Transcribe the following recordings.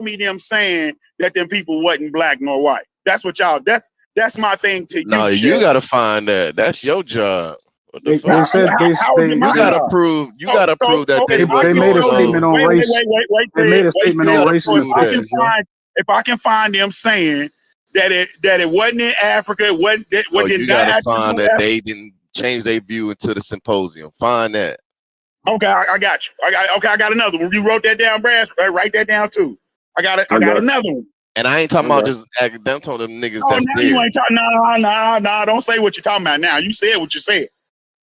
me them saying that them people wasn't black nor white. That's what y'all. That's my thing to you. No, you gotta find that. That's your job. What the They fuck? said You gotta prove that they made a statement on race. They made a statement on race. If I can find them saying that it wasn't in Africa, it wasn't. You gotta find that they didn't change their view into the symposium. Find that. Okay, I got you. I got another one. You wrote that down, Brad. Write that down too. I got another one. And I ain't talking about just accidental them niggas that's now there. You ain't talking. No. Don't say what you're talking about now. You said what you said.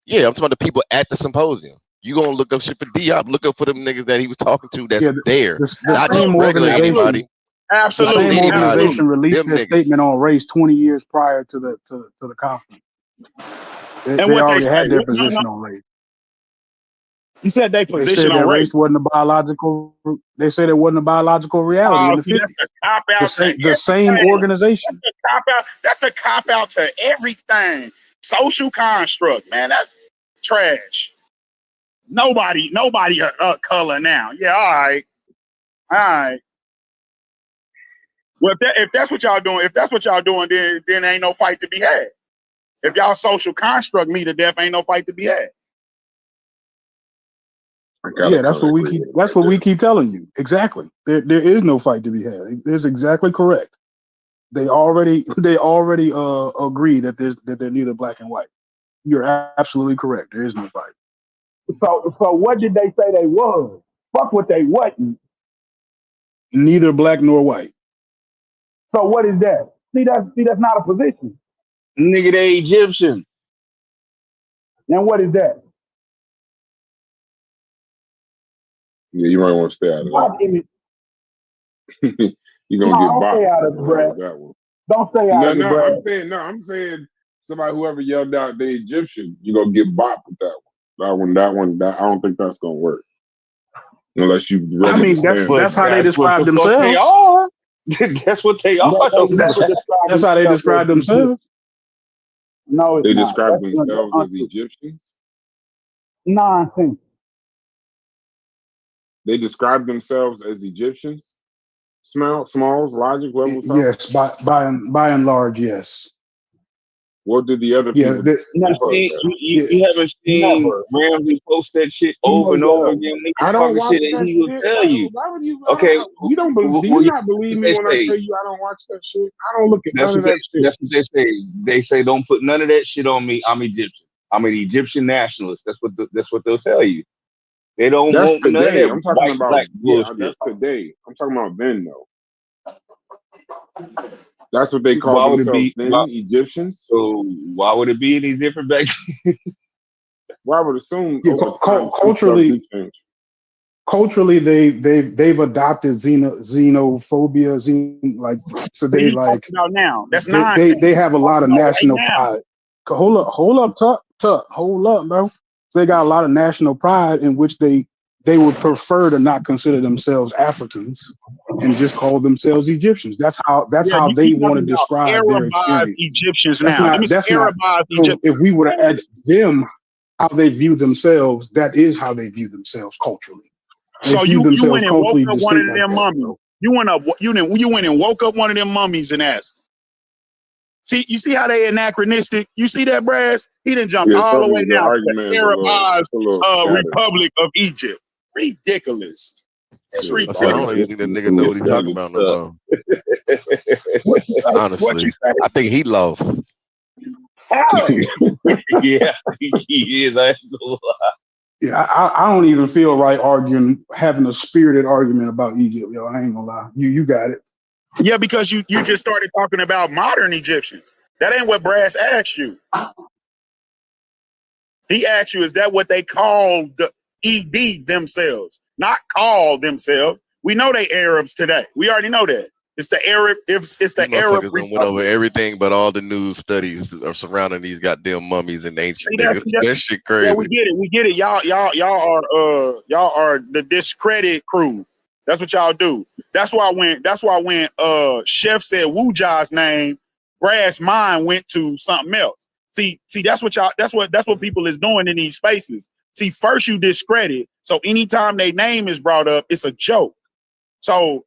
Yeah, I'm talking about the people at the symposium. You gonna look up shit for Diop. Look up for them niggas that he was talking to that's there. The same organization. Absolutely. The same organization released their statement on race 20 years prior to the conference. They already had their position on race. You said they position on race wasn't a biological. They said it wasn't a biological reality in the 50s. The same organization. That's the cop out to everything. Social construct, man. That's trash. Nobody color now. Yeah, all right. Well, if that's what y'all doing, then ain't no fight to be had. If y'all social construct me to death, ain't no fight to be had. Yeah, that's what we keep telling you. Exactly. There is no fight to be had. It's exactly correct. They already agree that they're neither black and white. You're absolutely correct. There is no fight. So what did they say they was? Fuck what they wasn't. Neither black nor white. So what is that? See, that's not a position. Nigga, they Egyptian. And what is that? Yeah, you might want to stay out of that. You're gonna get bopped. Stay out of that one. Don't stay out of it. I'm saying somebody whoever yelled out the Egyptian, you're gonna get bopped with that one. That one. I don't think that's gonna work. Unless you that's how they describe themselves. They are. That's what they are. That's how they describe themselves. No, they describe themselves as Egyptians. Nonsense. They describe themselves as Egyptians. Smalls, Logic, whoever was talking. Yes, by and large, yes. What did the other people? You haven't seen Ramsey post that shit over and over again. I don't watch shit that and he will tell you. Why would you? Okay, you don't believe? Do you not believe me when I tell you I don't watch that shit? I don't look at none of that shit. That's what they say. They say don't put none of that shit on me. I'm Egyptian. I'm an Egyptian nationalist. That's what they'll tell you. They don't want today. None of that I'm talking about black that's today. I'm talking about then though. That's what they call themselves then, Egyptians. So why would it be any different back then? Well, I would assume culturally they've adopted xenophobia, so they like now. That's nonsense. They have a lot of national pride. Hold up, bro. So they got a lot of national pride in which they would prefer to not consider themselves Africans and just call themselves Egyptians. That's how they want to describe their experience. Egyptians if we were to ask them how they view themselves, that is how they view themselves culturally. So you went and woke up one of them mummies. You went and woke up one of them mummies and asked. See, you see how they anachronistic? You see that, Brass? He didn't jump all the way down to the Arabized Republic of Egypt. Ridiculous. It's ridiculous. I don't even think that nigga know what he's talking about no more. Honestly, I think he lost. Yeah, he is. Yeah, I don't even feel right having a spirited argument about Egypt, yo. I ain't gonna lie. You got it. Yeah, because you just started talking about modern Egyptians. That ain't what Brass asked you. He asked you, is that what they call the ED themselves? Not call themselves. We know they Arabs today. We already know that. It's the Arab. It's the Arab. Went over everything, but all the news studies are surrounding these goddamn mummies and ancient niggas. That shit crazy. Yeah, we get it. Y'all are the discredit crew. That's what y'all do. That's why when Chef said Wuja's name, Brass mind went to something else. See, that's what people is doing in these spaces. See, first you discredit. So anytime their name is brought up, it's a joke. So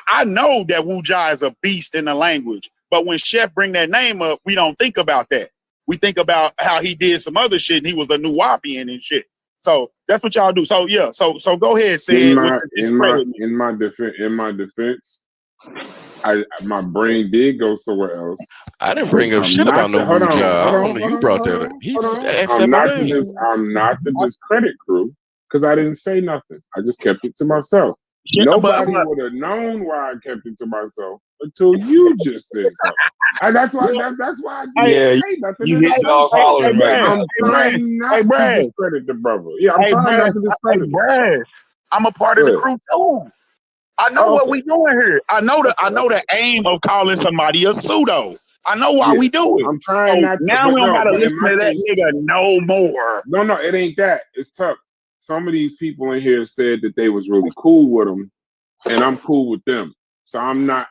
I know that Wu Jai is a beast in the language, but when Chef bring that name up, we don't think about that. We think about how he did some other shit and he was a Nuwapian and shit. So that's what y'all do. So yeah, so go ahead, say In it. my defense, my brain did go somewhere else. I didn't bring up shit about no Wu Jai. I don't know. You brought that up. He just said my name. I'm not to discredit crew because I didn't say nothing. I just kept it to myself. Yeah, Nobody would have known why I kept it to myself until you just said something. And that's why I didn't say nothing. You hit dog hollering right now. I'm trying not to discredit the brother. Yeah, I'm trying not to discredit him. I'm a part of the crew too. I know what we doing here. I know the aim of calling somebody a pseudo. I know why we do it. I'm trying not to. Now we don't gotta listen to that nigga no more. No, it ain't that. It's tough. Some of these people in here said that they was really cool with him, and I'm cool with them. So I'm not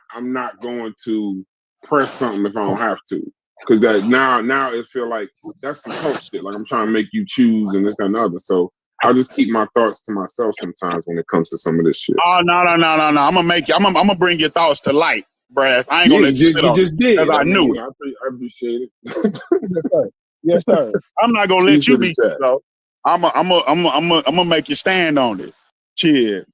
going to press something if I don't have to. Because that now it feel like that's some cult shit. Like I'm trying to make you choose and this, that, and the other. So I'll just keep my thoughts to myself sometimes when it comes to some of this shit. Oh no. I'm gonna bring your thoughts to light, Brad. I ain't gonna let you sit on it. Just did. I knew it. I appreciate it. Yes, sir. I'm not gonna let you be so. I'm gonna make you stand on it. Shit.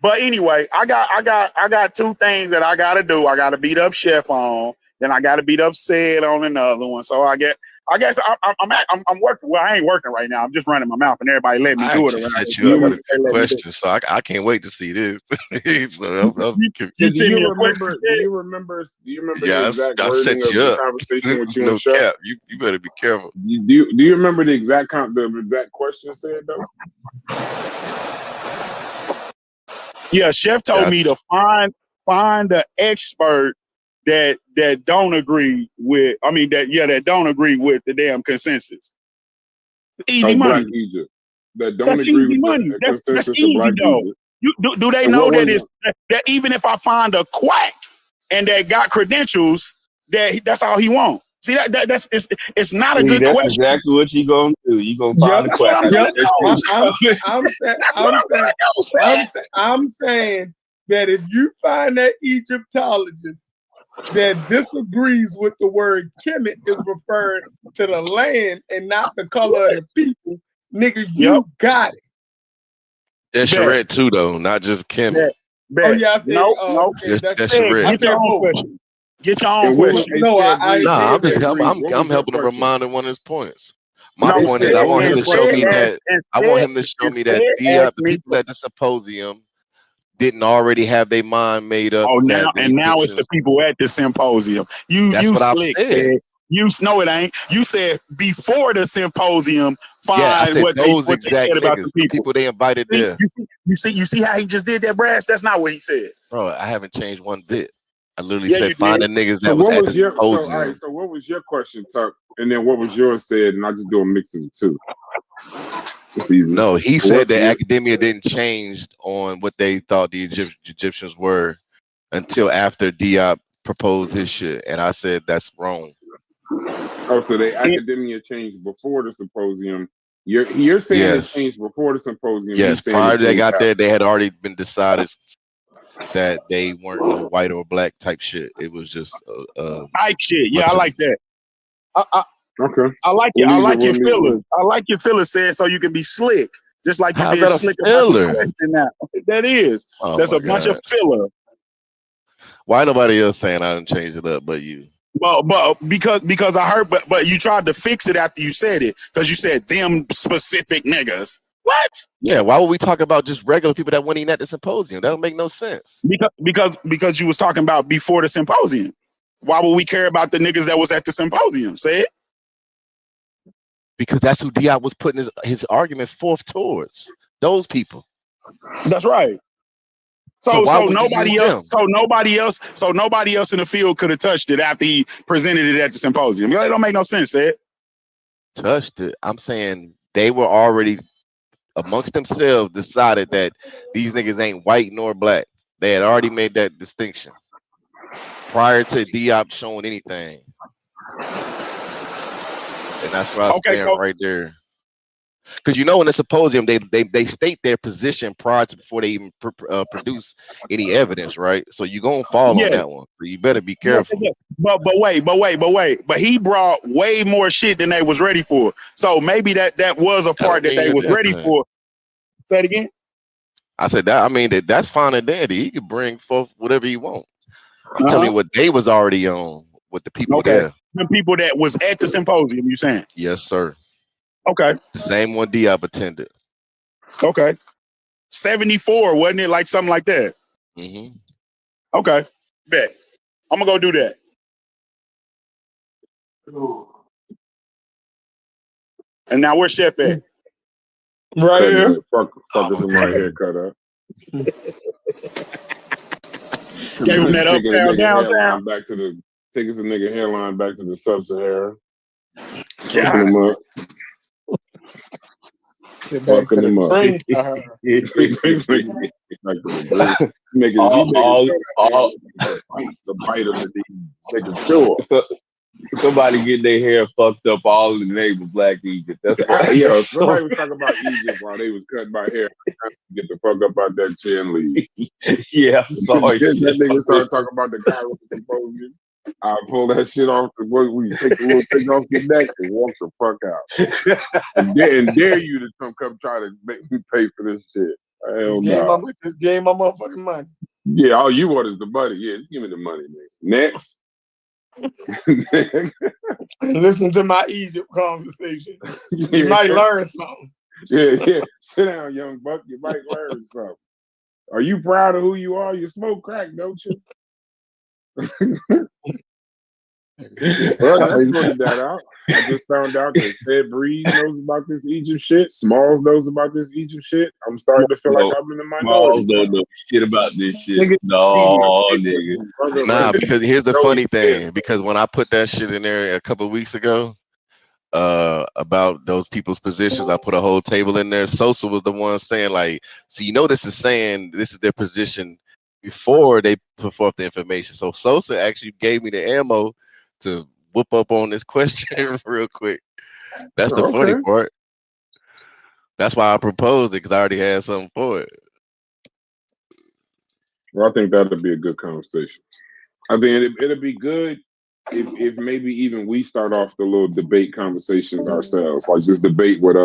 But anyway, I got two things that I gotta do. I gotta beat up Chef on, then I gotta beat up Said on another one. So I guess I'm working. Well, I ain't working right now. I'm just running my mouth, and everybody let me do it around. Set you up with a question, so I can't wait to see this. So do you remember? Yeah, the exact I wording set of you the up. conversation with you No and Chef? cap. You better be careful. Do you remember the exact question said though? Yeah, Chef told me to find the expert that don't agree with. I mean that don't agree with the damn consensus. Easy money. Black Egypt. That don't agree with the consensus that's easy, of Black though. Egypt. Do they know that even if I find a quack and that got credentials, that's all he wants? See that's it's not a good that's question. Exactly what you gonna do. You gonna find a quack. I'm saying that if you find that Egyptologist that disagrees with the word Kemet is referring to the land and not the color of the people, nigga, you got it. That's Charette too, though, not just Kemet. Oh yeah, I said, no. That's Charette. Get your own question. Get your own question. I'm helping him remind one of his points. My point is, I want him to show me that. I want him to show me that the people at the symposium didn't already have their mind made up. Oh, now it's the people at the symposium. You slick, man. You know it ain't. You said before the symposium. I said what they said about the people they invited there. You see how he just did that, Brass? That's not what he said. Bro, I haven't changed one bit. I literally said find the niggas that was at the symposium. symposium. So what was your question, Tuck? And then what was yours said? And I just do a mix of the two. It's easy. No, he said that academia didn't change on what they thought the Egyptians were until after Diop proposed his shit, and I said that's wrong. Oh, so the academia changed before the symposium. You're saying it changed before the symposium. Yes, prior to they got there, they had already been decided that they weren't no white or black type shit. It was just type shit. Yeah, I like that. Okay. I like it. I like your fillers. I like your fillers said so you can be slick. Just like you're being slick about the question now. That is. That's a bunch of filler. Why nobody else saying I didn't change it up but you? But because I heard but you tried to fix it after you said it because you said them specific niggas. What? Yeah, why would we talk about just regular people that went in at the symposium? That don't make no sense. Because you was talking about before the symposium. Why would we care about the niggas that was at the symposium? Say it. Because that's who Diop was putting his argument forth towards. Those people. That's right. So nobody else in the field could have touched it after he presented it at the symposium. It don't make no sense, Ed. Touched it. I'm saying they were already amongst themselves decided that these niggas ain't white nor black. They had already made that distinction prior to Diop showing anything. And that's what I was saying right there. Because in the symposium they state their position prior to before they even produce any evidence, right? So you're gonna fall on Yeah. that one. So you better be Yeah, careful. but wait. But he brought way more shit than they was ready for. So maybe that was a part that they was ready for. Say it again. I said that. I mean that's fine and dandy. He could bring forth whatever he want. I'm telling you what they was already on with the people there. The people that was at the symposium. You saying? Yes, sir. Okay. The same one Diop attended. Okay. 74, wasn't it? Like something like that. Mm-hmm. Okay. Bet. I'm gonna go do that. And now where's Chef at? Right here. Fuckers in my hair cut up. Gave him that uptown, downtown. Taking some nigga hairline back to the sub-Sahara. Fucking him up. Fucking him up. The bite of the nigga sure. Somebody get their hair fucked up all in the name of Black Egypt. That's yeah. Somebody was talking about Egypt while they was cutting my hair. Get the fuck up out that chin leave. Yeah, I'm sorry. That nigga started talking about the Cairo symposium. I pull that shit off we take the little thing off your neck and walk the fuck out. and dare you to come try to make me pay for this shit. Hell no. Just gave my motherfucking money. Yeah, all you want is the money. Yeah, just give me the money, man. Next. Listen to my Egypt conversation. You might learn something. Yeah. Sit down, young buck. You might learn something. Are you proud of who you are? You smoke crack, don't you? Well, I sorted that out. I just found out that Said Breeze knows about this Egypt shit. Smalls knows about this Egypt shit. I'm starting to feel like I'm in the minority. Smalls don't know shit about this shit. Nigga. Nah, because here's the funny thing. Because when I put that shit in there a couple of weeks ago, about those people's positions, I put a whole table in there. Sosa was the one saying, like, so this is saying this is their position before they put forth the information. So Sosa actually gave me the ammo to whoop up on this question real quick. That's the funny part. That's why I proposed it, because I already had something for it. Well, I think that'll be a good conversation. I think it'll be good if maybe even we start off the little debate conversations ourselves, like this debate with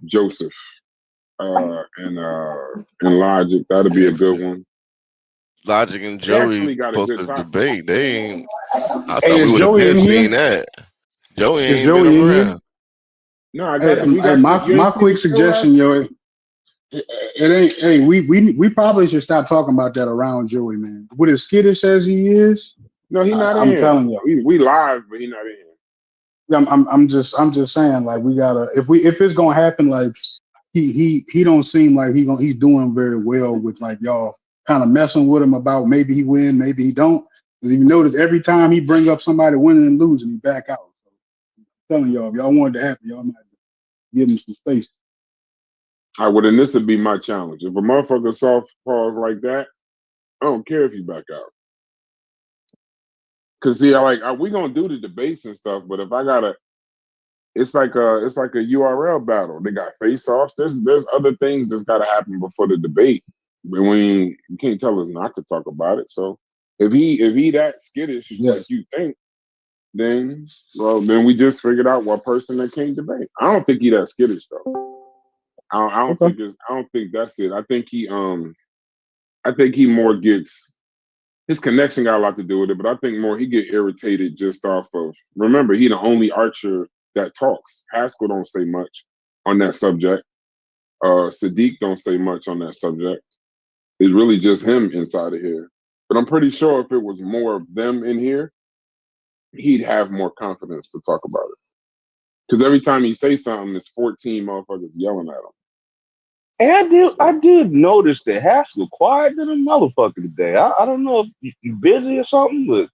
Joseph and Logic. That'll be a good one. Logic and Joey supposed to debate. They ain't. I thought we would have been seeing that. Joey ain't been around. No, I got my quick suggestion, yo. It ain't. Hey, we probably should stop talking about that around Joey, man. What as skittish as he is, no, he's not in I'm here. Telling you, we live, but he's not in here. I'm just saying, like, we gotta, if it's gonna happen, like, he don't seem like he's doing very well with, like, y'all kind of messing with him about maybe he win, maybe he don't. Because you notice every time he bring up somebody winning and losing, he back out. So I'm telling y'all, if y'all want it to happen, y'all might give him some space. All right, well, then this would be my challenge. If a motherfucker soft pause like that, I don't care if you back out. Cause see, we gonna do the debates and stuff, but if I gotta, it's like a URL battle. They got face-offs. There's other things that's gotta happen before the debate. But you can't tell us not to talk about it. So if he that skittish like you think, then we just figured out what person that can't debate. I don't think he that skittish though. I don't think that's it. I think he more gets, his connection got a lot to do with it, but I think more he get irritated just off of, remember, he the only archer that talks. Haskell don't say much on that subject. Sadiq don't say much on that subject. It's really just him inside of here. But I'm pretty sure if it was more of them in here, he'd have more confidence to talk about it. Because every time he say something, it's 14 motherfuckers yelling at him. And I did notice that Haskell quiet than a motherfucker today. I don't know if you busy or something, but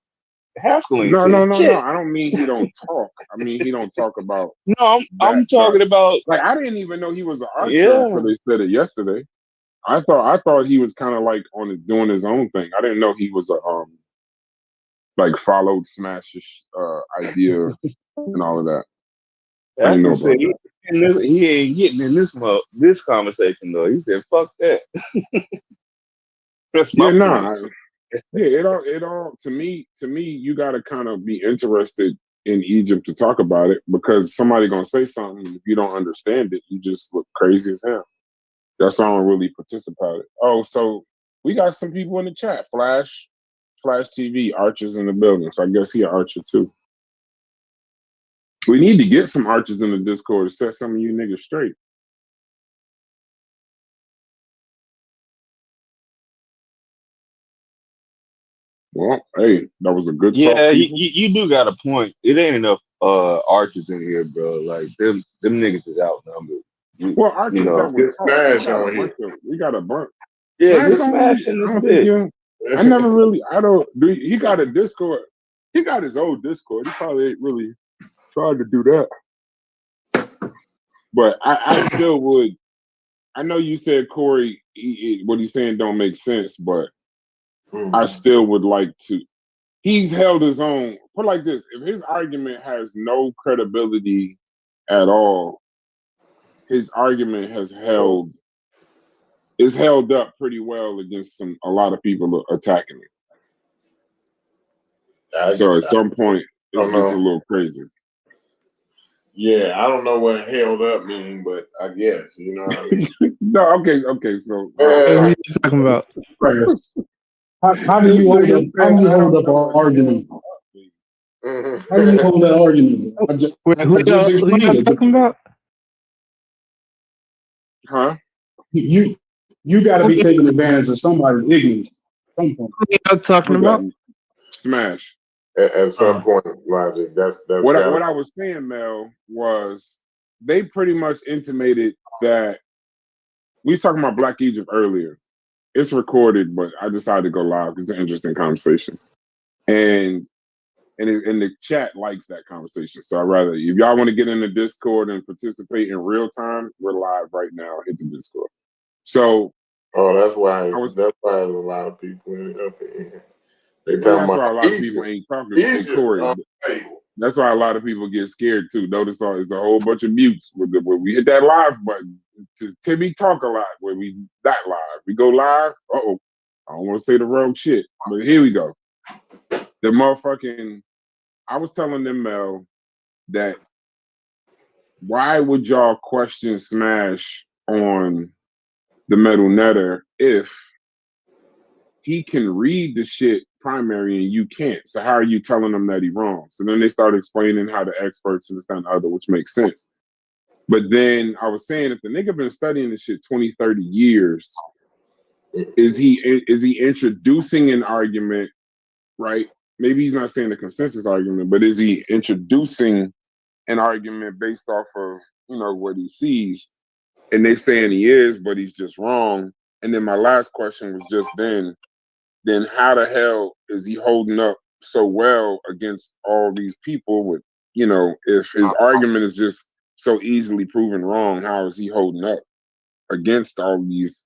Haskell ain't No. shit. I don't mean he don't talk. I mean he don't talk about. No, I'm talking about, like, I didn't even know he was an archer until they said it yesterday. I thought he was kind of like doing his own thing. I didn't know he was a like followed Smash's idea and all of that. I didn't know about that. He ain't getting in this conversation though. He said, "Fuck that." That's my point. Yeah, it all to me, you gotta kind of be interested in Egypt to talk about it, because somebody gonna say something. If you don't understand it, you just look crazy as hell. That's why I don't really participate. Oh, so we got some people in the chat. Flash TV, Archer's in the building. So I guess he an Archer too. We need to get some Archers in the Discord to set some of you niggas straight. Well, hey, that was a good talk. Yeah, you do got a point. It ain't enough Archers in here, bro. Like them niggas is outnumbered. Well, Archers that would Smash on here. We got a bunch. Yeah, just Smash in this bit. I never really. I don't. He got a Discord. He got his own Discord. He probably ain't really tried to do that. But I still would. I know you said Corey, what he's saying don't make sense, but I still would like to. He's held his own. Put it like this: if his argument has no credibility at all, his argument is held up pretty well against a lot of people attacking it. So at some point, it gets a little crazy. Yeah, I don't know what held up mean, but I guess you know what I mean. No, okay. So what are you talking about? How do you hold up an argument? How do you hold that argument? Who y'all talking about? Huh? You got to be taking advantage of somebody's ignorance. Who y'all talking about? Smash. At some point, Logic. That's what I was saying, Mel, was they pretty much intimated that we was talking about Black Egypt earlier. It's recorded, but I decided to go live because it's an interesting conversation. And the chat likes that conversation. So I'd rather, if y'all want to get in the Discord and participate in real time, we're live right now. Hit the Discord. So that's why there's a lot of people up here. That's why a lot of people ain't talking to Corey. That's why a lot of people get scared too. Notice there's a whole bunch of mutes when we hit that live button. Timmy talk a lot when we not live. We go live. I don't want to say the wrong shit, but here we go. The motherfucking. I was telling them, Mel, that why would y'all question Smash on the Metal Netter if he can read the shit primary and you can't? So how are you telling them that he's wrong? So then they started explaining how the experts understand the other, which makes sense. But then I was saying, if the nigga been studying this shit 20, 30 years, is he introducing an argument, right? Maybe he's not saying the consensus argument, but is he introducing an argument based off of, what he sees? And they saying he is, but he's just wrong. And then my last question was just then how the hell is he holding up so well against all these people with, if his argument is just so easily proven wrong, how is he holding up against all these,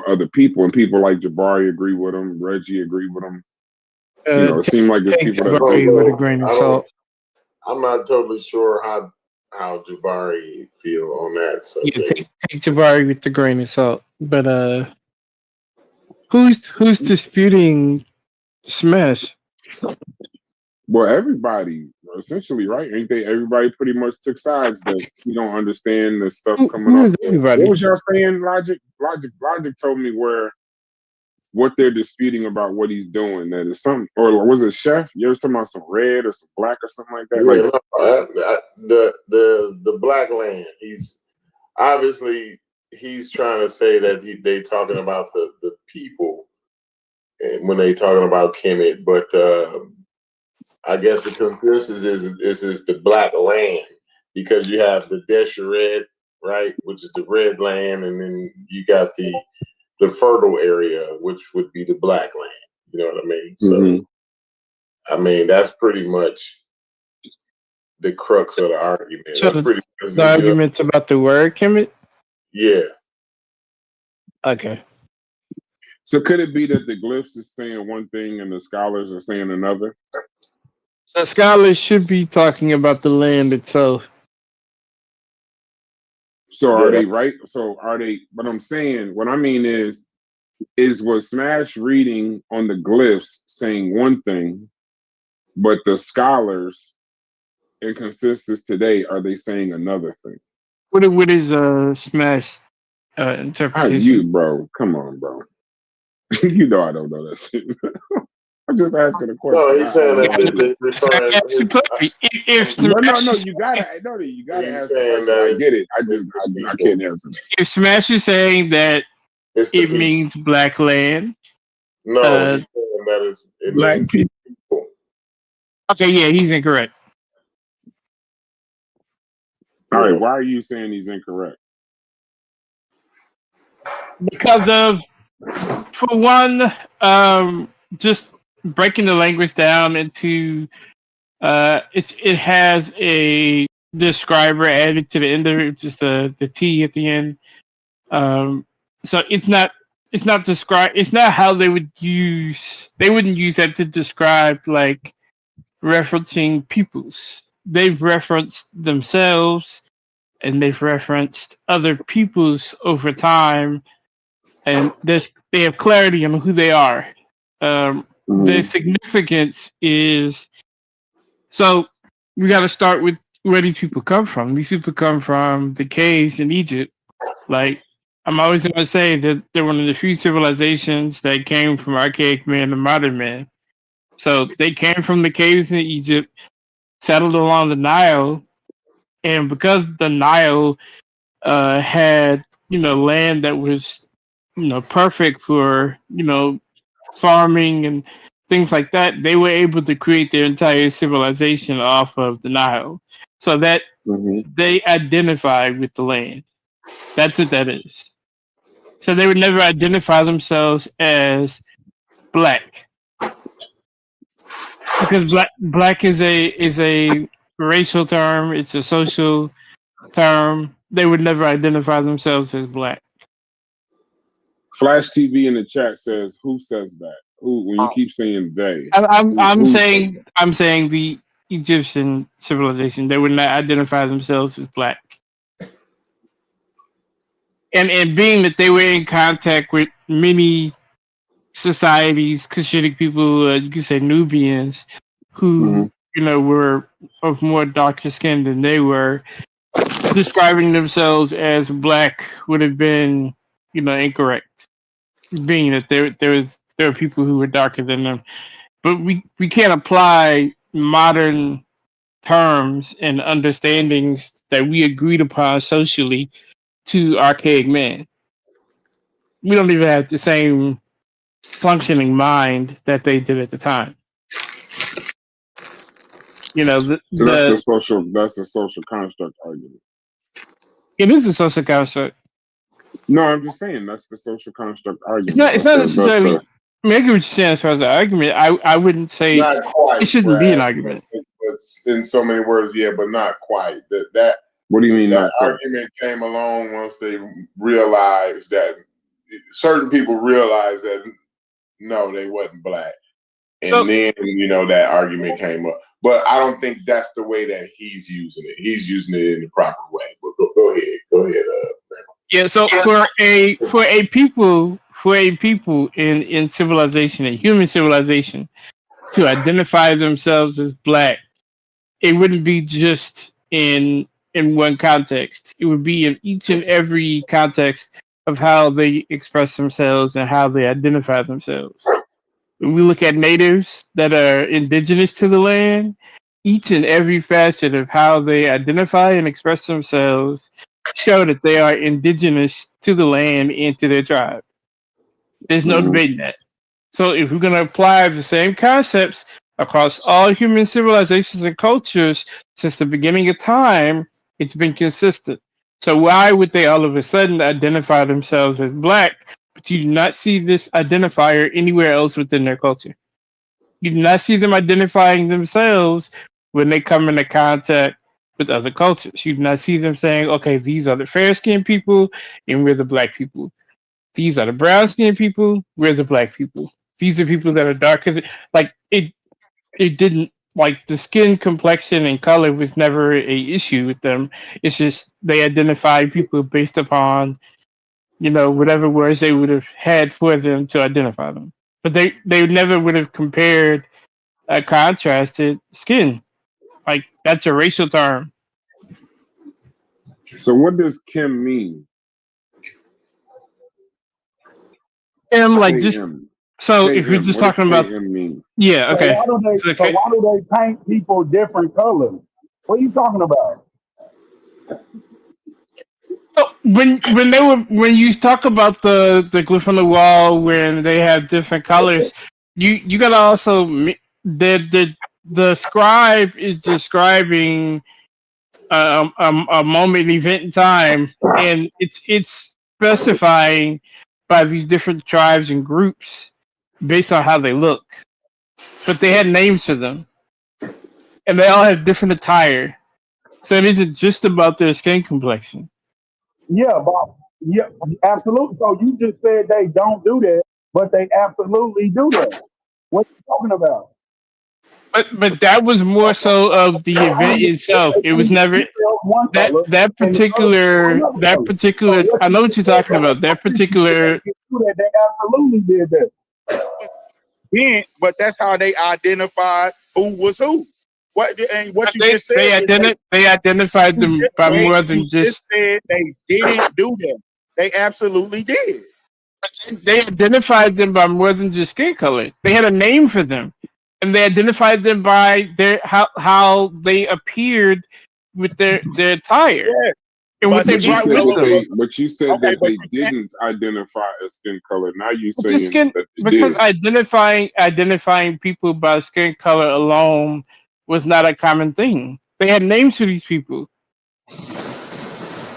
other people? And people like Jabari agree with him, Reggie agree with him. It seemed like it's people that Jabari with a grain of salt. I'm not totally sure how Jabari feel on that subject. Yeah, take Jabari with the grain of salt. But who's disputing Smash? Well, everybody, essentially, right? Ain't they? Everybody pretty much took sides that you don't understand the stuff coming up. Everybody? What was y'all saying? Logic told me what they're disputing about what he's doing. That is something, or was it Chef? You ever talking about some red or some black or something like that? Yeah, the black land. He's obviously trying to say that they talking about the people, and when they talking about Kemet, but I guess the consensus is the black land, because you have the Deseret, right, which is the red land, and then you got the fertile area, which would be the black land. You know what I mean? So, I mean, that's pretty much the crux of the argument. So the argument's about the word Kemet? Yeah. Okay. So could it be that the glyphs is saying one thing and the scholars are saying another? The scholars should be talking about the land itself. So are they right? So are they? What I'm saying, what I mean is was Smash reading on the glyphs saying one thing, but the scholars and consensus today are they saying another thing? What is Smash How interpretation? you, bro? Come on, bro. You know I don't know that shit. I'm just asking a question. No, he's saying that they referring. No. You gotta He's ask the saying question. that I get it. I can't answer that. If Smash is saying that it's it means black land. No, he's saying that it black means people. people. Okay, yeah, he's incorrect. All right, why are you saying he's incorrect? Because of, for one, just breaking the language down into it has a describer added to the end of it, just the T at the end. So it's not describe. It's not how they would use. They wouldn't use that to describe like referencing peoples. They've referenced themselves and they've referenced other peoples over time, and they have clarity on who they are. Their significance is, so we got to start with where these people come from. These people come from the caves in Egypt. Like, I'm always going to say that they're one of the few civilizations that came from archaic man to modern man. So they came from the caves in Egypt, settled along the Nile, and because the Nile had land that was perfect for farming and things like that, they were able to create their entire civilization off of the Nile, so that they identify with the land. That's what that is. So they would never identify themselves as black, because black is a racial term. It's a social term. They would never identify themselves as black. Flash TV in the chat says, "Who says that? Who? When you keep saying they, I'm saying the Egyptian civilization. They would not identify themselves as black, and being that they were in contact with many societies, Cushitic people, you could say Nubians, who were of more darker skin than they were, describing themselves as black would have been, incorrect. Being that there are people who were darker than them, but we can't apply modern terms and understandings that we agreed upon socially to archaic man. We don't even have the same functioning mind that they did at the time. So that's the social construct argument. It is a social construct. No, I'm just saying that's the social construct argument. It's not necessarily. I mean, I get what you're saying as far as the argument. I wouldn't say Not quite, it shouldn't be an argument. But in so many words, yeah, but not quite. That what do you mean? That argument came along once they realized that certain people realized that no, they wasn't black, and then that argument came up. But I don't think that's the way that he's using it. He's using it in the proper way. But go ahead. Yeah. So for a people in civilization, a human civilization, to identify themselves as black, it wouldn't be just in one context. It would be in each and every context of how they express themselves and how they identify themselves. When we look at natives that are indigenous to the land, each and every facet of how they identify and express themselves show that they are indigenous to the land and to their tribe. There's no debating that. So if we're going to apply the same concepts across all human civilizations and cultures since the beginning of time, it's been consistent. So why would they all of a sudden identify themselves as black, but you do not see this identifier anywhere else within their culture? You do not see them identifying themselves when they come into contact with other cultures. You do not see them saying, okay, these are the fair-skinned people and we're the black people. These are the brown-skinned people, we're the black people. These are people that are darker. Like it didn't like the skin complexion and color was never a issue with them. It's just they identified people based upon whatever words they would have had for them to identify them. But they never would have compared a contrasted skin. Like that's a racial term. So what does Kim mean? And like just KM. so if we're KM. just What does talking about KM mean? yeah, So okay. why do they paint people different colors? What are you talking about? So when you talk about the glyph on the wall when they have different colors, you gotta also the scribe is describing a moment, event in time, and it's specifying by these different tribes and groups based on how they look, but they had names for them, and they all have different attire, so it isn't just about their skin complexion. Yeah, absolutely. So you just said they don't do that, but they absolutely do that. What are you talking about? But that was more so of the event itself. It was never that particular. I know what you're talking about. That particular. They absolutely did that. Then, but that's how they identified who was who. What you just said? They identified them by more than just. Said they didn't do that. They absolutely did. They identified them by more than just skin color. They had a name for them, and they identified them by their how they appeared with their attire. Yeah. And what they brought with them. But you said that they didn't identify a skin color. Now you saying that they because did. identifying people by skin color alone was not a common thing. They had names for these people.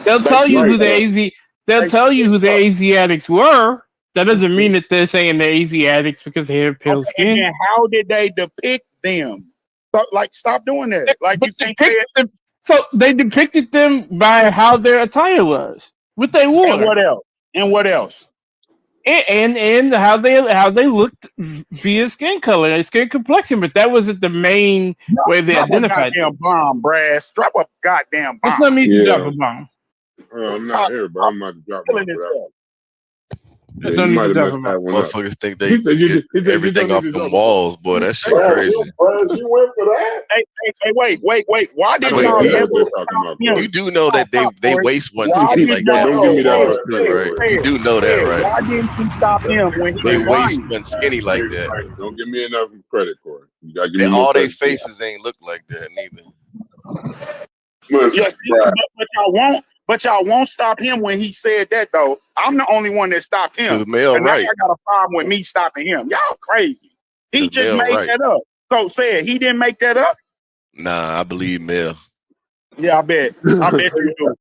They'll tell you who the Asiatics were. That doesn't mean that they're saying they're Asiatics because they have pale skin. And how did they depict them? So, stop doing that. You can't say it. So they depicted them by how their attire was, what they wore, and what else, and how they looked via skin color and skin complexion. But that wasn't the main way they identified them. Bomb, Brass. Drop a goddamn bomb. It's not me to drop a bomb. I'm not here, but I'm about to drop one. Yeah, you might have messed that one. Motherfuckers think they get everything off the walls, boy. That shit crazy. You went for that? Hey, wait. Why did y'all ever stop him? You do know that they waste one skinny like that. Don't give me that. Right? You do know that, right? Why didn't you stop him when they waste one skinny like that? Right. Don't give me enough credit for it. You gotta give and me all their faces ain't look like that neither. Yes, but y'all won't stop him when he said that though. I'm the only one that stopped him. Mel, right? I got a problem with me stopping him. Y'all crazy. He just made that up. So said he didn't make that up. Nah, I believe Mel. Yeah, I bet you do.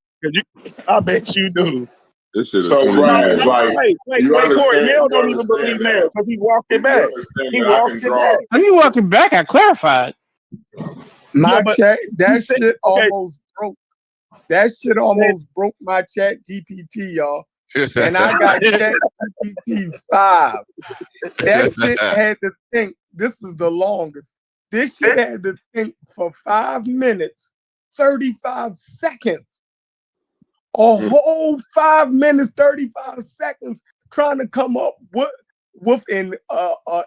I bet you do. This shit so Brad is like, wait, Corey. Mel don't even believe Mel because he walked it back. He walked it back. Are you walking back? I clarified. That shit almost broke. That shit almost broke my chat GPT, y'all. And I got chat GPT 5. That shit had to think. This is the longest. This shit had to think for 5 minutes, 35 seconds. A whole 5 minutes, 35 seconds trying to come up with an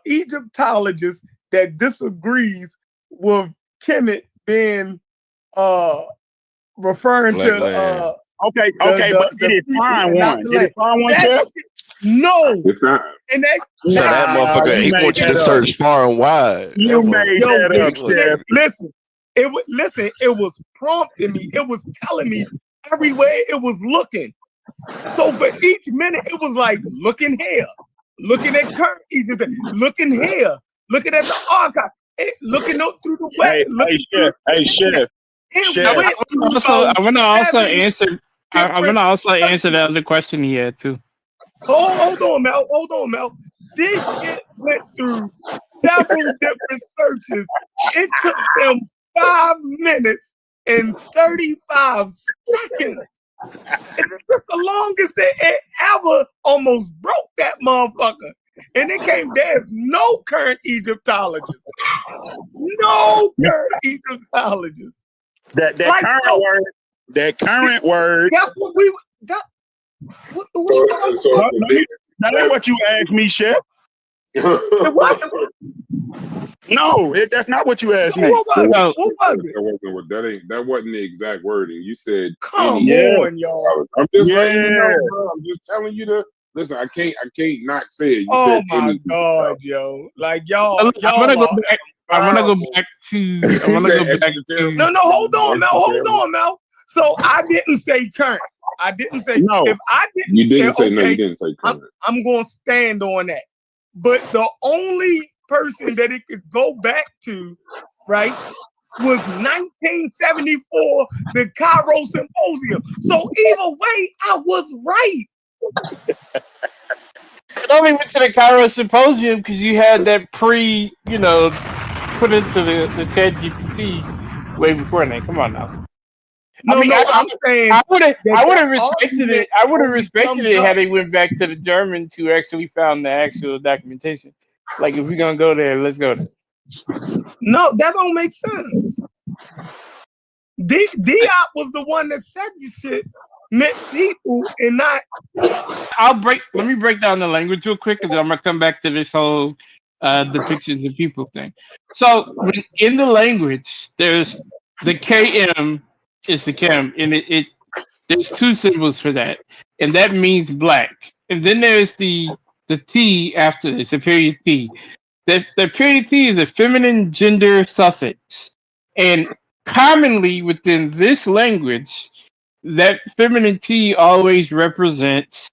Egyptologist that disagrees with Kemet being referring Black to okay, but did it find one? Did it find one, Jeff? No. And that motherfucker, he wants you to search far and wide. You made that up, Jeff. Listen, it was prompting me. It was telling me everywhere it was looking. So for each minute, it was like looking here, looking at current Egypt, looking here, looking at the archive, looking up through the web. Hey, Chef. I want to also answer. I want to also answer the other question he had too. Hold on, Mel. This shit went through several different searches. It took them 5 minutes and 35 seconds. And it's just the longest that it ever almost broke that motherfucker. And it came, there's no current Egyptologist. No, Egyptologist. That Like, current so- word. That current word. That's what we. What the what? That ain't what you asked me, Chef. It wasn't. No, that's not what you asked So me. what was it? What was it? That wasn't the exact wording. You said Come any. on, y'all. I'm just letting you know, bro. I'm just telling you to listen. I can't not say it. You Oh said my any. God, yo! Like y'all, I'm gonna go back. I'm gonna go unbearable. back to. I'm gonna go back to. No, hold on, Mel. Hold on, Mel. So I didn't say current. I didn't say no. If I didn't, You didn't say okay, no. You didn't say current. I'm going to stand on that. But the only person that it could go back to, right, was 1974, the Cairo Symposium. So either way, I was right. It only went to the Cairo Symposium because you had that put into the Chat GPT way before that. Come on now. I'm saying I would have respected argument it. I would have only respected comes it up. had they went back to the Germans who actually found the actual documentation. Like, if we're gonna go there, let's go there. No, that don't make sense. Diop was the one that said this shit meant people and not. Let me break down the language real quick, and then I'm gonna come back to this whole depictions of people thing. So in the language, there's the KM is the KM, and it there's two symbols for that, and that means black. And then there's the T after this, the period T. The period T is a feminine gender suffix, and commonly within this language, that feminine T always represents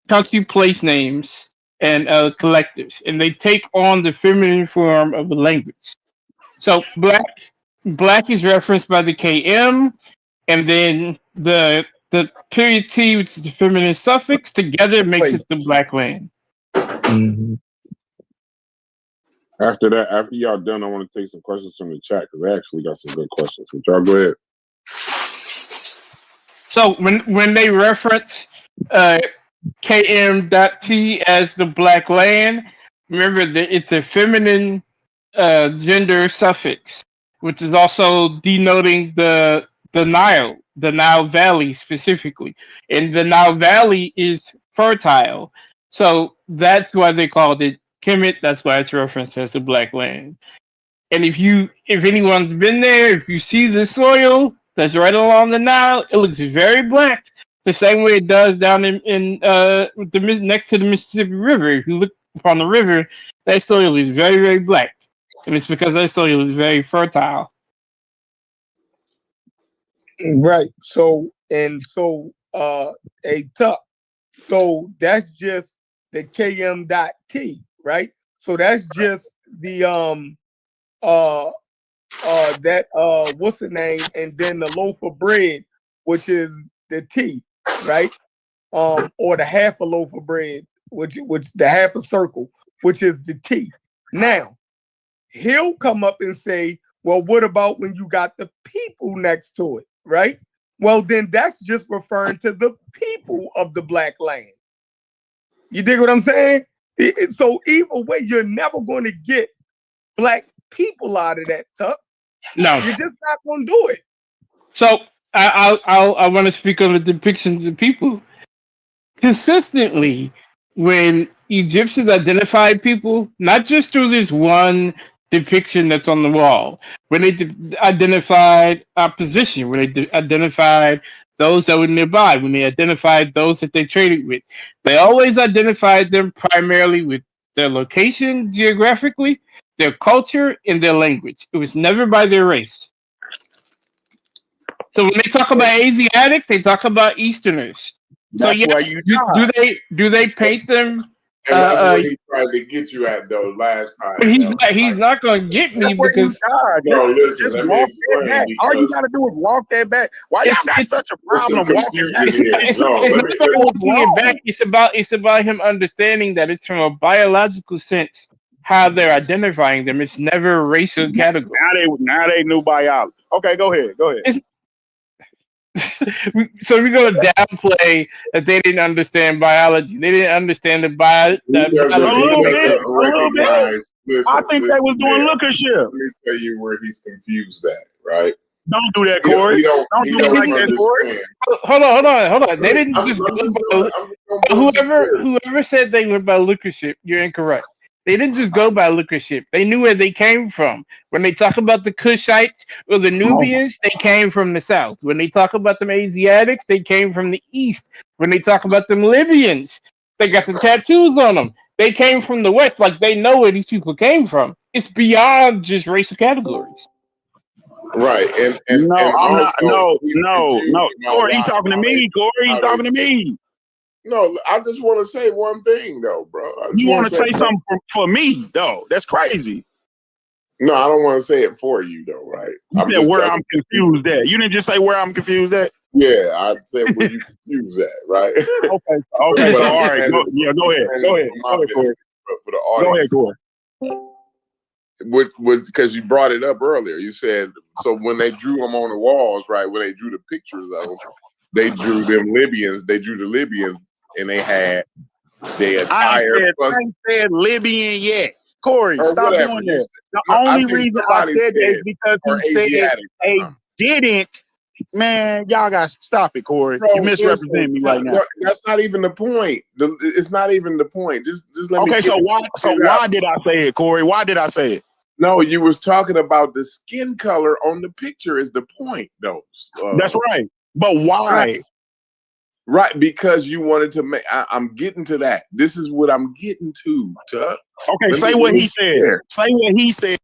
country place names and collectives, and they take on the feminine form of the language. So black is referenced by the KM, and then the period T, which is the feminine suffix, together makes it the black land. Mm-hmm. After y'all done, I want to take some questions from the chat because I actually got some good questions. But y'all go ahead. So when they reference KM.T as the black land, remember that it's a feminine gender suffix, which is also denoting the Nile Valley specifically. And the Nile Valley is fertile. So that's why they called it Kemet. That's why it's referenced as the black land. And if anyone's been there, if you see the soil that's right along the Nile, it looks very black, the same way it does down in next to the Mississippi River. If you look upon the river, that soil is very, very black, and it's because that soil is very fertile. Right. So a tuck. So that's just the KM.T, right? So that's just the what's the name, and then the loaf of bread, which is the T, right? Or the half a loaf of bread, which the half a circle, which is the T. Now he'll come up and say, well, what about when you got the people next to it, right? Well, then that's just referring to the people of the black land. You dig what I'm saying? So either way, you're never going to get black people out of that, Tuck. No, you're just not going to do it. So I want to speak on the depictions of people. Consistently, when Egyptians identified people, not just through this one depiction that's on the wall, when they identified opposition, when they identified those that were nearby, when they identified those that they traded with, they always identified them primarily with their location geographically, their culture, and their language. It was never by their race. So when they talk about Asiatics, they talk about Easterners. So yes, do they paint them? And that's what he tried to get you at though last time. But he's not going to get me because no, listen, just let walk me that back. explain. All you got to do is walk that back. Why y'all got such a problem walking? It's not walking it back. It's about him understanding that it's from a biological sense how they're identifying them. It's never a racial category. Now they knew biology. Okay, go ahead. So we're gonna downplay that they didn't understand biology. They didn't understand the He A doesn't. He little biology. bit, doesn't a little bit. recognize. I Listen, think they was doing man. lookership. Let me tell you where he's confused at. Right? Don't do that, He don't. Corey. He don't. Don't He do me don't like that, Corey. understand. Hold on. They didn't I'm just go just by gonna bullshit this. whoever said they were by lookership, you're incorrect. They didn't just go by lookership. They knew where they came from. When they talk about the Cushites or the Nubians, they came from the south. When they talk about them Asiatics, they came from the east. When they talk about them Libyans, they got the tattoos on them. They came from the west. Like they know where these people came from. It's beyond just racial categories. Right, No, and I'm not. also No, he's no, confused no. about Corey, he talking to me. Corey, he talking to me. No, I just want to say one thing though, bro. I just You want want to say something for me, though? That's crazy. No, I don't want to say it for you though, right? You said where I'm confused at. You didn't just say where I'm confused at. Yeah, I said where you confused at, right? Okay. So all right, go ahead. For the audience. Go ahead. Was because you brought it up earlier. You said so when they drew them on the walls, right? When they drew the pictures of them, they drew them Libyans. They drew the Libyans, and they had their entire. I ain't said Libyan yet. Corey, stop whatever. doing that. The only reason I said that is because he said they didn't. Man, y'all got to stop it, Corey. Bro, you misrepresent me right now. That's not even the point. It's not even the point. Just let me. Okay, so why did I say it, Corey? Why did I say it? No, you was talking about the skin color on the picture is the point, though. That's right. But why? Right, because you wanted to make. I'm getting to that. This is what I'm getting to. Tuck. Okay, say what he said. Say what he said.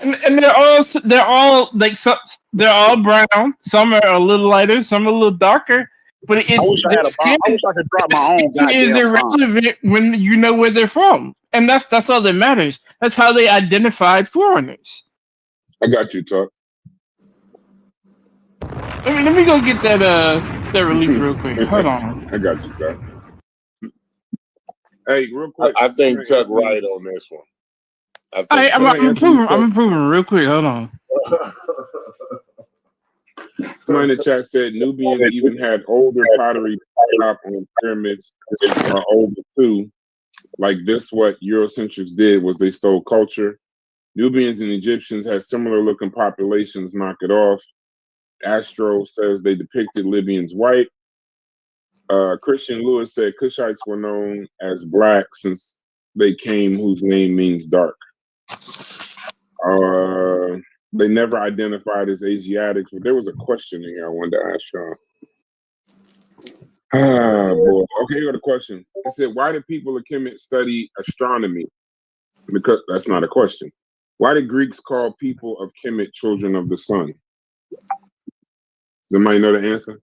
And they're all like they're all brown. Some are a little lighter, some are a little darker. But I wish I could drop my own skin is goddamn bomb. irrelevant when you know where they're from, and that's all that matters. That's how they identified foreigners. I got you, Tuck. Let me go get that relief real quick. Hold on. I got you, Tuck. Hey, real quick. I think Tuck right on this one. I'm improving real quick. Hold on. Someone in the chat said Nubians even had older pottery top on pyramids older too. Like this, what Eurocentrics did was they stole culture. Nubians and Egyptians had similar looking populations. Knock it off. Astro says they depicted Libyans white. Christian Lewis said Cushites were known as black since they came, whose name means dark. They never identified as Asiatics, but there was a question in here I wanted to ask y'all. Ah, boy. Okay, here got a question. It said, why did people of Kemet study astronomy? Because that's not a question. Why did Greeks call people of Kemet children of the sun? Does anybody know the answer?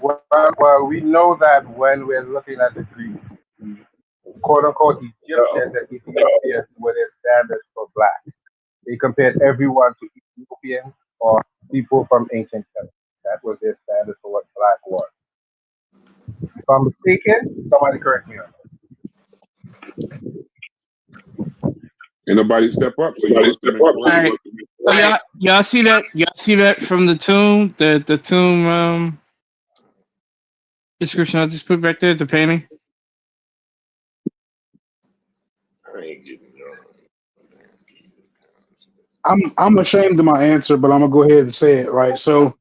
Well, we know that when we're looking at the Greeks, the quote unquote Egyptians and Ethiopians were their standards for black. They compared everyone to Ethiopians or people from ancient countries. That was their standard for what black was. If I'm mistaken, somebody correct me on Ain't nobody step up, so you All must have been correct. right. So y'all see that? Y'all see that from the tomb? The tomb description I just put back there, the painting. I ain't getting I'm ashamed of my answer, but I'm gonna go ahead and say it, right? So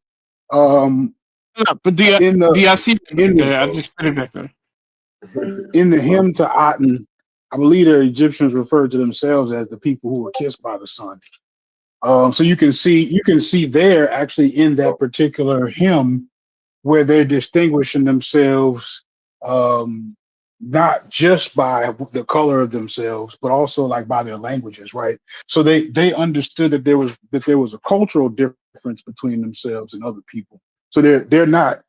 No, but do in y'all see that in there? I the just put it back there. in the hymn to Aten, I believe the Egyptians referred to themselves as the people who were kissed by the sun. So you can see there actually in that particular hymn where they're distinguishing themselves, um, not just by the color of themselves, but also like by their languages, right? So they understood that there was a cultural difference between themselves and other people. So they're not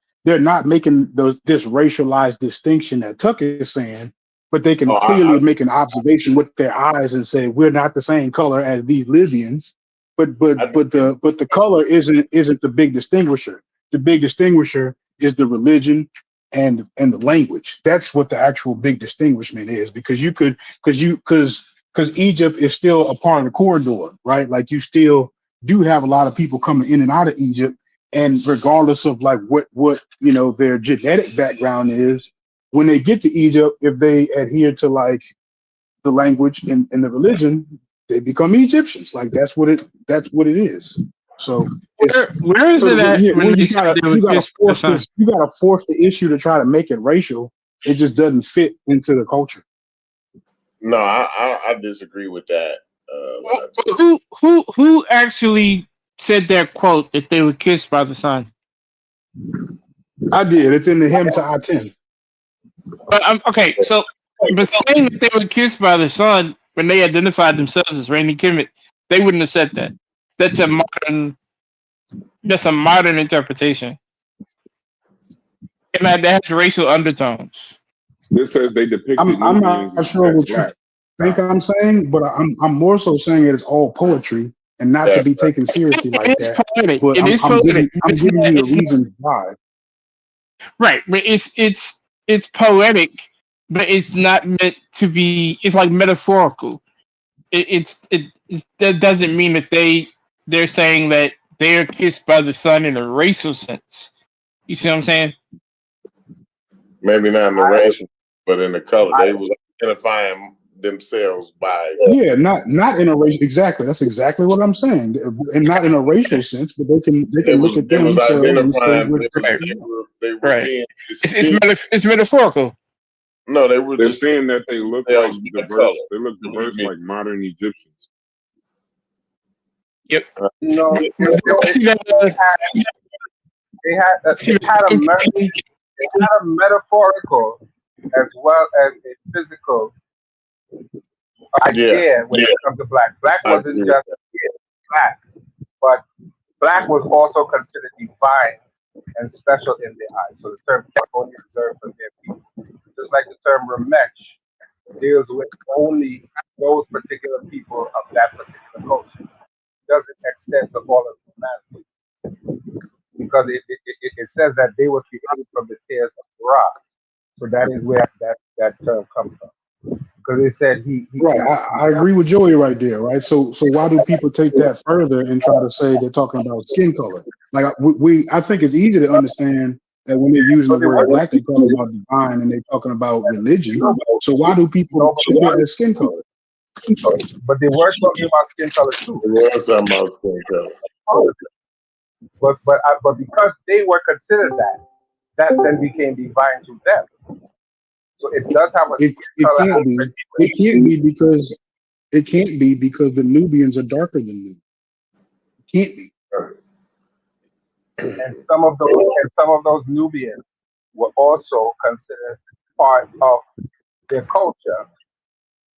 making this racialized distinction that Tuck is saying, but they can Oh, clearly make an observation with their eyes and say we're not the same color as these Libyans. But but I but the but the color isn't the big distinguisher. The big distinguisher is the religion and the language. That's what the actual big distinguishment is, because you could because Egypt is still a part of the corridor, right? Like you still do have a lot of people coming in and out of Egypt, and regardless of like what their genetic background is, when they get to Egypt, if they adhere to like the language and the religion, they become Egyptians. Like that's what it is. So it's Where is it at when when they you said gotta they were you gotta kissed by the force sun? this you gotta force the issue to try to make it racial. It just doesn't fit into the culture. no, I disagree with that. What I told Who actually said that quote that they were kissed by the sun? I did. It's in the hymn to I-10. But okay, so but saying that they were kissed by the sun when they identified themselves as Randy Kimmett, they wouldn't have said that. That's a modern that's a modern interpretation. And that has racial undertones. This says they depicted I'm not Nubians sure as what you black. think I'm saying, but I'm more so saying it's all poetry and not to that's be taken seriously like It is that. poetic. But It I'm is I'm poetic. giving I'm giving you the It's not reasons why. right. But it's poetic, but it's not meant to be. It's like metaphorical. That doesn't mean that they're saying that they're kissed by the sun in a racial sense. You see what I'm saying? maybe not in the I, racial, but in the color. I, They was identifying themselves by. Yeah, not in a racial, exactly. That's exactly what I'm saying, and not in a racial sense, but they can look at They was themselves and say identifying. we're Right. They were Right. being It's distinct. it's metaphorical. No, they were They're distinct saying that they look like themselves by color. diverse. They look diverse like modern Egyptians. Yep. no, See that? they had See they had a metaphorical as well as a physical Yeah, idea when it comes to black. Black I agree wasn't with just black, but black was also considered divine and special in their eyes. So the term black only reserved for their people. Just like the term Ramesh deals with only those particular people of that particular culture. It doesn't extend to all of humanity because it says that they were created from the tears of Ra. So that is where that term comes from. Because it said right. I agree with Joey right there, right? So why do people take that further and try to say they're talking about skin color? Like I think it's easy to understand that when they're using the so they word were black, they're talking about divine and they're talking about religion. no, So why do people no, treat it as skin color? but they were talking about skin color too. it. There was something about skin color. But because they were considered that, that then became divine to them. So it does have a It skin it color can't be. aspect It can't be because the Nubians are darker than me. It can't be. and some of those Nubians were also considered part of their culture.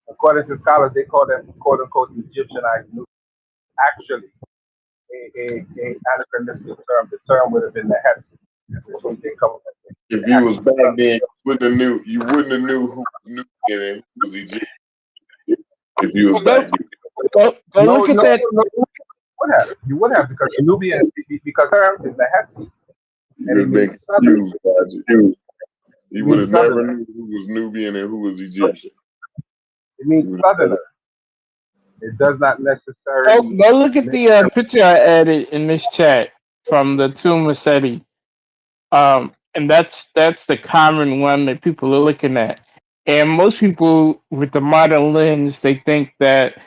According to scholars, they call them quote unquote Egyptianized Nubians. Actually, a anachronistic term. The term would have been the Hess. So they come. If you was back then, you wouldn't have knew who was Nubian and who was Egyptian. If you was back then. Go look at that. You would have because Nubian because term is the Hesi and it means southern. You would have never knew who was Nubian and who was Egyptian. It means southerner. It does not necessarily. Go look at the picture I added in this chat from the Tomb of Seti. And that's the common one that people are looking at. And most people with the modern lens, they think that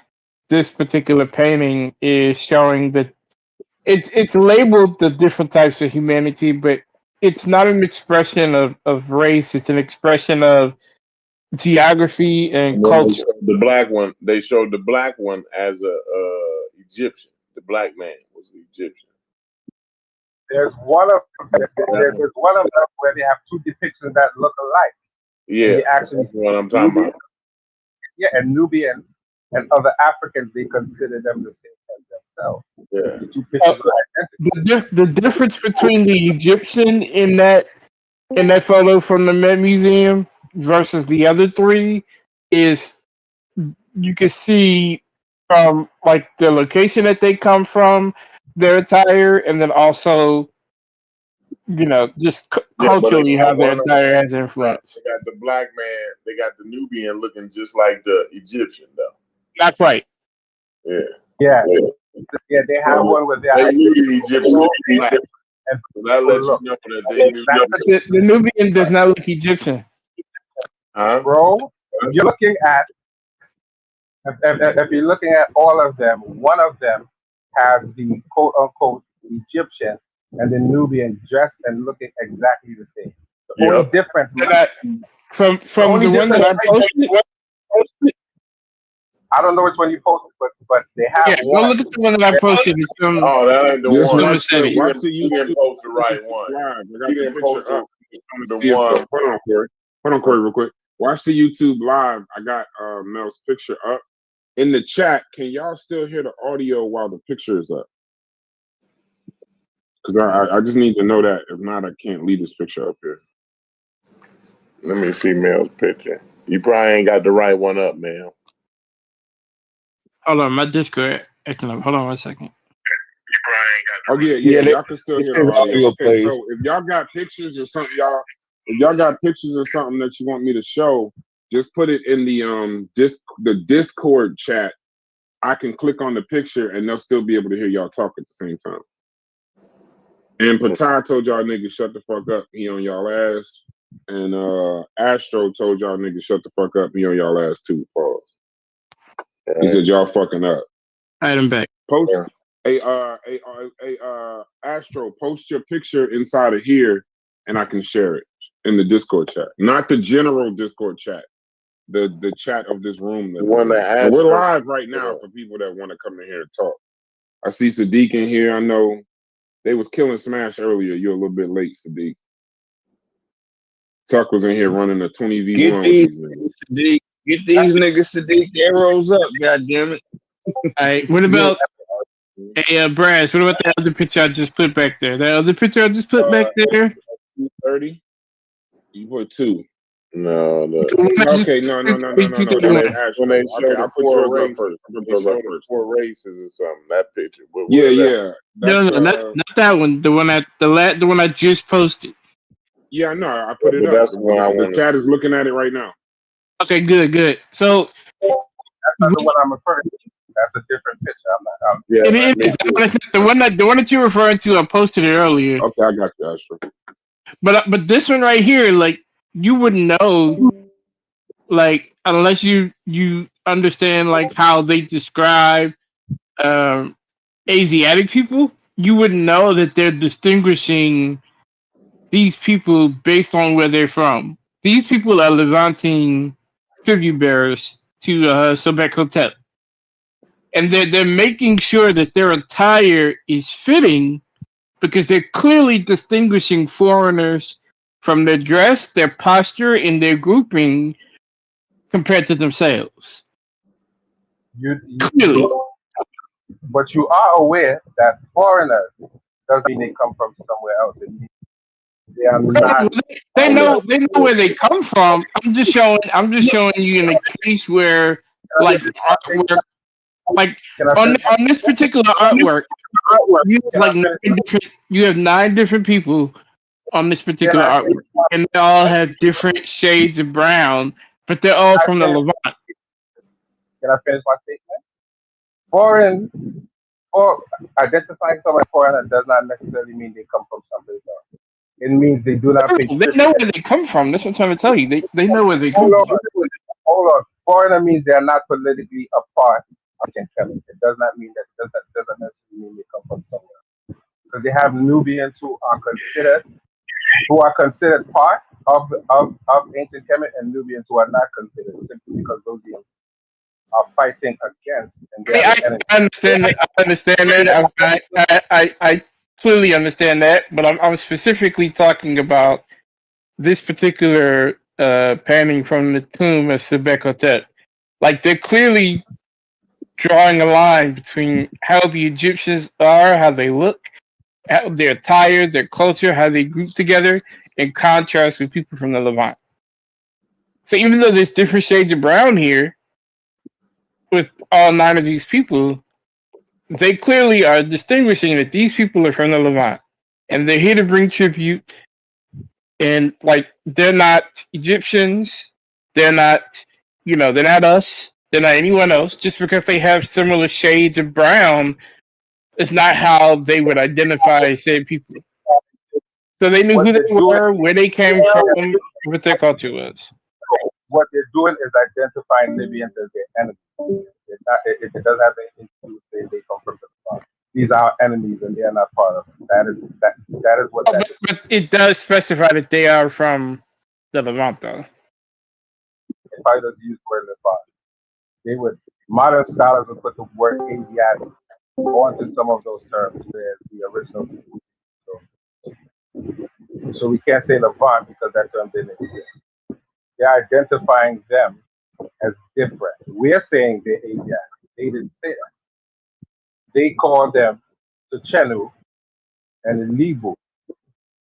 this particular painting is showing that it's labeled the different types of humanity, but it's not an expression of race. It's an expression of geography and culture. They showed the black one as a Egyptian. The black man was the Egyptian. There's one of them where they have two depictions that look alike. Yeah, that's what I'm talking about. Yeah, and Nubians and other Africans, they consider them the same as themselves. Yeah. The two pictures are identical. The difference between the Egyptian in that photo from the Met Museum versus the other three is you can see from like the location that they come from, their attire, and then also just culturally how their attire has influence. They got the black man, they got the Nubian looking just like the Egyptian though. That's right. Yeah. They have one with their they knew the Egyptians were black. And so that lets you know that they knew the Nubian does not look Egyptian. Huh? Bro, you're looking at if you're looking at all of them, one of them has the quote unquote Egyptian and the Nubian dressed and looking exactly the same. The only difference from the one that I posted. I don't know which one you posted, but they have one. Go look at the one that I posted. It's from that ain't the Just one. watch the You didn't post the right one. Live. I got the picture up. The one. Hold on, Corey, real quick. Watch the YouTube live. I got Mel's picture up. In the chat, can y'all still hear the audio while the picture is up? Because I just need to know that. If not, I can't leave this picture up here. Let me see Mel's picture. You probably ain't got the right one up, Mel. Hold on, my Discord acting up. Hold on 1 second. Oh yeah, y'all can still hear the audio. Okay, so if y'all got pictures or something, if y'all got pictures or something that you want me to show, just put it in the Discord chat. I can click on the picture and they'll still be able to hear y'all talk at the same time. And Patai told y'all niggas shut the fuck up. He on y'all ass. And Astro told y'all niggas shut the fuck up. He on y'all ass too. Pause. He said y'all fucking up. Alright, I'm back. Post Astro, post your picture inside of here and I can share it in the Discord chat. Not the general Discord chat. The chat of this room. We're live right now for people that want to come in here and talk. I see Sadiq in here. I know they was killing Smash earlier. You're a little bit late, Sadiq. Tuck was in here running a 20v1 with these niggas. Get these niggas Sadiq arrows up, goddammit. Alright, what about hey Brass, what about that other picture I just put back there? That other picture I just put back there? 30? You put 2. No. Okay, no. When they show the 4 races, four races or something. That picture. Yeah. No, not that one. The one I just posted. Yeah, no, I put it up. That's the one I want. The chat is looking at it right now. Okay, good. So that's not the one I'm referring to. That's a different picture. It is. The one that you're referring to, I posted it earlier. Okay, I got you, Astro. But this one right here, like you wouldn't know, like unless you understand like how they describe Asiatic people, you wouldn't know that they're distinguishing these people based on where they're from. These people are Levantine tribute bearers to Sobek Hotel. And they're making sure that their attire is fitting because they're clearly distinguishing foreigners from their dress, their posture, and their grouping compared to themselves. Clearly. But you are aware that foreigners doesn't mean they come from somewhere else. They are not. They know where they come from. I'm just showing you in a case where like artwork, like on this particular artwork, you have 9 different people on this particular artwork, and they all have different shades of brown, but they're all from the Levant. Can I finish my statement? Or identifying someone foreigner does not necessarily mean they come from someplace else. It means they do not pay. They know where they come from. That's what I'm trying to tell you. They know where they come from. Hold on. Foreigner means they are not politically a part of Kemet. It does not mean that. Doesn't necessarily mean they come from somewhere. Because they have Nubians who are considered part of ancient Kemet, and Nubians who are not considered, simply because those beings are fighting against. And I understand that. I understand that. I clearly understand that, but I'm specifically talking about this particular painting from the tomb of Sebekotep. Like, they're clearly drawing a line between how the Egyptians are, how they look, how their attire, their culture, how they group together, in contrast with people from the Levant. So even though there's different shades of brown here with all 9 of these people, they clearly are distinguishing that these people are from the Levant, and they're here to bring tribute. And like, they're not Egyptians, they're not, they're not us, they're not anyone else. Just because they have similar shades of brown, it's not how they would identify said people. So they knew who they were, where they came from, what their culture was. What they're doing is identifying Libyans as their enemies. It doesn't have anything to do with they come from the Levant. These are our enemies, and they are not part of it. That is what. But it does specify that they are from the Levant, though. If I just use the word Levant, modern scholars would put the word Asiatic onto some of those terms, whereas the original. So we can't say Levant because that term didn't exist. They're identifying them as different. We're saying they're Asiatic. They didn't say that. They call them Tuchenu and Libu.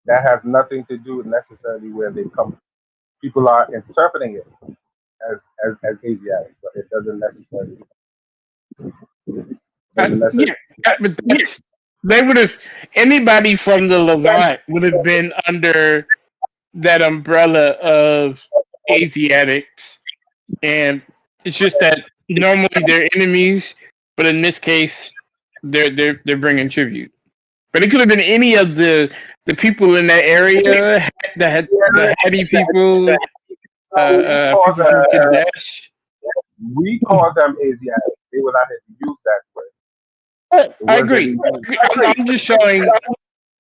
That has nothing to do necessarily where they come from. People are interpreting it as Asiatic, but it doesn't necessarily. They would have, anybody from the Levant would have been under that umbrella of Asiatics, and it's just that normally they're enemies, but in this case, they're bringing tribute. But it could have been any of the people in that area, the Hatti people, people from Kadesh. We call them Asiatic. They will not have used that word. I agree. I'm just showing.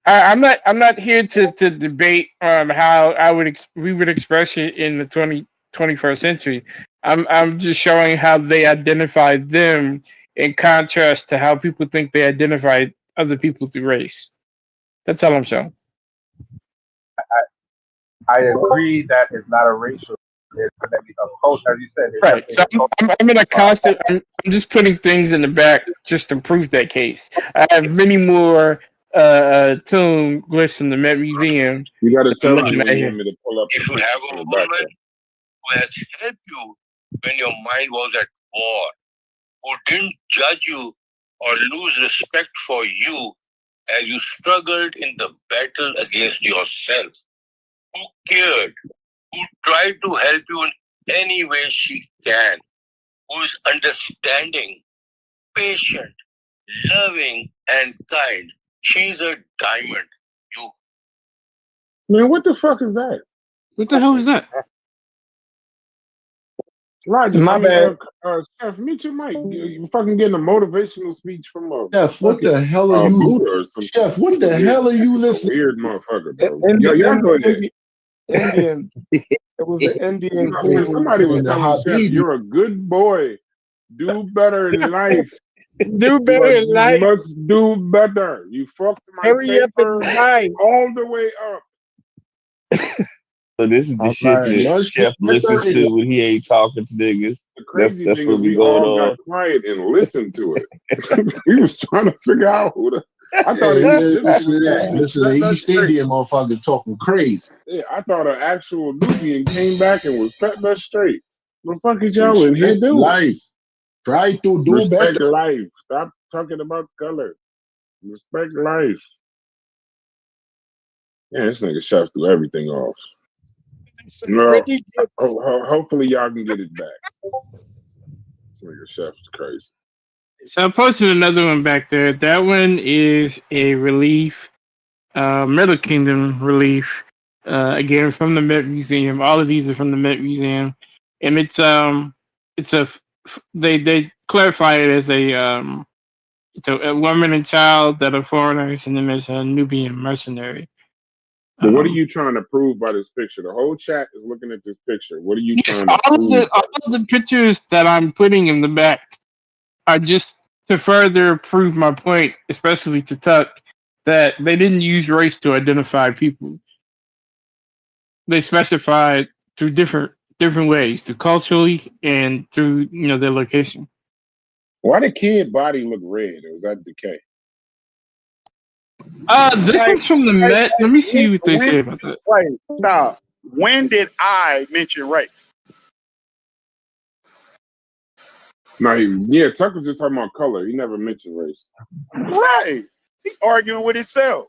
I'm not here to debate how we would express it in the 21st century. I'm just showing how they identify them in contrast to how people think they identify other people through race. That's all I'm showing. I agree that it's not a racial. It's a culture, as you said. Right. So I'm in a constant. I'm just putting things in the back just to prove that case. I have many more tomb glyphs from the Met Museum. You got to tell me when you want me to pull up. If you have a woman who has helped you when your mind was at war, who didn't judge you or lose respect for you as you struggled in the battle against yourself, who cared, who tried to help you in any way she can, who is understanding, patient, loving, and kind. She's a diamond. Man, what the fuck is that? What the hell is that? Roger, My bad. Chef, meet your mic. You fucking getting a motivational speech from a Chef, what the hell are you? Buddha or something. Chef, what the hell are you listening? Weird motherfucker, bro. Y'all go ahead. Indian. It was the Indian king. Somebody was telling Chef, you're a good boy. Do better in life. Do better in life. You must do better. You fucked my Hurry up paper in life. all the way up. So this is the shit that Chef listens to when he ain't talking to niggas. The crazy that's thing what is be we going all on. got quiet and listened to it. We was trying to figure out who the I thought he was Listen to that. Listen to the East Indian motherfuckers talking crazy. Yeah, I thought an actual Nubian came back and was setting us straight. What the fuck is y'all in here doing? Life. Try to do Respect better. life. Stop talking about color. Respect life. Yeah, this nigga Chef threw everything off. No, hopefully y'all can get it back. This nigga Chef is crazy. So I posted another one back there. That one is a relief, Middle Kingdom relief. Again from the Met Museum. All of these are from the Met Museum, and it's they clarify it as it's a woman and child that are foreigners, and then there's a Nubian mercenary. But what are you trying to prove by this picture? The whole chat is looking at this picture. What are you trying to prove? All of the pictures that I'm putting in the back are just to further prove my point, especially to Tuck, that they didn't use race to identify people. They specified through different ways, through culturally and through their location. Why did kid body look red? Or was that decay? This one's from the Met. Let me see what they say about that. Wait, stop. When did I mention race? No, Tuck was just talking about color. He never mentioned race. Right. He's arguing with himself.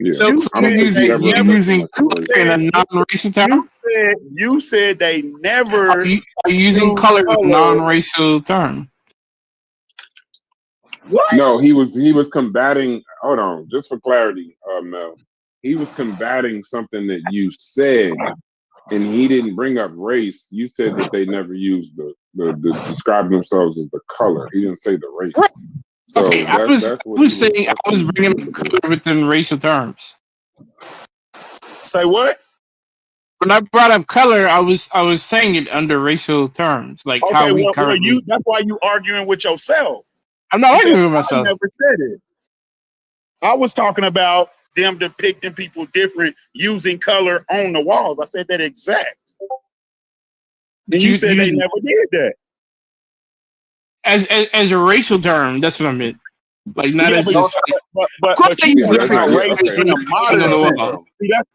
Yeah. So you're using color in a non-racial term? You said they never are you using color in a non-racial term. What? No, he was combating. Hold on, just for clarity, Mel. He was combating something that you said, and he didn't bring up race. You said that they never used the describe themselves as the color. He didn't say the race. So okay, I was saying I was bringing up color within racial terms. Say what? When I brought up color, I was saying it under racial terms, like okay, how we currently. That's why you arguing with yourself. I'm not arguing with myself. I never said it. I was talking about them depicting people different using color on the walls. I said that exact. And you said they never did that. As a racial term, that's what I meant. Like not as just but you talking about race in the modern.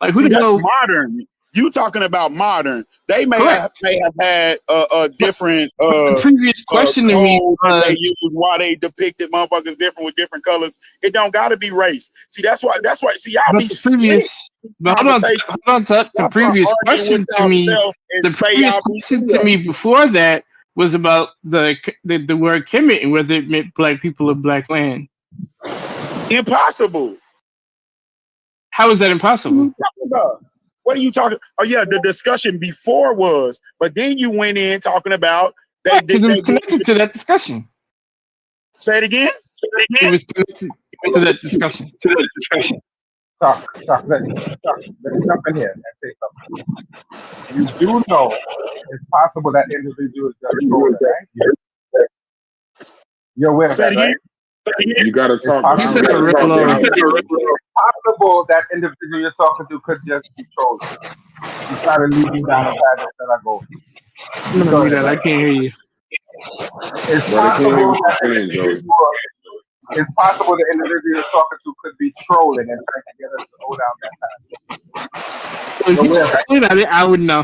Like who that's modern. You talking about modern? They may have had a different the previous question to me was they use why they depicted motherfuckers different with different colors. It don't got to be race. See, that's why. See, y'all be previous. But hold on. The previous question to me. The previous question to me before that was about the word Kemet and whether it meant black people of black land. Impossible. How is that impossible? What are you talking? Oh yeah, the discussion before was, but then you went in talking about because it was connected to that discussion. Say it again. It was connected to that discussion. Talk. Let me jump in here and say something. You do know it's possible that individuals are trolling, right? You're aware of that, right? You got to talk. It's possible that individual you're talking to could just be trolling. You try to lead me down a path that I go. I can't hear you. It's possible the individual you're talking to could be trolling and trying to get us to go down that path. I wouldn't know.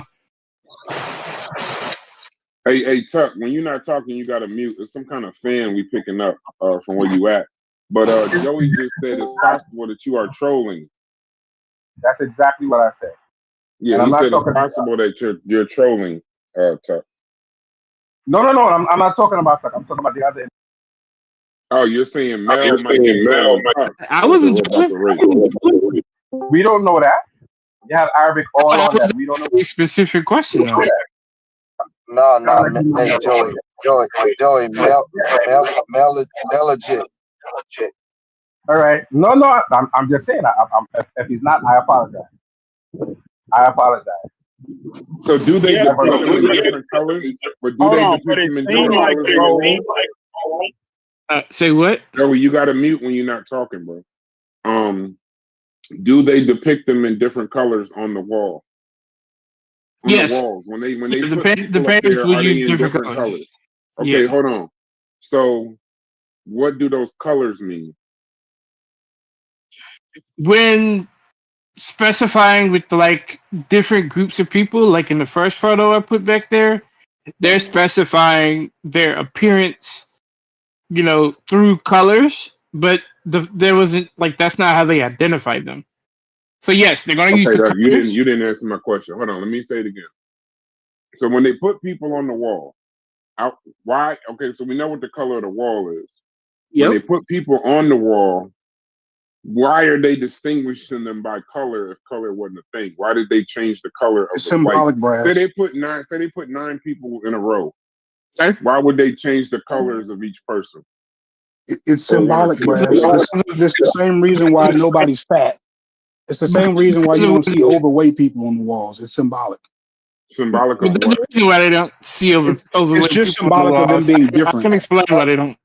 Hey, Tuck, when you're not talking, you got to mute. There's some kind of fan we picking up from where you at. But Joey just said it's possible that you are trolling. That's exactly what I said. Yeah, he said it's possible that you're trolling, Tuck. No. I'm not talking about Tuck. I'm talking about the other. Oh, you're saying Mel might be trolling. I wasn't trolling. We don't know that. You have Arabic all on that. We don't know a specific question. No, hey, Joey, Mel is legit. All right. No, I'm just saying. If he's not, I apologize. So do they depict them in different colors? Or do they depict them in different colors? Say what? Joey, you got to mute when you're not talking, bro. Do they depict them in different colors on the wall? On the walls. When they the put painters there, will are use they in different different colors. colors? Okay, hold on. So what do those colors mean? when specifying with like different groups of people, like in the first photo I put back there, they're specifying their appearance, through colors, but there wasn't like that's not how they identified them. So yes, they're going to use Okay, the Doug, colors. you didn't answer my question. Hold on, let me say it again. So when they put people on the wall, why? Okay, so we know what the color of the wall is. When they put people on the wall, why are they distinguishing them by color if color wasn't a thing? Why did they change the color of It's the symbolic, Brass. Say they put 9 people in a row. Why would they change the colors of each person? It's symbolic, Brass. This the same reason why nobody's fat. It's the same reason why you don't see overweight people on the walls. It's symbolic. Symbolic But of there's what? a reason why they don't see overweight It's just people on the symbolic of them walls. being I different. can explain why they don't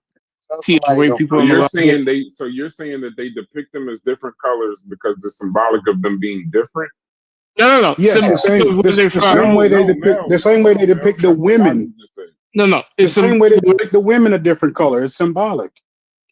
see overweight people So on the you're walls. saying you're saying that they depict them as different colors because they're symbolic of them being different? No. Yes, the same way they depict the women. No. The same way they depict the women a different color. It's symbolic.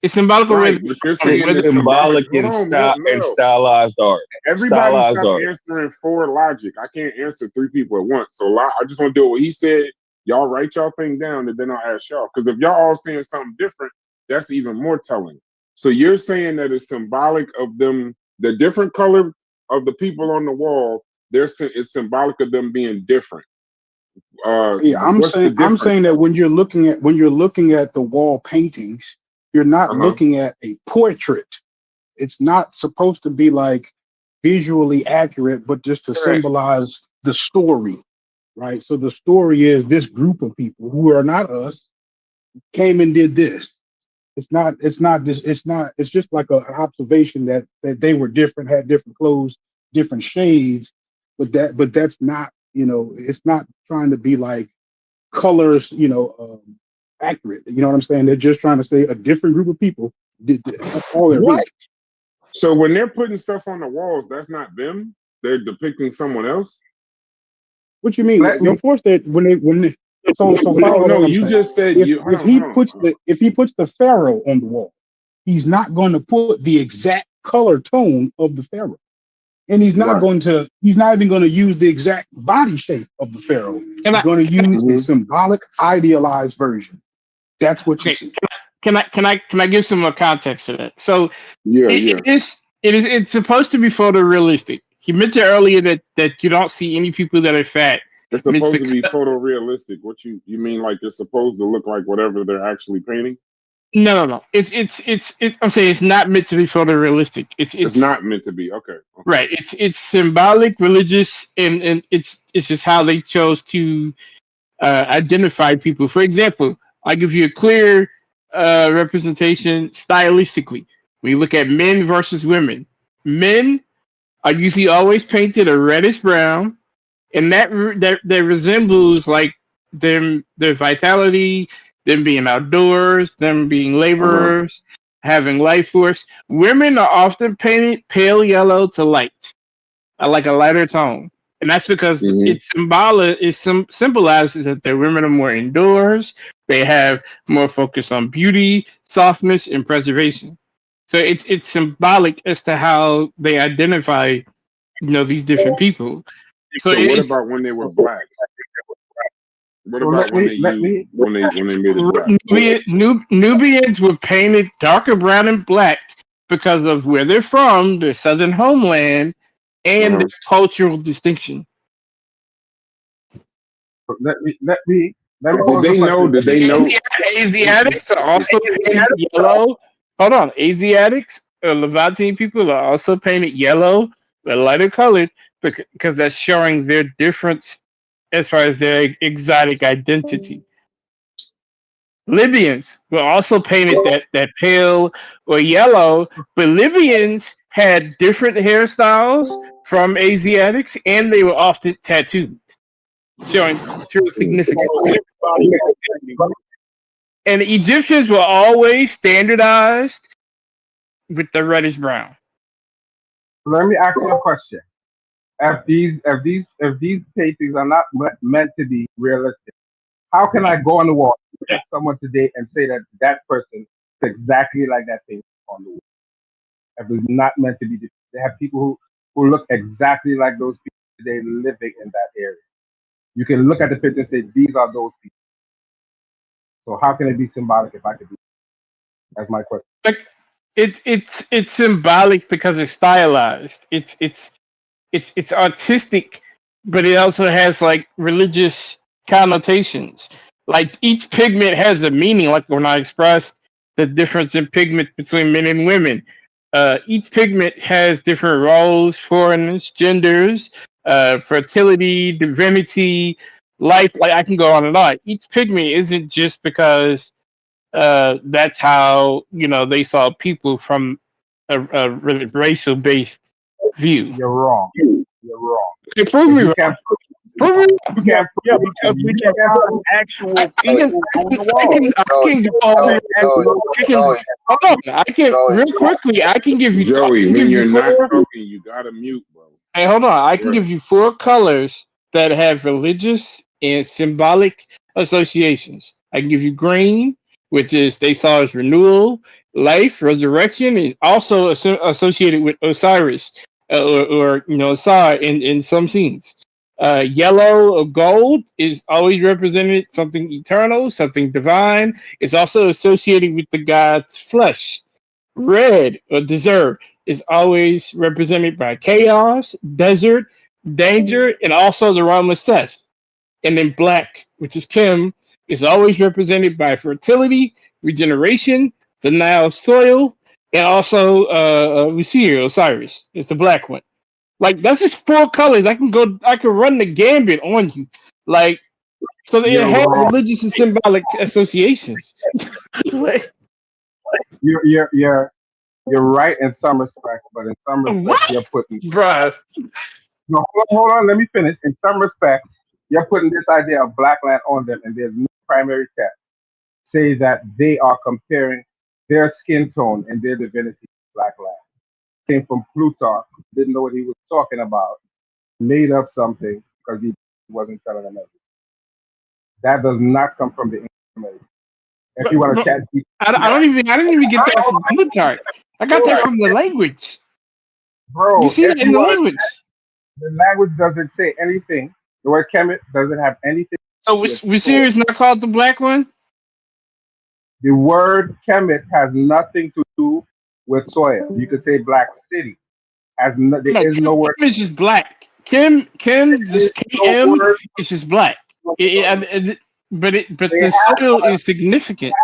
It's symbolic of where Right, but you're saying It's it's symbolic Hold and on, style and Mel. stylized art. Everybody Stylized stop art. answering for logic. I can't answer 3 people at once. So I just want to do what he said. Y'all write y'all thing down and then I'll ask y'all. Because if y'all all saying something different, that's even more telling. So you're saying that it's symbolic of them, the different color of the people on the wall, it's symbolic of them being different. Yeah, I'm saying that when you're looking at the wall paintings, you're not looking at a portrait. It's not supposed to be like visually accurate, but just to symbolize the story, right? So the story is this group of people who are not us came and did this. It's just like an observation that they were different, had different clothes, different shades, but that's not, it's not trying to be like colors, accurate. You know what I'm saying? They're just trying to say a different group of people did this. That's all they're doing. So when they're putting stuff on the walls, that's not them. They're depicting someone else. What you mean? Of course, that when they so follow what I'm you saying. just said If he puts the pharaoh on the wall, he's not going to put the exact color tone of the pharaoh, and he's not even going to use the exact body shape of the pharaoh. He's going to use a symbolic, idealized version. That's what you see. Can I give some more context to that? So it's supposed to be photorealistic. He mentioned earlier that you don't see any people that are fat. It's supposed to be photorealistic. What you mean? Like it's supposed to look like whatever they're actually painting? No. It's I'm saying it's not meant to be photorealistic. It's not meant to be. Okay. Right. It's symbolic, religious, and it's just how they chose to identify people. For example, I'll give you a clear representation stylistically. When you look at men versus women, men are usually always painted a reddish brown, and that resembles like their vitality, them being outdoors, them being laborers, having life force. Women are often painted pale yellow to light, like a lighter tone. And that's because it's symbolic. It symbolizes that the women are more indoors. They have more focus on beauty, softness, and preservation. So it's symbolic as to how they identify, these different people. So what about when they were black? What about when they made it black? Nubians were painted darker brown and black because of where they're from, their southern homeland, and the cultural distinction. Let me Did they know? Asiatics are also painted yellow. Hold on. Asiatics, Levantine people are also painted yellow, but lighter colored, because that's showing their difference as far as their exotic identity. Libyans were also painted that pale or yellow, but Libyans had different hairstyles from Asiatics, and they were often tattooed, showing cultural significance. And the Egyptians were always standardized with the reddish brown. Let me ask you a question. If these paintings are not meant to be realistic, how can I go on the wall, look at someone today, and say that person is exactly like that thing on the wall? It was not meant to be. They have people who look exactly like those people today living in that area. You can look at the picture and say, these are those people. So how can it be symbolic if I could do that? That's my question. Like it's symbolic because it's stylized. It's artistic, but it also has like religious connotations. Like each pigment has a meaning. Like when I expressed the difference in pigment between men and women, each pigment has different roles, foreigners, genders, fertility, divinity, life. Like I can go on and on. Each pigment isn't just because that's how they saw people from a racial based view. You're wrong. You're wrong. Okay, prove me You wrong. can't Prove me wrong. you can't because we can find actual people on the wall. Hold on. I can real quickly. I can give you. Joey, when you're not four, talking, you gotta mute, bro. hey, hold on. I can give you 4 colors that have religious and symbolic associations. I can give you green, which is they saw as renewal, life, resurrection, and also associated with Osiris or Osar in some scenes. Yellow or gold is always represented something eternal, something divine. It's also associated with the god's flesh. Red or desert is always represented by chaos, desert, danger, and also the realm of Seth. And then black, which is Kim, is always represented by fertility, regeneration, the Nile soil, and also we see here Osiris. It's the black one. Like that's just 4 colors. I can run the gambit on you. Like so they You're have wrong. religious and symbolic associations. Like, You're right in some respects, but in some respects what? you're putting Bruh. no hold on, let me finish. In some respects, you're putting this idea of black land on them, and there's no primary text say that they are comparing their skin tone and their divinity to black land. Came from Plutarch, didn't know what he was talking about, made up something because he wasn't telling them everything. That does not come from the information. If you want to chat, I didn't even get that from Plutarch. I got that from the language. bro. You see that in the language. The language doesn't say anything. The word Kemet doesn't have anything. So we see it's not called the black one? The word Kemet has nothing to do with soil. You could say black city. There is no word. Kim is just black. Kim just KM is just black. But the soil is significant.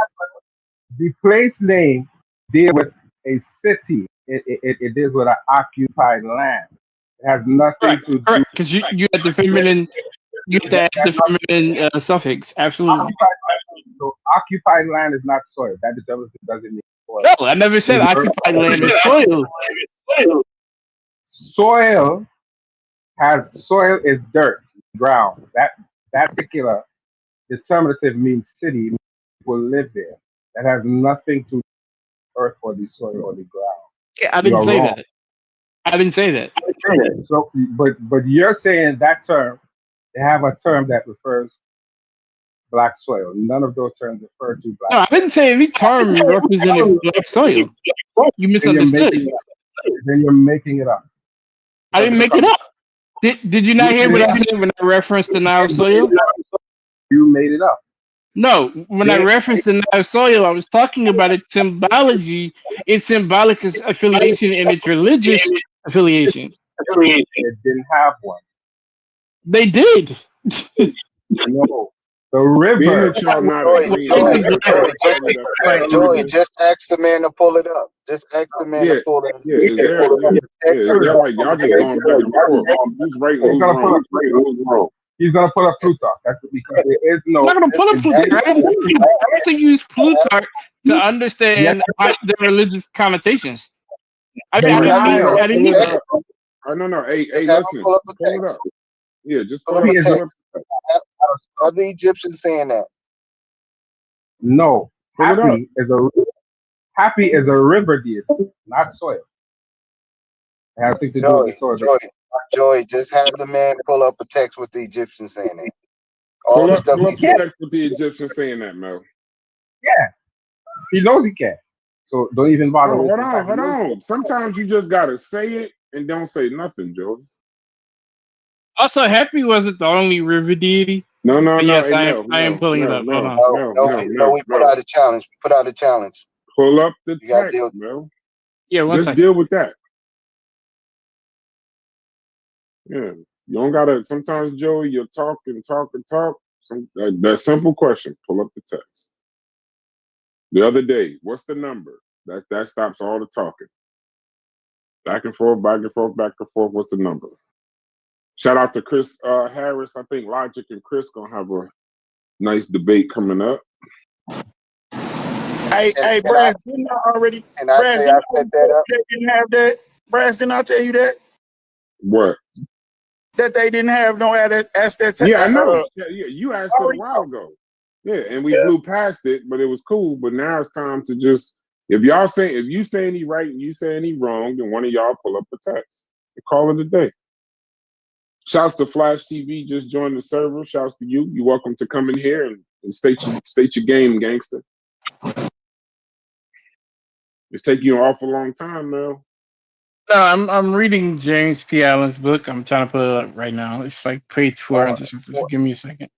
The place name deals with a city. It deals with an occupied land. It has nothing to do. Because you had the feminine, you had to add the feminine suffix. Absolutely. Occupied land is not soil. That doesn't mean soil. No, I never said occupied land is soil. Soil is dirt, ground. That particular determinative means city. People live there. That has nothing to do with earth or the soil or the ground. Yeah, I didn't say that. I didn't say that. So, but you're saying that term. They have a term that refers black soil. None of those terms refer to black. No, I didn't say any term represented black soil. You misunderstood. Then you're making it up. I didn't make it up. Did you not hear what I said when I referenced the Nile soil? You made it up. No, when I referenced the Nile soil, I was talking about its symbology, its symbolic affiliation, and its religious affiliation. It didn't have one. They did. No. The river. Joey, just ask the man to pull it up. Just ask the man to pull it up. Is there like y'all just going back and forth? Who's right and who's wrong? He's gonna pull up Plutarch. That's because there is no. I'm not gonna pull up Plutarch. I have to use Plutarch to understand the religious connotations. I didn't need that. No. Hey, listen. Pull it up. Yeah, just pull it up. Are the Egyptians saying that? No. Happy is a river deity, not soil. It has nothing to do with soil. Joey, just have the man pull up a text with the Egyptians saying that. Pull up the text with the Egyptians saying that, Mel. Yeah, he knows he can. So don't even bother Oh, with hold the on, fact hold that on. Sometimes you just gotta say it and don't say nothing, Joe. Also, Happy wasn't the only river deity. No, no, But no. yes, Hey, I am pulling it up. Hold on. We put out a challenge. We put out a challenge. Pull up the You gotta text, deal. bro. Yeah, one Just second. deal with that. Yeah. You don't gotta sometimes, Joey, you'll talk and talk and talk. That simple question. Pull up the text. The other day, what's the number? That stops all the talking. Back and forth, back and forth, back and forth. What's the number? Shout out to Chris Harris. I think Logic and Chris gonna have a nice debate coming up. Hey, Brad, didn't I already? Brad, didn't I set that up? They didn't have that. Brad, didn't I tell you that? What? That they didn't have no ask that. Yeah, I know. Yeah, you asked it a while ago. Yeah, and we blew past it, but it was cool. But now it's time to just if you saying he right and you saying he wrong, then one of y'all pull up the text and call it a day. Shouts to Flash TV, just joined the server. Shouts to you. You're welcome to come in here and state your game, gangster. It's taking you an awful long time, Mel. No, I'm reading James P. Allen's book. I'm trying to put it up right now. It's like page 400 or something. So give me a second.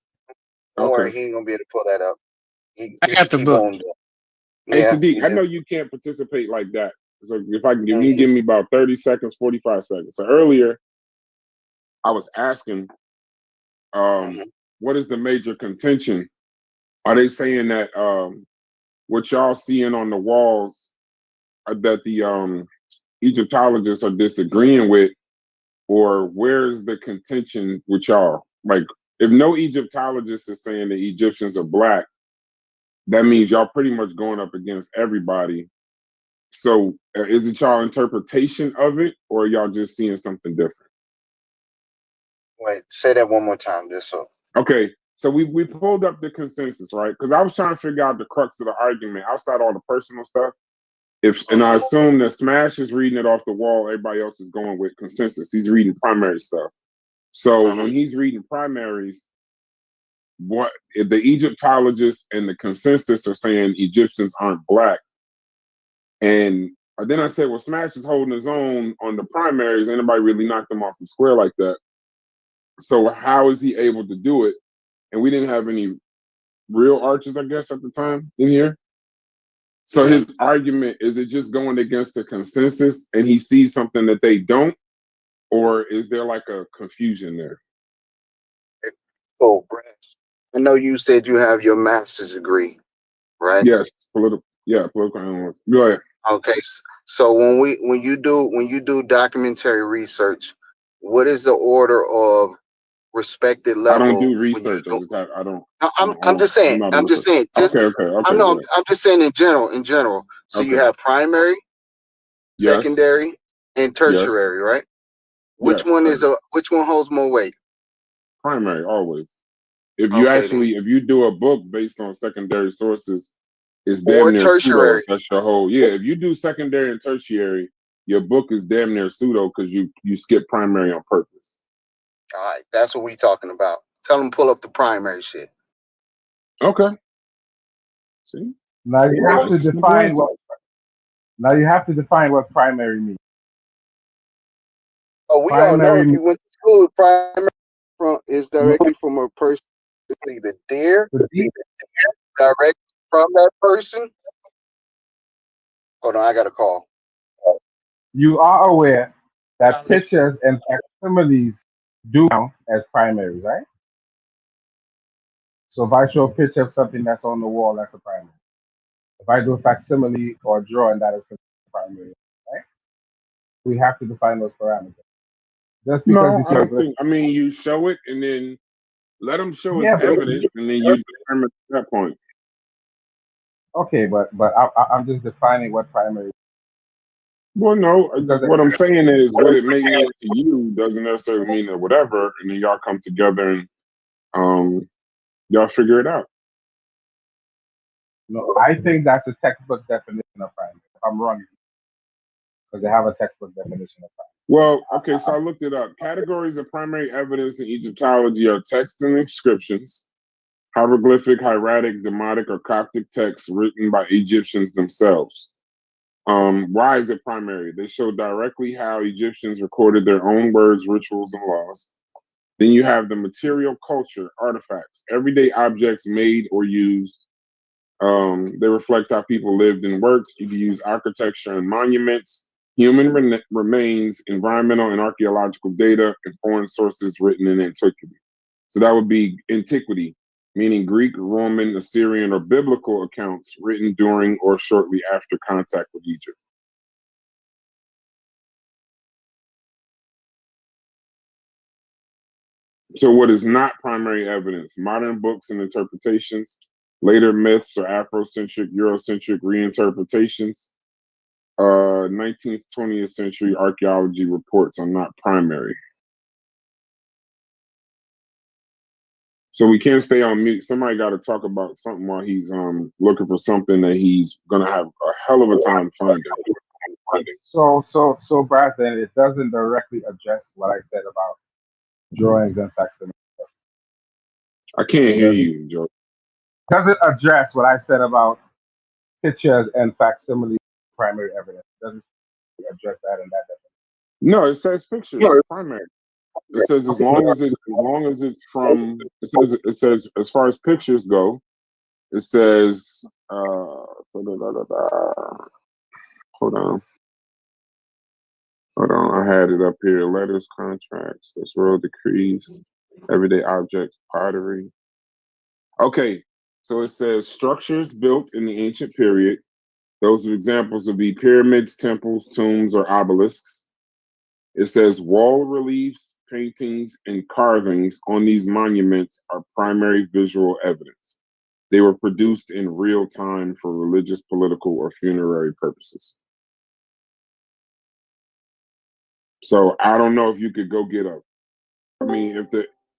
Don't worry, he ain't gonna be able to pull that up. I got the book. Hey, Sadiq, I know you can't participate like that. So if I can give you give me about 30 seconds, 45 seconds. So earlier, I was asking, what is the major contention? Are they saying that what y'all seeing on the walls that the Egyptologists are disagreeing with, or where's the contention with y'all? Like, if no Egyptologist is saying the Egyptians are black, that means y'all pretty much going up against everybody. So is it y'all interpretation of it, or are y'all just seeing something different? Wait, say that one more time, just so. Okay, so we pulled up the consensus, right? Because I was trying to figure out the crux of the argument outside all the personal stuff. And I assume that Smash is reading it off the wall, everybody else is going with consensus. He's reading primary stuff. So when he's reading primaries, what the Egyptologists and the consensus are saying Egyptians aren't black. And then I said, well, Smash is holding his own on the primaries. Anybody really knocked him off the square like that? So how is he able to do it? And we didn't have any real arches, I guess, at the time in here. So his argument, is it just going against the consensus and he sees something that they don't? Or is there like a confusion there? Oh, Brad, I know you said you have your master's degree, right? Yes, political analyst. Go ahead. Okay, so when you do documentary research, what is the order of respected level? I don't do research. I'm just saying. I'm just saying. Okay. I'm just saying in general. So you have primary, secondary, and tertiary, right? Which one holds more weight? Primary, always. If you do a book based on secondary sources, it's damn near tertiary. pseudo. That's your whole If you do secondary and tertiary, your book is damn near pseudo because you skip primary on purpose. All right, that's what we talking about. Tell them pull up the primary shit. Okay. See? Now you have to define what primary means. Oh, we all know if you went to school, primary is directly from a person. It's either there, direct from that person. Hold on, I got a call. You are aware that pictures and facsimiles do count as primaries, right? So if I show a picture of something that's on the wall, that's a primary. If I do a facsimile or a drawing, that is primary, right? We have to define those parameters. Just because No, I don't think. I mean, you show it and then let them show us evidence, and then you determine at that point. Okay, but I'm just defining what primary. Well, no, what I'm saying is what it may mean to you doesn't necessarily mean that whatever, and then y'all come together and y'all figure it out. No, I think that's a textbook definition of primary. If I'm wrong, because they have a textbook definition of primary. Well, okay, so I looked it up. Categories of primary evidence in Egyptology are text and inscriptions, hieroglyphic, hieratic, demotic, or Coptic texts written by Egyptians themselves. Why is it primary? They show directly how Egyptians recorded their own words, rituals, and laws. Then you have the material culture, artifacts, everyday objects made or used. They reflect how people lived and worked. You can use architecture and monuments, human remains, environmental and archaeological data, and foreign sources written in antiquity. So that would be antiquity, meaning Greek, Roman, Assyrian, or biblical accounts written during or shortly after contact with Egypt. So what is not primary evidence? Modern books and interpretations, later myths or Afrocentric, Eurocentric reinterpretations, 19th, 20th century archaeology reports are not primary. So we can't stay on mute. Somebody got to talk about something while he's looking for something that he's gonna have a hell of a time finding. So, Brandon, it doesn't directly address what I said about drawings and facsimiles. I can't hear you, Joe. Doesn't address what I said about pictures and facsimile primary evidence. It doesn't address that in that definition. No, it says pictures primary. It says as long as it's from it says as far as pictures go, it says hold on. I had it up here. Letters, contracts, this world decrees, everyday objects, pottery. Okay, so it says structures built in the ancient period. Those examples would be pyramids, temples, tombs, or obelisks. It says wall reliefs, paintings, and carvings on these monuments are primary visual evidence. They were produced in real time for religious, political, or funerary purposes. So I don't know if you could go get a. I mean,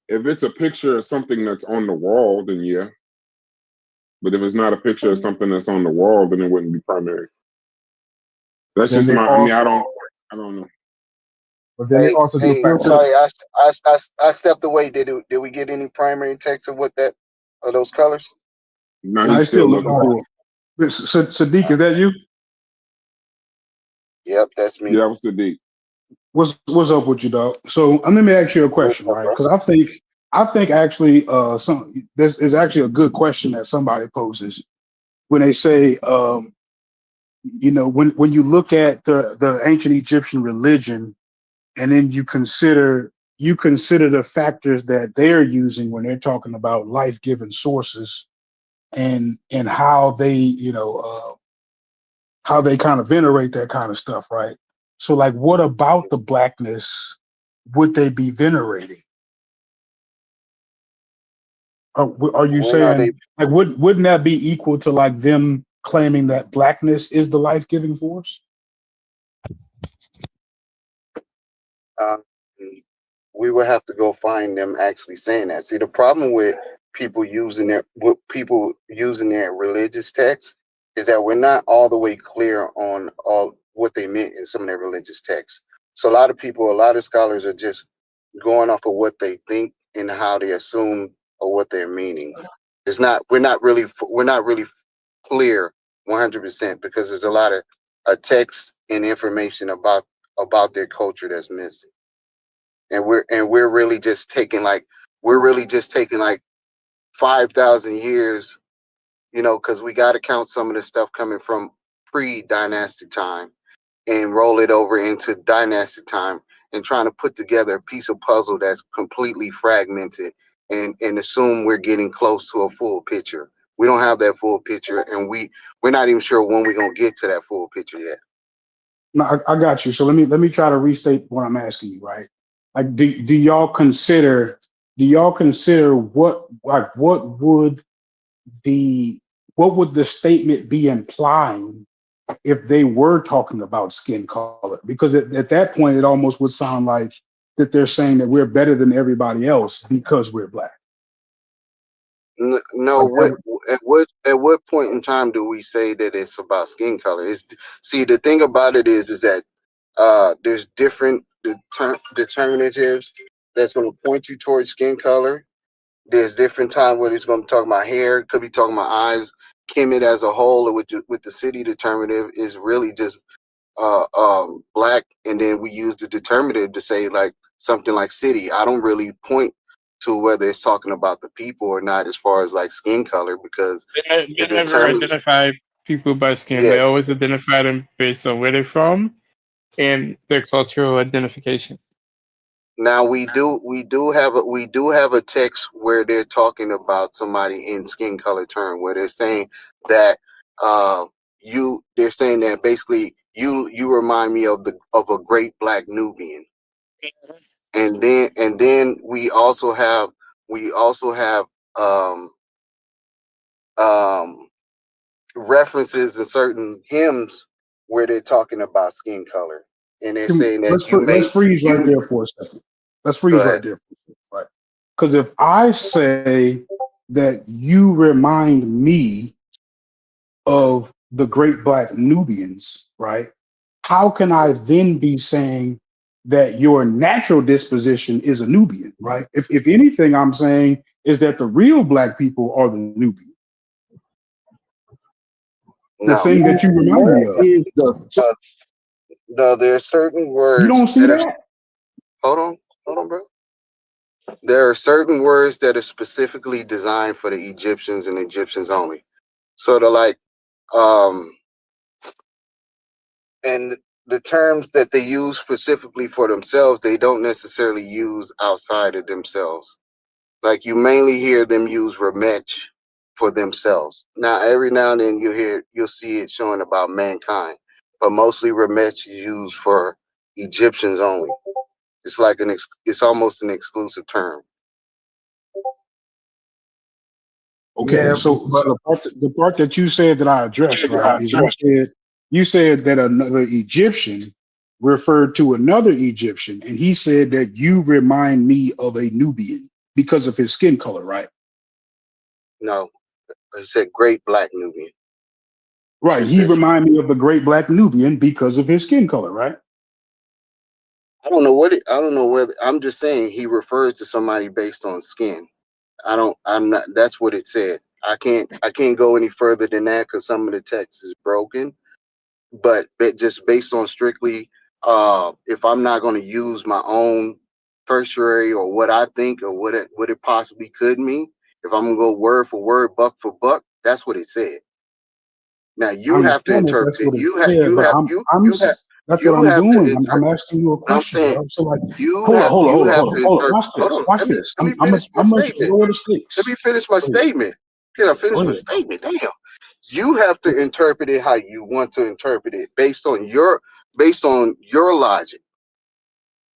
if it's a picture of something that's on the wall, then yeah. But if it's not a picture of something that's on the wall, then it wouldn't be primary. That's Then just they my. I mean, I don't know. But then they also do sorry, I stepped away. Did we get any primary text of what that of those colors? No, I he's still still looking looking. for it. Sadiq, is that you? Yep, that's me. Yeah, that was Sadiq. What's up with you, dog? So let me ask you a question, right? Because I think actually this is actually a good question that somebody poses when they say when you look at the ancient Egyptian religion and then you consider the factors that they're using when they're talking about life-giving sources and how they how they kind of venerate that kind of stuff, right? So like what about the blackness would they be venerating? Are you saying like wouldn't that be equal to like them claiming that blackness is the life-giving force? We would have to go find them actually saying that. See, the problem with people using their religious texts is that we're not all the way clear on all what they meant in some of their religious texts. So a lot of scholars are just going off of what they think and how they assume or what they're meaning. We're not really clear 100% because there's a lot of text and information about their culture that's missing. And we're really just taking like 5,000 years, because we got to count some of the stuff coming from pre-dynastic time and roll it over into dynastic time and trying to put together a piece of puzzle that's completely fragmented and assume we're getting close to a full picture. We don't have that full picture, and we're not even sure when we're gonna get to that full picture yet. No, I got you. So let me try to restate what I'm asking you, right? Like, do y'all consider what would the statement be implying if they were talking about skin color? Because at that point, it almost would sound like that they're saying that we're better than everybody else because we're black. No, at what point in time do we say that it's about skin color? See, the thing about it is that there's different determinatives that's going to point you towards skin color. There's different time where it's going to be talking about hair, could be talking about eyes, Kemet as a whole, with the city determinative, is really just black, and then we use the determinative to say like something like city. I don't really point to whether it's talking about the people or not as far as like skin color, because They never identify people by skin. They always identify them based on where they're from and their cultural identification. Now we do have a text where they're talking about somebody in skin color term, where they're saying that they're saying that basically you remind me of a great black Nubian. And then we also have um references in certain hymns where they're talking about skin color, and they're saying that Let's freeze right there for a second. Let's freeze right there, right? Because if I say that you remind me of the great black Nubians, right? How can I then be saying that your natural disposition is a Nubian, right? If anything, I'm saying is that the real black people are the Nubian. The thing that you remind me of. No, there are certain words. You don't see that? Hold on, bro. There are certain words that are specifically designed for the Egyptians and Egyptians only. Sort of like, and the terms that they use specifically for themselves, they don't necessarily use outside of themselves. Like you mainly hear them use remech for themselves. Now, every now and then you'll see it showing about mankind, but mostly remech is used for Egyptians only. It's like it's almost an exclusive term. Okay, Yeah, so the part that you said that I addressed, right, is you said that another Egyptian referred to another Egyptian, and he said that you remind me of a Nubian because of his skin color, right? No, he said great black Nubian. Right, he remind me of the great black Nubian because of his skin color, right? I don't know whether I'm just saying he refers to somebody based on skin. I'm not, that's what it said. I can't go any further than that because some of the text is broken. But just based on strictly, if I'm not going to use my own tertiary or what I think or what it possibly could mean, if I'm gonna go word for word, buck for buck, that's what it said. Now you have to interpret it. That's what I'm doing. I'm asking you a question, bro. So like, hold on. Watch this. I'm gonna lower the stakes. Let me finish my statement. Can I finish my statement? Damn. You have to interpret it how you want to interpret it based on your logic.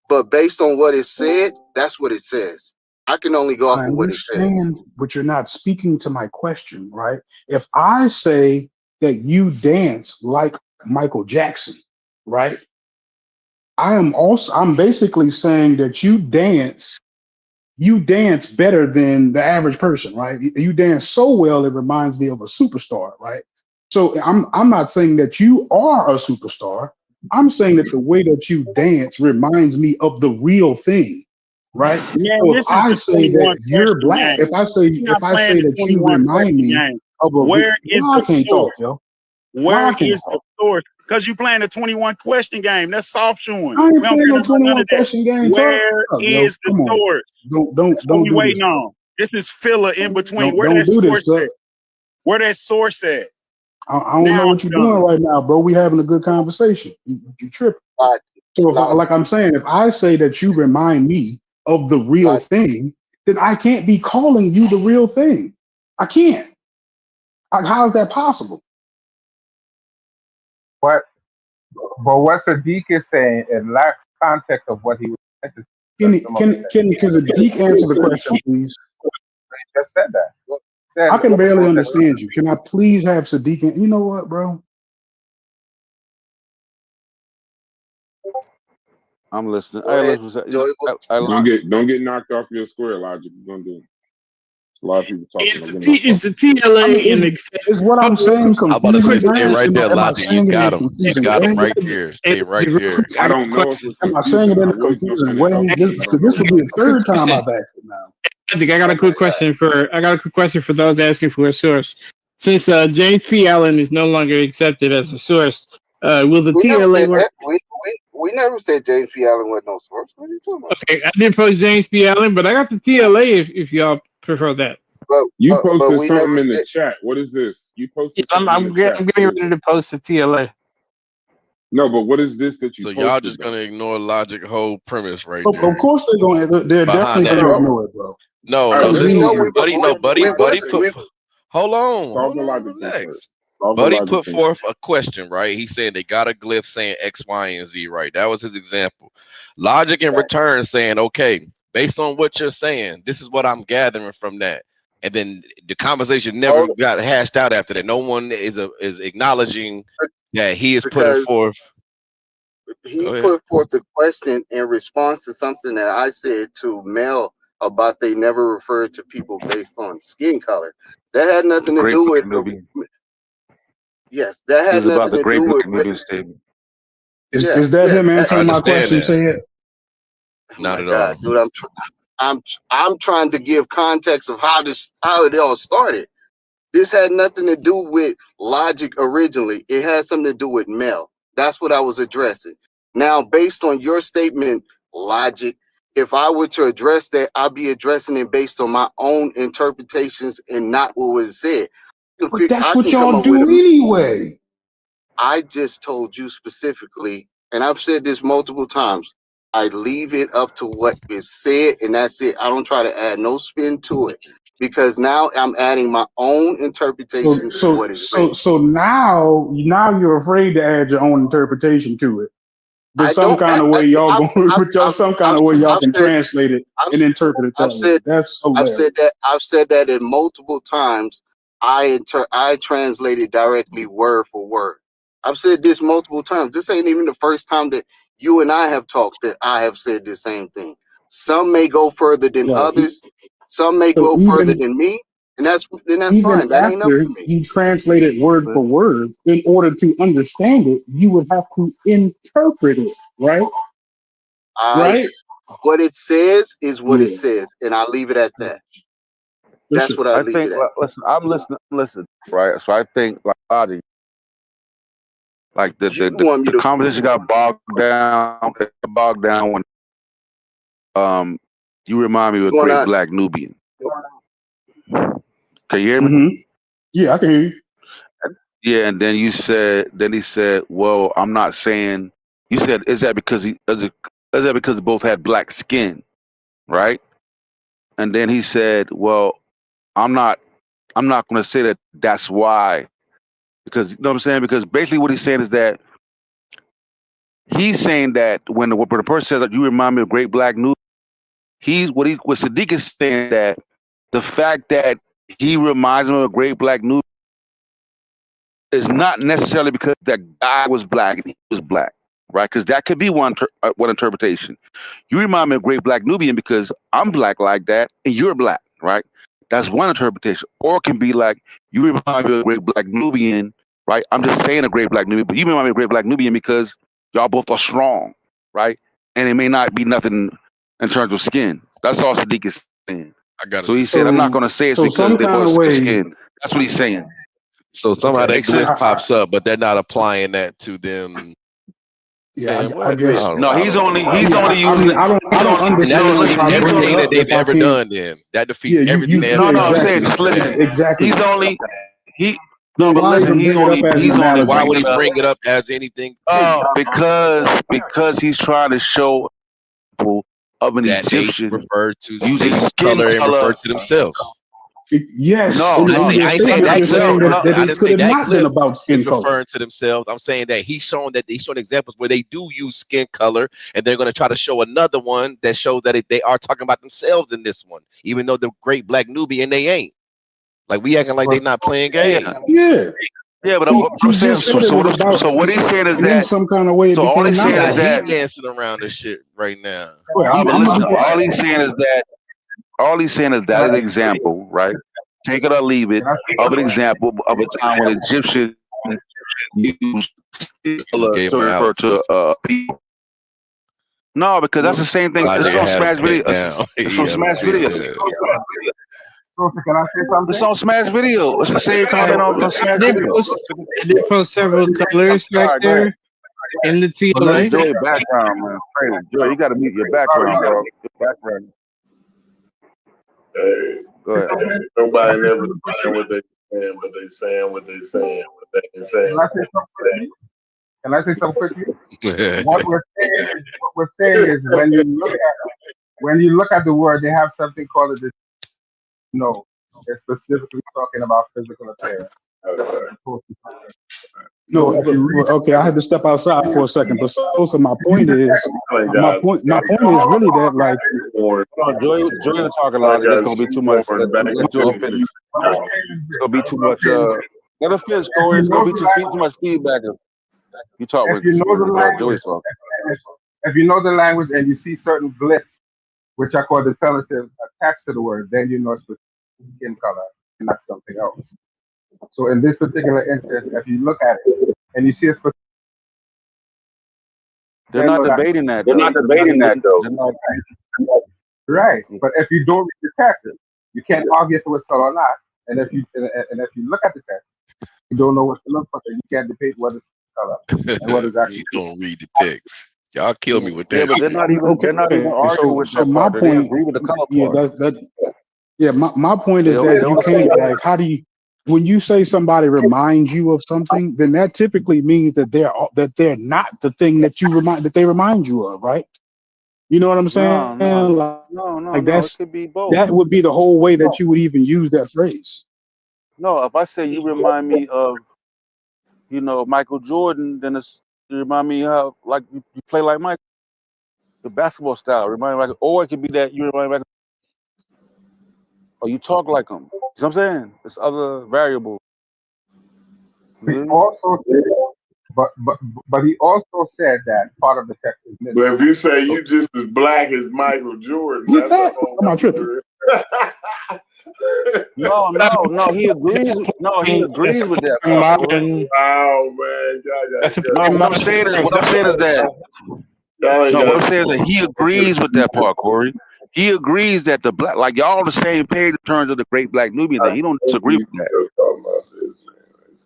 But based on what it said, that's what it says. I can only go off I of what it says. understand, but you're not speaking to my question, right? If I say that you dance like Michael Jackson, right? I'm basically saying that you dance better than the average person, right? You dance so well it reminds me of a superstar, right? So I'm not saying that you are a superstar. I'm saying that the way that you dance reminds me of the real thing, right? Man, So if this is I the say 21 that you're question black, game. if I say that you 21 remind question me game. of a Where is why I the can't talk, source? yo? Where is the source? Because you playing the 21 question game. That's soft shoeing. I ain't We don't playing care no about none 21 of that. question game, Where yo. is the Come on. source? That's what Don't we do waiting this. on. This is filler in between. Where Don't that do this, source sir. at? Where that source at? I don't know what you're doing right now, bro. We having a good conversation. You tripping. So like I'm saying, if I say that you remind me of the real thing, then I can't be calling you the real thing. I can't. How is that possible? But what Sadiq is saying, it lacks context of what he was trying to say. Can Sadiq answer the question, please? He just said that. I can barely understand you. Can I please have Sadiq? You know what, bro? I'm listening. Don't get knocked off your square, Logic. You're gonna do it. There's a lot of people talking. Is the TLA and is what I'm saying I'm about to say, confusing? stay right there, Am I Logic. saying You it in a got him. You confusing got him way? right there. Stay right there. I don't know if it's Am I saying it in a confusing way? Because this would be the third time I've asked it now. I got a quick question for those asking for a source. since James P. Allen is no longer accepted as a source, will the We never TLA said work? that. We never said James P. Allen was no source. What are you talking about? Okay, I didn't post James P. Allen, but I got the TLA if y'all prefer that. You But posted we something never in the said. chat. What is this? You Yeah, posted something in the chat. I'm getting ready to post the TLA. No, but what is this that you So posted? y'all just gonna ignore logic whole premise right Of there. course they're going. They're Behind definitely that. going to ignore it, bro. No, All right, no, let's We go know listen, through. we buddy put. we Hold on, Solve the logic thing relax. first. Solve the Buddy logic put thing forth first. a question, right? He said they got a glyph saying X, Y, and Z, right? That was his example. Logic in return saying, okay, based on what you're saying, this is what I'm gathering from that. And then the conversation never got hashed out after that. No one is acknowledging that he is putting because forth. he Go ahead. put forth a question in response to something that I said to Mel about they never referred to people based on skin color. That had nothing to do with. Yes, that This had is about nothing the to great do black with. Nubian statement. Is that him I answering my understand question? that. Say it. Oh Not my at God, all. dude! I'm trying to give context of how it all started. This had nothing to do with logic originally. It had something to do with Mel. That's what I was addressing. Now, based on your statement, logic, if I were to address that, I'd be addressing it based on my own interpretations and not what was said. But that's I what can come y'all up with do anyway. I just told you specifically, and I've said this multiple times. I leave it up to what is said, and that's it. I don't try to add no spin to it because now I'm adding my own interpretation to what is written. So now you're afraid to add your own interpretation to it. But I some don't. kind of way y'all going, but y'all some kind of way y'all I've can said. translate it and interpret it I've that way. said. That's I've hilarious. said that. I've said that in multiple times. I translated directly word for word. I've said this multiple times. This ain't even the first time that you and I have talked that I have said the same thing. Some may go further than Right. others. Some may So go further than me, and that's fine. even That ain't up after to me. he translated word for word, in order to understand it, you would have to interpret it, right? Right? What it says is what it Yeah, says, and I leave it at that. for That's sure. what I I leave think, it at. listen, I'm listening, right? So I think, like, logic, like You want me the to? conversation got bogged down when you remind me of a Going great on? black Nubian. Can you hear me? Mm-hmm. Yeah, I can hear you. Yeah, and then he said, well, I'm not saying. You said, is that because they both had black skin, right? And then he said, well, I'm not going to say that that's why, because you know what I'm saying. Because basically, what he's saying is that he's saying that when the person says that you remind me of great black Nubian, what Sadiq is saying that the fact that he reminds him of a great black Nubian is not necessarily because that guy was black and he was black, right? Because that could be one interpretation. You remind me of great black Nubian because I'm black like that and you're black, right? That's one interpretation. Or it can be like, you remind me of a great black Nubian, right? I'm just saying a great black Nubian, but you remind me of a great black Nubian because y'all both are strong, right? And it may not be nothing in terms of skin. That's all Sadiq is saying. I got So it. he said, I'm not going to say it's because Some they kind both of way. skin. That's what he's saying. So somehow that Makes glyph sense? pops up, but they're not applying that to them. Yeah, Man, I what? guess. No, he's only I using mean, it. I don't And that understand defeats if I bring it everything that up they've if I ever can't. done. Then that defeats Yeah, everything they ever No, yeah, no, I'm done. saying exactly, just listen. exactly. He's only he no, Then but why listen, even bring it up as an he's only analogy? Why would he bringing up bring it up as anything period? because he's trying to show people of an That they Egyptian refer to using skin skin color and refer color. to themselves. Yes, No, in I your ain't saying statement, that you're glyph. saying no, that I it didn't could say have that not been glyph about is skin color. referring to themselves. I'm saying that he's showing examples where they do use skin color, and they're going to try to show another one that shows that they are talking about themselves in this one, even though the great black Nubian they ain't. Like we acting like they not playing games. Yeah, yeah, but he I'm saying just said it was about, so what he's saying is and then that some kind of way it so all became he's See saying how is knowledge. he that dancing around this shit right now. Well, but I'm listen, yeah, all he's saying is that an example, right? Take it or leave it, of an example of a time when Egyptian used skin color Gave to him an refer ouch. to people. No, because that's the same thing. It's Logic on had him Smash Video. bent down. It's He from had him Smash bent Video. down. So can I say something? It's on Smash Video. It's the same comment on Smash Video. I did post several colors All right right, go ahead. there in the TLA. Joey background, man. Crazy. Joey, you got to mute your background, bro. Your background. Hey, Go ahead. nobody never saying what they saying, but they saying what they saying. What they ain't saying. Can I say something quickly? What we're saying is when you look at the word, they have something called a no. They're specifically talking about physical appearance. No, okay, I had to step outside for a second, but so my point is, my point is really that, like, Joey will talk a lot. There's gonna be too much. Let Joey finish. It's gonna be too much. Let us finish, Corey. It's gonna be too much feedback. You talk with Joey's talk. If you know the language and you see certain glyphs, which are called alternatives attached to the word, then you know it's the skin color and not something else. So in this particular instance, if you look at it and you see a specific, they're not debating that. They're not debating that though. Right, but if you don't read the text, you can't argue if it was color or not. And if you look at the text, you don't know what to look for. You can't debate what is color and what is actually. You don't read the text. Y'all kill me with that. Yeah, but they're not even. Okay, they're not even arguing with so that my part. They point, agree with the color yeah, part. my point is that you can't, like, how do you, when you say somebody reminds you of something, then that typically means that they're not the thing that they remind you of, right? You know what I'm saying? No. Like that's, It could be both. that would be the whole way that you would even use that phrase. No, if I say you remind me of, Michael Jordan, then you remind me how like you play like Michael. The basketball style remind me like, or it could be that you remind me like, or you talk like him. You know what I'm saying? It's other variables. He also said, but he also said that part of the text is missing. But if you say you just as black as Michael Jordan, that's a whole other. No. He agrees. He agrees with that part. Oh man, what I'm saying is that. What I'm saying is that he agrees with that part, Corey. He agrees that the black, like y'all on the same page in terms of the Great Black Nubian thing. He don't disagree with that.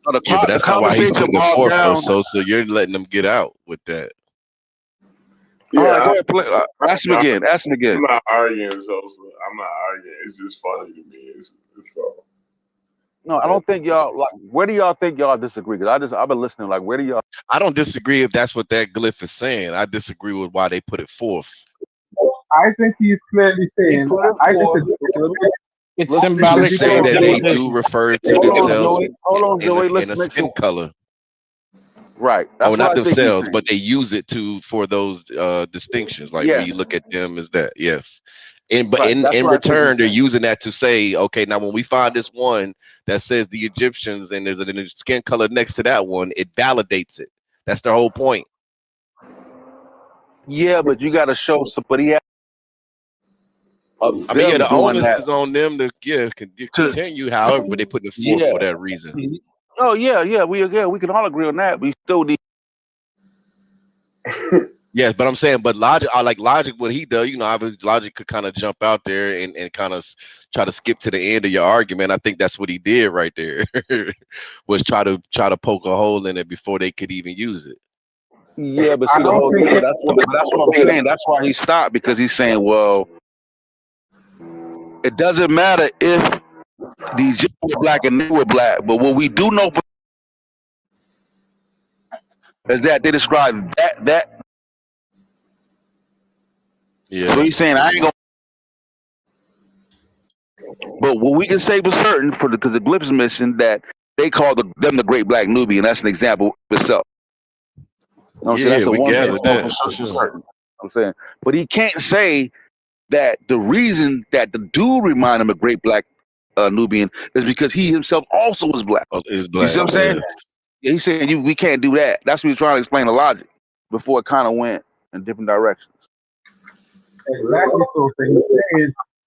But that's not why he's putting it forth, though. So you're letting them get out with that. Yeah, all right, go ahead, ask him again. I'm not arguing, I'm not arguing. It's just funny to me. It's all. No, I don't think y'all like. Where do y'all think y'all disagree? Because I've been listening. Like, where do y'all? I don't disagree if that's what that glyph is saying. I disagree with why they put it forth. I think he's clearly saying. It's symbolic. Saying that they do refer to themselves in a skin color. Right. That's not themselves, but they use it for those distinctions. Like when you look at them as that, yes. In return, they're using that to say, okay, now when we find this one that says the Egyptians and there's a skin color next to that one, it validates it. That's the whole point. Yeah, but you got to show somebody. I mean, the onus is on them to continue. However, but they put it forth for that reason. Oh yeah, we can all agree on that. We still need. Yes, but I'm saying, but Logic, I like Logic. What he does, Logic could kind of jump out there and kind of try to skip to the end of your argument. I think that's what he did right there, was try to poke a hole in it before they could even use it. Yeah, but see the whole thing. That's what I'm saying. That's why he stopped, because he's saying, well, it doesn't matter if the Egyptians were black and they were black, but what we do know is that they describe that. Yeah. So he's saying I ain't gonna. But what we can say for certain, because the glyphs mission, that they call them the Great Black Nubian. That's an example of itself. That's we one gathered thing that for sure. certain. I'm saying, but he can't say that the reason that the dude remind him of Great Black Nubian is because he himself also was black. Is You black. see what I'm saying? Yeah, he's saying we can't do that. That's what he's trying to explain the logic before it kind of went in different directions. Exactly. So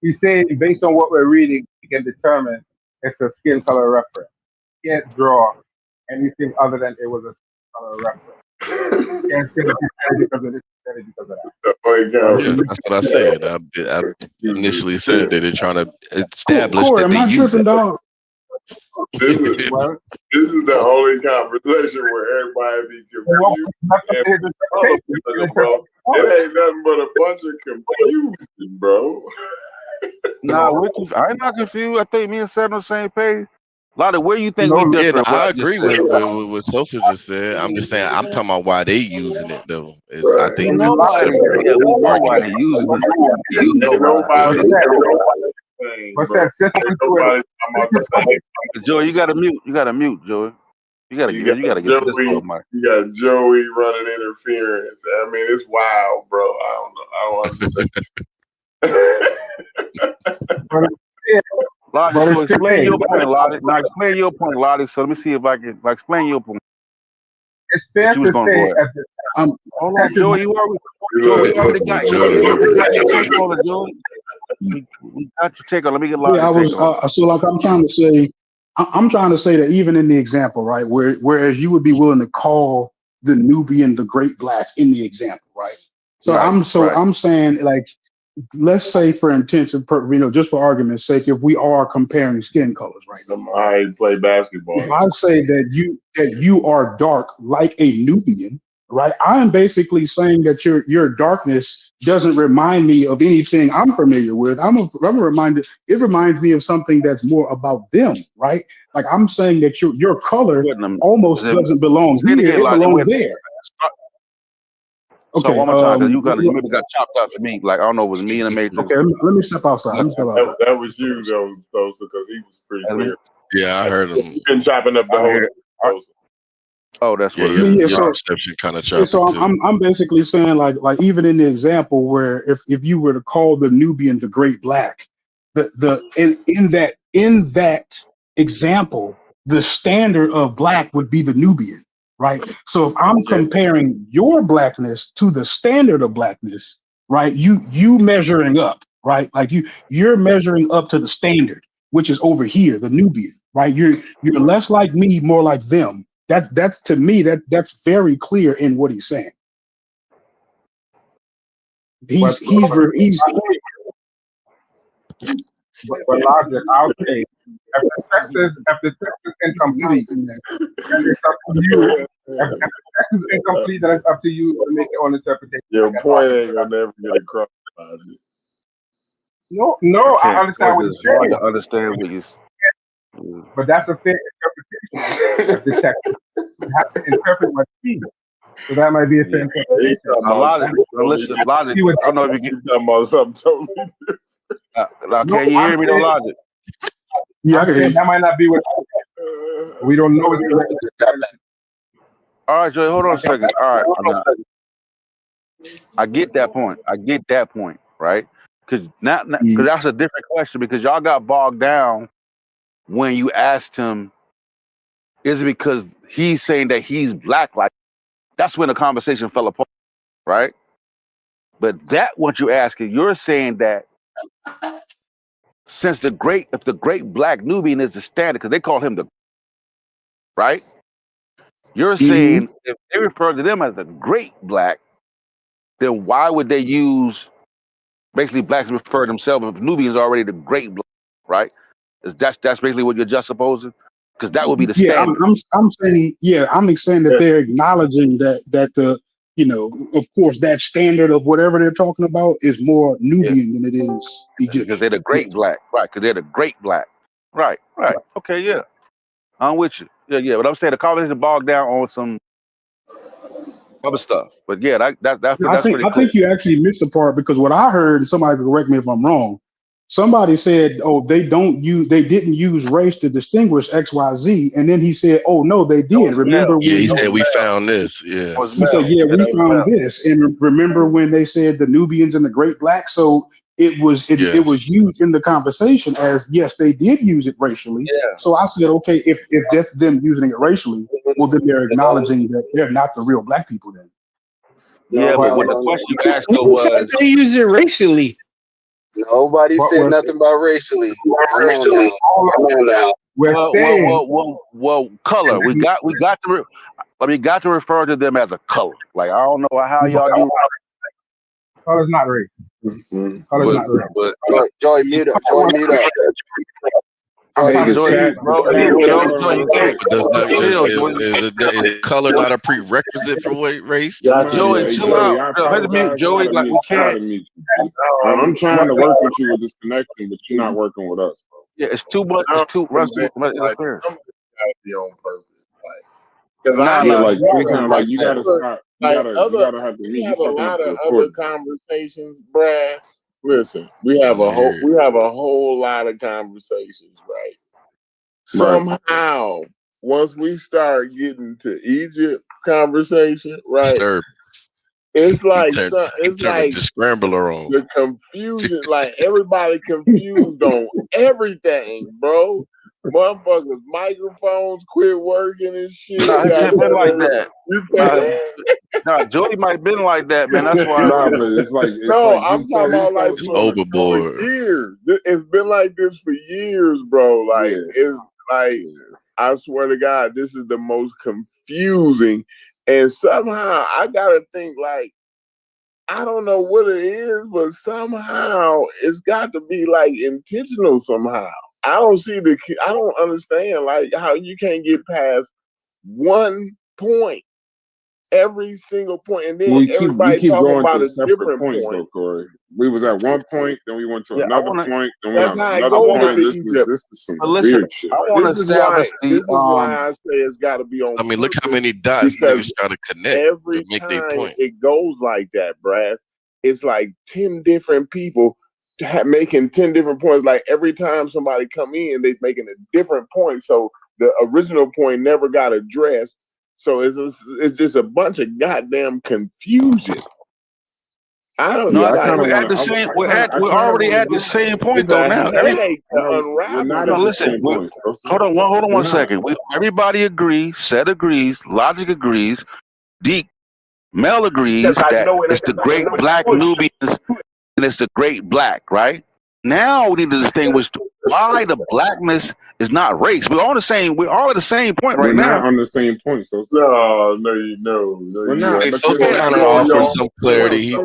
he's saying based on what we're reading, we can determine it's a skin color reference. You can't draw anything other than it was a skin color reference. You can't say that you said it because of this, you said it because of that. Yeah, that's what I said. I initially said that they're trying to establish Corey, that am they I use tripping, it. dog? This is the only conversation where everybody be confused. And bro, it ain't nothing but a bunch of confusion, bro. Nah, I'm not confused. I think me and Sam on the same page. Lottie, where you think we Yeah, different? I agree with what Sosa just said. I'm just saying I'm talking about why they using it though. I think We know that's a separate why they argument. use it. You know why. Joey, you gotta mute. You gotta mute, Joey. You gotta get this Joey, mic. you got Joey running interference. I mean, it's wild, bro. I don't understand. Lottie, so explain your point, Lottie. Now explain your point, Lottie. So let me see if I can explain your point. It's fair to say hold on, Joey. Joey, we already got your take on it, Joey. We got your take on. Let me get Lottie. Yeah, I was so like I'm trying to say that even in the example, right, whereas you would be willing to call the Nubian the Great Black in the example, right? So I'm saying, like, let's say for intensive, just for argument's sake, if we are comparing skin colors, right? I play basketball. If I say that you are dark like a Nubian, right? I'm basically saying that your darkness doesn't remind me of anything I'm familiar with. I'm reminded. It reminds me of something that's more about them, right? Like I'm saying that your color almost doesn't belong here. It belongs there. So one more time, because you maybe got chopped up for me. Like I don't know, it was me in the Matrix. Okay, let me step outside. That was you though, Sosa, because he was pretty clear. Yeah, I heard him. You've been chopping up the whole. Oh, that's what it is. So, perception kind of choppy so too. I'm basically saying like even in the example where if you were to call the Nubian the Great Black, in that example, the standard of black would be the Nubian, right? So if I'm comparing your blackness to the standard of blackness, right? You measuring up, right? Like you're measuring up to the standard, which is over here, the Nubian, right? You're less like me, more like them. That's to me that's very clear in what he's saying. He's but logic, I'll say if the text is incomplete, then it's up to you. If the text is incomplete, then it's up to you to make your own interpretation. Your point ain't gonna never get across. No, I understand what you're saying. I understand what you. But that's a fair interpretation of the text. You have to interpret what's seen. So that might be a fair interpretation. Listen, logic. I don't know if you talking about something totally different. Can you hear me? No logic. Yeah, that might not be what we don't know. All right, Joey, hold on a second. All right, I get that point. Right? Because that's a different question. Because y'all got bogged down when you asked him, is it because he's saying that he's black? Like that's when the conversation fell apart, right? But what you're asking, you're saying that since if the great black Nubian is the standard, because they call him right? You're saying if they refer to them as the great black, then why would they use basically blacks refer to themselves if Nubians are already the great black, right? That's basically what you're just supposing? Because that would be the standard. I'm saying, I'm saying that they're acknowledging that the, of course, that standard of whatever they're talking about is more Nubian than it is Egyptian. Because they're the great black, right? Because they're the great black, right? Okay, yeah, I'm with you. Yeah. But I'm saying the conversation bogged down on some other stuff. But yeah, that's pretty cool. I think you actually missed the part because what I heard, somebody can correct me if I'm wrong. Somebody said, "Oh, they didn't use race to distinguish XYZ," and then he said, "Oh no, they did." Remember when he said we found this? Yeah, he said, "Yeah, we found this." And remember when they said the Nubians and the Great Black? So it was used in the conversation as yes, they did use it racially. Yeah. So I said, okay, if that's them using it racially, well then they're acknowledging that they're not the real black people then. Yeah, but what the question you asked was they use it racially. Nobody said nothing about racially. Come on now. Well, color. We got to refer to them as a color. Like I don't know how y'all do. Color's not race. Color's not race. But Joey, mute up. Joey, mute up. Hey, Color's the not chat, race. the chat, Does not is color Joey. not a prerequisite for race? Somebody, Chill out. I Had to mute apologize. Joey. Like we I gotta can't. mute you. I'm trying to work with you with this connection, but you're not working with us, bro. Yeah, it's too much. It's too much interference. Nah, Yeah, nah. like It kind of like like you that. gotta stop. You gotta have to We mute. have You a fucking up lot the of other recording. conversations, Brass. Listen, we have a whole lot of conversations, right? Somehow, once we start getting to Egypt conversation, right? It's like the scrambler on the confusion, like everybody confused on everything, bro. Motherfuckers, microphones quit working and shit. Nah, it can't been like that. Nah, Joey might have been like that, man. That's why. Nah, but it's like I'm talking about like overboard. for years. It's been like this for years, bro. Like it's like I swear to God, this is the most confusing. And somehow I gotta think like I don't know what it is, but somehow it's got to be like intentional somehow. I don't understand like how you can't get past one point, every single point, and then we keep talking going about to a separate different points point. though, Corey. We was at one point, then we went to another point, then we That's went how on it another goes point. with Egypt. This is some listen, weird shit. I want to establish This is why I say it's got to be on. I mean, look how many dots niggas try to connect Every to make their time point. it goes like that, Brass, it's like 10 different people making 10 different points. Like every time somebody come in, they making a different point. So the original point never got addressed. So it's just a bunch of goddamn confusion. I don't know. We're at the same. We're already at the same point though now. Listen. Hold on one second. Everybody agrees. Set agrees. Logic agrees. Deep. Mel agrees that it's the great black Nubians and it's the great black. Right now, we need to distinguish why the blackness is not race. We're all the same. We're all at the same point right now. We're not on the same point. So no. We're not. So kind of offer some clarity. No,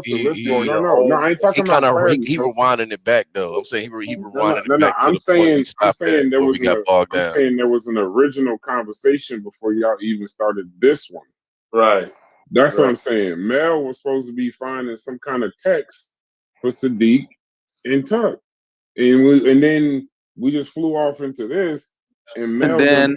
I ain't talking about clarity. He rewinding it back though. I'm saying he rewinding it back to I'm the point we stopped saying at there where was we got bogged down. I'm saying there was an original conversation before y'all even started this one. Right. That's what I'm saying. Mel was supposed to be finding some kind of text for Sadiq and Tuck. And then we just flew off into this, and Mel because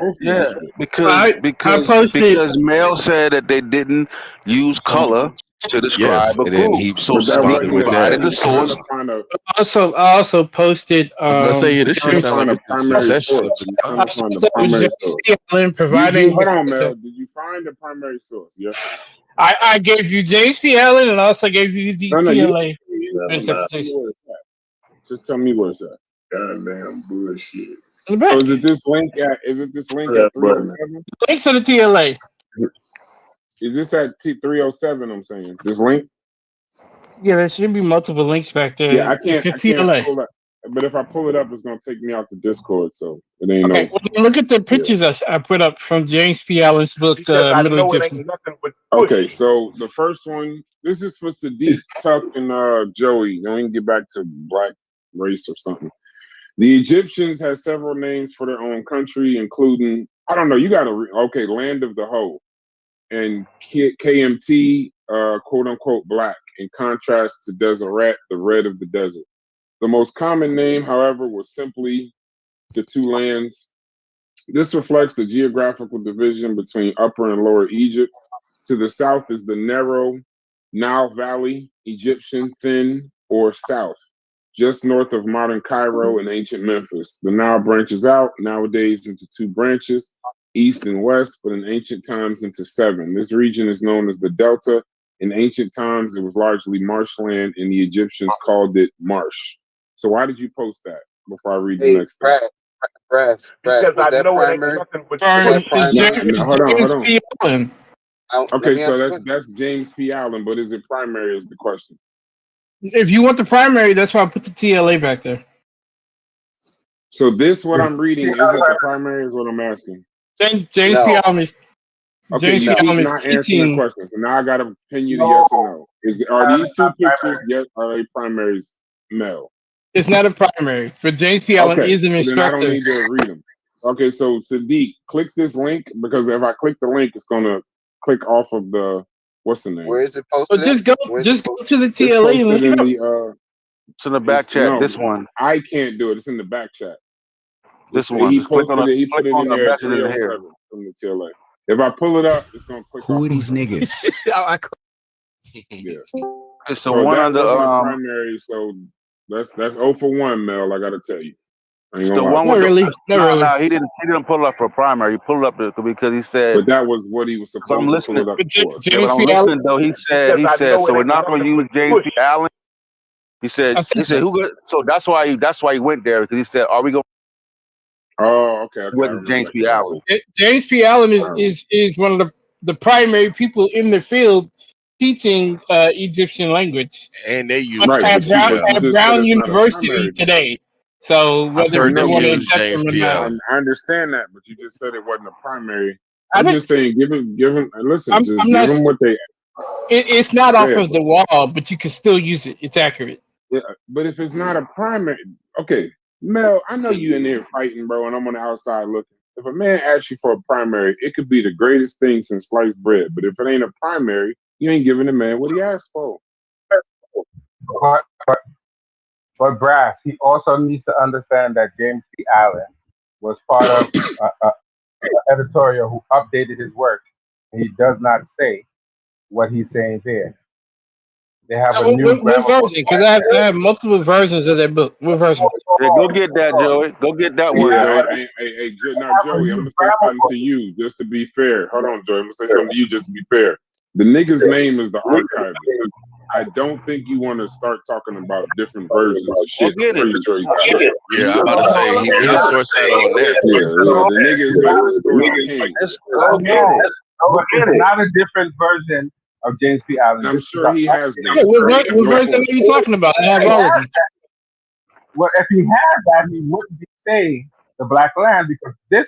Mel said that they didn't use color to describe a group. So Sadiq provided the source. I also posted. This shit sound like primary source. Providing. Hold on, Mel. Did you find the primary source? Yes. I gave you James P. Allen and also gave you the TLA interpretation. Just tell me where it's at. Goddamn bullshit. So is it this link at 307? Links to the TLA. Is this at 307? I'm saying this link. Yeah, there should be multiple links back there. Yeah, I can't TLA. pull that. But if I pull it up, it's gonna take me out to Discord. So it ain't okay. Well, look at the pictures I put up from James P. Allen's book, Middle Egyptian. Okay, so the first one, this is for Sadiq, Tuck, and Joey. Then we can get back to black race or something. The Egyptians had several names for their own country, including, I don't know, you got to, Land of the Hoe, and KMT, quote unquote, black, in contrast to Deseret, the red of the desert. The most common name, however, was simply the two lands. This reflects the geographical division between Upper and Lower Egypt. To the south is the narrow Nile Valley, Egyptian Thin, or South, just north of modern Cairo and ancient Memphis. The Nile branches out nowadays into two branches, east and west, but in ancient times into seven. This region is known as the Delta. In ancient times, it was largely marshland, and the Egyptians called it marsh. So why did you post that before I read the next thing? Brass. Because I know it ain't nothing but hold on. Okay, so that's James P. Allen, but is it primary is the question. If you want the primary, that's why I put the TLA back there. So this, what I'm reading, is it the primary is what I'm asking? James P. Allen is Okay, James you P. keep Allen is not answering the teaching. question. So now I gotta pin you to No, yes or no. Are these two not pictures? primary. Yes, are they primaries male? It's not a primary, but James P. Allen Okay, is an so then I don't instructor. need to read them. Okay, so Sadiq, click this link because if I click the link, it's gonna click off of the what's the name? Where is it But posted just at? go, Where's it just go posted? to the It's TLA and look posted it in up. the It's in the back chat. no, This one. I can't do it. It's in the back chat. This one. He Just click on posted the it. He click put it on in the there at message in here. 3:07 from the TLA. If I pull it up, it's gonna click Who off. are these niggas? Yeah. It's the So one that under wasn't a primary. So that's 0 for 1, Mel. I gotta tell you. I ain't it's gonna the lie. one Not with the really, not really. no, he didn't pull it up for a primary. He pulled it up because he said, But that was what he was because I'm supposed to pull listening. it up But for. Yeah, but James I'm P. Allen, listening though. He said Because I know so it we're ain't not gonna use James P. Allen. He said I said that. who got so that's why he went there because he said, are we going Oh, okay. I with remember James that P. Allen? conversation. James P. Allen All right. is one of the primary people in the field teaching Egyptian language And they use Right, at James P. Allen. just said Brown it's not a University primary though. today. So I've whether I heard you know, them want but to use accept James them or P. not, Allen. I understand that, but you just said it wasn't a primary. I I'm didn't. just saying, give him. Listen, just I'm give not. them what they. It's not Go off ahead, of bro. the wall, but you can still use it. It's accurate. Yeah, but if it's not a primary, okay, Mel, I know you in there fighting, bro, and I'm on the outside looking. If a man asks you for a primary, it could be the greatest thing since sliced bread. But if it ain't a primary, you ain't giving the man what he asked for. But, but, but Brass, he also needs to understand that James P. Allen was part of an editorial who updated his work. He does not say what he's saying there. They have a new What grammar book. version? Because I have multiple versions of that book. What version? Yeah, go get that, Joey. Go get that one, Yeah, Joey. now Joey, I'm gonna say something to you just to be fair. Hold on, Joey, I'm gonna say something to you just to be fair. The nigga's name is the archivist. I don't think you want to start talking about different versions of Go shit. get I'm it. pretty sure you got it. Yeah, I'm about to say he need a source out on that. Yeah, the nigga is a historic king. Let's go get it. But it's not a different version of James P. Allen. And I'm This is sure he has them. What Go version for are it. you talking about? I have He all has of them. that. Well, if he had that, he wouldn't be saying the black land because this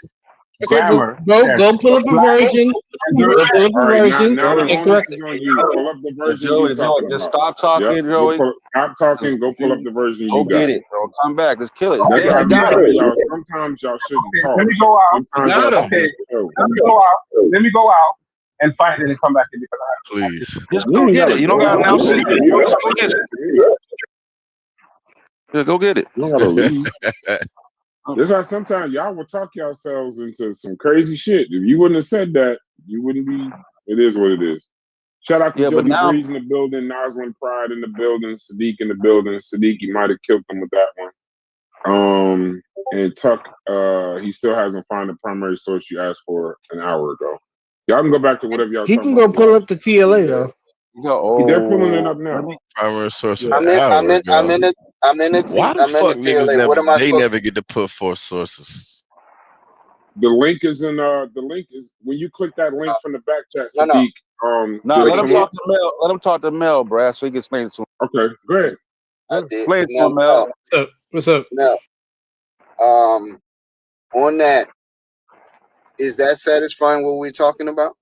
Okay, grammar says go pull up a black version. and Go pull up All a right, version now the and onus correct is it. on you. Pull up the version you Joey, talking just about. stop talking, Yep. Joey. Stop talking. Go pull up the version Go you get got. it, bro. Come back. Let's kill it. That's Damn, what I you be got telling it. y'all. Sometimes y'all shouldn't Okay, talk. let me go out. Sometimes y'all Got should him. just go. Let me go out. Let me go out and find it and come back in because I have to. Please. Just You go ain't get gotta it. You don't go. gotta announce it. You Just go get it. Yeah, go get it. don't gotta leave. This how sometimes y'all will talk yourselves into some crazy shit. If you wouldn't have said that, you wouldn't be. It is what it is. Shout out to Yeah, but Jody now Breeze in the building, Noslin Pride in the building, Sadiq in the building. Sadiq, you might have killed him with that one. And Tuck, he still hasn't found the primary source you asked for an hour ago. Y'all can go back to whatever y'all He talking can go about. pull up the TLA though. They're pulling it up now. Primary source Yeah. of the hour I'm in ago. the Why the fuck TLA. niggas What am I supposed never get to put forth sources? The link is in the link is when you click that link from the back chat, No. Sadiq. nah, did it let him come talk up? to Mel. Let him talk to Mel, Brad, so he can explain it to him. Okay, go ahead. I did. Explain it to him, Mel. What's up? No. On that, is that satisfying what we're talking about?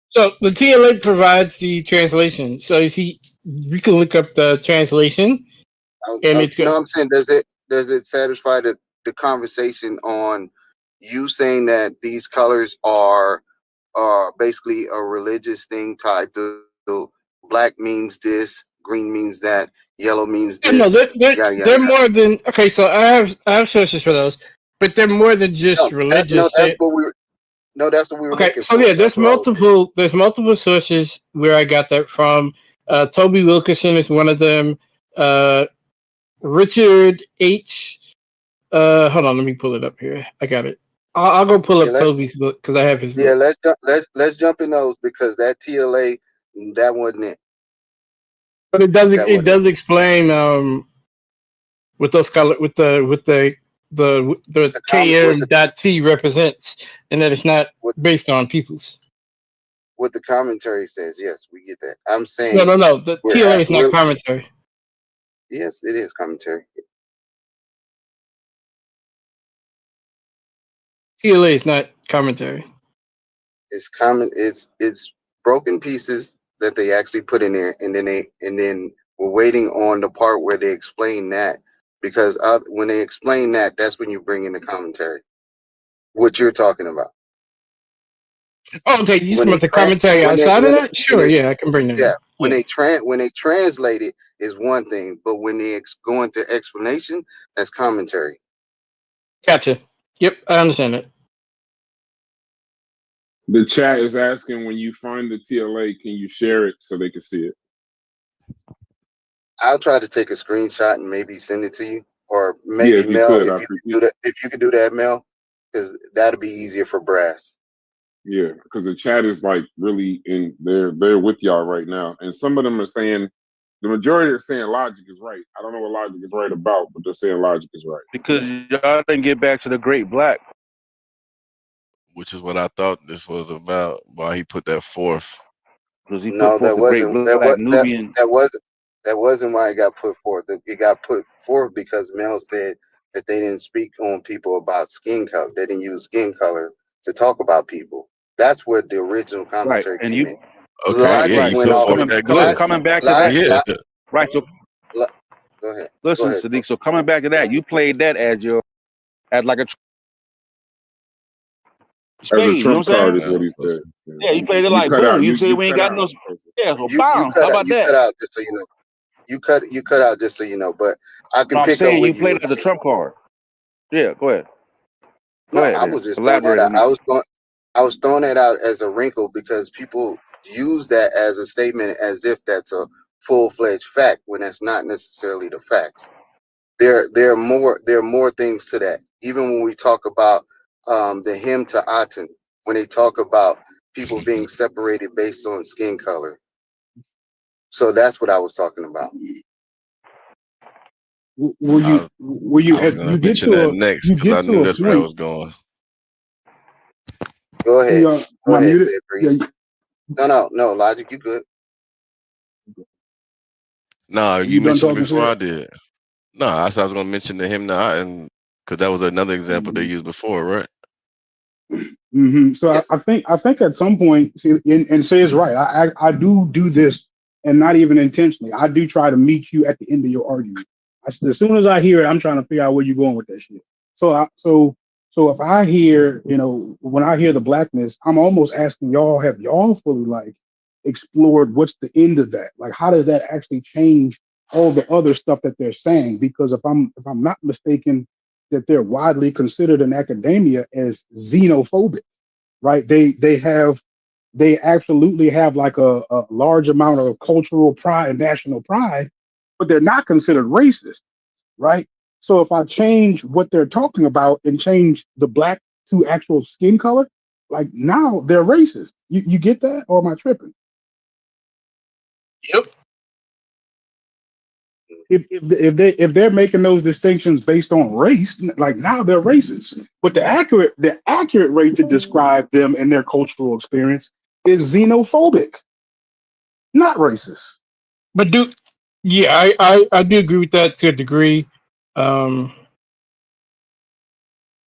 So the TLA provides the translation. So you see, we can look up the translation, and it's good. No, I'm saying does it satisfy the conversation on you saying that these colors are basically a religious thing tied to black means this, green means that, yellow means this. No, they're Yada. more than okay. So I have sources for those, but they're more than just religious. That's what we were Okay, looking so for. yeah, there's multiple sources where I got that from. Toby Wilkerson is one of them. Richard H. Hold on, let me pull it up here. I got it. I'll go pull up Toby's book because I have his book. Yeah, let's jump in those because that TLA that wasn't it. But it does explain what those color with the KM.T represents, and that it's not based on peoples. What the commentary says, yes, we get that. I'm saying No. The TLA is not commentary. Yes, it is commentary. TLA is not commentary. It's common. It's broken pieces that they actually put in there, and then we're waiting on the part where they explain that, because when they explain that, that's when you bring in the commentary. What you're talking about. Oh, okay. You When want they the commentary when they outside of when that? Sure, they yeah, I can bring that yeah in. when Yeah, they translate it is one thing, but when they go into explanation, that's commentary. gotcha. Yep, I understand it. The chat is asking, when you find the TLA, can you share it so they can see it? I'll try to take a screenshot and maybe send it to you, or Yeah, maybe if you Mel, could, if I you appreciate. could do that, Mel, because that'll be easier for Brass. Yeah, because the chat is like really in. They're with y'all right now, and some of them are saying, the majority are saying Logic is right. I don't know what Logic is right about, but they're saying Logic is right. Because y'all didn't get back to the Great Black, which is what I thought this was about. Why he put that forth? because he No, put forth the Great Black Nubian. that wasn't why it got put forth. It got put forth because Mel said that they didn't speak on people about skin color. They didn't use skin color to talk about people. That's where the original Right, commentary and came you in. Okay, yeah, Logic you went put off. forth that good. coming back to that. Yeah. Right, so Go ahead. listen, Sadiq. So coming back to that, you played that as like a spade. You know what I'm saying? Is what he said. Yeah, you played it You like cut boom. out. You say You we ain't cut got out. no. Yeah, so You bam. How about you that? cut out just so you know. You cut out just so you know. But I can No, I'm pick up saying what you you played were it as a saying. trump card. Yeah, go ahead. No, I Then. was just throwing that Elaborate out. on that. I was throwing that out as a wrinkle because people use that as a statement as if that's a full-fledged fact when that's not necessarily the facts. There are more things to that. Even when we talk about the hymn to Aten, when they talk about people being separated based on skin color. So that's what I was talking about. I was gonna mention that next because I knew that's where I was going. Go ahead. Go ahead, muted? say it, Breeze. No, Logic, you good. No, You you done mentioned it talking, before Sid? I did. No, I said I was gonna mention the hymn now, and because that was another example they used before, right? Mm-hmm. So I think at some point, and say is right. I do this, and not even intentionally. I do try to meet you at the end of your argument. As soon as I hear it, I'm trying to figure out where you're going with that shit. So if I hear, when I hear the blackness, I'm almost asking y'all, have y'all fully like explored what's the end of that? Like, how does that actually change all the other stuff that they're saying? Because if I'm not mistaken, that they're widely considered in academia as xenophobic, right? They absolutely have like a large amount of cultural pride and national pride, but they're not considered racist, right? So if I change what they're talking about and change the black to actual skin color, like now they're racist. You get that, or am I tripping? Yep. If they're making those distinctions based on race, like now they're racist. But the accurate way to describe them and their cultural experience is xenophobic, not racist. But I do agree with that to a degree. Um,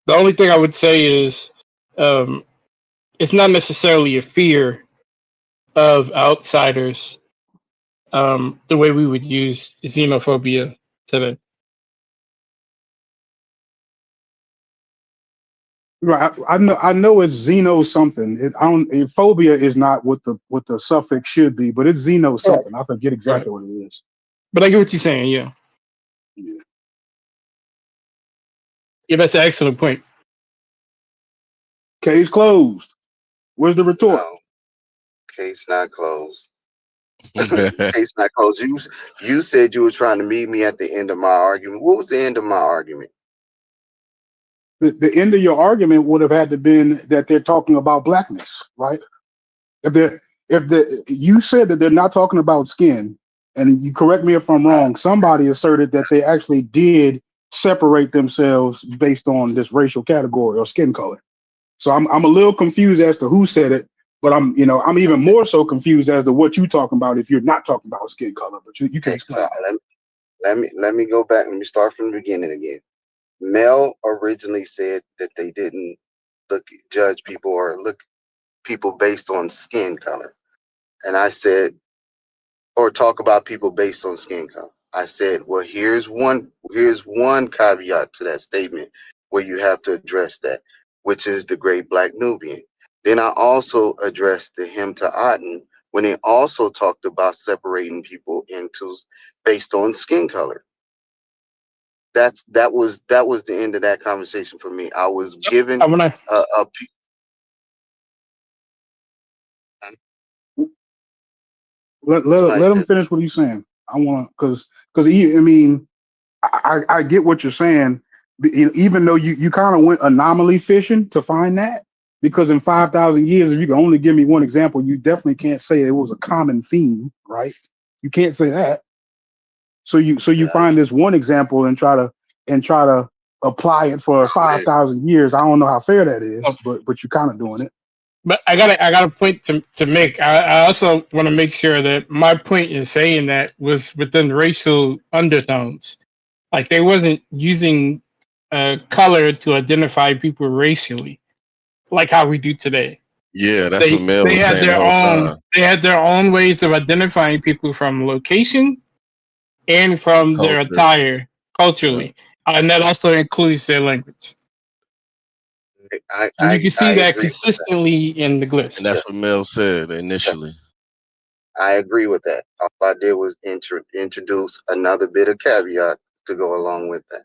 the only thing I would say is it's not necessarily a fear of outsiders the way we would use xenophobia today. Right. I know it's xeno something. Phobia is not what the suffix should be, but it's xeno something. I forget exactly what it is. But I get what you're saying. Yeah. Yeah, that's an excellent point. Case closed. Where's the retort? No, case not closed. Case not closed. You said you were trying to meet me at the end of my argument. What was the end of my argument? The end of your argument would have had to been that they're talking about blackness, right? If you said that they're not talking about skin, and you correct me if I'm wrong, somebody asserted that they actually did separate themselves based on this racial category or skin color. So I'm a little confused as to who said it, but I'm even more so confused as to what you're talking about if you're not talking about skin color. But you can explain. So let me go back. Let me start from the beginning again. Mel originally said that they didn't judge people or look people based on skin color. And I said, or talk about people based on skin color. I said, well, here's one caveat to that statement where you have to address that, which is the great black Nubian. Then I also addressed the hymn to Aten when they also talked about separating people into based on skin color. That was the end of that conversation for me. I was given Let him finish what he's saying. I want to because I mean I get what you're saying. Even though you kind of went anomaly fishing to find that, because in 5,000 years, if you can only give me one example, you definitely can't say it was a common theme, right? You can't say that. So you find this one example and try to apply it for 5,000 years. I don't know how fair that is, but you're kind of doing it. But I got a point to make. I also want to make sure that my point in saying that was within racial undertones. Like they wasn't using color to identify people racially, like how we do today. Yeah, that's what Mel They was had saying the their whole own time. they had their own ways of identifying people from location and from their Culture. attire culturally, and that also includes their language. So you can see that agree with that. consistently in the glyphs. And that's what Mel said initially. I agree with that. All I did was introduce another bit of caveat to go along with that.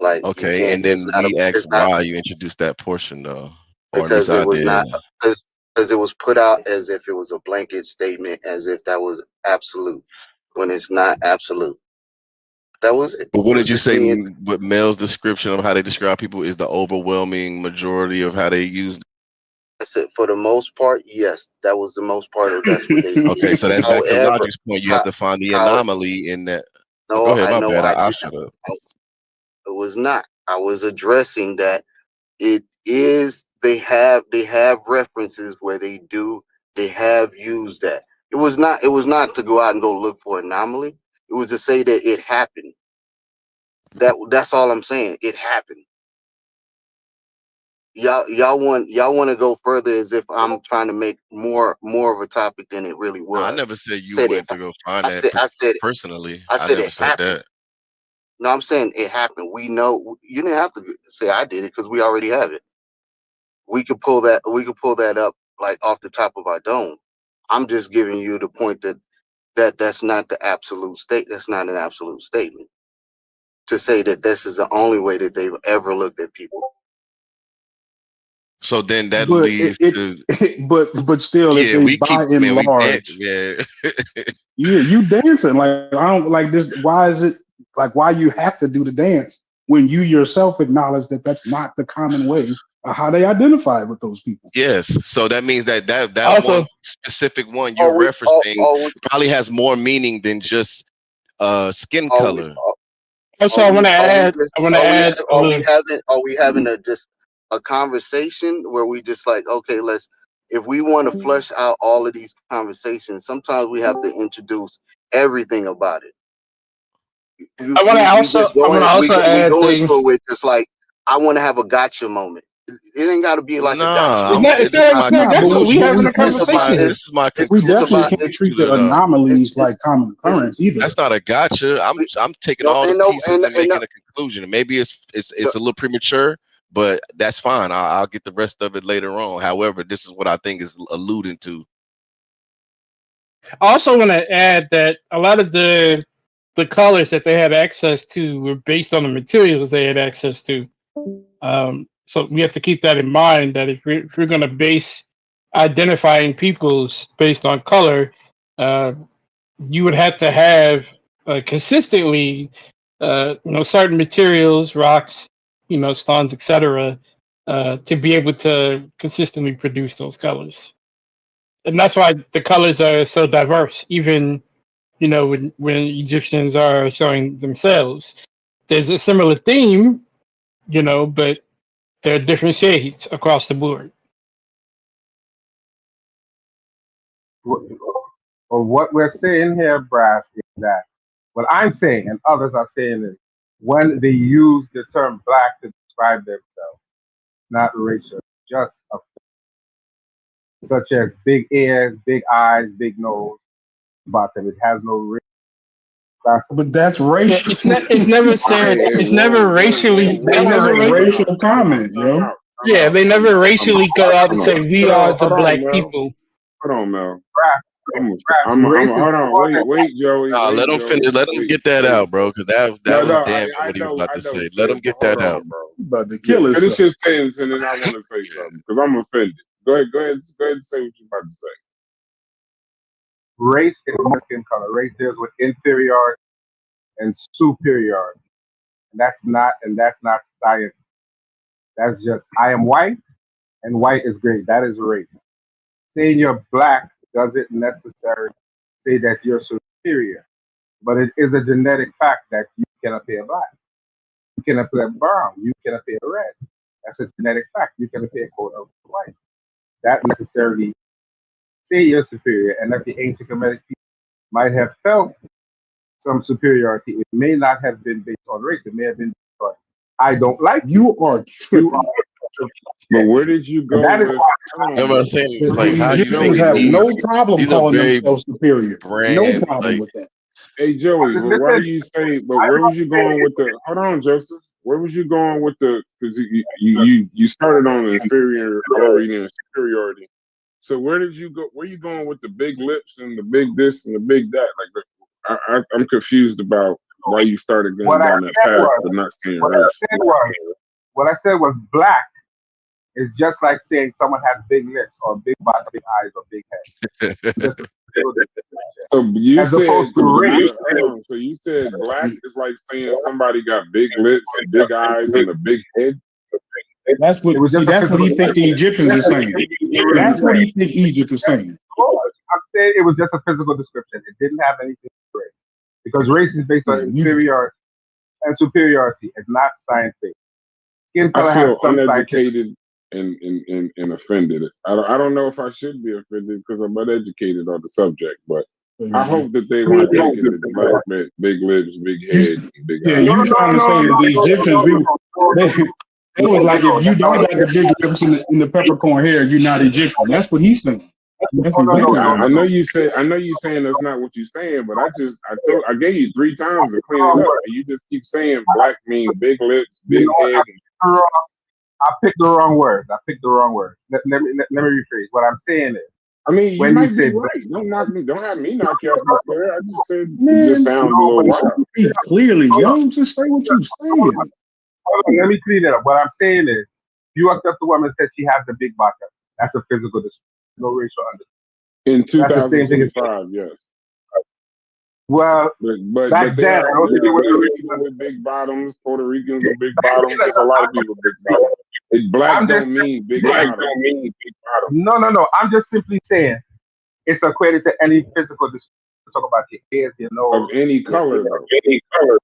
Like you Okay, can't. and then we asked It's not why you introduced that portion though, or at least because it I was did. not because it was put out as if it was a blanket statement, as if that was absolute, when it's not absolute. That was it. But It what was did you just say? me. What Mel's description of how they describe people is the overwhelming majority of how they use. I said for the most part, yes, that was the most part of that's what they did. Okay, so that's back to However, Logic's point. You have to find the how anomaly in that. Oh, go no, ahead. I My know bad. I I'll did. shut up. It was not. I was addressing that it is they have references where they have used that. It was not to go out and go look for anomaly. It was to say that it happened. That's all I'm saying. It happened. Y'all want to go further as if I'm trying to make more of a topic than it really No, I was. never said you Said it. went to go find I that said I said personally. I I said never it said happened. that. No, I'm saying it happened. We know you didn't have to say I did it because we already have it. We could pull that. We could pull that up like off the top of our dome. I'm just giving you the point that's not the absolute state. That's not an absolute statement to say that this is the only way that they've ever looked at people. So then that But leads to but still, if yeah, they we keep by and man, we dance, large, man. yeah, you dancing like I don't like this. Why is it like why you have to do the dance when you yourself acknowledge that that's not the common way of how they identify with those people? Yes, so that means that one Also, specific one you're All we, referencing all we, probably has more meaning than just skin all we, color. also, I want to add. I want to add a little. are we having just a conversation where we just like, okay, if we want to flesh out all of these conversations, sometimes we have to introduce everything about it. We just I go want in, to also we add go into thing. it with just like, I want to have a gotcha moment. It ain't got to be like a gotcha Nah, moment. It's this is not. my It's not. Nah, That's what we but having we a this is my conversation. this is my we It's definitely about conclusion can't treat to the it though. anomalies like common occurrence either. That's not a gotcha. I'm taking no, all the and no, pieces and and no, making a conclusion. And maybe it's a little premature, but that's fine. I'll get the rest of it later on. However, this is what I think is alluding to. I also want to add that a lot of the colors that they had access to were based on the materials they had access to. So we have to keep that in mind that if we're going to base identifying peoples based on color, uh, you would have to have consistently, certain materials, rocks, stones, etc., to be able to consistently produce those colors. And that's why the colors are so diverse. Even when Egyptians are showing themselves, there's a similar theme, but there are different shades across the board. What we're saying here, Brass, is that what I'm saying and others are saying is when they use the term black to describe themselves, not racial, just a such as big ears, big eyes, big nose, bottom. It has no race. But that's racial. It's never said. It's never racially. They That is never. a racial comment, yo. Yeah, they never racially go out and say we are the black Mel. people. Hold on, Mel. I'm hold on. Wait, Joey. Nah, let him finish. Let him get that out, bro. Because that was damn what he was about to say. Let him get that out, bro. About to kill us. Finish your sentence, and then I want to say something because I'm offended. Go ahead and say what you're about to say. Race is not skin color. Race deals with inferiority and superiority. And that's not science. That's just I am white and white is great. That is race. Saying you're black doesn't necessarily say that you're superior, but it is a genetic fact that you can appear black, you can appear brown, you can appear red. That's a genetic fact. You can appear quote unquote white. That necessarily say you're superior, and that the ancient Kemetic people might have felt some superiority. It may not have been based on race. It may have been based on I don't like you. Are tripping. But where did you go with? Remember I'm saying, like, the how you Egyptians think have no problem calling themselves superior. No problem with that. Hey Joey, but why you say? But where was you going with the? Hold on, Joseph. Where was you going with the? Because you started on inferiority and superiority. So where did you go? Where you going with the big lips and the big this and the big that? Like, I'm confused about why you started going down that path, but not saying race. What I said was black is just like saying someone has big lips or big body, big eyes, or big head. So you As said, opposed to race. so you said black is like saying somebody got big lips, big eyes, and a big head. That's what he think the Egyptians are saying. That's what he think Egypt is saying. I'm saying it was just a physical description. It didn't have anything to do with race. Because race is based on inferiority and superiority. It's not science-based. Skin color I feel has some uneducated and offended. I don't know if I should be offended because I'm uneducated on the subject, but I hope that they weren't thinking that the black meant big lips, big head, and big eyes. You trying to say that the Egyptians, it was like if you don't got the big lips and the peppercorn hair, you're not Egyptian. That's what he's saying. That's exactly I know you saying that's not what you're saying, but I gave you 3 times to clean it up, and you just keep saying black means big lips, big head. I picked the wrong word. Let me rephrase. What I'm saying is, I mean, you might be right. Don't knock me. Don't have me knock you off the square. I just said it just sounds a little wild. Clearly, yo, just say what you're saying. Let me clean it up. What I'm saying is, you walked up to a woman and said she has a big bottom. That's a physical description. No racial understanding. In 2025, yes. Well, but back there then, are people with big bottoms. Puerto Ricans with big bottoms. There's a lot of people with big bottoms. Black don't mean big bottom. No. I'm just simply saying it's equated to any physical description. Talk about your ears, your nose. Of any color, though. Any color.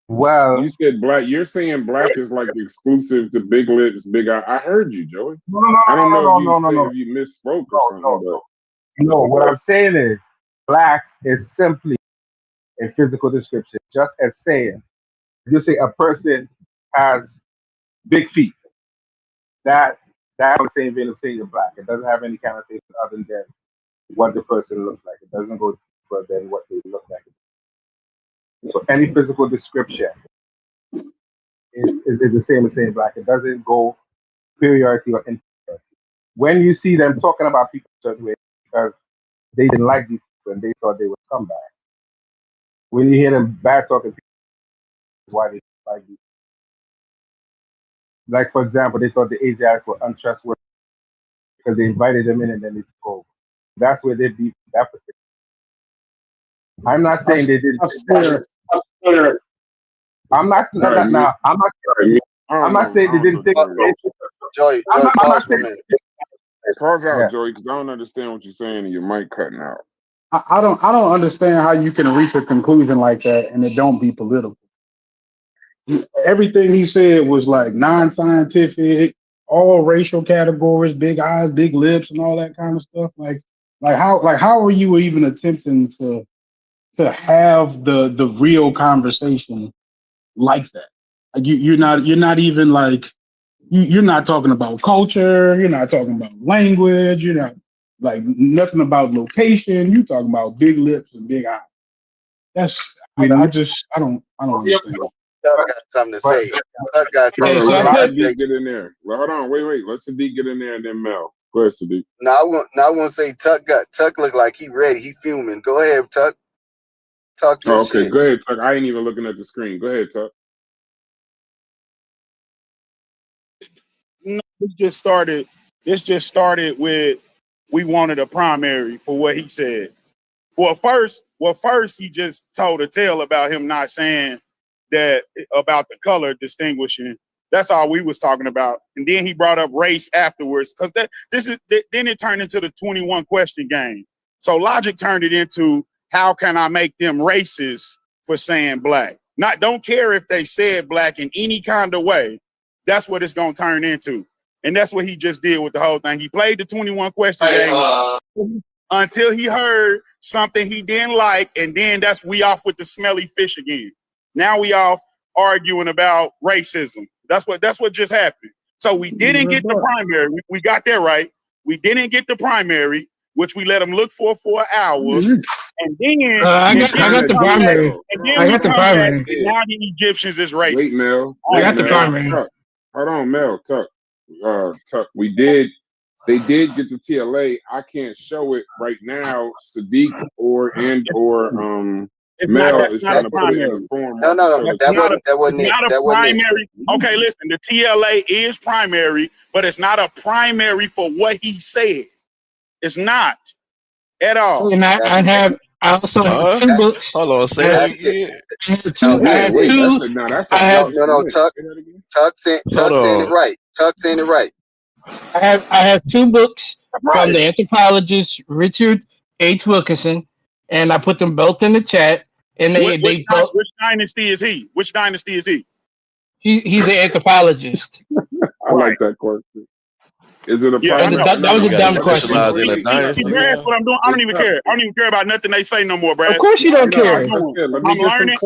Well, you said black. You're saying black is like exclusive to big lips, big eye. I heard you, Joey. I don't know if you misspoke or something. No, what I'm saying is black is simply a physical description, just as saying, you say a person has big feet. That's the same vein of saying you're black. It doesn't have any connotation other than what the person looks like. It doesn't go further than what they look like. So any physical description is the same as saying black. It doesn't go superiority or inferiority. When you see them talking about people a certain way, because they didn't like these people and they thought they would come back. When you hear them bad talking people, why they didn't like these people. Like, for example, they thought the Asiatics were untrustworthy because they invited them in and then they took over. That's where they beat that particular. I'm not saying they didn't. I'm not saying they didn't take Joey, pause for a minute. Pause out, Joey, because I don't understand what you're saying and your mic cutting out. I don't understand how you can reach a conclusion like that and it don't be political. Everything he said was like non-scientific, all racial categories, big eyes, big lips, and all that kind of stuff. Like how are you even attempting to have the real conversation like that? Like you're not even like You're not talking about culture. You're not talking about language. You're not like nothing about location. You're talking about big lips and big eyes. I don't understand. Tuck got something to say. Tuck got Hold something on, to let say. Sadiq get in there. Well, hold on, wait. Let Sadiq get in there and then Mel. Go ahead, Sadiq. Now I want to say Tuck look like he ready. He fuming. Go ahead, Tuck. Talk your Okay, shit. go ahead, Tuck. I ain't even looking at the screen. Go ahead, Tuck. No, this just started with we wanted a primary for what he said. Well, first he just told a tale about him not saying that about the color distinguishing. That's all we was talking about. And then he brought up race afterwards because then it turned into the 21 question game. So logic turned it into how can I make them racist for saying black? Don't care if they said black in any kind of way. That's what it's gonna turn into. And that's what he just did with the whole thing. He played the 21 question game until he heard something he didn't like, and then we off with the smelly fish again. Now we off arguing about racism. That's what just happened. So we didn't get the primary. We got that right. We didn't get the primary, which we let him look for an hour. And then I got the primary. I got the primary. And now the Egyptians is racist. Wait, Mel. I got the primary. Tuck. Hold on, Mel. Tuck. Tuck. They did get the TLA. I can't show it right now. Sadiq or Mel is trying to put it in a form. No. That wasn't it. Not a primary. Okay, listen. The TLA is primary, but it's not a primary for what he said. It's not at all. And I also have two books. Hold on, say that again. Tuck saying it right. Tuck saying it right. I have two books from the anthropologist Richard H. Wilkinson, and I put them both in the chat. And which dynasty is he? Which dynasty is he? He's an anthropologist. I like that question. Is it a primary? That was a dumb question. That's what I'm doing. I don't even care. I don't even care about nothing they say no more, Brad. Of course you don't care. I'm learning.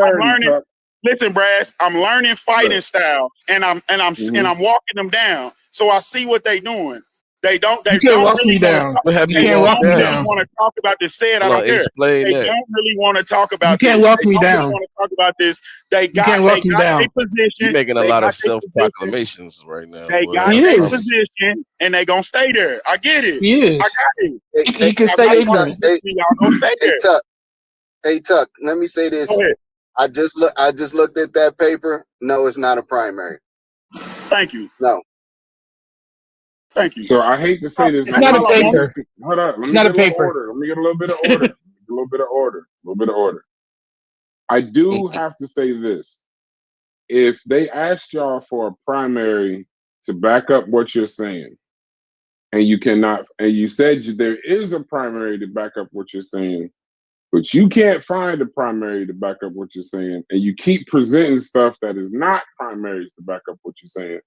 Listen, Brass, I'm learning fighting style, and I'm walking them down. So I see what they doing. They don't walk me down. They don't want to talk about this. Say it, I don't care. They don't really want to talk about this. You can't walk me down. Want to talk about this. They got their position. You're making a lot of self-proclamations right now. They got their position, and they gonna stay there. I get it. I got it. He can stay ignorant. Y'all gonna stay there. Hey Tuck, let me say this. I just looked at that paper. No, it's not a primary. Thank you. No. Thank you. So I hate to say this. It's not a paper. Hold on. Let me get a little bit of order. I do have to say this. If they asked y'all for a primary to back up what you're saying, and you said there is a primary to back up what you're saying, but you can't find a primary to back up what you're saying, and you keep presenting stuff that is not primaries to back up what you're saying,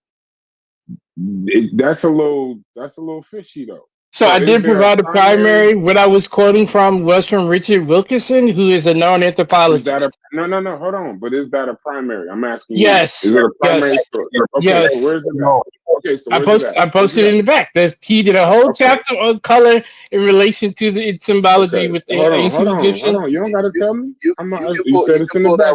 that's a little fishy though. So I did provide a primary. What I was quoting from was from Richard Wilkinson, who is a non-anthropologist. No, hold on. But is that a primary? I'm asking yes. you. Is it a primary source? Okay, yes. So where's it at? Okay, so I posted it in the back. He did a whole chapter on color in relation to its symbology with the ancient Egyptian. Hold on. You don't got to tell me. You said it's in the back.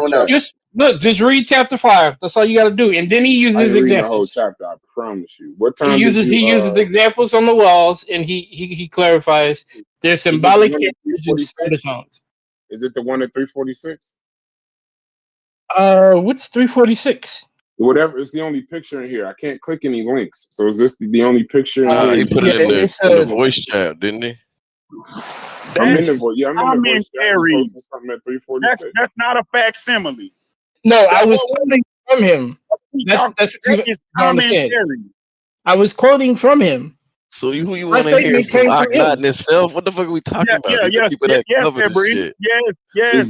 Just read chapter 5. That's all you got to do. And then he uses examples. The whole chapter. I promise you. What time he uses examples on the walls, and he clarifies their symbolic undertones. Is it the one at 346? What's 346? Whatever. It's the only picture in here. I can't click any links. So is this the only picture in here? He put it in the voice chat, didn't he? I'm in the voice. Yeah, I'm in the voice chat. Something at 346. That's not a facsimile. No, I was quoting from him. That's I was quoting from him. So you want to hear from Akhenaten itself? What the fuck are we talking about? Yes, Is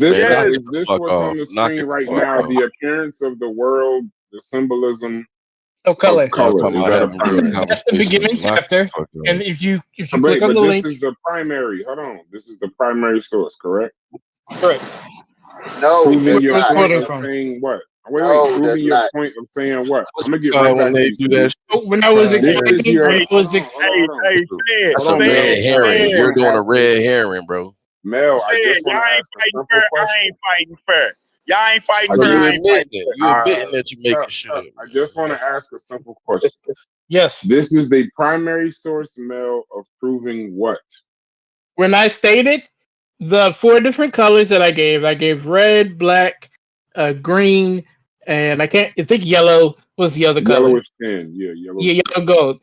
this what's on the screen right now? The appearance of the world, the symbolism of color. That's the beginning chapter. And if you click on the link, this is the primary. Hold on, this is the primary source, correct? Correct. No, you're saying what? Wait, No, that's proving your not. point of saying what? What's I'm gonna get it called right when back to they you, do Steve. that? When I was This is explaining, your. I was Hold on. That's Hold a on, red Mel. I herring. just You're want to doing a ask a red herring, bro. Mel. I Said just want y'all to ain't ask a fighting simple fair. I question. ain't fighting fair. Y'all ain't fighting I So fair. you I just, ain't fighting admitting it. You admitting that you're making shit up. I just want to ask a simple question. yes. This is the primary source, Mel, of proving what? When I stated the 4 different colors that I gave red, black, green, and I think yellow was the other color. Yellow is 10. Yeah, yellow Yeah, is 10. yellow gold.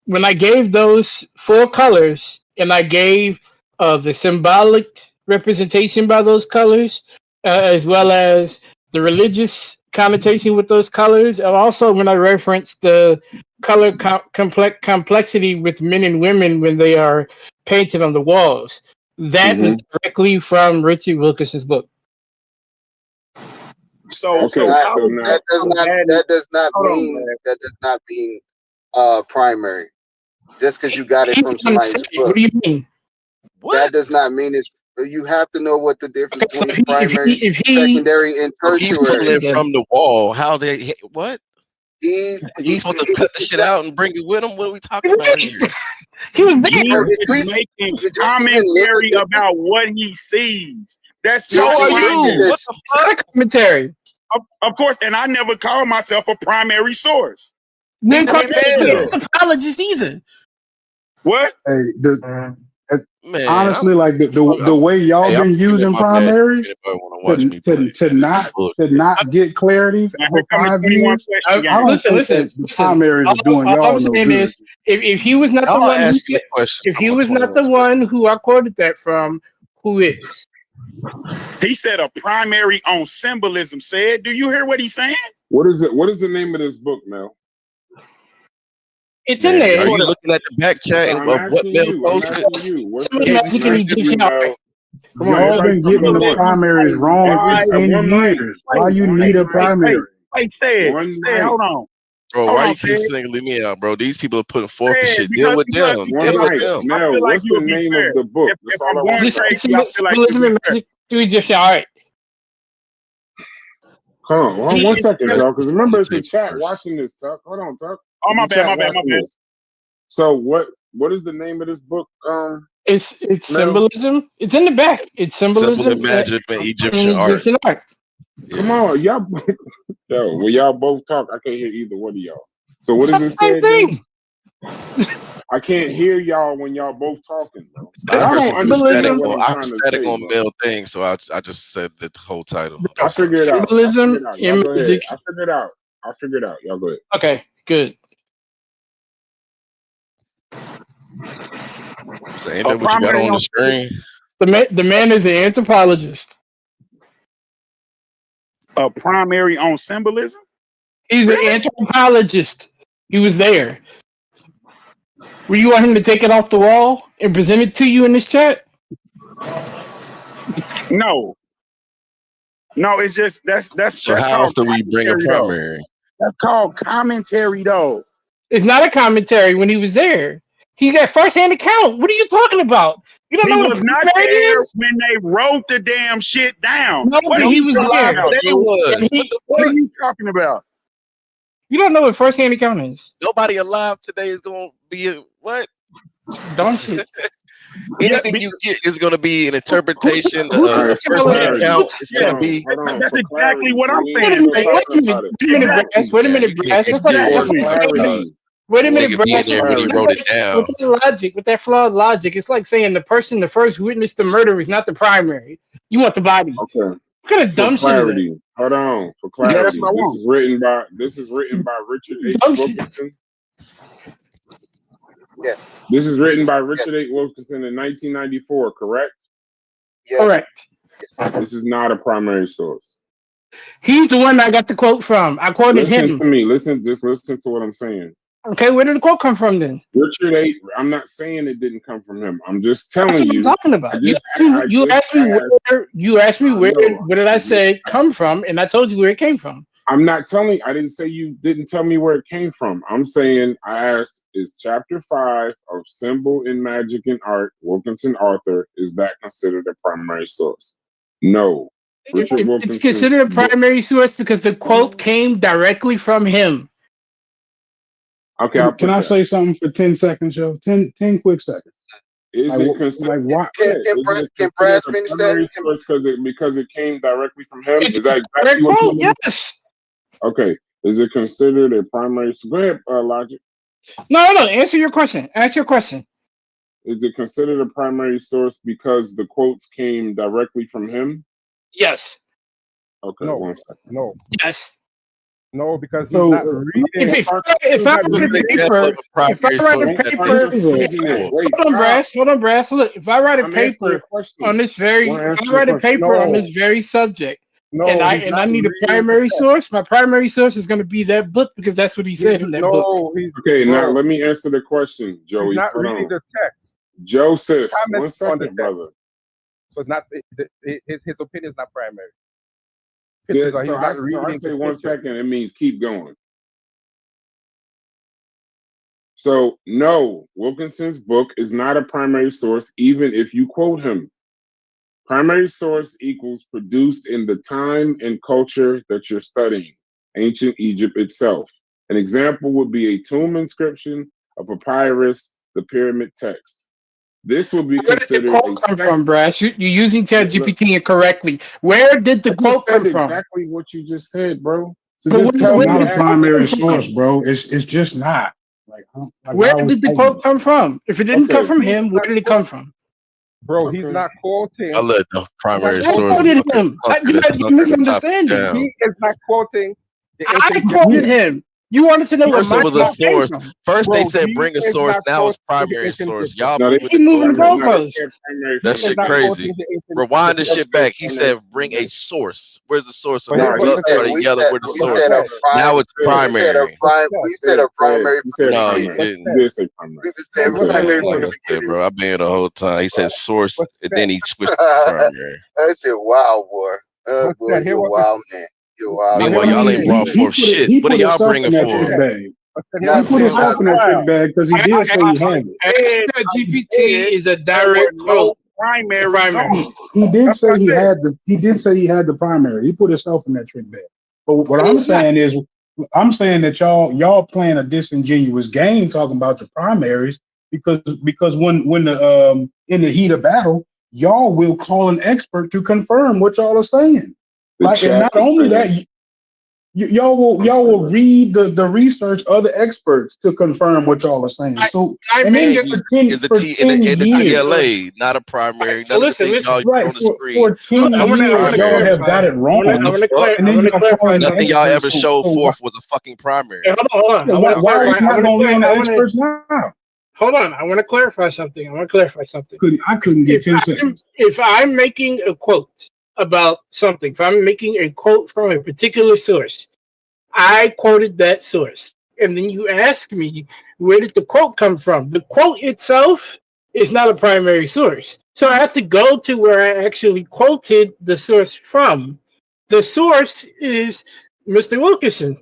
When I gave those 4 colors and I gave the symbolic representation by those colors, as well as the religious connotation with those colors, and also when I referenced the color complexity with men and women when they are painted on the walls, that was directly from Richard Wilkinson's book. So Okay, how so is now that? That does not Hold on, mean man. that does not mean primary. Just because you got it from somebody's What book, do you mean? that does not mean it's. You have to know what the difference Okay, so between primary, if secondary, and So he's pulling tertiary. it from the wall. How they what? He He's supposed to cut the it's shit not. out and bring it with him? What are we talking about here? He was He Bro, there. did is you making did you even look at commentary this? about what he sees. That's Did not So you are look at you. primary. What this? the It's not fuck? a commentary. Of course, and I never call myself a primary source. You ain't Neither called did Never yourself did. Mel. an anthropologist either. What? Hey, Man, honestly, like the I'm way y'all hey, I'm been giving using my badge primaries if anybody want to watch me play. to Man, this is not get clarity Now for here come the 5 years. 21 question I game. don't think Listen. that the primaries is doing All I'm y'all no saying good. is, if he was not the y'all one who asking said, the question if from he a was not 21 the question. one who I quoted that from, who is? He said a primary on symbolism. Said, do you hear what he's saying? what is it? What is the name of this book, Mel? It's in Man, there. are It's you looking at the back chat I'm of what asking Mel you. I'm posted? asking you. What's some the? of the Can't be I'm magic in asking serious. you, Egyptian art. Mel. Come on, Y'all everybody, been come getting on. the primaries wrong for Every 10 one mic, years. Why you one need a mic, primary? Hey, said, one said, mic, Bro, hold why on, you keep said, singling me out, bro? These people are putting forth the said, shit. Deal with them. one Deal with mic. them. I Mel, feel like what's you the would be name fair. of the book? If That's all I'm I going want to Just know. like crazy, I feel like you'll symbolism be and fair. magic through Egyptian art. Hold on, He 1 is second, just, y'all. Because remember, it's a Tape chat first. watching this, Tuck. Hold on, Tuck. oh, It's my a bad, chat my bad, my watching bad. this. So what is the name of this book, It's Mel? symbolism. It's in the back. It's Symbol symbolism and magic and in Egyptian art. Egyptian art. Come Yeah. on, y'all. Yo, when y'all both talk, I can't hear either one of y'all. So what It's does not it the same say again? thing. I can't hear y'all when y'all both talking, bro. I Y'all heard don't some static understand Symbolism, what on I'm I heard trying to static say, on bro. Mel thing, so I just said the whole title. I That's all. figure it out. I figure symbolism it out. Y'all in go ahead. magic. I figured it out. I figured it out. Y'all go ahead. Okay, good. So ain't A that what you got primary on the on screen? The man is an anthropologist. a primary on symbolism. He's an Really? anthropologist. He was there. Were you want him to take it off the wall and present it to you in this chat? No, no. It's just So that's how else called do we bring a commentary though. primary? That's called commentary though. It's not a commentary when he was there. He got first-hand account. What are you talking about? You don't He know was what a not primary there is? when they wrote the damn shit down. No, What but are he you was talking Alive there. about, today dude? And was. What he, the What are fuck? you talking about? you don't know what first-hand account is. Nobody alive today is gonna be a what? Dumb shit. Yeah, Anything you get is gonna be an Who, interpretation, who All a right, for first hand clarity. account. It's Hold yeah. gonna on, be hold on. That's For exactly clarity. what See, I'm we ain't wait a saying, even minute, man. talking about it. wait a minute, Exactly, Brass. Wait a man. minute, You can't Brass. just That's not, steer that's us For not wrong saying about that. clarity. Wait a minute, nigga being Brass. there when he Clarity. wrote it down. With that logic, with that flawed logic, it's like saying the person, the first witness to murder is not the primary. You want the body. Okay. What kind of For dumb shit is that? clarity. Hold on. For Yeah, that's clarity. what I This want. is written by Richard H. Dumb shit. Wilkinson. Yes. This is written by Yes. Richard H. Wilkinson in 1994, correct? Yes. Correct. This is not a primary source. He's the one I got the quote from. I quoted Listen him. to me. Just listen to what I'm saying. Okay, where did the quote come from then? Richard H. I'm not saying it didn't come from him. I'm just That's telling what I'm you. talking I about. just You asked me asked. where. You asked me I where. know. What did I I just say asked. come from? And I told you where it came from. I'm not telling. I didn't say you didn't tell me where it came from. I'm saying I asked, is chapter 5 of Symbol in Magic and Art, Wilkinson author, is that considered a primary source? No. It's considered a primary source because the quote came directly from him. Okay, can I say something for 10 seconds, Joe? 10 quick seconds. Is it considered? Why? Can Brad finish that? Because it came directly from him. Is that exactly what you mean? Yes. Okay. Is it considered a primary? Go ahead, Logic. No. Answer your question. Ask your question. Is it considered a primary source because the quotes came directly from him? Yes. Okay. No. 1 second. No. Yes. No, because he's not reading. If I write a paper, hold on, Brass. Look, if I write a paper on this very subject, and I need a primary source, my primary source is going to be that book because that's what he said in that book. Okay, now let me answer the question, Joey. He's not reading the text. Joseph, 1 second, brother. So it's not his opinion is not primary. So I say 1 second, it means keep going. So no, Wilkinson's book is not a primary source, even if you quote him. Primary source equals produced in the time and culture that you're studying, ancient Egypt itself. An example would be a tomb inscription, a papyrus, the pyramid text. This would be considered. Where did the quote come from, Brass? You're using ChatGPT incorrectly. Where did the quote come from? Exactly what you just said, bro. So it's not a primary source, bro. It's just not. Where did the quote come from? If it didn't come from him, where did it come from? Bro, he's not quoting. I let the primary source. I quoted him. You misunderstanding. He is not quoting. I quoted him. You wanted to know first where it was a source. First they said bring a source. Now it's primary source. Y'all moving the goalposts. That shit crazy. Rewind the shit back. He said bring a source. Where's the source? Of Now it's primary. We said a primary. No, he didn't. Bro, I've been here the whole time. He said source, and then he switched to primary. That's it. Wow, boy. Boy, you're a wild man. Meanwhile, y'all ain't brought forth shit. What are y'all bringing forth? He put himself in that trick bag because he did say he had it. GPT is a direct quote. Primary. He did say he had the. He did say he had the primary. He put himself in that trick bag. But what I'm saying is, I'm saying that y'all playing a disingenuous game talking about the primaries because when the in the heat of battle, y'all will call an expert to confirm what y'all are saying. Like, and not only that, y'all will read the research of the experts to confirm what y'all are saying. So in the TLA, not a primary. So listen, right? For 10 years, y'all have got it wrong. Nothing y'all ever showed forth was a fucking primary. Hey, hold on. Why are you not going to be on the experts now? Hold on, I want to clarify something. I couldn't get 10 seconds. If I'm making a quote about something, if I'm making a quote from a particular source, I quoted that source. And then you ask me, where did the quote come from? The quote itself is not a primary source. So I have to go to where I actually quoted the source from. The source is Mr. Wilkinson.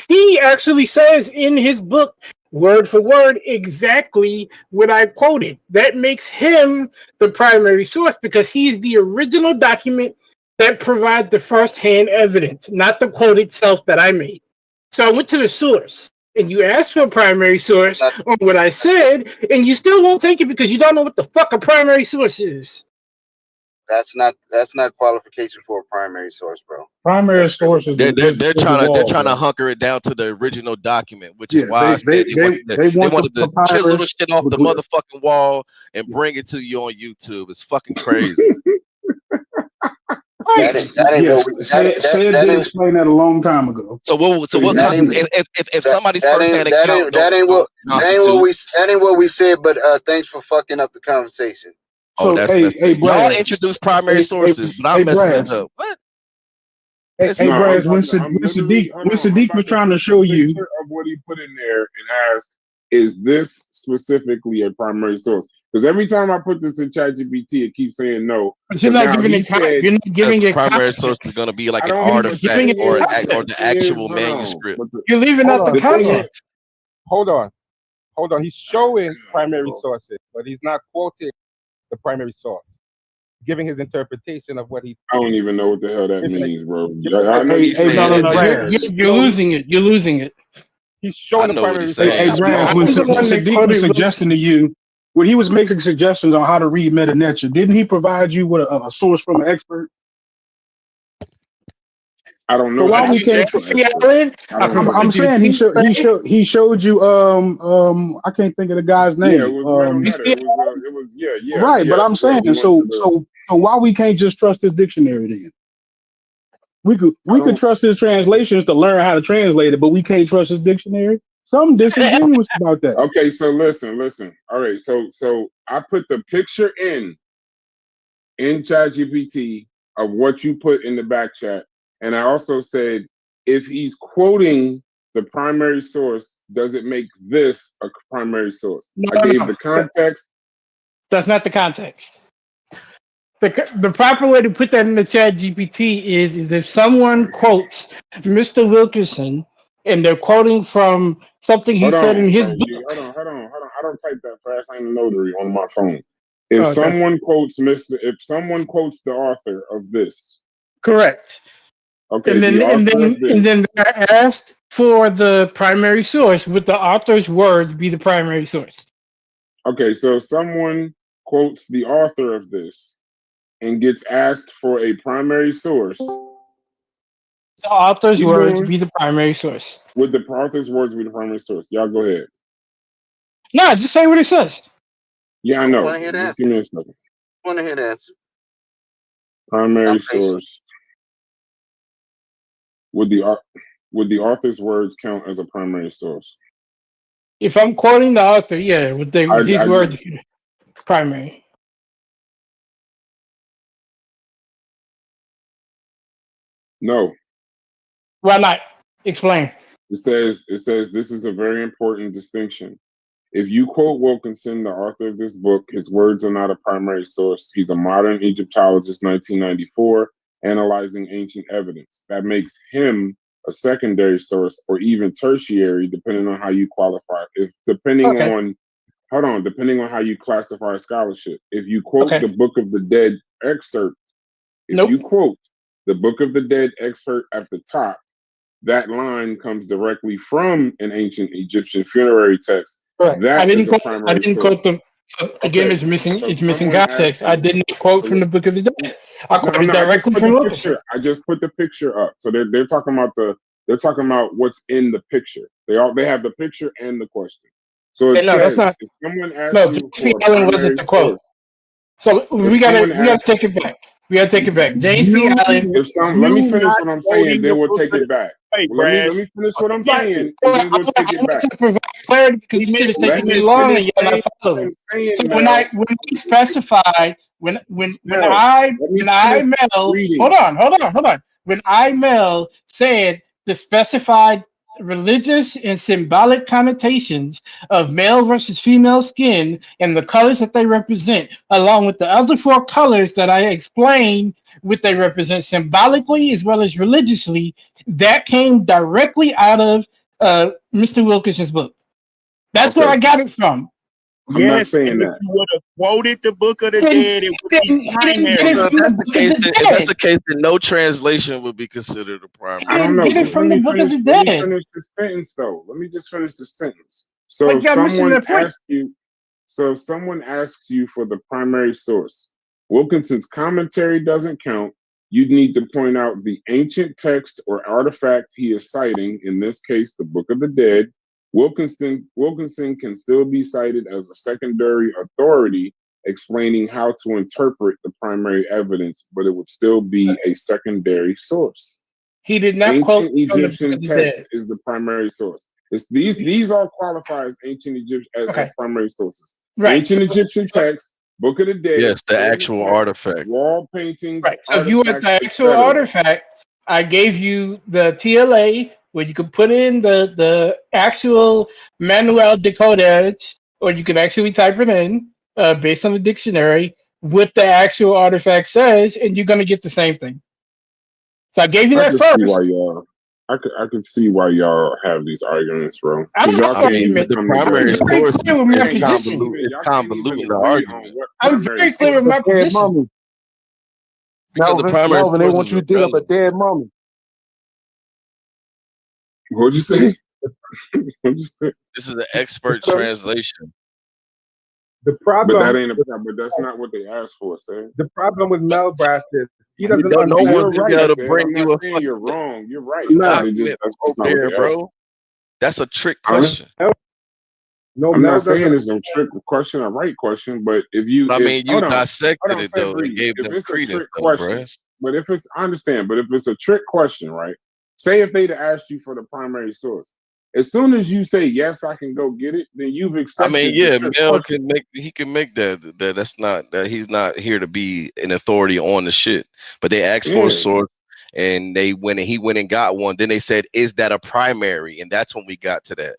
He actually says in his book, word for word, exactly what I quoted. That makes him the primary source because he's the original document that provides the first-hand evidence, not the quote itself that I made. So I went to the source, and you asked for a primary source on what I said, and you still won't take it because you don't know what the fuck a primary source is. That's not qualification for a primary source, bro. Primary sources. They're trying to hunker it down to the original document, which is why I said they wanted to chisel the shit off the motherfucking wall and bring it to you on YouTube. It's fucking crazy. Said did explain that a long time ago. So what? If somebody's first-hand account, that ain't what we said. But thanks for fucking up the conversation. So hey, y'all introduce primary sources, but I'm messing this up. What? Hey, Brad, when Sadiq was trying to show you of what he put in there and asked, is this specifically a primary source? Because every time I put this in ChatGPT, it keeps saying no. But you're not giving it. You're not giving it. Primary source is going to be like an artifact or the actual manuscript. You're leaving out the context. Hold on. He's showing primary sources, but he's not quoting the primary source. giving his interpretation of what he. I don't even know what the hell that means, bro. I know Hey, you saying no, that. You're losing it. You're losing it. He's showing the know what primary he's source. saying. Hey, Brass, when Sadiq was suggesting to you, when he was making suggestions on how to read Meta Nature, didn't he provide you with a source from an expert? I don't know. So why we can't? I'm saying he showed you. I can't think of the guy's name. Yeah, it was metal letter. It was yeah. Right, but I'm saying he so went to the- so why we can't just trust his dictionary then? We could trust his translations to learn how to translate it, but we can't trust his dictionary. Something disingenuous about that. Okay, so listen. All right, so I put the picture in ChatGPT of what you put in the back chat, and I also said if he's quoting the primary source, does it make this a primary source? I gave the context. That's not the context. The proper way to put that in the chat GPT is if someone quotes Mr. Wilkerson and they're quoting from something he said in his book. Hold on. I don't type that fast. I ain't a notary on my phone. If someone quotes if someone quotes the author of this. Correct. Okay. And then they're asked for the primary source. Would the author's words be the primary source? Okay, so if someone quotes the author of this and gets asked for a primary source, the author's words be the primary source. Would the author's words be the primary source? Y'all go ahead. No, just say what it says. Yeah, I know. Just give me a second. I want to hear the answer. Primary source. Would the author's words count as a primary source? If I'm quoting the author, yeah, with his words, primary. No. Why not? Explain. It says this is a very important distinction. If you quote Wilkinson, the author of this book, his words are not a primary source. He's a modern Egyptologist, 1994, analyzing ancient evidence. That makes him a secondary source or even tertiary, depending on how you qualify. Depending on how you classify scholarship. If you quote the Book of the Dead excerpt, you quote the Book of the Dead excerpt at the top, that line comes directly from an ancient Egyptian funerary text. Right. That is a primary I didn't quote them. So again, it's missing. So it's missing context. I didn't quote from the Book of the Dead. I quoted directly from Wilkerson. I just put the picture up. So they're talking about what's in the picture. They have the picture and the question. So it says if someone asks you for a primary source. So we gotta take it back. We gotta take it back. James P. Allen. Let me finish what I'm saying, then we'll take it back. Let me finish what I'm saying, and then we'll take it back. To provide clarity because this shit is taking me long and you're not following. So when I specify when I Mel hold on. When I Mel said the specified religious and symbolic connotations of male versus female skin and the colors that they represent, along with the other four colors that I explained what they represent symbolically as well as religiously, that came directly out of Mr. Wilkerson's book. That's where I got it from. I'm not saying that. If you would have quoted the Book of the Dead, it would be primary. If that's the case, then no translation would be considered a primary. I don't know. Get it from the Book of the Dead. Let me finish the sentence, though. Let me just finish the sentence. So if someone asks you for the primary source, Wilkinson's commentary doesn't count. You'd need to point out the ancient text or artifact he is citing, in this case, the Book of the Dead. Wilkinson can still be cited as a secondary authority explaining how to interpret the primary evidence, but it would still be a secondary source. He did not quote Egyptian text is the primary source. These all qualify as ancient Egyptian as primary sources. Right. Ancient Egyptian text, Book of the Dead. Yes, the actual text, artifact. Wall paintings. Right. So if you want the actual artifact, I gave you the TLA where you could put in the actual manual decodage, or you can actually type it in based on the dictionary what the actual artifact says, and you're going to get the same thing. So I gave you that first. I can see why y'all have these arguments, bro. The primary source is convoluting the argument. I'm very clear with my position. Because the primary Melvin, they source want is you to dig up a irrelevant. dead mummy. What'd you say? What'd you say? This is an expert translation. The But that problem, ain't a problem. But that's not what they asked for, sir. the problem with Melbrass is he doesn't No understand. one's You're gonna be right, able to Ted. bring I'm you not a saying fucking you're wrong. You're right. No, But document that's over just not what here, they asked. bro. That's a trick Huh? question. No, I'm Mel not saying doesn't. it's a trick question, a right question, but if I mean, you hold on, dissected it Seth though and Reed, gave if them it's a credence trick though, question, bruh. but if it's I understand, but if it's a trick question, right? Say if they'd asked you for the primary source, as soon as you say yes, I can go get it, then you've I accepted mean, the yeah, trick Mel question. can make that. That's not that he's not here to be an authority on the shit. But they asked for a Yeah. source, and he went and got one. Then they said, "Is that a primary?" And that's when we got to that.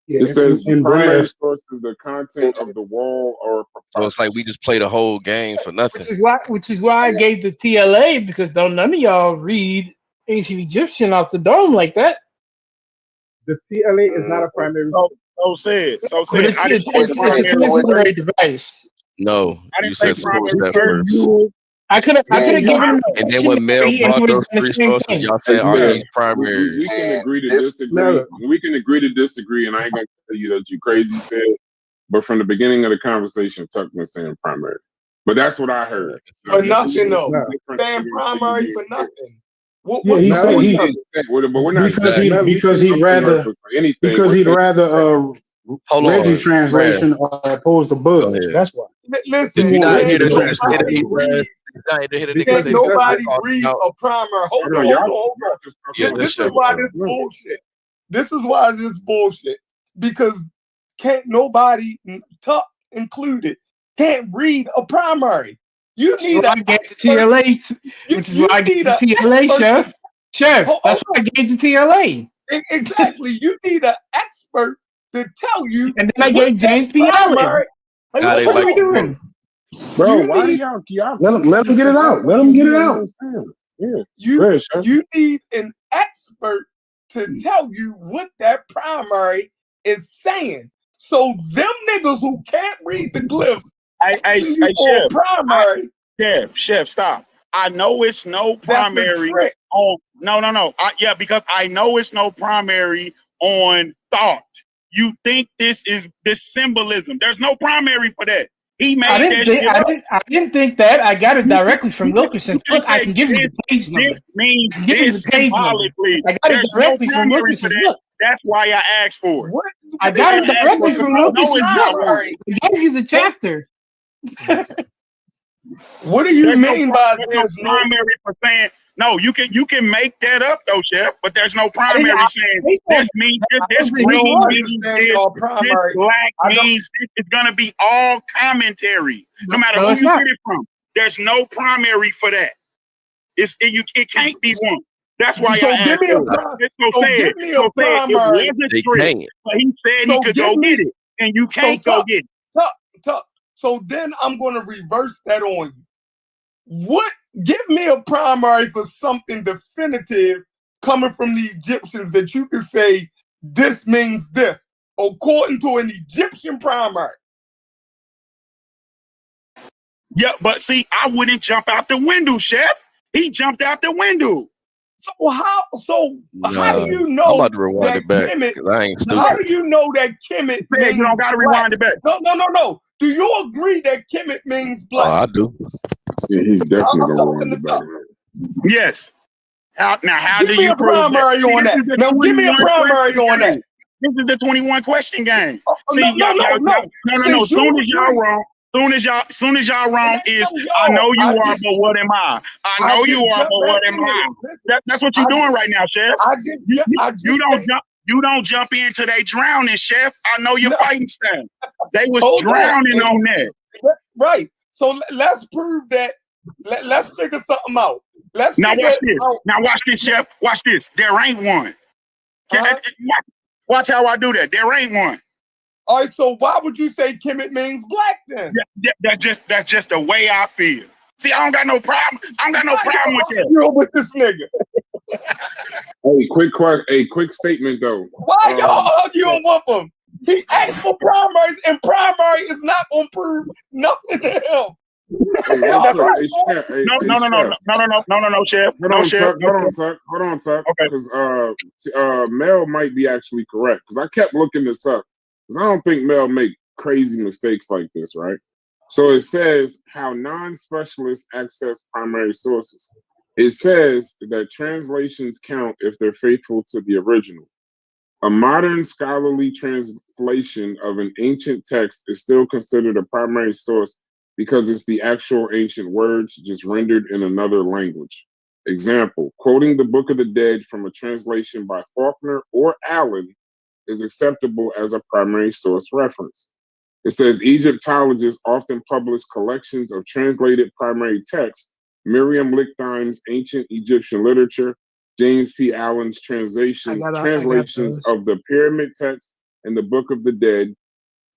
Yeah, It says the and primary Brass, source is the content of the wall or So it's like we papyrus. just played a whole game for nothing. Which is why I gave the TLA, because don't none of y'all read ancient Egyptian off the dome like that. The TLA is not a primary. So said. But it's I didn't say it's a primary first. transliterary device. No, I you didn't say said source primary that first. first. I could have given him a And then when Mel dictionary and he brought would have those done the three same sources, thing. y'all Hey, said, "Are Steph, these primary?" we can agree to This disagree. We can agree to disagree, and I ain't gonna tell you that you crazy said. But from the beginning of the conversation, Tuck was saying primary. But that's what I heard. For Just to nothing show though. some different Saying figures to primary you for being clear. nothing. What, yeah, what's he the said No, we he point of didn't it? say, but we're not because saying he we because can he'd up the rather reference for anything. because We're he'd saying rather Hold Reggie on, Brad. translation opposed to Go Budge. ahead. That's why Listen, he You're not wanted here can't to to go translate nobody me, straight. Brad. read? You're not here to hear the nigga Can't say Because we're nobody talking read out. a primer? Hold hold on, on, hold on, y'all hold on. just talking Yeah, over This that's each is your other. why bro. this Look, bullshit. This is why this bullshit. Because can't nobody, Tuck included, can't read a primary. You Which is need why an I gave the expert. TLA. Which is why I gave Need the an TLA, expert. Chef. Chef, Hold that's why I gave the TLA. Exactly. You need an expert to tell you. And then I what gave that James P. Allen. primary. Like, How what the they fuck are like we to vote. doing? bro, You why do need y'all Let him get it out. Let him get it out. Yeah. you need an expert to tell you what that primary is saying. So them niggas who can't read the glyphs Hey, asking you for a primary. Chef, stop. I know it's no That's the primary trick. on. No. Yeah, because I know it's no primary on thought. You think this is this symbolism? There's no primary for that. He I made didn't that think shit up. I didn't think that. I got it directly from Wilkinson. You Look, I say can give you the page number. this means I can give you this the page number. symbolically. I got it There's no directly from primary for Wilkinson's. that. Look, That's why I asked for it. What I got it I asked for directly it from because I know Wilkinson's. it's not one. primary? I gave you the chapter. What do you There's no mean by there's no there's no? primary for saying no. You can make that up though, Chef. But there's no primary saying this means this I green don't means understand this, y'all this primary. black I don't. means this. It's gonna be all commentary, no matter No, who it's you not. get it from. There's no primary for that. It can't be one. That's why So I give asked me a for it. primary. So Give me a said it primary. wasn't They trick, can't. but he said he So could give go me. get it, and you So can't go get it. Tuck. So then I'm going to reverse that on you. What? Give me a primary for something definitive coming from the Egyptians that you can say this means this, according to an Egyptian primary. Yeah, but see, I wouldn't jump out the window, Chef. He jumped out the window. So how? So how do you I'm know about to rewind that it back Kemet? because I ain't How stupid. do you know that Kemet means You don't gotta black? rewind it back. No. Do you agree that Kemet means Oh, black? I do. Yeah, he's definitely I'm gonna talking rewind to it Tuck. back. Yes. How Give do me you a prove that? primary See, on this that. is the Now give me a 21 primary question on that. game. This is the 21 question game. See, No. no. Since you Soon as y'all agree, wrong, soon as y'all wrong is I y'all. know you I are, just- but what am I? I I know just you are, jumped but back what am in here. I? Listen, That's what you're doing right now, Chef. You don't jump into they drowning, Chef. I know your fighting style. They was drowning on that. Right. So let's prove that. Let's figure something out. Now watch this. Now watch this, Chef. Watch this. There ain't one. Watch how I do that. There ain't one. All right. So why would you say Kemet means black then? That's just the way I feel. See, I don't got no problem. I don't got no problem with that. You're with this nigga. Hey, quick statement though. Why y'all arguing with him? He asked for primaries, and primary is not gonna prove nothing to him. Hey, real quick. Hey, Chef. Hey, No, Chef. Hold on, Tuck. Okay. Because Mel might be actually correct. Because I kept looking this up. Because I don't think Mel make crazy mistakes like this, right? So it says how non-specialists access primary sources. It says that translations count if they're faithful to the original. A modern scholarly translation of an ancient text is still considered a primary source because it's the actual ancient words just rendered in another language. Example, quoting the Book of the Dead from a translation by Faulkner or Allen is acceptable as a primary source reference. It says Egyptologists often publish collections of translated primary texts, Miriam-Lichtenstein's Ancient Egyptian Literature, James P. Allen's translations of the Pyramid Text and the Book of the Dead,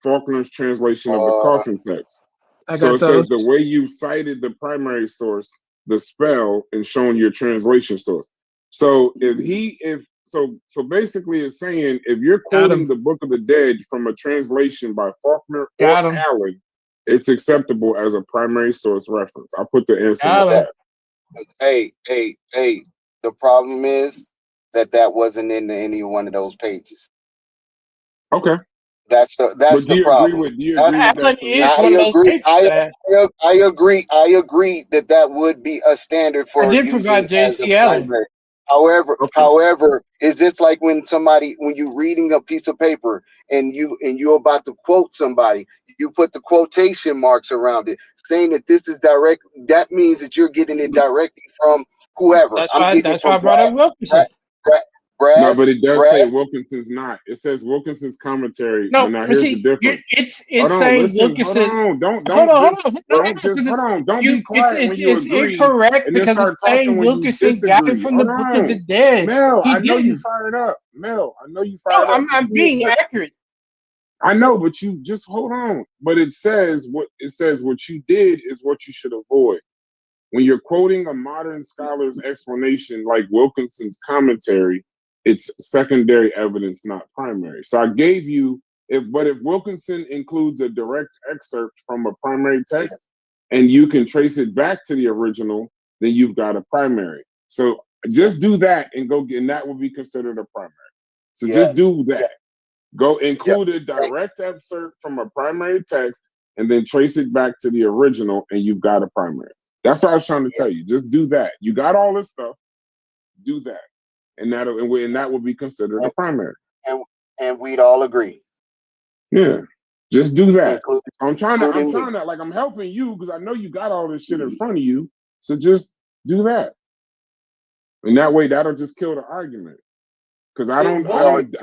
Faulkner's translation of the Coffin Text. So it says the way you cited the primary source, the spell, and shown your translation source. So so basically it's saying if you're quoting the Book of the Dead from a translation by Faulkner or Allen, it's acceptable as a primary source reference. I'll put the answer in the chat. Hey. The problem is that wasn't in any one of those pages. Okay. That's the problem. Do you agree with that solution? I agree that would be a standard for using as a primary. However, it's just like when you're reading a piece of paper and you're about to quote somebody, you put the quotation marks around it, saying that this is direct. That means that you're getting it directly from whoever. That's why I brought up Wilkinson. No, but it does say Wilkinson's not. It says Wilkinson's commentary. No, now here's the difference. It's saying Wilkinson. Hold on. Don't be quiet when you it's agree. Incorrect and because start it's saying Wilkinson got it from the Book of the Dead. Mel, I know you fired up. Mel, I know you fired up. I'm being accurate. I know, but you just hold on. But it says what you did is what you should avoid. When you're quoting a modern scholar's explanation like Wilkinson's commentary, it's secondary evidence, not primary. So I gave you, if Wilkinson includes a direct excerpt from a primary text and you can trace it back to the original, then you've got a primary. So just do that and that will be considered a primary. So just do that. Go include a direct excerpt from a primary text and then trace it back to the original and you've got a primary. That's what I was trying to tell you. Just do that. You got all this stuff. Do that. And that will be considered a primary. And we'd all agree. Yeah. Just do that. I'm trying to like I'm helping you because I know you got all this shit in front of you. So just do that. And that way that'll just kill the argument. Because I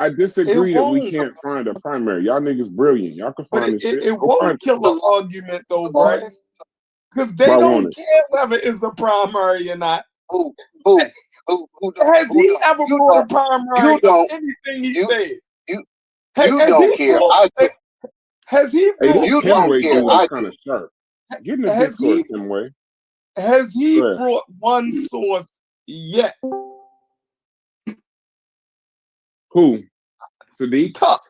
disagree that we can't find a primary. Y'all niggas brilliant. Y'all can find this shit. It won't kill the argument though, Brian. Because they don't care whether it's a primary or not. Who has he ever brought a primary of anything he said? You don't care. Has he brought you don't care? I kind of sharp. Get in the Discord, Kimway. Has he brought one source yet? Who? Sadiq? Tuck.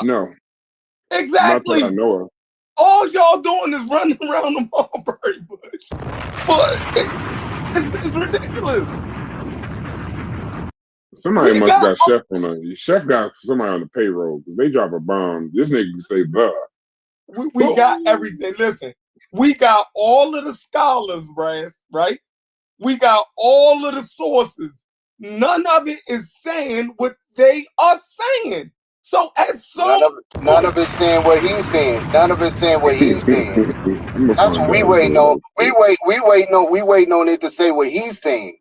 No. Exactly. Not that I know of. All y'all doing is running around the mulberry bush. But it's ridiculous. Somebody must got Chef on Chef got somebody on the payroll because they drop a bomb. This nigga can say blah. We got everything. Listen, we got all of the scholars, right? We got all of the sources. None of it is saying what they are saying. So at some none of it's saying what he's saying. None of it's saying what he's saying. That's what we waiting on. We waiting on it to say what he's saying.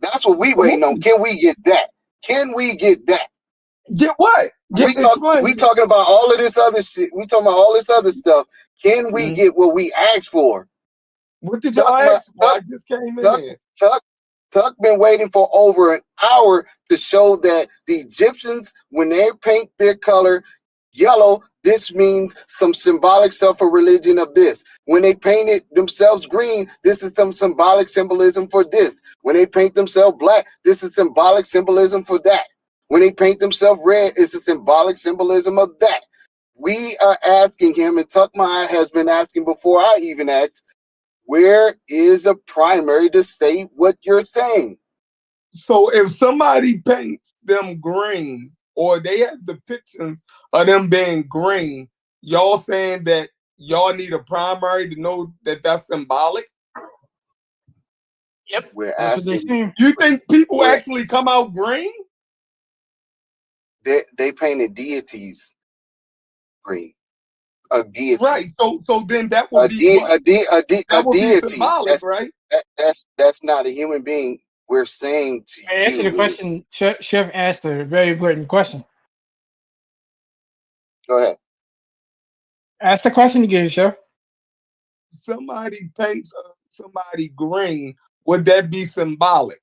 That's what we waiting on. Can we get that? Can we get that? Get what? We talking about all of this other shit. We talking about all this other stuff. Can we get what we asked for? What did y'all ask for? I just came in there. Tuck been waiting for over an hour to show that the Egyptians, when they paint their color yellow, this means some symbolic stuff for religion of this. When they painted themselves green, this is some symbolic symbolism for this. When they paint themselves black, this is symbolic symbolism for that. When they paint themselves red, it's a symbolic symbolism of that. we are asking him, and Tuckmine has been asking before I even asked, where is a primary to say what you're saying? So if somebody paints them green, or they have depictions of them being green, y'all saying that y'all need a primary to know that that's symbolic? Yep. We're That's what they're asking. saying. You think people actually come out green? They painted deities green. A deity. Right. So then that would be a deity. symbolic, right? That's not a human being. We're saying to I answer the question. Chef asked a very important question. Go ahead. Ask the question again, Chef. Somebody paints somebody green. Would that be symbolic?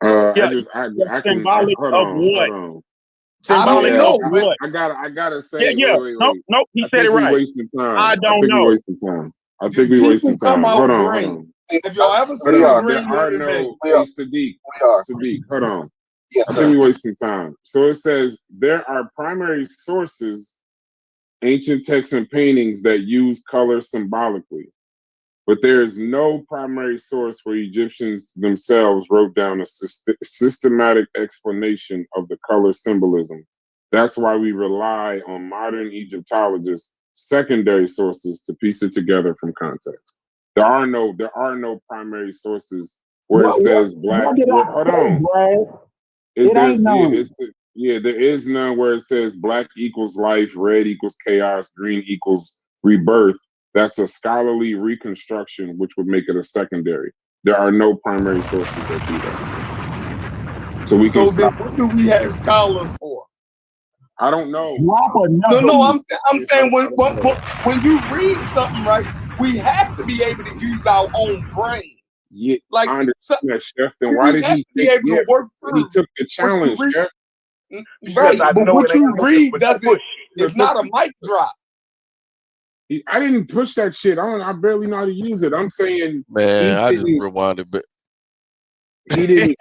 I can symbolic hold of on, what? hold on. Symbolic of what? I gotta say, Yeah. wait. Nope, he I said think it we right. wasting time. I don't think know. we wasting time. I Do think we people wasting come time. out Hold on, green? hold on. Have y'all ever Hold seen on. green There are human being? no Sadiq. Sadiq, hold on. Yes, I sir. think we wasting time. So it says there are primary sources, ancient texts and paintings that use color symbolically. But there is no primary source where Egyptians themselves wrote down a systematic explanation of the color symbolism. That's why we rely on modern Egyptologists' secondary sources to piece it together from context. There are no primary sources where it says black. What did I Hold say, on. Brad? It ain't none. There is none where it says black equals life, red equals chaos, green equals rebirth. That's a scholarly reconstruction, which would make it a secondary. There are no primary sources that do that. So we can So then stop. what do we have scholars for? I don't know. No, I'm saying when you read something, right, we have to be able to use our own brain. Yeah, Like, I understand that, Chef. Then we why did have he to be able to work through? He took the challenge, Chef. Right, but what you read it's not a mic drop. I didn't push that shit. I barely know how to use it. I'm saying, man, I just rewinded, but he didn't.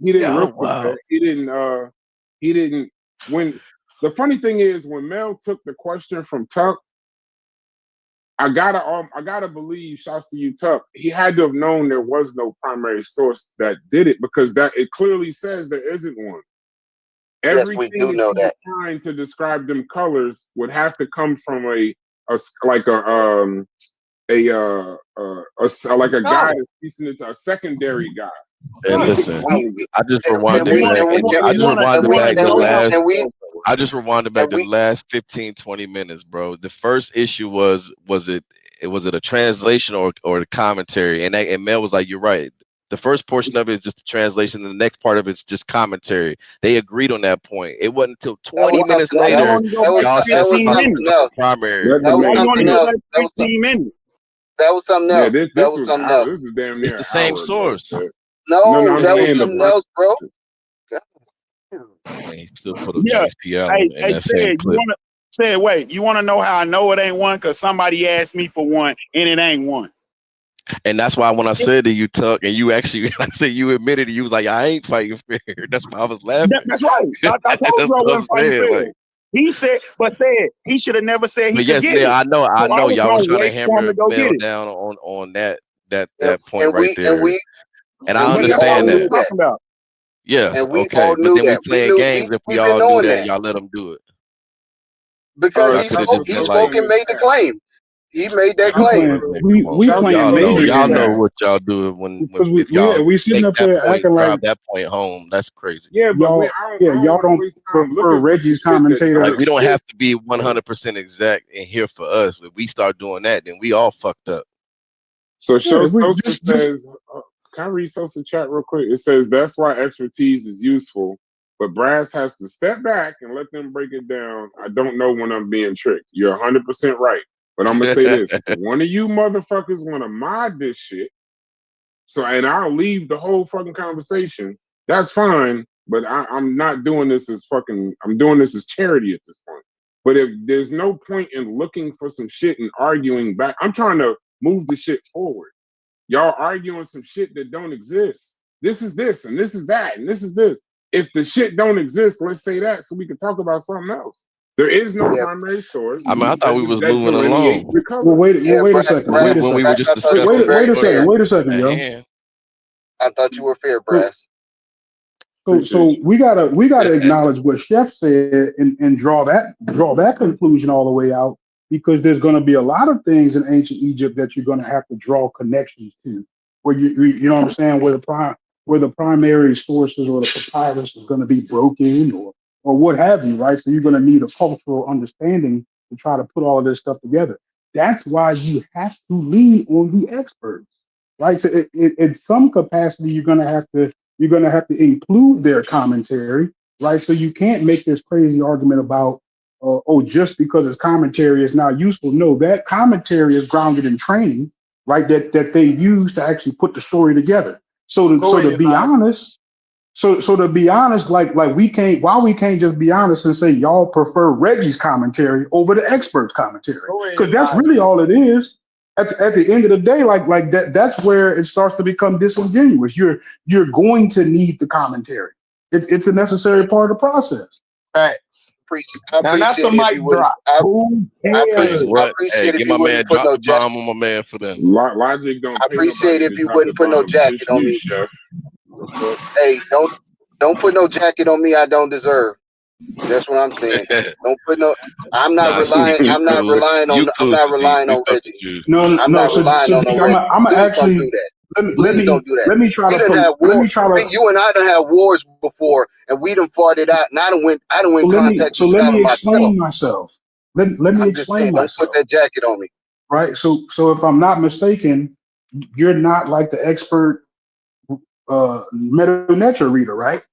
He didn't Yo, rip with that. He didn't. He didn't. When the funny thing is, when Mel took the question from Tuck, I gotta believe, shouts to you, Tuck. He had to have known there was no primary source that did it, because that it clearly says there isn't one. Everything we do know that. trying to describe them colors would have to come from a guy that's piecing it to a secondary guy. And listen, I just rewinded back the last 15, 20 minutes, bro. The first issue was it a translation or a commentary? And Mel was like, you're right. The first portion of it is just a translation, and the next part of it's just commentary. They agreed on that point. It wasn't until 20 minutes later y'all said something primary. That was something else. That was something else. This was was something hour. else. This is damn near It's the same source. No, that was something else, bro. And he still put a GSPL in that same clip. You want to know how I know it ain't one? Because somebody asked me for one, and it ain't one. And that's why when I said to you, Tuck, and you actually, I said you admitted it, you was like, I ain't fighting fair. That's why I was laughing. That's right. I told you I wasn't fighting fair. He said he should have never said he could get it. I know y'all was trying to hammer Mel down on that point right there. And I we understand all that. That. Yeah, and we okay. all But knew then that. we playing games if we all knew that, y'all let them do it. Because he spoke and made the claim. He made that claim. We playing major y'all games. know what y'all do when we sitting make up that here point, acting drive like that point home. That's crazy. Yeah, but y'all don't prefer Reggie's commentator. Like, we don't have to be 100% exact in here for us. If we start doing that, then we all fucked up. So Sosa says, can I read Sosa chat real quick? It says that's why expertise is useful, but Brass has to step back and let them break it down. I don't know when I'm being tricked. You're 100% right. But I'm gonna say this: one of you motherfuckers want to mod this shit, and I'll leave the whole fucking conversation. That's fine, but I'm not doing this as I'm doing this as charity at this point. But if there's no point in looking for some shit and arguing back, I'm trying to move the shit forward. Y'all arguing some shit that don't exist. This is this, and this is that, and this is this. If the shit don't exist, let's say that so we can talk about something else. There is no primary source. I mean, I thought we was that moving delineates along. the cover. Well, wait a second. Wait a When we were second. just discussing Wait a second. Wait a second, at yo. hand. I thought you were fair, Brass. So we gotta acknowledge what Chef said and draw that conclusion all the way out, because there's going to be a lot of things in ancient Egypt that you're going to have to draw connections to, where you know what I'm saying, where the primary sources or the papyrus is going to be broken or what have you, right? So you're going to need a cultural understanding to try to put all of this stuff together. That's why you have to lean on the experts, right? So in some capacity, you're going to have to include their commentary, right? So you can't make this crazy argument about, just because it's commentary is not useful. No, that commentary is grounded in training, right? That they use to actually put the story together. So to be honest, like we can't just be honest and say y'all prefer Reggie's commentary over the expert's commentary, because that's really all it is. At the end of the day, like that's where it starts to become disingenuous. You're going to need the commentary. It's a necessary part of the process. Facts. Now that's the mic drop. I appreciate Hey, if give you my man wouldn't put drop no the jacket. bomb on my man for them. Logic don't. I appreciate if you wouldn't put no jacket on me. Chef. Hey, don't put no jacket on me I don't deserve. That's what I'm saying. Don't put no. I'm not relying. Sadiq, I'm not cool. relying on. You I'm cool, not Sadiq. relying We on fuck with Reggie. you. No, I'm not relying on no Reggie. I'm Please actually don't do that. let Please don't do that. me try We to done had let war. me try to You and I done had wars before, and we done fought it out. And I done went contact so with let Scott me myself. explain myself. Let me I'm just saying, explain don't put myself. that jacket on me. Right. So if I'm not mistaken, you're not like the expert Meta Nature reader, right?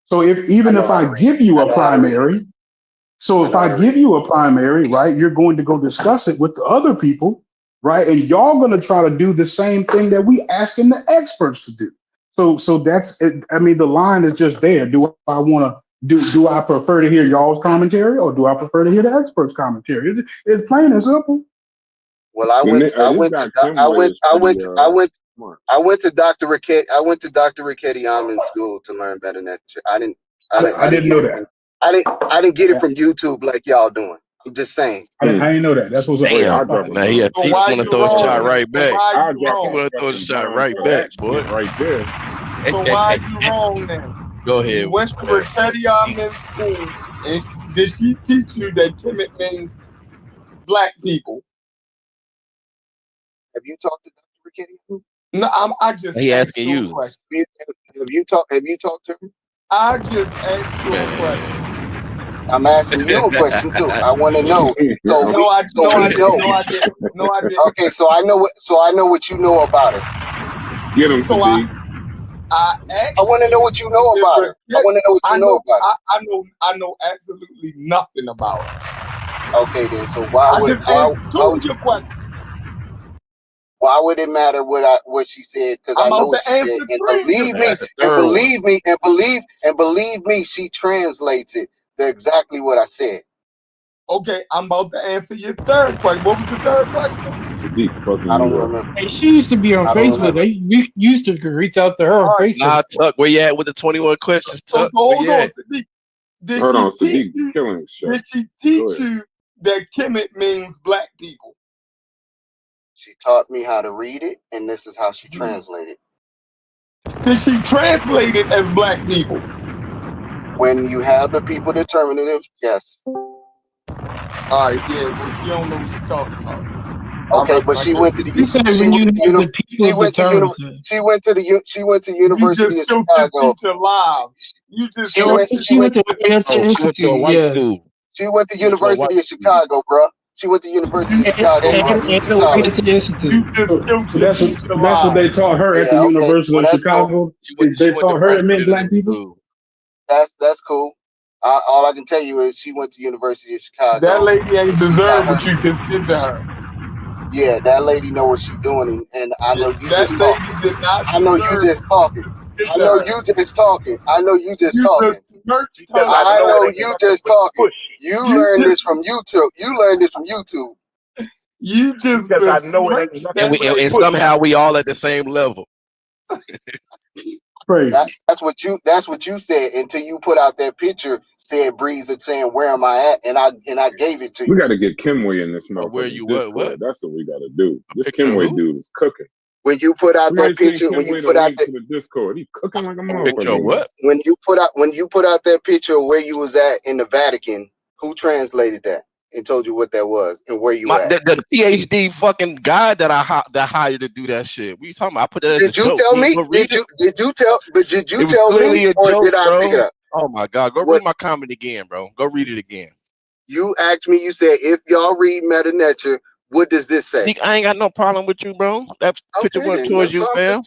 So if I give you a primary, right, you're going to go discuss it with the other people, right? And y'all going to try to do the same thing that we asking the experts to do. So that's it. I mean, the line is just there. Do I want to do I prefer to hear y'all's commentary, or do I prefer to hear the experts' commentary? It's plain and simple. Well, I went to Dr. Riquetti. I went to Dr. Riquetti Almond's school to learn better than that shit. I didn't know that. I didn't get it from YouTube like y'all doing. I'm just saying. I didn't know that. That's what's up. Damn. Now he want to throw a shot right back. I'll He drop want to throw the shot right for back, that boy. right there. So why are you wrong then? Go ahead. You went to Riquetti Almond's school, and did she teach you that Kemet means black people? Have you talked to Dr. Riquetti? No, I just He asked asking you you. a question. Have you talked to her? I just asked you a question. I'm asking you a question too. I want to know. So I didn't. Okay, so I know what you know about her. Get him, Sadiq. I want to know what you know about her. I want to know what you know about her. I know absolutely nothing about her. Okay, then. So why would your question? Why would it matter what she said? Because I know what she said, and believe me, she translates it to exactly what I said. Okay, I'm about to answer your third question. What was the third question? Sadiq fucking I don't remember. Hey, she used to be on Facebook. We used to reach out to her on Facebook. Nah, Tuck, where you at with the 21 questions, Tuck? Hold on, Sadiq. Sadiq killing shit. Did she teach you that Kemet means black people? She taught me how to read it, and this is how she translated. Did she translate it as black people? When you have the people determinative, yes. All right, yeah, well, she don't know what she's talking about. Okay, but she went to the University of Chicago. You just she went to school. She went to University of Chicago, bro. She went to University of Chicago. That's what they taught her at the University of Chicago. They taught her it meant black people. That's cool. All I can tell you is she went to University of Chicago. That lady ain't deserve what you just did to her. Yeah, that lady know what she's doing, and I know you that just lady talking. did not. I know you just talking. I know you just talking. I know you just talking. I know you just talking. You learned this from YouTube. You learned this from YouTube. You just and somehow we all at the same level. Crazy. That's what you said until you put out that picture said Breeze and saying where am I at, and I gave it to you. We got to get Kimway in this Where you Discord. what? That's what we got to do. This Kimway dude is cooking. When you put out Somebody that picture, when you put out to the Discord, he cooking like a motherfucker. Picture what? When you put out that picture of where you was at in the Vatican, who translated that and told you what that was and where you at? The PhD fucking guy that I hired to do that shit. What you talking about? I put that as a joke. Did you tell me? Did you tell me, or joke, did I bro. pick it up? Oh my god, go read my comment again, bro. Go read it again. You asked me. You said if y'all read Meta Nature, what does this say? I ain't got no problem with you, bro. That picture went towards you, fam.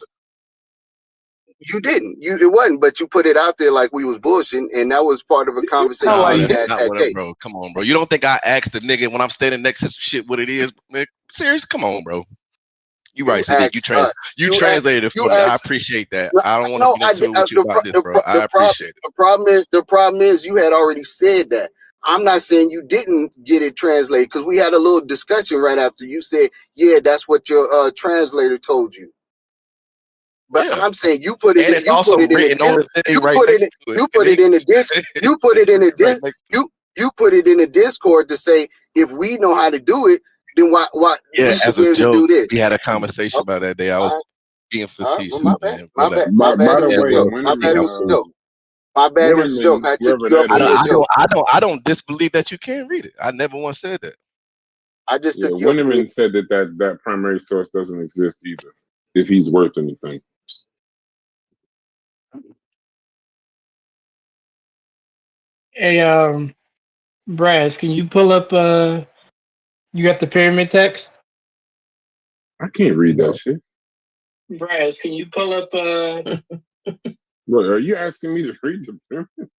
You didn't. It wasn't, but you put it out there like we was bullshitting, and that was part of a conversation we had that day. Bro, come on, bro. You don't think I asked the nigga when I'm standing next to some shit what it is? Nick? Serious? Come on, bro. You right, Sadiq. You translated it for me. I appreciate that. I don't want to get into it with you about this, bro. I appreciate it. The problem is you had already said that. I'm not saying you didn't get it translated because we had a little discussion right after you said, yeah, that's what your translator told you. But yeah. I'm saying you put it in. You put it in a disc. You put it in a disc. You put it in a disc. You put it in a Discord to say if we know how to do it, then why we should be able to do this. We had a conversation about that day. I was being facetious. My bad. My bad. My bad. It was a joke. My bad. It was a joke. My bad. It was a joke. I took you up on your joke. I don't disbelieve that you can read it. I never once said that. I just took you up. Winterman said that primary source doesn't exist either. If he's worth anything. Hey, Braz, can you pull up you got the pyramid text? I can't read that shit. Braz, can you pull up Look, are you asking me to read the pyramid?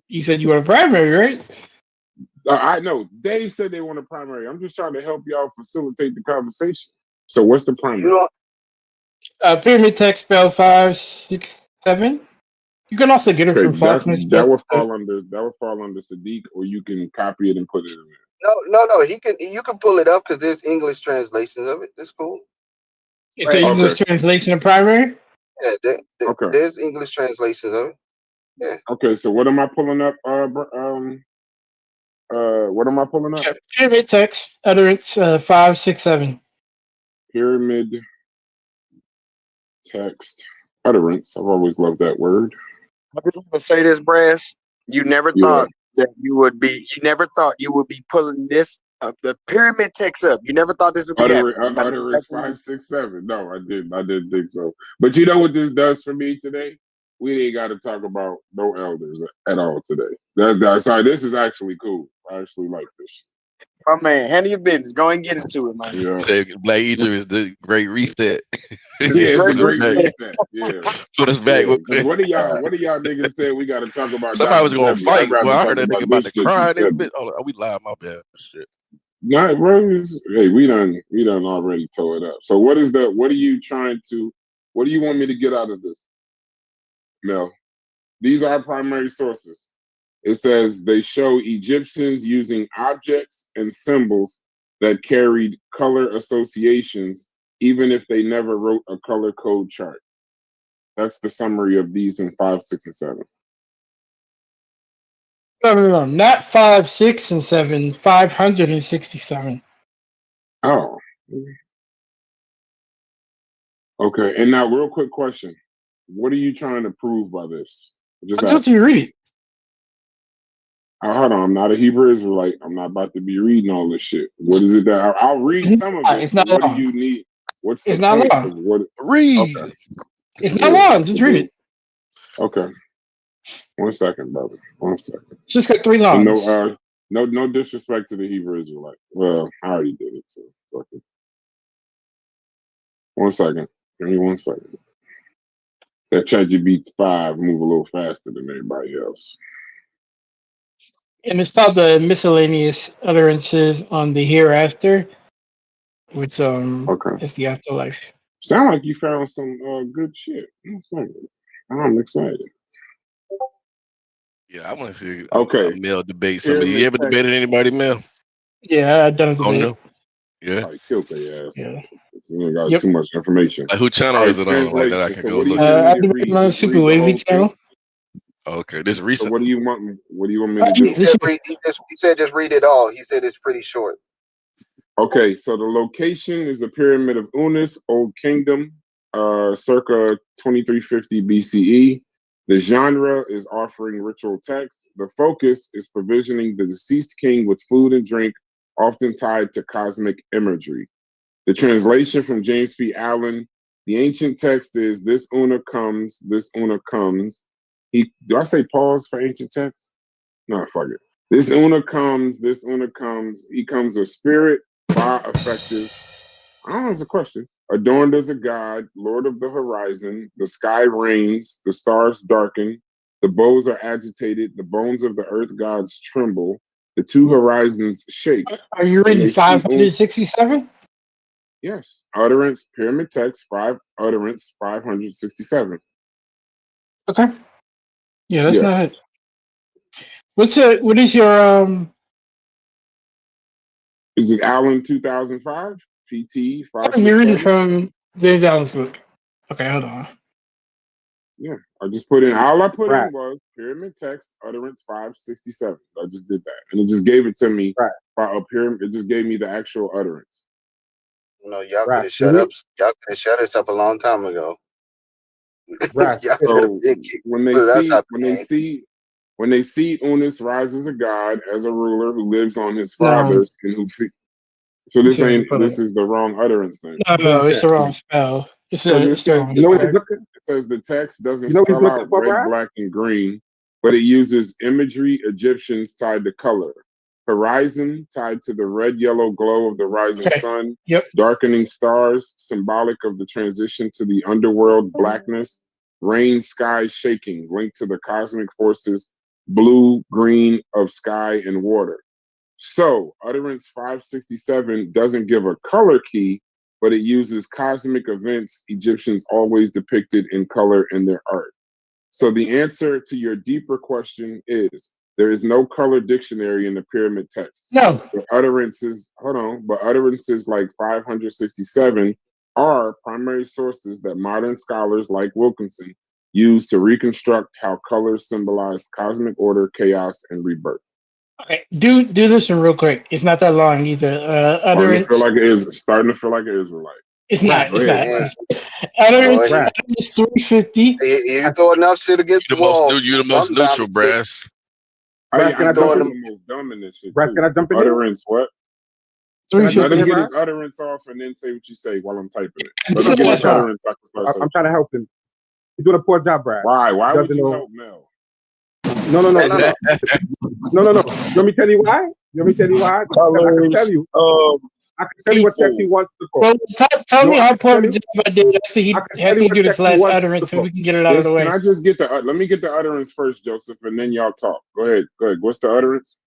You said you want a primary, right? I know. They said they want a primary. I'm just trying to help y'all facilitate the conversation. So what's the primary? Pyramid text spell 5, 6, 7. You can also get it from Faulkner's that would fall under Sadiq, or you can copy it and put it in there. No. You can pull it up because there's English translations of it. That's cool. It's an English translation of primary? Yeah, there's English translations of it. Yeah. Okay, so what am I pulling up? What am I pulling up? Pyramid text utterance 5, 6, 7. Pyramid text utterance. I've always loved that word. I just want to say this, Brass. You never thought that you would be. You never thought you would be pulling this the pyramid text up. You never thought this would be utterance 5, 6, 7. No, I didn't think so. But you know what this does for me today? We ain't got to talk about no elders at all today. Sorry, this is actually cool. I actually like this. My man, handle your business. Go and get into it, man. Yeah. Say Black Egypt is the great reset. It's a great reset. Yeah. Put us back. Yeah. What do y'all niggas say we got to talk about? Somebody was going to fight. Well, I heard that nigga about to cry. Oh, we live. My bad. Shit. Nah, bro. Hey, we done already tore it up. So what do you want me to get out of this? Mel, these are primary sources. It says they show Egyptians using objects and symbols that carried color associations, even if they never wrote a color code chart. That's the summary of these in 5, 6, and 7. No. Not 5, 6, and 7. 567. Oh. Okay. And now, real quick question. What are you trying to prove by this? Just you read. Hold on, I'm not a Hebrew Israelite. I'm not about to be reading all this shit. What is it that I'll read some of it? It's not long. What do you need? What's it's the not point? long. What? Read. Okay. It's not long. Just read it. Okay. 1 second, brother. 1 second. Just got 3 lines. No disrespect to the Hebrew Israelite. Well, I already did it. So fuck it. 1 second. Give me 1 second. That ChatGPT 5 move a little faster than everybody else. And it's called the miscellaneous utterances on the hereafter, which is the afterlife. Sound like you found some good shit. I'm excited. Yeah, I want to see a male debate somebody. You ever debated anybody, Mel? Yeah, I've done a debate. Yeah. Like killed their ass. Yeah. You got too much information. Like, who channel All right, is it on? Like that I translation. can So go what do you look. want me I to do read? it on Just Super read the Wavy whole thing? channel. Okay, this So recent. what do you want? What do you want me to He do? said he said just read it all. He said it's pretty short. Okay, so the location is the Pyramid of Unis, Old Kingdom, circa 2350 BCE. The genre is offering ritual text. The focus is provisioning the deceased king with food and drink, often tied to cosmic imagery. The translation from James P. Allen, the ancient text is this Una comes, this Una comes. Do I say pause for ancient text? No, fuck it. This Una comes, this Una comes. He comes a spirit, by effective. I don't know, it's a question. Adorned as a god, lord of the horizon, the sky rains, the stars darken, the bows are agitated, the bones of the earth gods tremble, the two horizons shake. Are you reading 567? Yes. Utterance, pyramid text, utterance 567. Okay. Yeah, that's not it. What is your Is it Allen 2005? PT 567? you're reading from James Allen's book. Okay, hold on. Yeah, I just put in, all I put in was pyramid text, utterance 567. I just did that. And it just gave it to me by a pyramid. It just gave me the actual utterance. No, y'all could have shut up. Y'all could have shut us up a long time ago. So when they see Unis rise as a god, as a ruler who lives on his fathers and who so this is the wrong utterance thing. No, it's the wrong spell. It says the text doesn't spell out red, black, and green, but it uses imagery Egyptians tied to color. Horizon tied to the red, yellow glow of the rising sun. Darkening stars, symbolic of the transition to the underworld blackness. Rain, sky shaking, linked to the cosmic forces, blue, green of sky and water. So, utterance 567 doesn't give a color key, but it uses cosmic events Egyptians always depicted in color in their art. So, the answer to your deeper question is there is no color dictionary in the pyramid text. No. But utterances like 567 are primary sources that modern scholars like Wilkinson use to reconstruct how colors symbolized cosmic order, chaos, and rebirth. Okay, do this one real quick. It's not that long either. Utterance. Starting to feel like an Israelite. It's not. It's not. Utterance 350. You throw enough shit against the wall. You're the most neutral, Brass. I'm the most dumb in this shit too. Can I jump in? Utterance what? 350. Let him get his utterance off and then say what you say while I'm typing it. Let him get his utterance. I'm trying to help him. He's doing a poor job, Brad. Why? Why would you help Mel? No. Let me tell you why. I can tell you. I can tell you what text he wants to quote. Well, tell me how poor of a job I did after he do this last utterance so we can get it out of the way. Can I just get let me get the utterance first, Joseph, and then y'all talk. Go ahead. What's the utterance?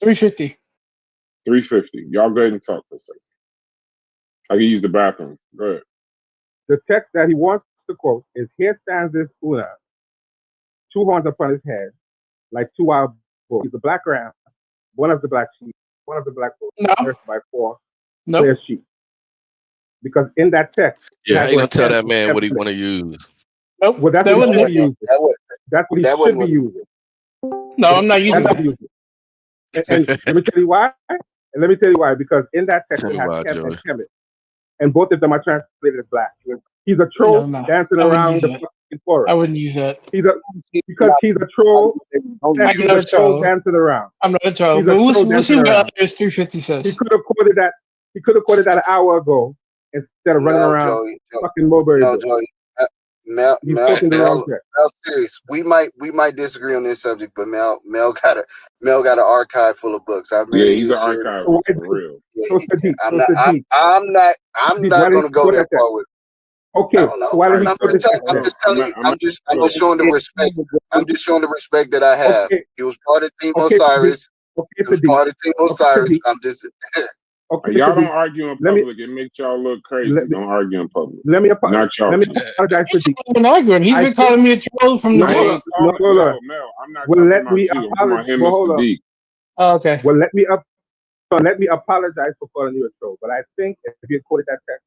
350. 350. Y'all go ahead and talk for a second. I can use the bathroom. Go ahead. The text that he wants to quote is, here stands this Una, two horns upon his head, like two wild bulls. He's a black ram, one of the black sheep, one of the black bulls, nursed by four clear sheep. Because in that text, I ain't gonna tell that man what he want to use. Nope. Well, that's what he should be using. That's what he should be using. No, I'm not using that. And let me tell you why. Because in that text, it has Kev and Kemet. And both of them are translated as black. He's a troll dancing around the fucking forest. I wouldn't use that. Because he's a troll. He's a troll dancing around. I'm not a troll. But we'll see what others 350 says. He could have quoted that an hour ago instead of running around fucking Mulberry. No, Joey. Mel, serious. We might disagree on this subject, but Mel got an archive full of books. He's an archive for real. I'm not gonna go that far with. Okay, I'm just showing the respect. I'm just showing the respect that I have. He was part of Team Osiris. I'm just. Okay, y'all don't argue in public. It makes y'all look crazy. Don't argue in public. Let me apologize for He's been arguing. He's been calling me a troll from the beginning. Mel, I'm not talking about you. I'm talking about him and Sadiq. Oh, okay. Well, let me So let me apologize for calling you a troll, but I think if you had quoted that text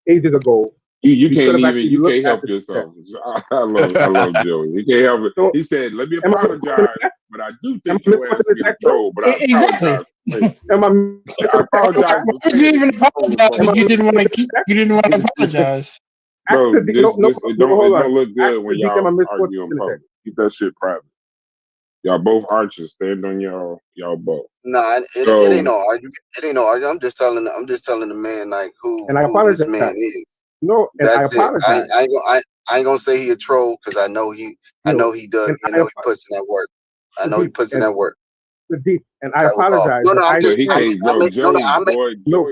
ages ago, you could can't have even actually you looked can't at help the yourself. text. I love Joey. He can't help it. So, He said, "Let me am I misquoting apologize, the text? but I do Am think I your ass misquoting the being a text, though? troll. But I Exactly. apologize for saying it. Am I I misquoting the text? apologize Why for did saying you it. even apologize Am I if you didn't want to keep? You didn't want to apologize. Bro, Ask Sadiq, no, it hold on. don't look Ask good when Sadiq, am I y'all misquoting argue in the public. text? Keep that shit private. Y'all both archers. Stand on y'all boat. Nah, it ain't no argument. It ain't no argument. I'm just telling the man like who And I who this apologize. man is. No, and I That's it. apologize. I ain't gonna say he a troll because I know he does. And I know he puts in that work. I know he puts in that work. Sadiq, and I That was all. apologize. No, But I'm I just He stand. can't, bro. But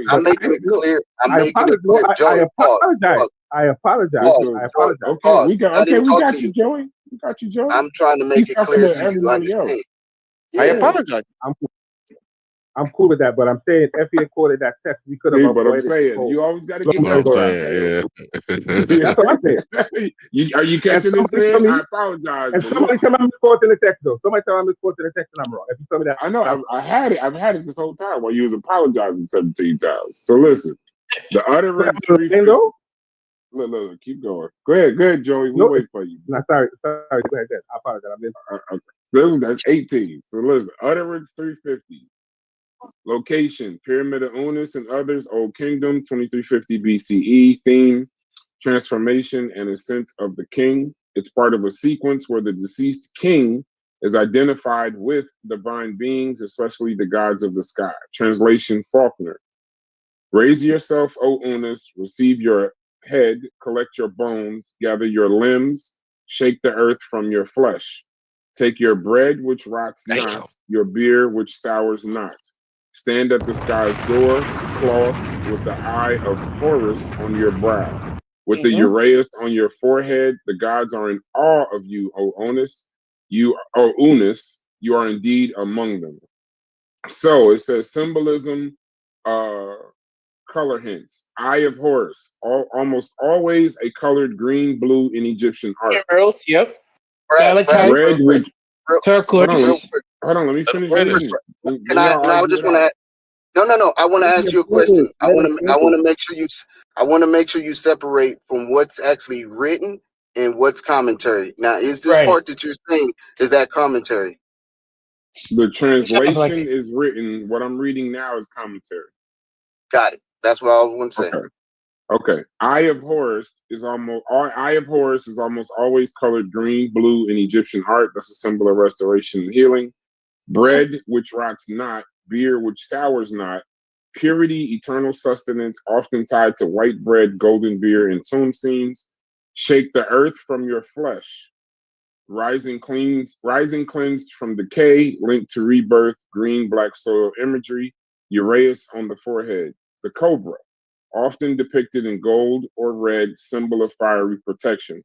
I'm making it no, clear. I'm I making it apologize. No, clear. I Joey, pause. apologize. Pause. I apologize. Pause. I Joey, apologize. Okay, pause. we Not even got talking to you, you. Joey. We got you, Joey. I'm trying to make He's it talking clear to so you everybody else. understand. I Yeah. apologize. I'm cool with that, but I'm saying if he had quoted that text, we could have See, but I'm avoided. saying you always got to give Long your ago. details. That's what I'm saying. Are you catching this? Saying I apologize, And but somebody tell me I'm misquoting the text though. Somebody tell me I'm misquoting the text and I'm wrong. If you tell me that, I know I've had it. I've had it this whole time while you was apologizing 17 times. So listen, the utterance 350. Look, keep going. Go ahead, Joey. We'll wait for you. No, sorry. Go ahead. I apologize. That's 18. So listen, utterance 350. Location, Pyramid of Unis and others, Old Kingdom, 2350 BCE. Theme, transformation and ascent of the king. It's part of a sequence where the deceased king is identified with divine beings, especially the gods of the sky. Translation, Faulkner. Raise yourself, O Unis, receive your head, collect your bones, gather your limbs, shake the earth from your flesh. Take your bread, which rots not, your beer, which sours not. Stand at the sky's door, cloth, with the eye of Horus on your brow. With the Uraeus on your forehead, the gods are in awe of you, O Unis. You are indeed among them. So it says symbolism, color hints. Eye of Horus, almost always a colored green, blue in Egyptian art. Emerald, yep. Brad, Red with turquoise. Hold on, let me finish reading. Can I? No, I just want to. No. I want to ask you a question. I want to make sure you. I want to make sure you separate from what's actually written and what's commentary. Now, is this part that you're saying is that commentary? The translation is written. What I'm reading now is commentary. Got it. That's what I was going to say. Okay. Eye of Horus is almost always colored green, blue in Egyptian art. That's a symbol of restoration and healing. Bread which rots not, beer which sours not, purity, eternal sustenance, often tied to white bread, golden beer, and tomb scenes. Shake the earth from your flesh. Rising cleansed from decay, linked to rebirth, green, black soil imagery, Uraeus on the forehead. The cobra, often depicted in gold or red, symbol of fiery protection.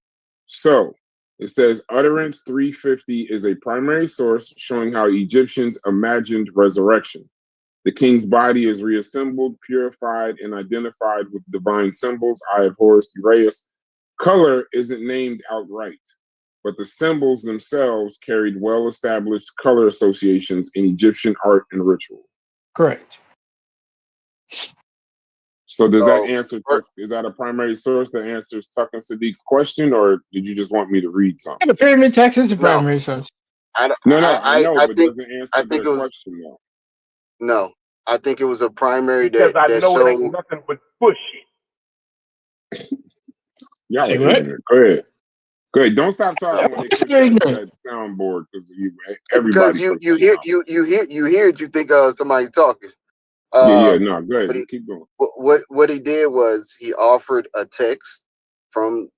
So it says utterance 350 is a primary source showing how Egyptians imagined resurrection. The king's body is reassembled, purified, and identified with divine symbols, Eye of Horus, Uraeus. Color isn't named outright, but the symbols themselves carried well-established color associations in Egyptian art and ritual. Correct. So does that answer, is that a primary source that answers Tuck and Sadiq's question, or did you just want me to read something? The pyramid text is a primary source. I know, but doesn't answer their question though. No, I think it was a primary because that I know showed. it ain't nothing but bullshit. Y'all are ignorant. Go ahead. Don't stop talking when they click that soundboard because everybody. Because you hear it, you think somebody talking. No, go ahead. Just keep going. What he did was he offered a text from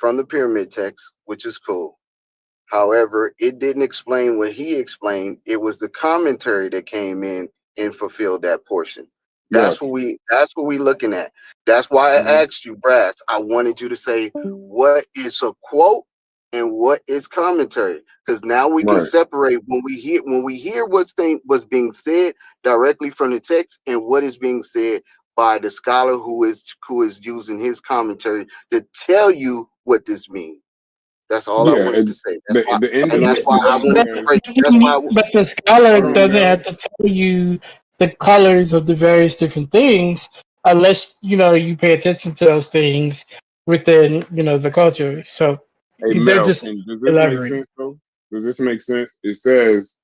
the pyramid text, which is cool. However, it didn't explain what he explained. It was the commentary that came in and fulfilled that portion. That's what we looking at. That's why I asked you, Brass. I wanted you to say what is a quote and what is commentary, because now we can separate when we hear what's being said directly from the text and what is being said by the scholar who is using his commentary to tell you what this means. That's all I wanted to say. That's why I wanted to break. But the scholar doesn't have to tell you the colors of the various different things unless you pay attention to those things within the culture. So Hey they're Mel, just does this make elaborating. sense though? Does this make sense? It says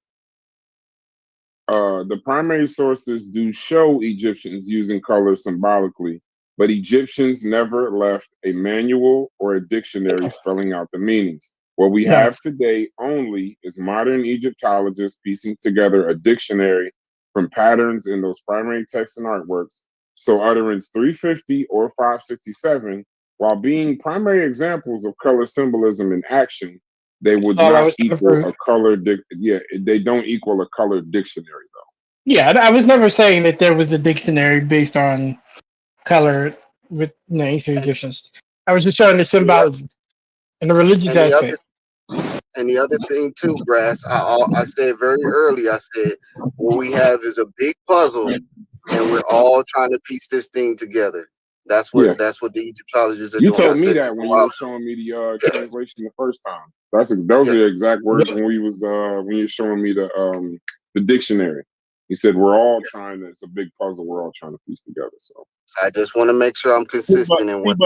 the primary sources do show Egyptians using colors symbolically, but Egyptians never left a manual or a dictionary spelling out the meanings. What we No. have today only is modern Egyptologists piecing together a dictionary from patterns in those primary texts and artworks. So utterance 350 or 567, while being primary examples of color symbolism in action, they would not equal a color. They don't equal a color dictionary though. Yeah, I was never saying that there was a dictionary based on color with ancient Egyptians. I was just showing the symbology and the religious aspect. And the other thing too, Brass, I said very early, I said what we have is a big puzzle, and we're all trying to piece this thing together. That's what the Egyptologists are You doing. told me that when you were showing me the translation the first time. Those are your exact words when you were showing me the dictionary. You said we're all trying to. It's a big puzzle. We're all trying to piece together. So I just want to make sure I'm consistent in what.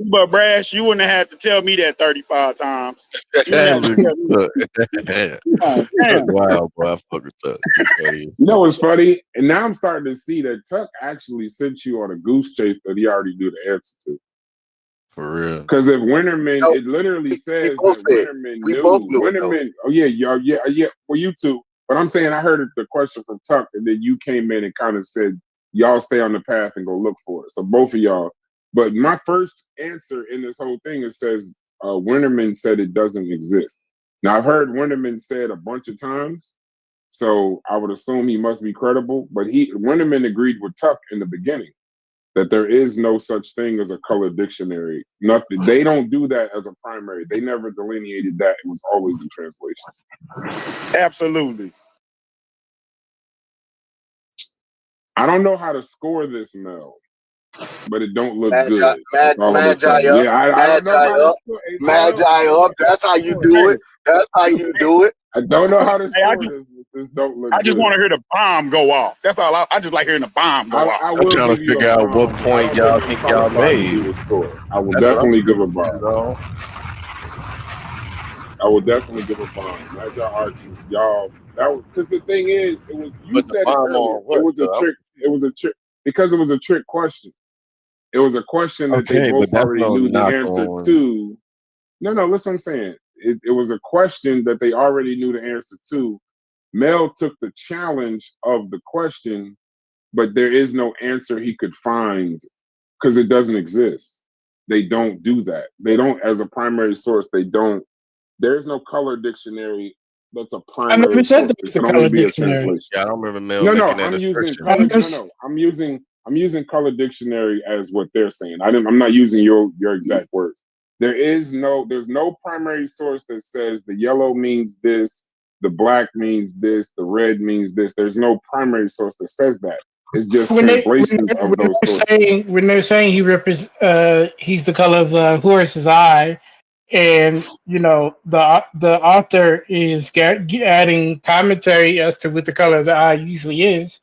But Brash, you wouldn't have to tell me that 35 times. You wouldn't have to tell me that. Wow, boy, I fuck with Tuck. You know what's funny? And now I'm starting to see that Tuck actually sent you on a goose chase that he already knew the answer to. For real. Because if Winterman, it literally says that Winterman knew. Winterman, oh yeah. Well, you too. But I'm saying I heard the question from Tuck, and then you came in and kind of said, y'all stay on the path and go look for it. So both of y'all. But my first answer in this whole thing, it says Winterman said it doesn't exist. Now I've heard Winterman said a bunch of times, so I would assume he must be credible. But Winterman agreed with Tuck in the beginning that there is no such thing as a color dictionary. Nothing. They don't do that as a primary. They never delineated that. It was always in translation. Absolutely. I don't know how to score this, Mel, but it don't look Magi, good. Magi up, I don't know how to score. Magi up. That's how you do it. That's how you do it. I don't know how to score this. This don't look. I just want to hear the bomb go off. That's all. I just like hearing the bomb go off. I'm trying to figure out what point y'all think y'all made. I will definitely give a bomb. I will definitely give a bomb. Magi Arches, y'all. Because the thing is, it was you said it earlier. It was a trick. It was a trick because it was a trick question. It was a question that they both already knew the answer to. No, listen what I'm saying. It was a question that they already knew the answer to. Mel took the challenge of the question, but there is no answer he could find because it doesn't exist. They don't do that. They don't, as a primary source, they don't. There's no color dictionary that's a primary source. It can only be a translation. Yeah, I don't remember Mel making that I'm using assertion. color. I'm using color dictionary as what they're saying. I'm not using your exact words. There's no primary source that says the yellow means this, the black means this, the red means this. There's no primary source that says that. It's just translations of those sources. When they're saying he's the color of Horus's eye, and the author is adding commentary as to what the color of the eye usually is.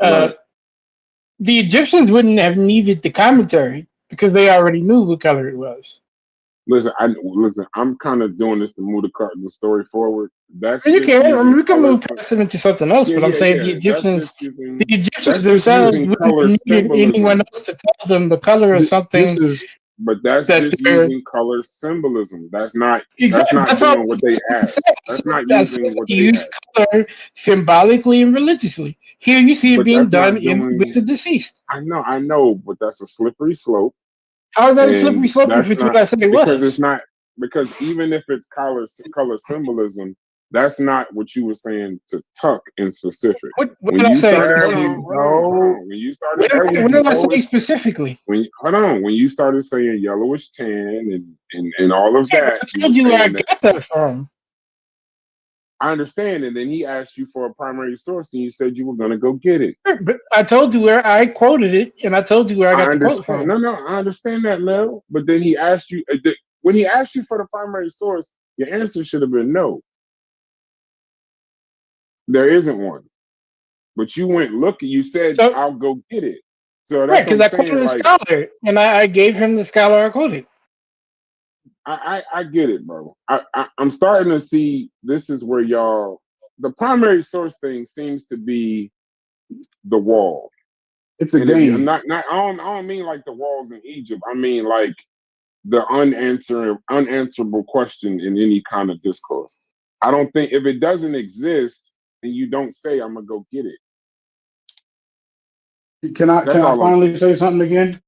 Right. The Egyptians wouldn't have needed the commentary because they already knew what color it was. Listen, I'm kind of doing this to move the story forward. That's we can move past it into something else, but I'm saying the Egyptians themselves wouldn't need anyone else to tell them the color of something. But that's just using color symbolism. That's not doing what they asked. That's not using what they asked. Color symbolically and religiously. Here you see it being done with the deceased. I know, but that's a slippery slope. How is that a slippery slope if it's what I said it was? Because it's not. Because even if it's color symbolism, that's not what you were saying to Tuck in specific. What did I say? When you started, what did I say specifically? When you started saying yellowish tan and all of that, I told you where I got that from. I understand, and then he asked you for a primary source, and you said you were going to go get it. But I told you where I quoted it, and I told you where I got the quote from. No, I understand that, Mel. But then he asked you when he asked you for the primary source, your answer should have been no. There isn't one. but you went looking. You said, So, I'll go get it. So right, that's what because I'm I quoted saying. a Like, scholar, and I gave him the scholar I quoted. I get it, bro. I'm starting to see this is where y'all, the primary source thing seems to be the wall. It's a And if you game. not I don't mean like the walls in Egypt. I mean like the unanswerable question in any kind of discourse. I don't think if it doesn't exist and you don't say I'm gonna go get it. Can I That's all I'm finally saying. say something again?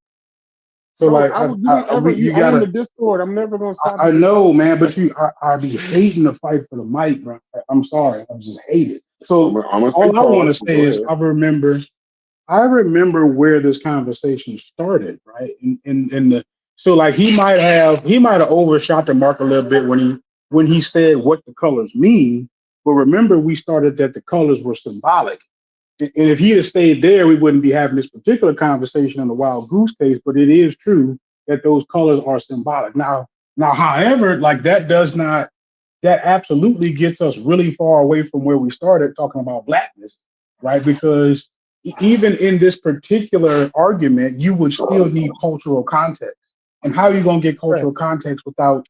So Bro, like you don't ever you you own the gotta. Discord. I'm never gonna stop I you. know, man, but I be hating the fight for the mic, bro. I'm sorry, I just hate it. So I'm gonna say all I want to pause, but say go is ahead. I remember where this conversation started, right? In the so like he might have overshot the mark a little bit when he said what the colors mean. But remember, we started that the colors were symbolic. And if he had stayed there, we wouldn't be having this particular conversation in the wild goose case. But it is true that those colors are symbolic. Now, however, like that absolutely gets us really far away from where we started talking about blackness, right? Because even in this particular argument, you would still need cultural context. And how are you going to get Right. cultural context without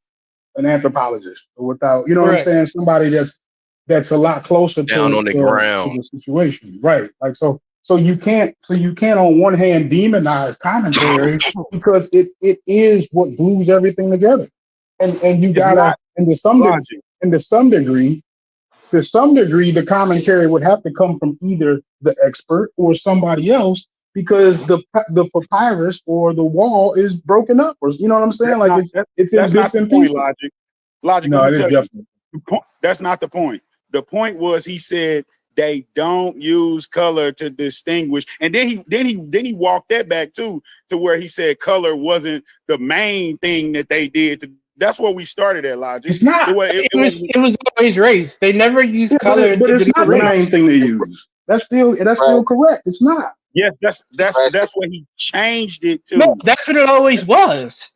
an anthropologist or without, you know what I'm Correct. saying? Somebody that's a lot closer Down on the to ground. the situation, right? Like so you can't on one hand demonize commentary because it is what glues everything together, and you It's gotta not and logic. to some degree the commentary would have to come from either the expert or somebody else because the papyrus or the wall is broken up, or you know what I'm saying? Like it's in That's not bits the and point, pieces. Logic. Logic, let No, me it is tell you. definitely. That's not the point. The point was he said they don't use color to distinguish, and then he walked that back too to where he said color wasn't the main thing that they did. That's where we started at, Logic. It's not. It was always race. They never used Yeah, color but to it's not denote the race. main thing they use. That's Brad, still correct. It's not. Yes, Brad, that's what he changed it No, to. that's what it always was.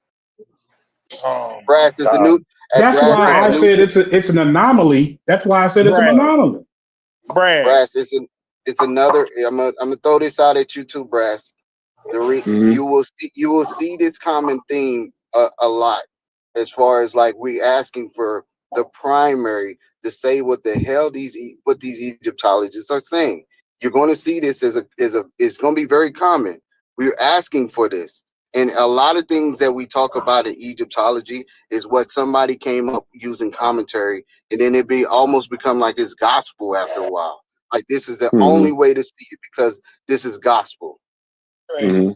Oh my Brass is the God, new. That's Brass why is the I Brad, new. said it's an anomaly. That's why I said it's an Brad, anomaly. Brad. Brass is it's another. I'm gonna throw this out at you too, Brass. Mm-hmm. You will see this common theme a lot as far as like we asking for the primary to say what the hell these Egyptologists are saying. You're going to see this as it's going to be very common. We're asking for this, and a lot of things that we talk about in Egyptology is what somebody came up using commentary, and then it be almost become like it's gospel after a while. Like this is the only way to see it because this is gospel. Mm-hmm.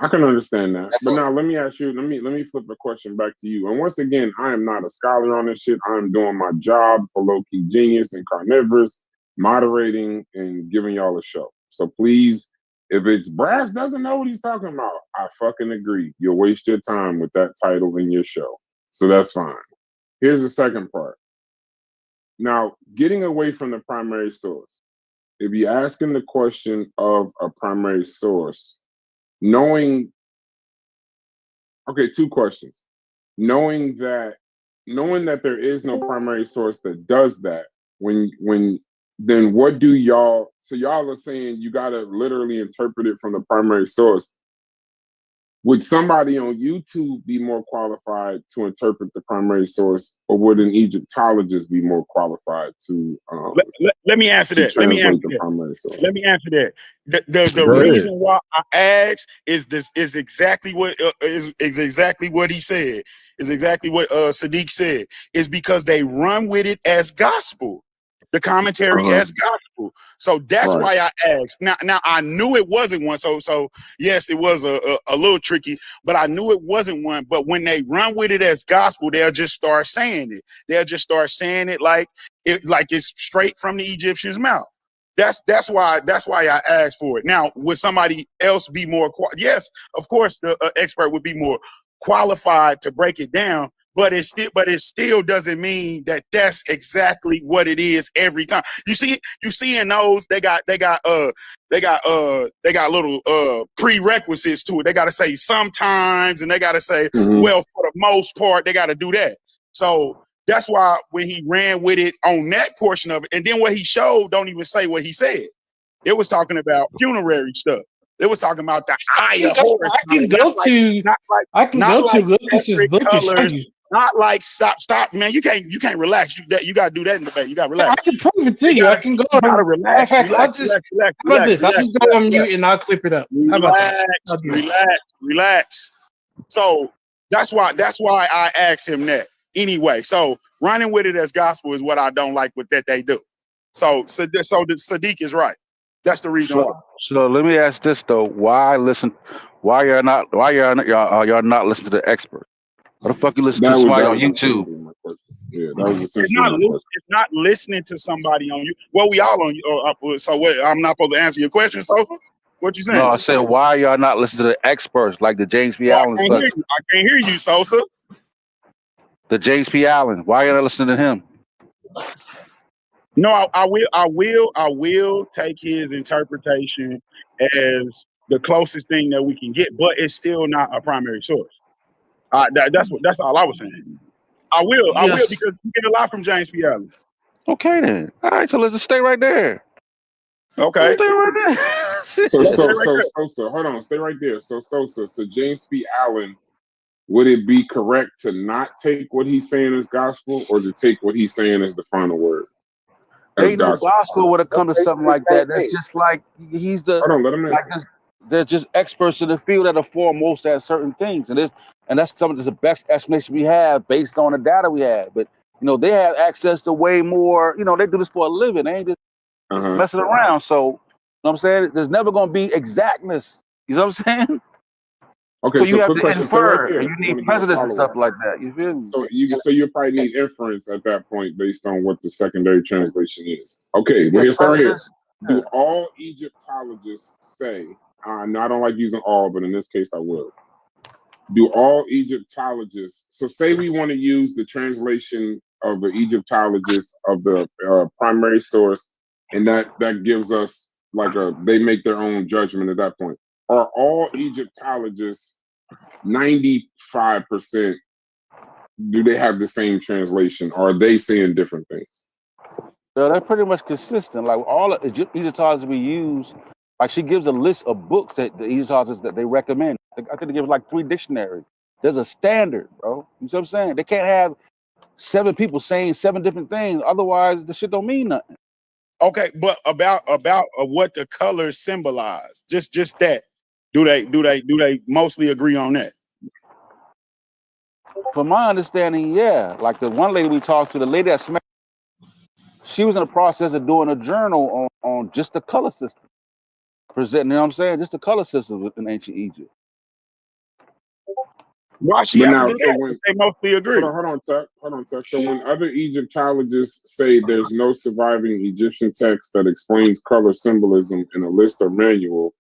I can understand that. That's But all. now let me ask you, let me flip the question back to you. And once again, I am not a scholar on this shit. I'm doing my job for Low Key Genius and Carnivorous, moderating and giving y'all a show. So please, if it's Brass doesn't know what he's talking about, I fucking agree. You'll waste your time with that title in your show. So that's fine. Here's the second part. Now, getting away from the primary source. If you're asking the question of a primary source, knowing okay, two questions. Knowing that there is no primary source that does that, when then what do y'all so y'all are saying you gotta literally interpret it from the primary source. Would somebody on YouTube be more qualified to interpret the primary source, or would an Egyptologist be more qualified to Let me answer that. translate the primary source? Let me answer that. The Go ahead. reason why I asked is exactly what is exactly what he said. Is exactly what Sadiq said. Is because they run with it as gospel. The commentary as gospel. So that's Right. why I asked. Now I knew it wasn't one. So yes, it was a little tricky, but I knew it wasn't one. But when they run with it as gospel, they'll just start saying it. They'll just start saying it like it's straight from the Egyptian's mouth. That's why I asked for it. Now, would somebody else be more? Yes, of course, the expert would be more qualified to break it down. But it still doesn't mean that that's exactly what it is every time. You see in those they got little prerequisites to it. They got to say sometimes, and they got to say well for the most part. They got to do that. So That's why when he ran with it on that portion of it, and then what he showed don't even say what he said. It was talking about funerary stuff. It was talking about the eye of Horus. I can go to Lucas's book and show you. Not like stop, man. You can't relax. You gotta do that in the debate. You gotta relax. I can prove it to you. I can go. You gotta relax. How about this? I'll just go on mute and I'll clip it up. How about that? Relax. So that's why I asked him that anyway. So running with it as gospel is what I don't like with that they do. So Sadiq is right. That's the reason why. So let me ask this though: Why y'all not listening to the expert? Why the fuck you listen to somebody on YouTube? Yeah, that was It's not listening to somebody on you. Well, we all on you. So what? I'm not supposed to answer your question, so what you saying? No, I said why y'all not listening to the experts like the James P. Allen? I can't hear you, Sosa. The James P. Allen. Why y'all not listening to him? No, I will take his interpretation as the closest thing that we can get, but it's still not a primary source. That's all I was saying. I will because you get a lot from James P. Allen. Okay then. All right, so let's just stay right there. Okay. Stay right there. So hold on, stay right there. So James P. Allen, would it be correct to not take what he's saying as gospel, or to take what he's saying as the final word? Ain't no gospel when it comes to something like that. That's just like he's the. Hold on, let him answer. They're just experts in the field that are foremost at certain things, and that's some of the best explanation we have based on the data we have. But they have access to way more. They do this for a living. They ain't just messing around. So, you know what I'm saying? There's never going to be exactness. You know what I'm saying? Okay, so you have quick to question. infer, Right, and you need precedents and stuff like that. You feel me? So you probably need inference at that point based on what the secondary translation is. Okay, well, here's start here. Do all Egyptologists say? No, I don't like using all, but in this case, I will. Do all Egyptologists? So say we want to use the translation of the Egyptologist of the primary source, and that gives us they make their own judgment at that point. Are all Egyptologists 95%? Do they have the same translation? Or are they saying different things? So they're pretty much consistent. Like all the Egyptologists we use, like she gives a list of books that the Egyptologists that they recommend. I think they give like 3 dictionaries. There's a standard, bro. You see what I'm saying? They can't have 7 people saying 7 different things. Otherwise, the shit don't mean nothing. Okay, but about what the colors symbolize, just that. Do they mostly agree on that? From my understanding, yeah. Like the one lady we talked to, the lady that smacked, she was in the process of doing a journal on just the color system. Presenting, you know what I'm saying? Just the color system in ancient Egypt. Why she have to do that? They mostly agree. Hold on, Tuck. So when other Egyptologists say there's no surviving Egyptian text that explains color symbolism in a list or manual,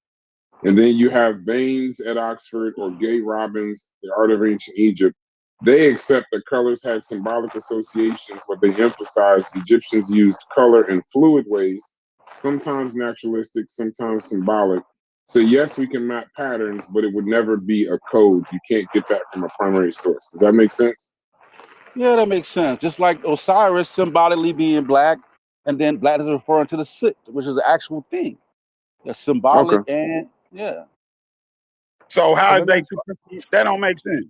and then you have Baines at Oxford or Gay Robbins, The Art of Ancient Egypt, they accept that colors had symbolic associations, but they emphasize Egyptians used color in fluid ways, sometimes naturalistic, sometimes symbolic. So yes, we can map patterns, but it would never be a code. You can't get that from a primary source. Does that make sense? Yeah, that makes sense. Just like Osiris symbolically being black, and then black is referring to the Sit, which is an actual thing. That's symbolic and yeah. So how they that don't make sense.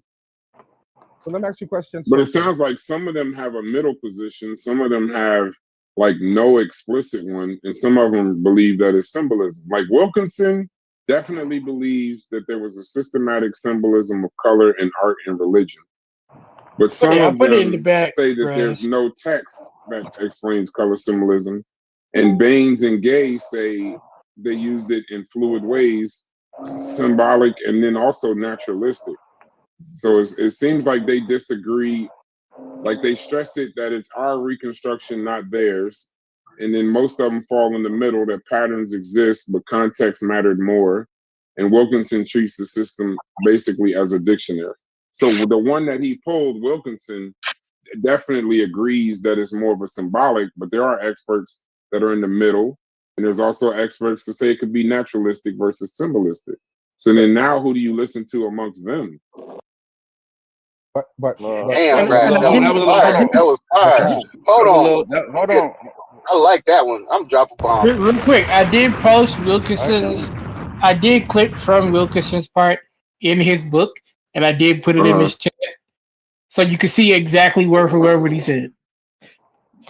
So let me ask you a question. But it sounds like some of them have a middle position, some of them have like no explicit one, and some of them believe that it's symbolism. Like Wilkinson definitely believes that there was a systematic symbolism of color in art and religion. But some of them say that there's no text that explains color symbolism. And Baines and Gay say they used it in fluid ways, symbolic and then also naturalistic. So it seems like they disagree. Like they stress it that it's our reconstruction, not theirs. And then most of them fall in the middle, that patterns exist, but context mattered more. And Wilkinson treats the system basically as a dictionary. So the one that he pulled, Wilkinson, definitely agrees that it's more of a symbolic, but there are experts that are in the middle. And there's also experts to say it could be naturalistic versus symbolistic. So then now who do you listen to amongst them? Damn, Brad, and I that was did, fire. That was fire. Hold on. Hold on. I like that one. I'm dropping bomb. real quick, I did post Wilkinson's. I did clip from Wilkinson's part in his book, and I did put it in his chat, so you can see exactly word for word what he said.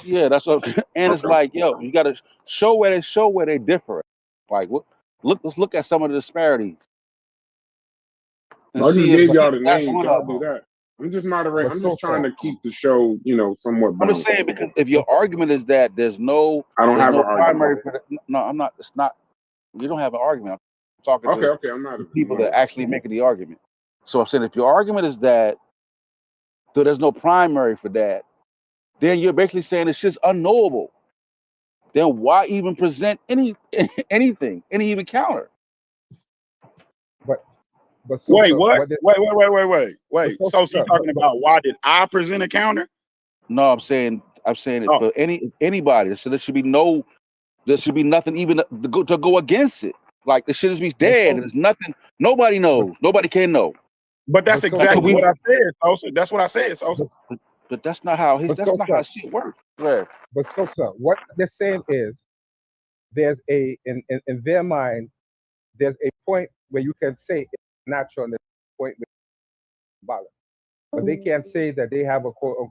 Yeah, that's what. And it's like, yo, you got to show where they differ. Like, what? Let's look at some of the disparities and I just see if gave y'all like, the that's names. one Y'all of do them. that. I'm just moderating. I'm just trying to keep the show, somewhat I'm just balanced. saying because if your argument is that there's no primary for the, no, I'm not. It's not. You don't have an argument. I'm talking to Okay. I'm not people that actually making the argument. So I'm saying if your argument is that there's no primary for that, then you're basically saying it's just unknowable. Then why even present anything, any even counter? But wait, what? Wait. So you talking about why did I present a counter? No, I'm saying it for anybody. So there should be nothing even to go against it. Like the shit is be dead. There's nothing. Nobody knows. Nobody can know. But that's exactly what I said, Sosa. That's what I said, Sosa. But that's not how how shit works. Right. But so what they're saying is there's in their mind, there's a point where you can say it's natural and there's a point where it's symbolic. But they can't say that they have a quote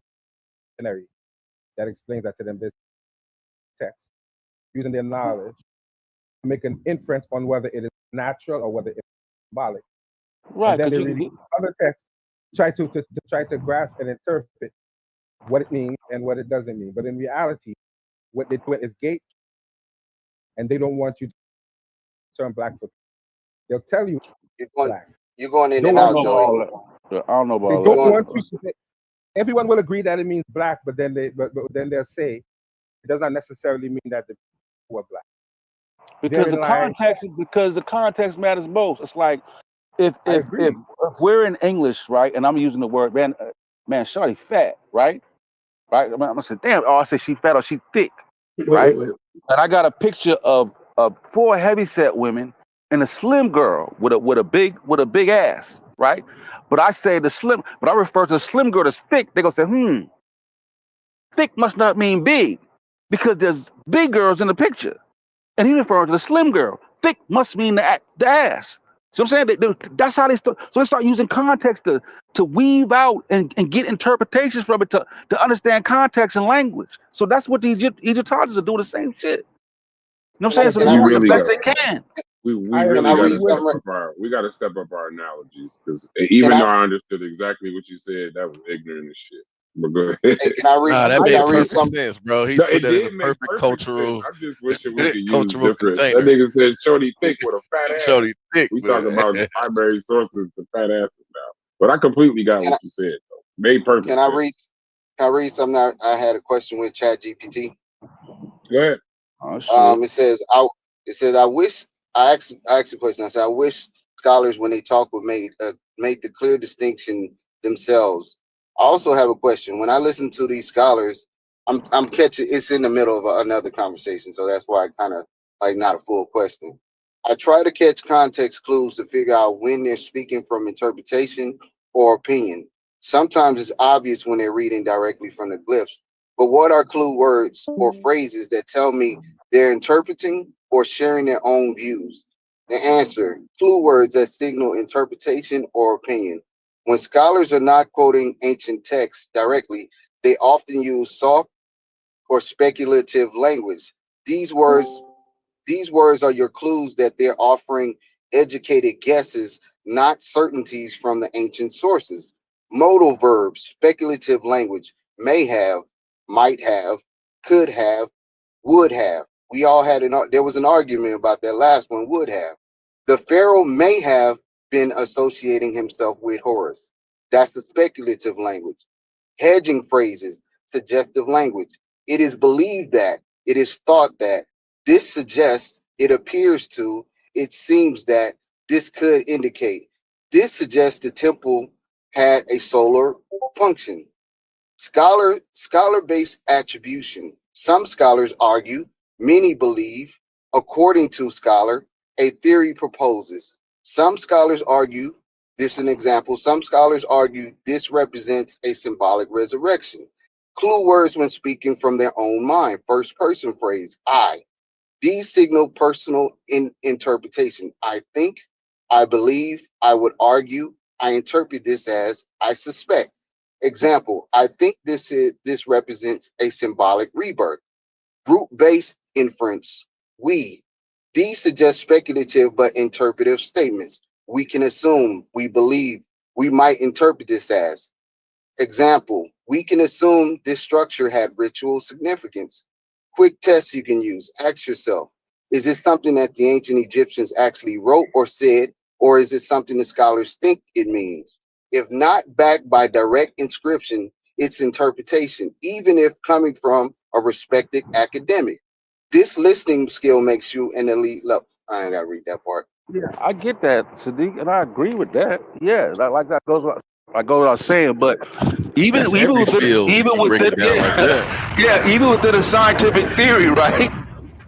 dictionary that explains that to them this text, using their knowledge to make an inference on whether it is natural or whether it's symbolic. Right. And then they read other texts, try to grasp and interpret what it means and what it doesn't mean. But in reality, what they do is gate, and they don't want you to turn black for. They'll tell you black. You're going in and out, Joey. I don't know about they don't want you to. Everyone will agree that it means black, but then they'll say it does not necessarily mean that the people are black. Because the context matters most. It's like if we're in English, right, and I'm using the word man, shawty fat, right? I'm gonna say, damn, I say she fat or she thick, right? And I got a picture of 4 heavyset women and a slim girl with a big ass, right? But I refer to the slim girl as thick. They gonna say, thick must not mean big, because there's big girls in the picture. And he referring to the slim girl. Thick must mean the ass. So I'm saying that's how they start. So they start using context to weave out and get interpretations from it to understand context and language. So that's what the Egyptologists are doing, the same shit. You know what I'm saying? So they're doing the best they can. We really got to step up our analogies, because even though I understood exactly what you said, that was ignorant as shit. But go ahead. Hey, can I read? That made perfect something? sense, bro. He No, put it that in did a make perfect cultural sense. I just wish we could use cultural different. container. That nigga said shorty thick with a fat ass. Shorty thick. We talking about primary sources to fat asses now. But I completely got what you said, though. Made perfect sense. Can I read something? I had a question with ChatGPT. Go ahead. It says I wish I asked a question. I said I wish scholars, when they talk, would make the clear distinction themselves. I also have a question. When I listen to these scholars, I'm catching it's in the middle of another conversation, so that's why I kind of like not a full question. I try to catch context clues to figure out when they're speaking from interpretation or opinion. Sometimes it's obvious when they're reading directly from the glyphs, but what are clue words or phrases that tell me they're interpreting or sharing their own views? The answer: clue words that signal interpretation or opinion. When scholars are not quoting ancient texts directly, they often use soft or speculative language. These words are your clues that they're offering educated guesses, not certainties from the ancient sources. Modal verbs, speculative language: may have, might have, could have, would have. We all had there was an argument about that last one, would have. The Pharaoh may have been associating himself with Horus. That's the speculative language. Hedging phrases, suggestive language. It is believed that, it is thought that, this suggests, it appears to, it seems that, this could indicate. This suggests the temple had a solar function. Scholar-based attribution. Some scholars argue, many believe, according to scholar, a theory proposes. Some scholars argue, This is an example. Some scholars argue this represents a symbolic resurrection. Clue words when speaking from their own mind. First person phrase, I. These signal personal interpretation. I think, I believe, I would argue, I interpret this as I suspect. Example, I think this represents a symbolic rebirth. Group-based inference, we. These suggest speculative but interpretive statements. We can assume, we believe, we might interpret this as. Example, we can assume this structure had ritual significance. Quick tests you can use. Ask yourself, is this something that the ancient Egyptians actually wrote or said, or is it something the scholars think it means? If not backed by direct inscription, it's interpretation, even if coming from a respected academic. This listening skill makes you an elite level. I ain't gotta read that part. Yeah, I get that, Sadiq, and I agree with that. Yeah, like that goes without saying. But even That's even every within field even when you break within it down like that. yeah, even within a scientific theory, right?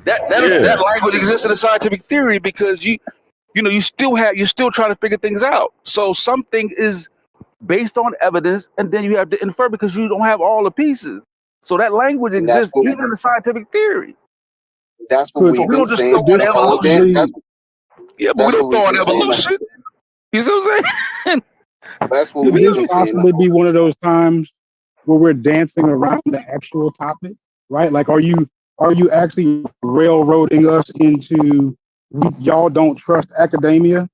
That Yeah. language exists in a scientific theory because you still trying to figure things out. So something is based on evidence, and then you have to infer because you don't have all the pieces. So that language And that's exists what even in the scientific theory. Could we've We been don't just saying throw could for on this the whole damn. possibly Yeah, but we That's don't what throw we've on been saying. evolution. You see what I'm saying? That's what could we've this been saying the possibly whole. be one of those times where we're dancing around the actual topic, right? Like, are you actually railroading us into y'all don't trust academia?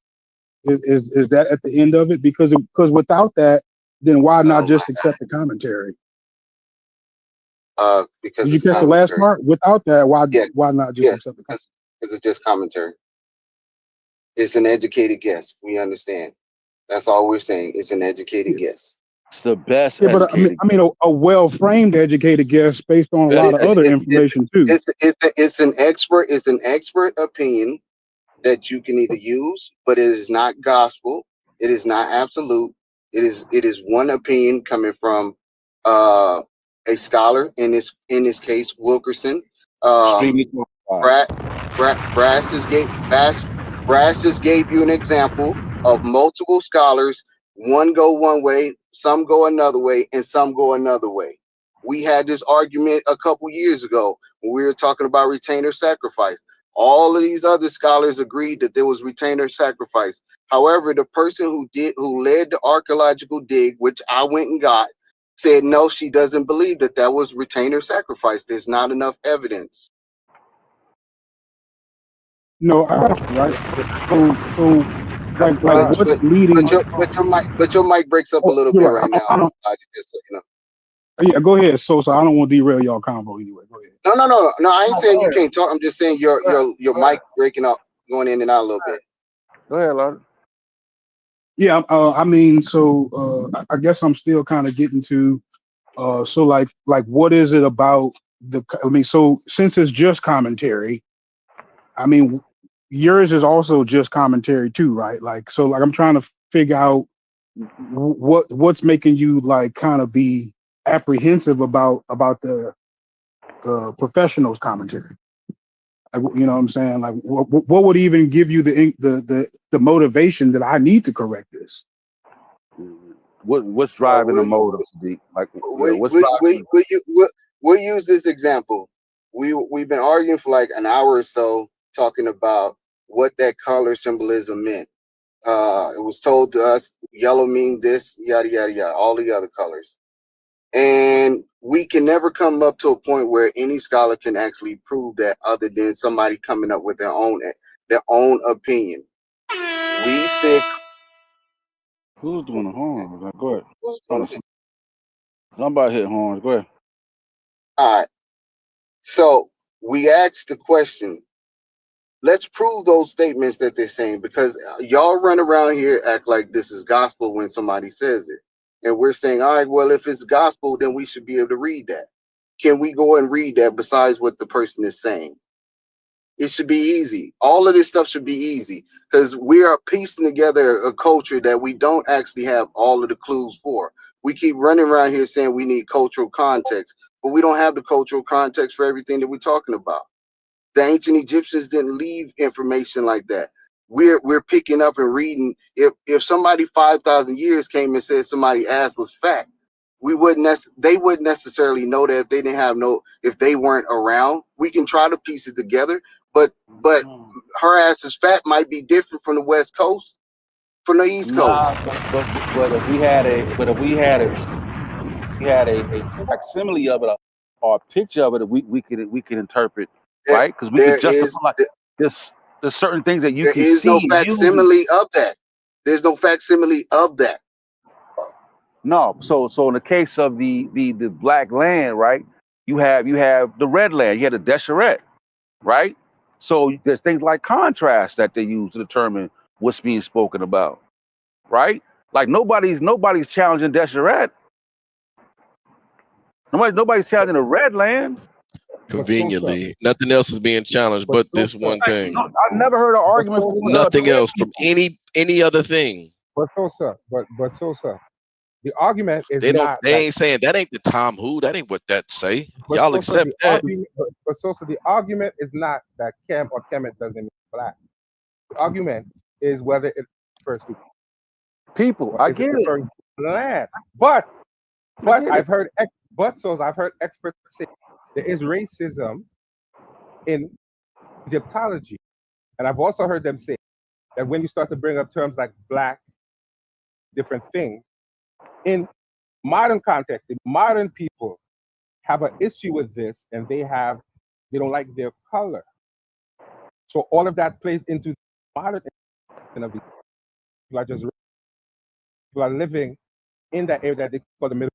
Is that at the end of it? Because without that, then why not Oh my just accept the commentary? because Did you it's catch the last commentary. part? Without that, why Yeah, why not just yeah, accept the commentary? because it's just commentary. It's an educated guess. We understand. That's all we're saying. It's an educated guess. It's the best Yeah, but educated. I mean, a well-framed, educated guess based on a lot It's of a, other it's it's information too. it's an expert opinion that you can either use, but it is not gospel. It is not absolute. It is one opinion coming from uh, a scholar in this case Wilkerson. Extremely qualified. Brass just gave you an example of multiple scholars. One go one way, some go another way, and some go another way. We had this argument a couple years ago when we were talking about retainer sacrifice. All of these other scholars agreed that there was retainer sacrifice. However, the person who led the archaeological dig, which I went and got, said no, she doesn't believe that was retainer sacrifice. There's not enough evidence. No, I got you, right. So That's like not. what's leading? But your mic breaks up a Oh, little you're bit right. right now. I don't. Just so you know. Yeah, go ahead. So I don't want to derail y'all convo anyway. Go ahead. No. I ain't No, saying go you ahead. can't talk. I'm just saying your Go ahead. your Go ahead. mic breaking up, going in and out a little bit. Go ahead, Lord. Yeah, I mean, so I guess I'm still kind of getting to so like what is it about the? I mean, so since it's just commentary, I mean, yours is also just commentary too, right? Like, so like I'm trying to figure out what's making you like kind of be apprehensive about the professionals commentary. Like, you know what I'm saying? Like, what would even give you the motivation that I need to correct this? What's driving the motive, Sadiq? Like, yeah, what's driving? We'll use this example. We've been arguing for like an hour or so talking about what that color symbolism meant. It was told to us yellow mean this, yada yada yada, all the other colors. And we can never come up to a point where any scholar can actually prove that other than somebody coming up with their own opinion. We said Who's doing the horns? Like, go ahead. who's doing it? Somebody hit horns. Go ahead. All right. So we asked the question, let's prove those statements that they're saying, because y'all run around here act like this is gospel when somebody says it. And we're saying, all right, well, if it's gospel, then we should be able to read that. Can we go and read that besides what the person is saying? It should be easy. All of this stuff should be easy because we are piecing together a culture that we don't actually have all of the clues for. We keep running around here saying we need cultural context, but we don't have the cultural context for everything that we're talking about. The ancient Egyptians didn't leave information like that. we're picking up and reading. If somebody 5,000 years came and said somebody ass was fat, they wouldn't necessarily know that if they weren't around. We can try to piece it together, but her ass is fat might be different from the West Coast, from the East Coast. But if we had a facsimile of it or a picture of it, we could interpret, right? Because we could justify this. There's certain things that you can see. There is no facsimile of that. There's no facsimile of that. No, so in the case of the black land, right? You have the red land. You had the Deseret, right? So there's things like contrast that they use to determine what's being spoken about, right? Like nobody's challenging Deseret. Nobody's challenging the red land. Conveniently, nothing else is being challenged but this one thing. I've never heard an argument for nothing else from any other thing. But the argument is they they ain't saying that ain't the Tom Who. That ain't what that say. Y'all accept that. The argument is not that Chem or Kemet doesn't mean black. The argument is whether it refers to people. I get it. Land. But I've heard experts say there is racism in Egyptology. And I've also heard them say that when you start to bring up terms like black, different things, in modern context, the modern people have an issue with this, and they don't like their color. So all of that plays into modern of the people are living in that area that they call the middle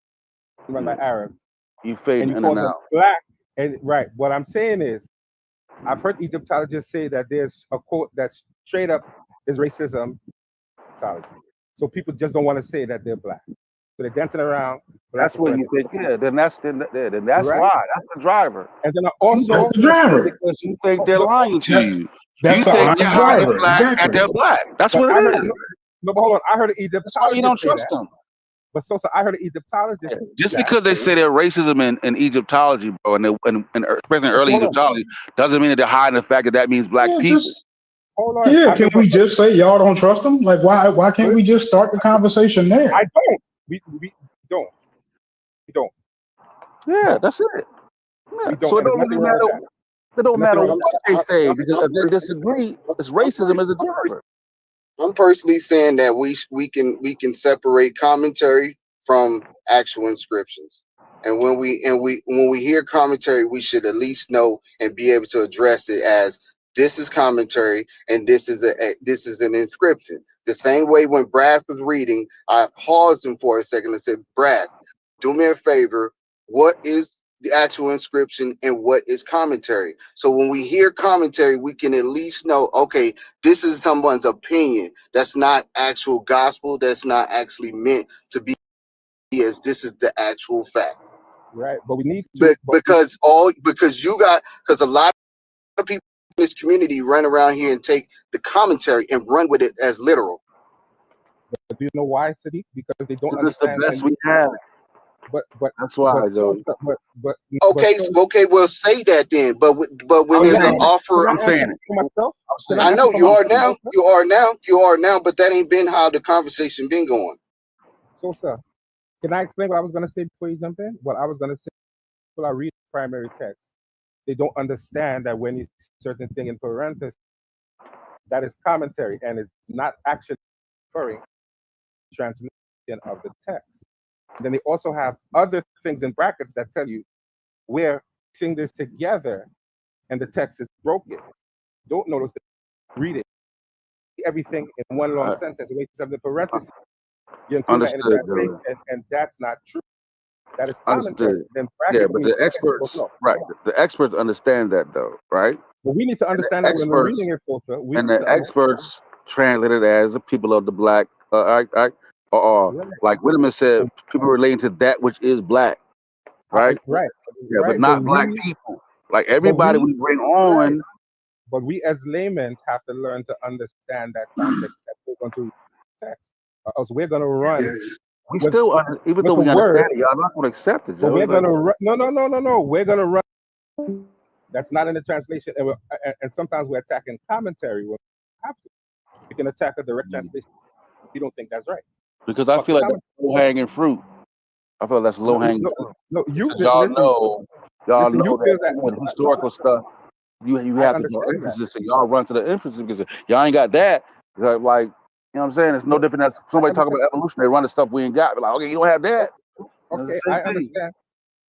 run by Arabs. You fade in and out. Black, and right. What I'm saying is, I've heard Egyptologists say that there's a quote that straight up is racism. So people just don't want to say that they're black. So they're dancing around. That's what you think. Yeah, then that's right. Why. That's the driver. And then also that's the driver. Because you think they're lying to you. That's you the think honest driver. Exactly. and they're black. That's what it is. No, but hold on. I heard an Egyptologist. That's why you don't trust them. But so I heard an Egyptologist. Just because they say there's racism in Egyptology, bro, and especially in early Egyptology, doesn't mean that they're hiding the fact that means black people. Hold on. Yeah, can we just say y'all don't trust them? Like, why can't we just start the conversation there? I don't. We don't. We don't. Yeah, that's it. Yeah. So it don't really matter. It don't matter what they say, because if they disagree, it's racism as a driver. I'm personally saying that we can separate commentary from actual inscriptions, and when we hear commentary, we should at least know and be able to address it as this is commentary and this is an inscription. The same way when Brass was reading, I paused him for a second and said, "Brass, do me a favor. What is the actual inscription and what is commentary?" So when we hear commentary, we can at least know, okay, this is someone's opinion. That's not actual gospel. That's not actually meant to be as this is the actual fact. Right, but we need to because a lot of people in this community run around here and take the commentary and run with it as literal. But do you know why, Sadiq? Because they don't understand. It's the best we have. But that's why I go. Okay, well, say that then. But when there's an offer, I'm saying it. I know you are now. You are now. But that ain't been how the conversation been going. So, sir, can I explain what I was going to say before you jump in? What I was going to say, when I read the primary text, they don't understand that when you see certain thing in parentheses, that is commentary and is not actually referring to the translation of the text. Then they also have other things in brackets that tell you we're seeing this together and the text is broken. Don't notice that. Read it. Everything in one long sentence. Wait, the parentheses. You include that in the translation, and that's not true. That is commentary. Then yeah, but the experts, right? The experts understand that, though, right? But we need to understand that when we're reading it, Sosa. And the experts translate it as the people of the black, like Whitman said, people relating to that which is black, right? Right. Yeah, but not black people. Like everybody we bring on. But we as laymen have to learn to understand that context that we're going to text. Or else we're going to run. We still, even though we understand it, y'all not going to accept it. But we're going to run. No. We're going to run. That's not in the translation. And sometimes we're attacking commentary when we have to. you can attack a direct translation. You don't think that's right. Because I feel like that's low hanging fruit. I feel like that's low hanging fruit. No, you y'all listen, know that historical stuff. You have to go understand emphasis, and y'all run to the emphasis because y'all ain't got that. Like, you know what I'm saying? It's no different than somebody talking about evolution. They run the stuff we ain't got. But like, okay, you don't have that. Okay, I understand.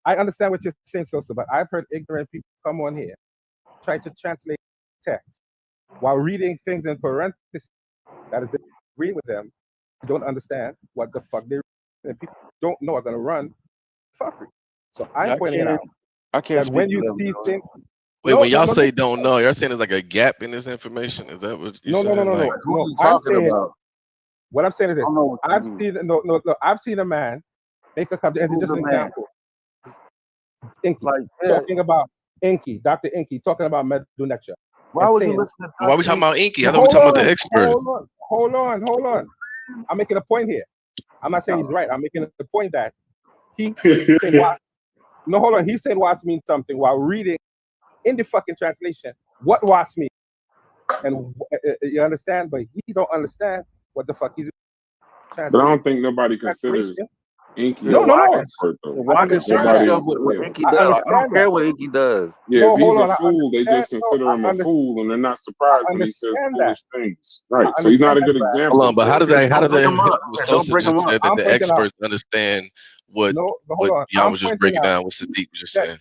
I understand what you're saying, Sosa, but I've heard ignorant people come on here try to translate text while reading things in parentheses. That is, agree with them. You don't understand what the fuck they're reading. And people don't know are going to run fuckery. So I'm pointing it out. I can't that when you see things. Wait, when y'all say don't know, you're saying there's like a gap in this information? Is that what you're saying? No. I'm saying what I'm saying is this. I've seen a man make a comment. Just an example. Inky, talking about Inky, Dr. Inky, talking about Medunectia. Why would you listen to Why are we talking about Inky? I thought we were talking about the expert. Hold on. I'm making a point here. I'm not saying he's right. I'm making the point that he said watch. No, hold on. He said watch means something while reading in the fucking translation what watch means. And you understand, but he don't understand what the fuck he's translating. But I don't think nobody considers Inky. No. Why concern yourself with what Inky does? I don't care what Inky does. Yeah, if he's a fool, they just consider him a fool, and they're not surprised when he says foolish things. Right. So he's not a good example. Hold on, but how does that Sosa just said that the experts understand what y'all was just breaking down, what Sadiq was just saying?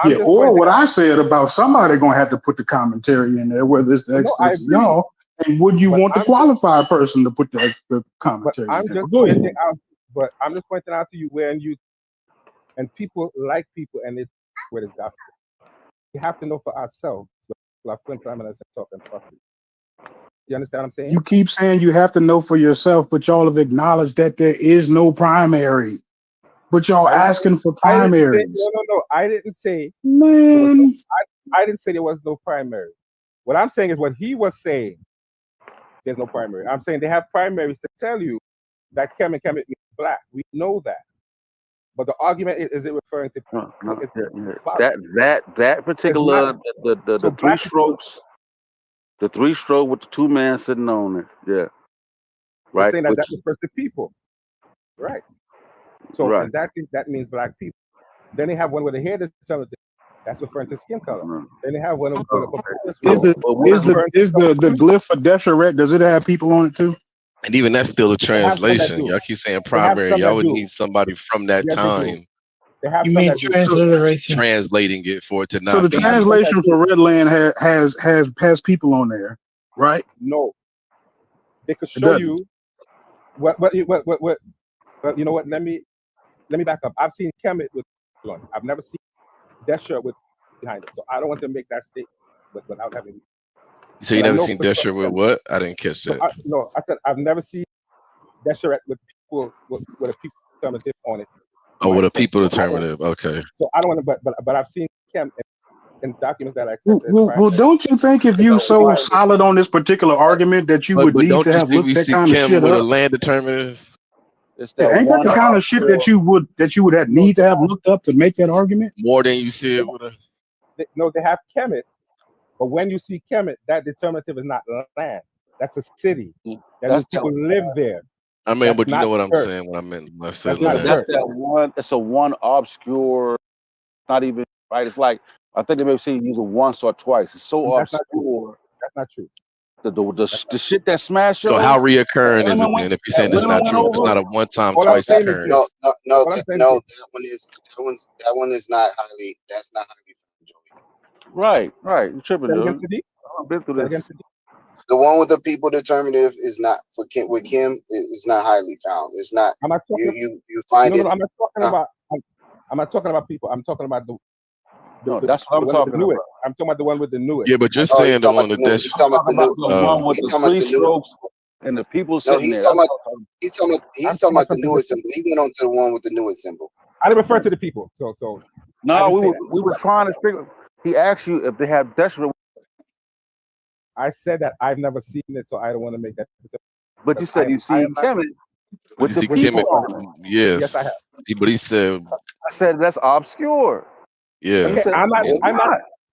Yeah, or what I said about somebody gonna have to put the commentary in there, whether it's the experts or y'all. And would you want the qualified person to put the commentary in there? Go ahead. But I'm just pointing out to you when you and people like people, and it's where it's gospel. We have to know for ourselves. Like talking properly. You understand what I'm saying? You keep saying you have to know for yourself, but y'all have acknowledged that there is no primary. But y'all asking for primaries. No. I didn't say. Man, I didn't say there was no primary. What I'm saying is what he was saying. There's no primary. I'm saying they have primaries to tell you that Kemet means black. We know that. But the argument is it referring to that particular the three strokes, the three stroke with the two men sitting on it. Yeah. Right. Saying that refers to people. Right. So in that means black people. Then they have one with a hair that's referring to skin color. Then they have one with is the glyph for Desheret, does it have people on it too? And even that's still a translation. Y'all keep saying primary. Y'all would need somebody from that time. You mean transliteration? Translating it for it to not. So the translation for Redland has people on there, right? No. They could show you what. You know what? Let me back up. I've seen Kemet with on. I've never seen Desher with behind it. So I don't want to make that statement without having. So you never seen Desher with what? I didn't catch that. I said I've never seen Desher with people with a people determinative on it. Oh, with a people determinative. Okay. So I don't want to, but I've seen Kemet in documents that I accept. Well, don't you think if you so solid on this particular argument that you would need to have looked that kind of shit with up? A land determinative. Ain't that the kind of shit that you would have need to have looked up to make that argument? More than you see it with a. No, they have Kemet, but when you see Kemet, that determinative is not land. That's a city. That means people live there. I mean, but you know what I'm saying when I meant when I said land. That's that one. It's a one obscure. Not even right. It's like I think they may see you use it once or twice. It's so obscure. That's not true. The shit that smashed. So how reoccurring is it then? If you're saying it's not true, it's not a one time, twice occurrence. No. That one is not highly. That's not highly. Right. You're tripping, dude. I've been through this. The one with the people determinative is not for Kim. With Kim, it's not highly found. It's not. You find it. I'm not talking about. I'm not talking about people. I'm talking about the. No, that's what I'm talking about. I'm talking about the one with the newest. Yeah, but you're saying the one with the. He's talking about the one with the three strokes and the people sitting there. He's talking about the newest symbol. He went on to the one with the newest symbol. I didn't refer to the people. So. No, we were trying to figure. He asked you if they have Desheret. I said that I've never seen it, so I don't want to make that. But you said you've seen Kemet with the people on it. Yes, I have. But he said. I said that's obscure. Yeah. Okay, I'm not.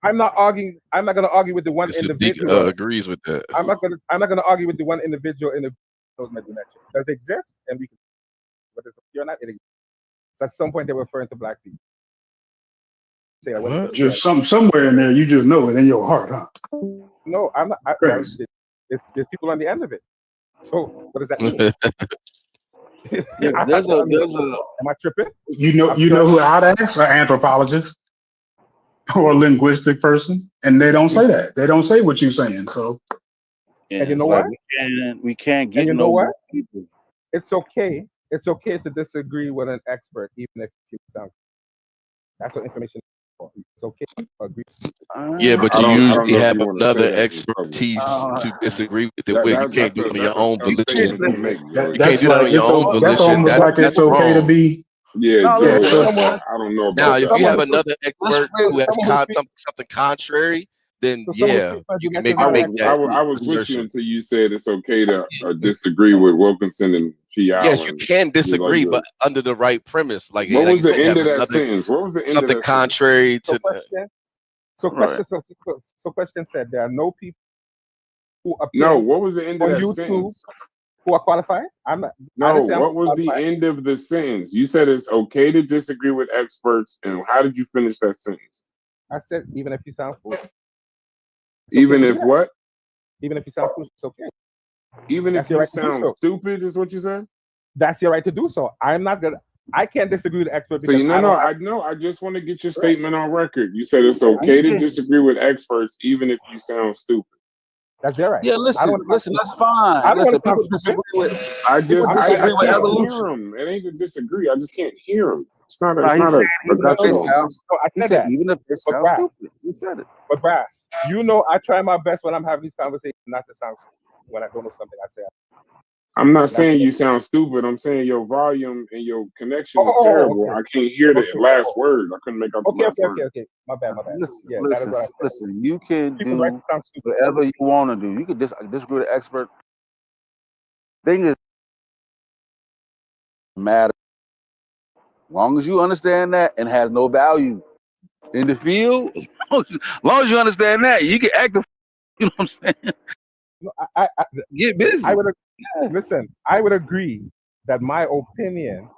I'm not arguing. I'm not going to argue with the one Sadiq individual. agrees with that. I'm not going to argue with the one individual in the those dimensions. Does it exist? And we can, but it's you're not. It exists. So at some point, they were referring to black people. Say that What? Just somewhere in there, you just know it in your heart, huh? No, I'm not. There's people on the end of it. So what does that mean? There's a. Am I tripping? You know who I'd ask? An anthropologist or a linguistic person, and they don't say that. They don't say what you're saying. So, and you know what? We can't get and you know what? people. It's okay. It's okay to disagree with an expert, even if you sound. That's what information is for. It's okay to agree. Yeah, but you usually have another expertise to disagree with it with. You can't do it on your own volition. You can't do that on your own volition. That's almost like it's okay to be. Yeah, Joe, I don't know about now, that. if you have another expert who has something contrary, then yeah, you can maybe make that. I was with you until you said it's okay to disagree with Wilkinson and P. Yes, Allen. you can disagree, but under the right premise. Like, what was the end of that another, sentence? What was the end something of that contrary to question said there are no people who appear. No, what was the end of that sentence? Who are qualified? I'm not. No, what was the end of the sentence? You said it's okay to disagree with experts, and how did you finish that sentence? I said even if you sound foolish. Even if what? Even if you sound foolish, it's okay. Even if you sound stupid, is what you said? That's your right to do so. I'm not gonna. I can't disagree with the expert. So I know. I just want to get your statement on record. You said it's okay to disagree with experts, even if you sound stupid. That's their right. Yeah, listen, that's fine. I don't listen, people disagree with. I can't hear them. It ain't to disagree. I just can't hear them. It's not a. I said even if it sounds stupid. You said it. But Brass, I try my best when I'm having these conversations not to sound stupid. When I don't know something, I say. I'm not saying you sound stupid. I'm saying your volume and your connection is terrible. Okay. I can't hear the last word. I couldn't make out the last word. Okay. My bad. Listen. You can do whatever you want to do. You can disagree with the expert. Thing is, matter. As long as you understand that and has no value in the field, as long as you understand that, you can act. You know what I'm saying? No, I get busy. Listen, I would agree that my opinion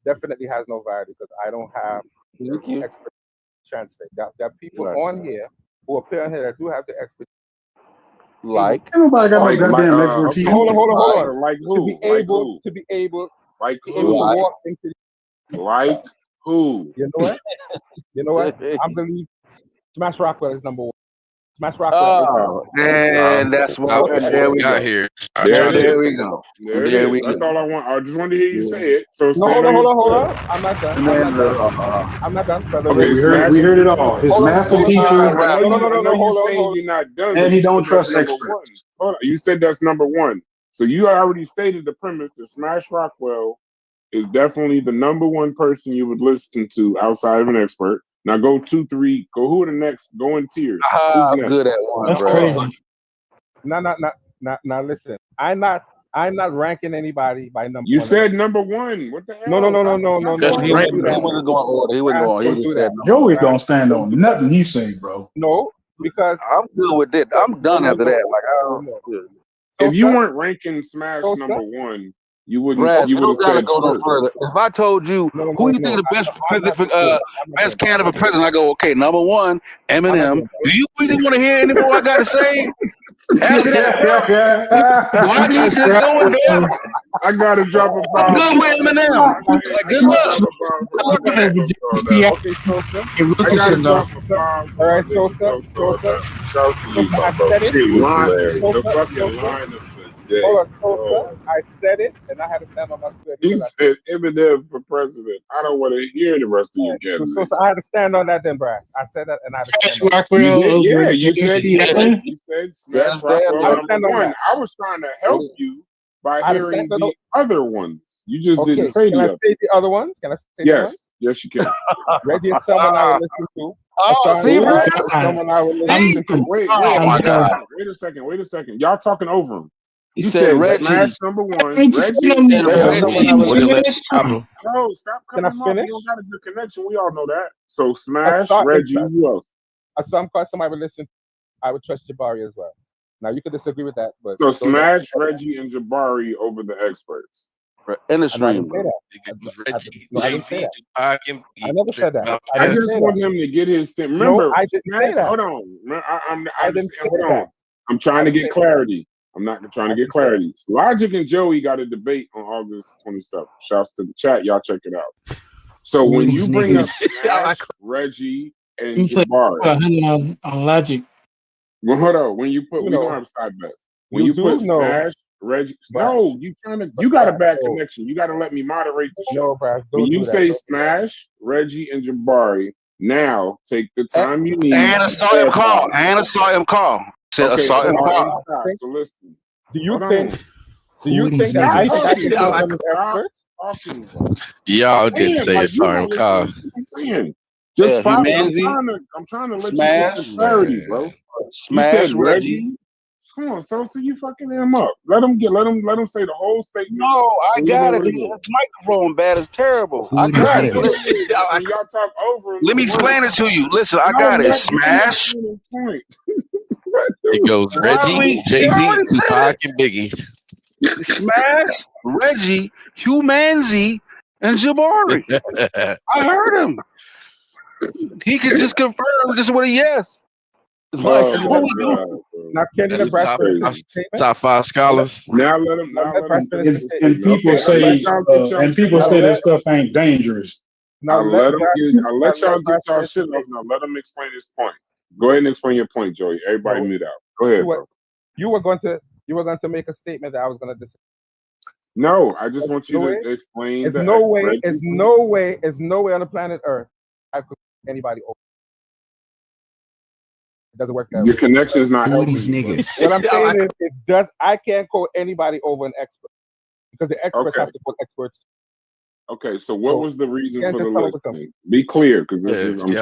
definitely has no value because I don't have expert translate. There are people on here who appear on here that do have the expertise. Like nobody got no goddamn expertise. Hold on. Like who? To be able like to walk into. Like who? You know what? I believe Smash Rockwell is number one. Smash Rockwell. And that's why there we go. Here. There we go. That's all I want. I just wanted to hear you say it. So hold on. I'm not done. Okay, we heard it all. His master teacher. I know you're saying you're not done. And he don't trust experts. Hold on. You said that's number one. So you already stated the premise that Smash Rockwell is definitely the number one person you would listen to outside of an expert. Now go 2, 3. Go who are the next? Go in tiers. I'm good at one. That's crazy. Now listen. I'm not ranking anybody by number. You said number one. What the hell? No. He wasn't going order. He wasn't going. He just said Joey's gonna stand on nothing he say, bro. No, because I'm good with it. I'm done after that. Like I don't know. If you weren't ranking Smash number one, you wouldn't. You would have said go no further. If I told you who you think the best president for best candidate for president, I go, okay, number one, Eminem. Do you really want to hear any more I got to say? After that, why do you just go in there? I gotta drop a bomb. Good with Eminem. Good luck. All right, Sosa. Shouts to you, my bro. The fucking line of the day. Hold on, Sosa. I said it, and I had to stand on my script. He said Eminem for president. I don't want to hear the rest of your candidates. So I had to stand on that then, Brad. I said that, and I had to stand on that. You said Smash Rockwell number one. I was trying to help you by hearing the other ones. You just didn't say the other. Can I say the other ones? Can I say the other ones? Yes, you can. Reggie is someone I would listen to. Someone I would listen to. Wait a second. Y'all talking over him. You said Reggie. Smash number one. Reggie. No, stop cutting him off. You don't got a good connection. We all know that. So Smash, Reggie, who else? some custom I would listen. I would trust Jabari as well. Now you could disagree with that, but so smash Reggie and Jabari over the experts. In the I stream. I didn't say that. I never said that. I just want him to get his thing. Remember, No, I didn't say that. Hold on. I didn't say hold on. that. I'm trying to get clarity. I'm not trying to get clarity. Logic and Joey got a debate on August 27th. Shouts to the chat. Y'all check it out. So when you bring up Smash, Reggie, and Jabari, on Logic. Well, hold on. When you put, we don't have side bets. When you put Smash, Reggie, no, you got a bad connection. You got to let me moderate the show. When you say Smash, Reggie, and Jabari, now take the time you need. And I saw him call. And I saw him call. Said I saw him call. So listen. Do you think that I think I can call them as experts? Y'all didn't say it. Sorry, I'm called. Just follow. I'm trying to let you get the clarity, bro. Smash Reggie. Come on, so you fucking him up. Let him say the whole statement. No, I got it. His microphone bad. It's terrible. I got it. When y'all talk over him, let me explain it to you. Listen, I got it. Smash. It goes Reggie, Jay-Z, Tupac, and Biggie. Smash, Reggie, Humanzi, and Jabari. I heard him. He can just confirm this is what he yes. Like, what we doing? Now, can you top 5 scholars? Now let him. And people say that stuff ain't dangerous. I'll let y'all get y'all shit off. Now let him explain his point. Go ahead and explain your point, Joey. Everybody mute out. Go ahead, bro. You were going to make a statement that I was going to disagree. No, I just want you to explain. There's no way on the planet Earth I could anybody over. It doesn't work that way. Your connection is not helping you. What I'm saying is, I can't quote anybody over an expert because the experts have to quote experts. Okay, so what was the reason for the listing? Be clear, because this is. Hold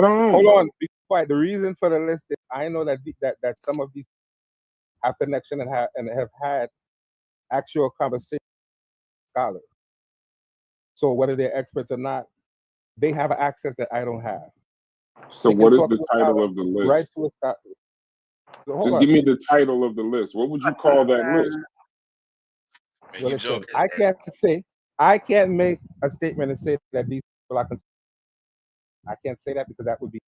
on. Be quiet. The reason for the list is I know that some of these have connection and have had actual conversations with scholars. So whether they're experts or not, they have access that I don't have. So what is the title of the list? Right to a scholar. Just give me the title of the list. What would you call that list? Well, listen, I can't make a statement and say that these people are considered. I can't say that because that would be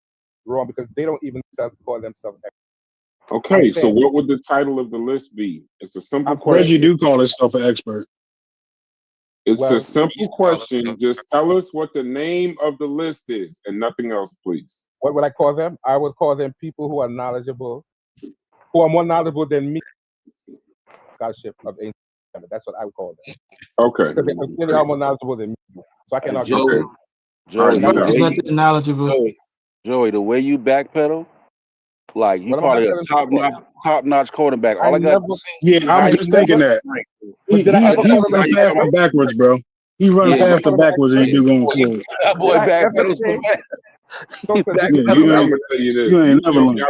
wrong because they don't even call themselves experts. Okay, so what would the title of the list be? It's a simple question. Reggie do call himself an expert. It's a simple question. Just tell us what the name of the list is and nothing else, please. What would I call them? I would call them people who are knowledgeable, who are more knowledgeable than me. Scholarship of ancient. That's what I would call them. Okay. Because they clearly are more knowledgeable than me. So I cannot Joey, Joey, the way you backpedal, like you probably a top notch quarterback. All I got. I'm just thinking that. He runs faster backwards, bro. He runs faster backwards than he do going forward. That boy backpedals so bad. You ain't never learned.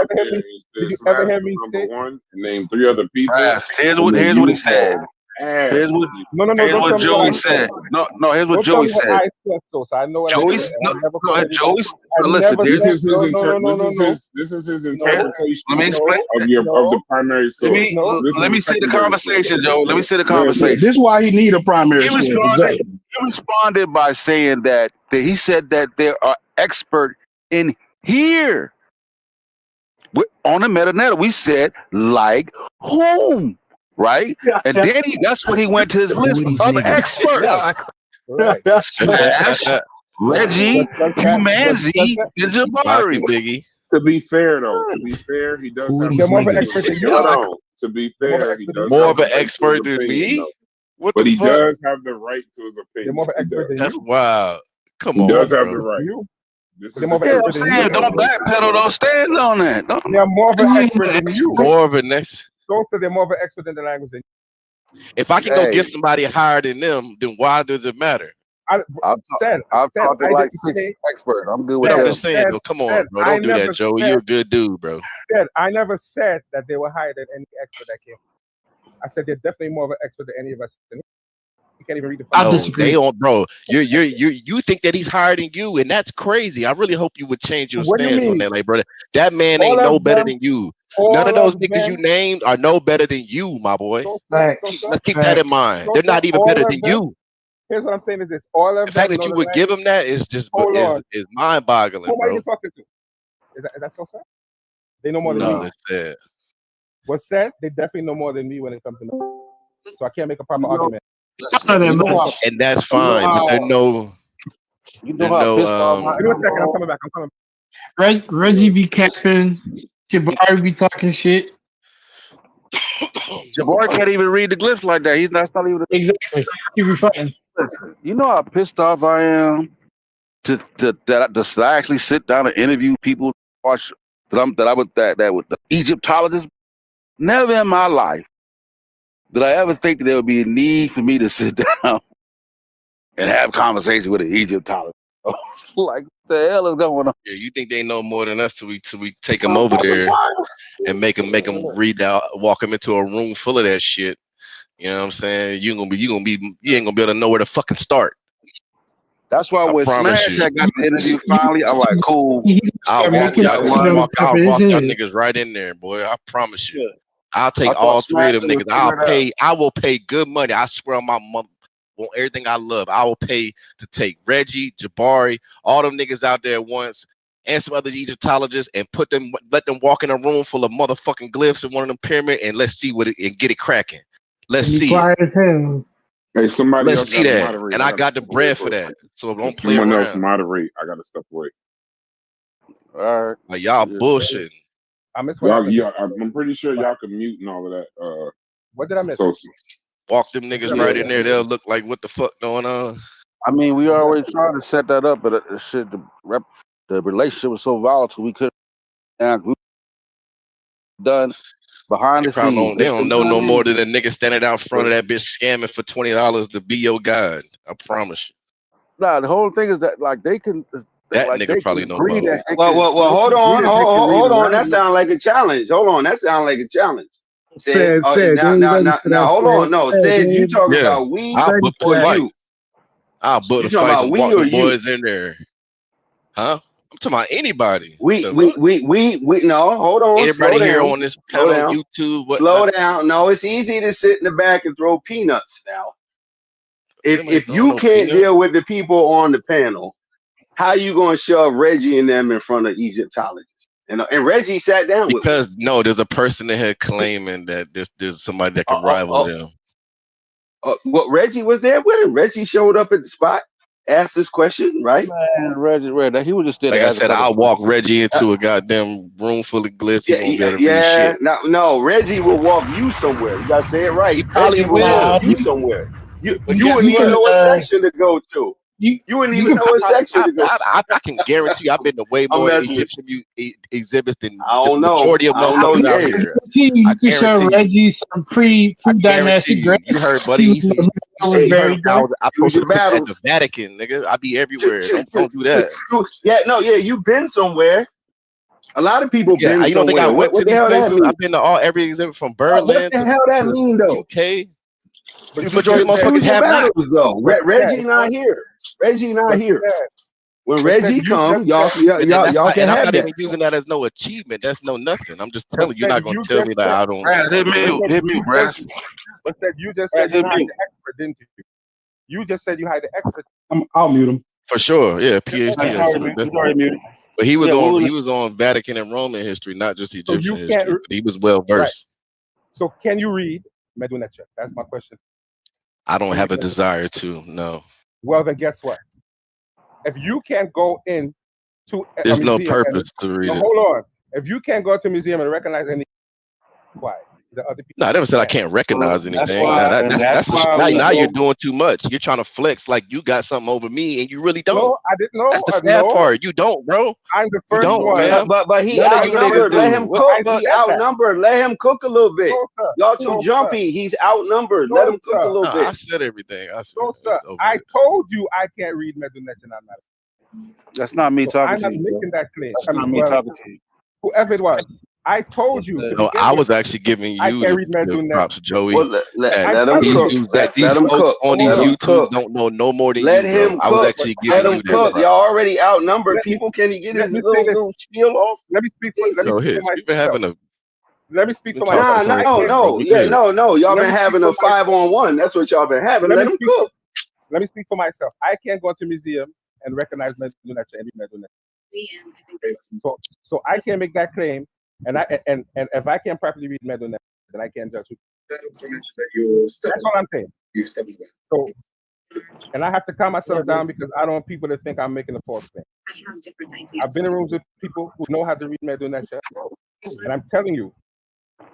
Did you ever hear me say number one? Name 3 other people. Here's what he said. Here's what Joey said. No, here's what Joey said. Joey, listen, this is his interpretation. Let me explain of the primary source. Let me see the conversation, Joe. Let me see the conversation. This is why he need a primary source. He responded by saying that he said that there are experts in here. On the meta we said like whom? Right? And then that's when he went to his list of experts. Smash, Reggie, Humanzi, and Jabari. Biggie. To be fair, though, he does have more of an expert than you. To be fair, he does more of an expert than me. But he does have the right to his opinion. More of an expert than That's wild. Come on, he does have the right. I'm saying don't backpedal, don't stand on that. They're more of an expert than you. More of an expert. Don't say they're more of an expert than the language than you. If I can go get somebody higher than them, then why does it matter? I've talked to like 6 experts. I'm good with that. I'm just saying, though, come on, bro. Don't do that, Joe. You're a good dude, bro. I never said that they were higher than any expert that came. I said they're definitely more of an expert than any of us. He can't even read the. No, they don't, bro. You think that he's higher than you, and that's crazy. I really hope you would change your stance on that, like, brother. That man ain't no better than you. None of those niggas you named are no better than you, my boy. Let's keep that in mind. They're not even better than you. Here's what I'm saying is this: all of The fact them that you would give him that is just is mind-boggling, Who bro. are you talking to? Is that so sad? They know more than No, me. that's sad. What's said? They definitely know more than me when it comes to me. So I can't make a proper argument. And that's fine. But there no. You know how pissed off I am. Give me a second. I'm coming back. I'm coming back. Reggie be capping. Jabari be talking shit. Jabari can't even read the glyphs like that. That's not even exactly. You be fucking. Listen, you know how pissed off I am that I actually sit down and interview people watch that with the Egyptologists. Never in my life did I ever think that there would be a need for me to sit down and have conversations with an Egyptologist. Like, what the hell is going on? Yeah, you think they know more than us till we take them over there and make them read out, walk them into a room full of that shit. You know what I'm saying? You ain't gonna be able to know where to fucking start. That's why when Smash had got the interview finally, I'm like, cool. I'll walk y'all niggas right in there, boy. I promise you. I'll take all three of them niggas. I will pay good money. I swear on my mom, on everything I love. I will pay to take Reggie, Jabari, all them niggas out there at once, and some other Egyptologists, and let them walk in a room full of motherfucking glyphs in one of them pyramids, and let's see and get it cracking. Let's see it. Hey, somebody Let's else see that. moderate. And I got the bread for that. So don't play Someone around. else moderate. I gotta step away. All right. Like, y'all bullshitting. I'm pretty sure y'all can mute and all of that. What did I miss? So, walk them niggas right in there. They'll look like, what the fuck going on? I mean, we already tried to set that up, but the relationship was so volatile we couldn't. Done behind the scenes. They don't know no more than a nigga standing out front of that bitch scamming for $20 to be your guide. I promise you. Nah, the whole thing is that like they can. That like, nigga probably know. Well, hold on. That sounds like a challenge. Hold on, that sounds like a challenge. Said, now, hold on. No, said you talking about we or you? I'll book the fight and walk the boys in there. Huh? I'm talking about anybody. We no, hold on. Anybody here on this panel, YouTube, slow down. No, it's easy to sit in the back and throw peanuts now. If you can't deal with the people on the panel, how you gonna shove Reggie and them in front of Egyptologists? And Reggie sat down with because there's a person in here claiming that there's somebody that can rival them. What Reggie was there with him? Reggie showed up at the spot, asked this question, right? Man, Reggie, he was just there. Like I said, I'll walk Reggie into a goddamn room full of glitz. He won't be able to read shit. No, Reggie will walk you somewhere. You gotta say it right. He probably will walk you somewhere. You wouldn't even know what section to go to. You wouldn't even know what section to go to. I can guarantee you, I've been to way more Egyptian exhibits than the majority of motherfuckers out here. You can show Reggie some pre-dynastic greats. You heard, buddy. I was at the Vatican, nigga. I be everywhere. Don't do that. You've been somewhere. A lot of people been somewhere. You don't think I went to these places? I've been to every exhibit from Berlin. What the hell that mean, though? UK. But majority of motherfuckers have battles, though. Reggie not here. When Reggie comes, y'all can have I'm not that. even using that as no achievement. That's no nothing. I'm just telling you, you're not going to tell me that I don't. Hit me, Brass. But said you just said you had the expert, didn't you? You just said you had the expert. I'll mute him. For sure, yeah, PhD. But he was on Vatican and Roman history, not just Egyptian history. But he was well versed. Right. So can you read Medunetia? That's my question. I don't have a desire to. No. Well, then guess what? If you can't go in to there's no purpose to read it. Hold on. If you can't go to a museum and recognize any, why? The other people. No, I never said I can't recognize anything. Now you're doing too much. You're trying to flex like you got something over me, and you really don't. No, I didn't know. That's the sad part. You don't, bro. I'm the first one. Man. But he outnumbered. Let him cook. He's outnumbered. Let him cook a little bit. Y'all too jumpy. He's outnumbered. Let him cook a little bit. I said everything. I told you I can't read Medunetia. I'm not. That's not me talking to you. I'm not making that claim. That's not me talking to you. Whoever it was, I told you to No, begin I with. was actually giving I you can't read the Medunet. props, Joey. Well, let I'm him telling These cook. you. dudes that Let these him folks cook. on Let these him YouTubes cook. don't know no more than Let you, bro. him I was cook. actually Let giving him you that cook. prop. Y'all already outnumbered Let me people. Can he get let his me say little this. spiel off? Let me speak for Go ahead. myself. We've been having a Let me speak been for talking myself. Nah, for I a minute, can't. bro. no. We Yeah, good. no. Y'all Let been me speak having for a myself. 5-on-1. That's what y'all been having. Let Let me him speak. cook. Let me speak for myself. I can't go to museum and recognize Medunet and read Medunet. So I can't make that claim, and if I can't properly read Medunet, then I can't judge you. That's all I'm saying. So, and I have to calm myself down because I don't want people to think I'm making a false claim. I've been in rooms with people who know how to read Medunet, and I'm telling you,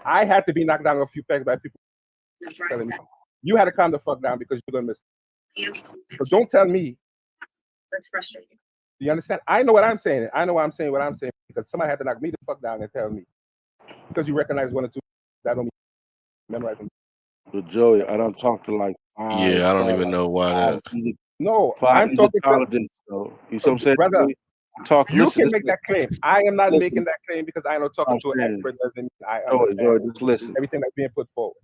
I had to be knocked down a few pegs by people telling me, you had to calm the fuck down because you're gonna miss it. So don't tell me. That's frustrating. You understand? I know what I'm saying. I know what I'm saying because somebody had to knock me the fuck down and tell me. Because you recognize one or two, that don't mean memorize them. But Joey, I don't talk to like Yeah, I don't even know why that. No, five I'm talking Egyptologists. So you know what I'm saying? brother. Talk. You Listen, can make that claim. I am not listen. making that claim because I know talking to an expert doesn't mean I understand Joey, just listen. everything that's being put forward.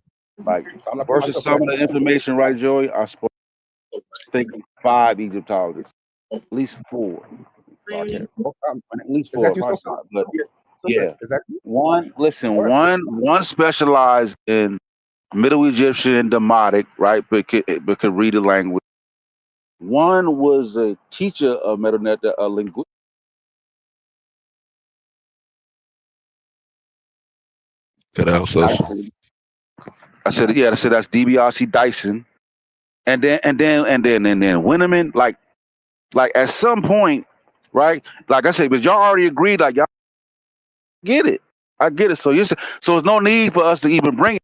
Like So I'm not putting versus myself some of the information, right, Joey? I spoke thinking 5 Egyptologists, at least 4. At least Is 4, that you, probably Sosa? 5. But Sosa, yeah, is that you? One specialized in Middle Egyptian and Demotic, right? But could read the language. One was a teacher of Medunet, a linguist. I said that's DiBiase Dyson, and then Winneman, like at some point, right? Like I said, but y'all already agreed, like y'all get it. I get it. So there's no need for us to even bring it,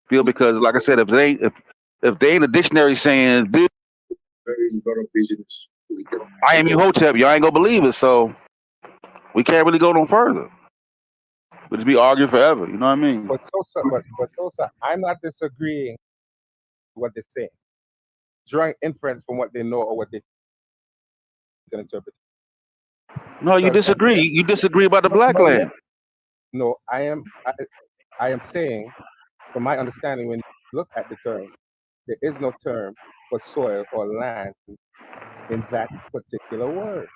Phil, because like I said, if they ain't a dictionary saying this, I am Hotep, y'all ain't gonna believe it. So we can't really go no further. We'll just be arguing forever. You know what I mean? But Sosa, I'm not disagreeing with what they're saying. Drawing inference from what they know or what they can interpret. No, you disagree. You disagree about the black land. No, I am saying, from my understanding, when you look at the term, there is no term for soil or land in that particular word.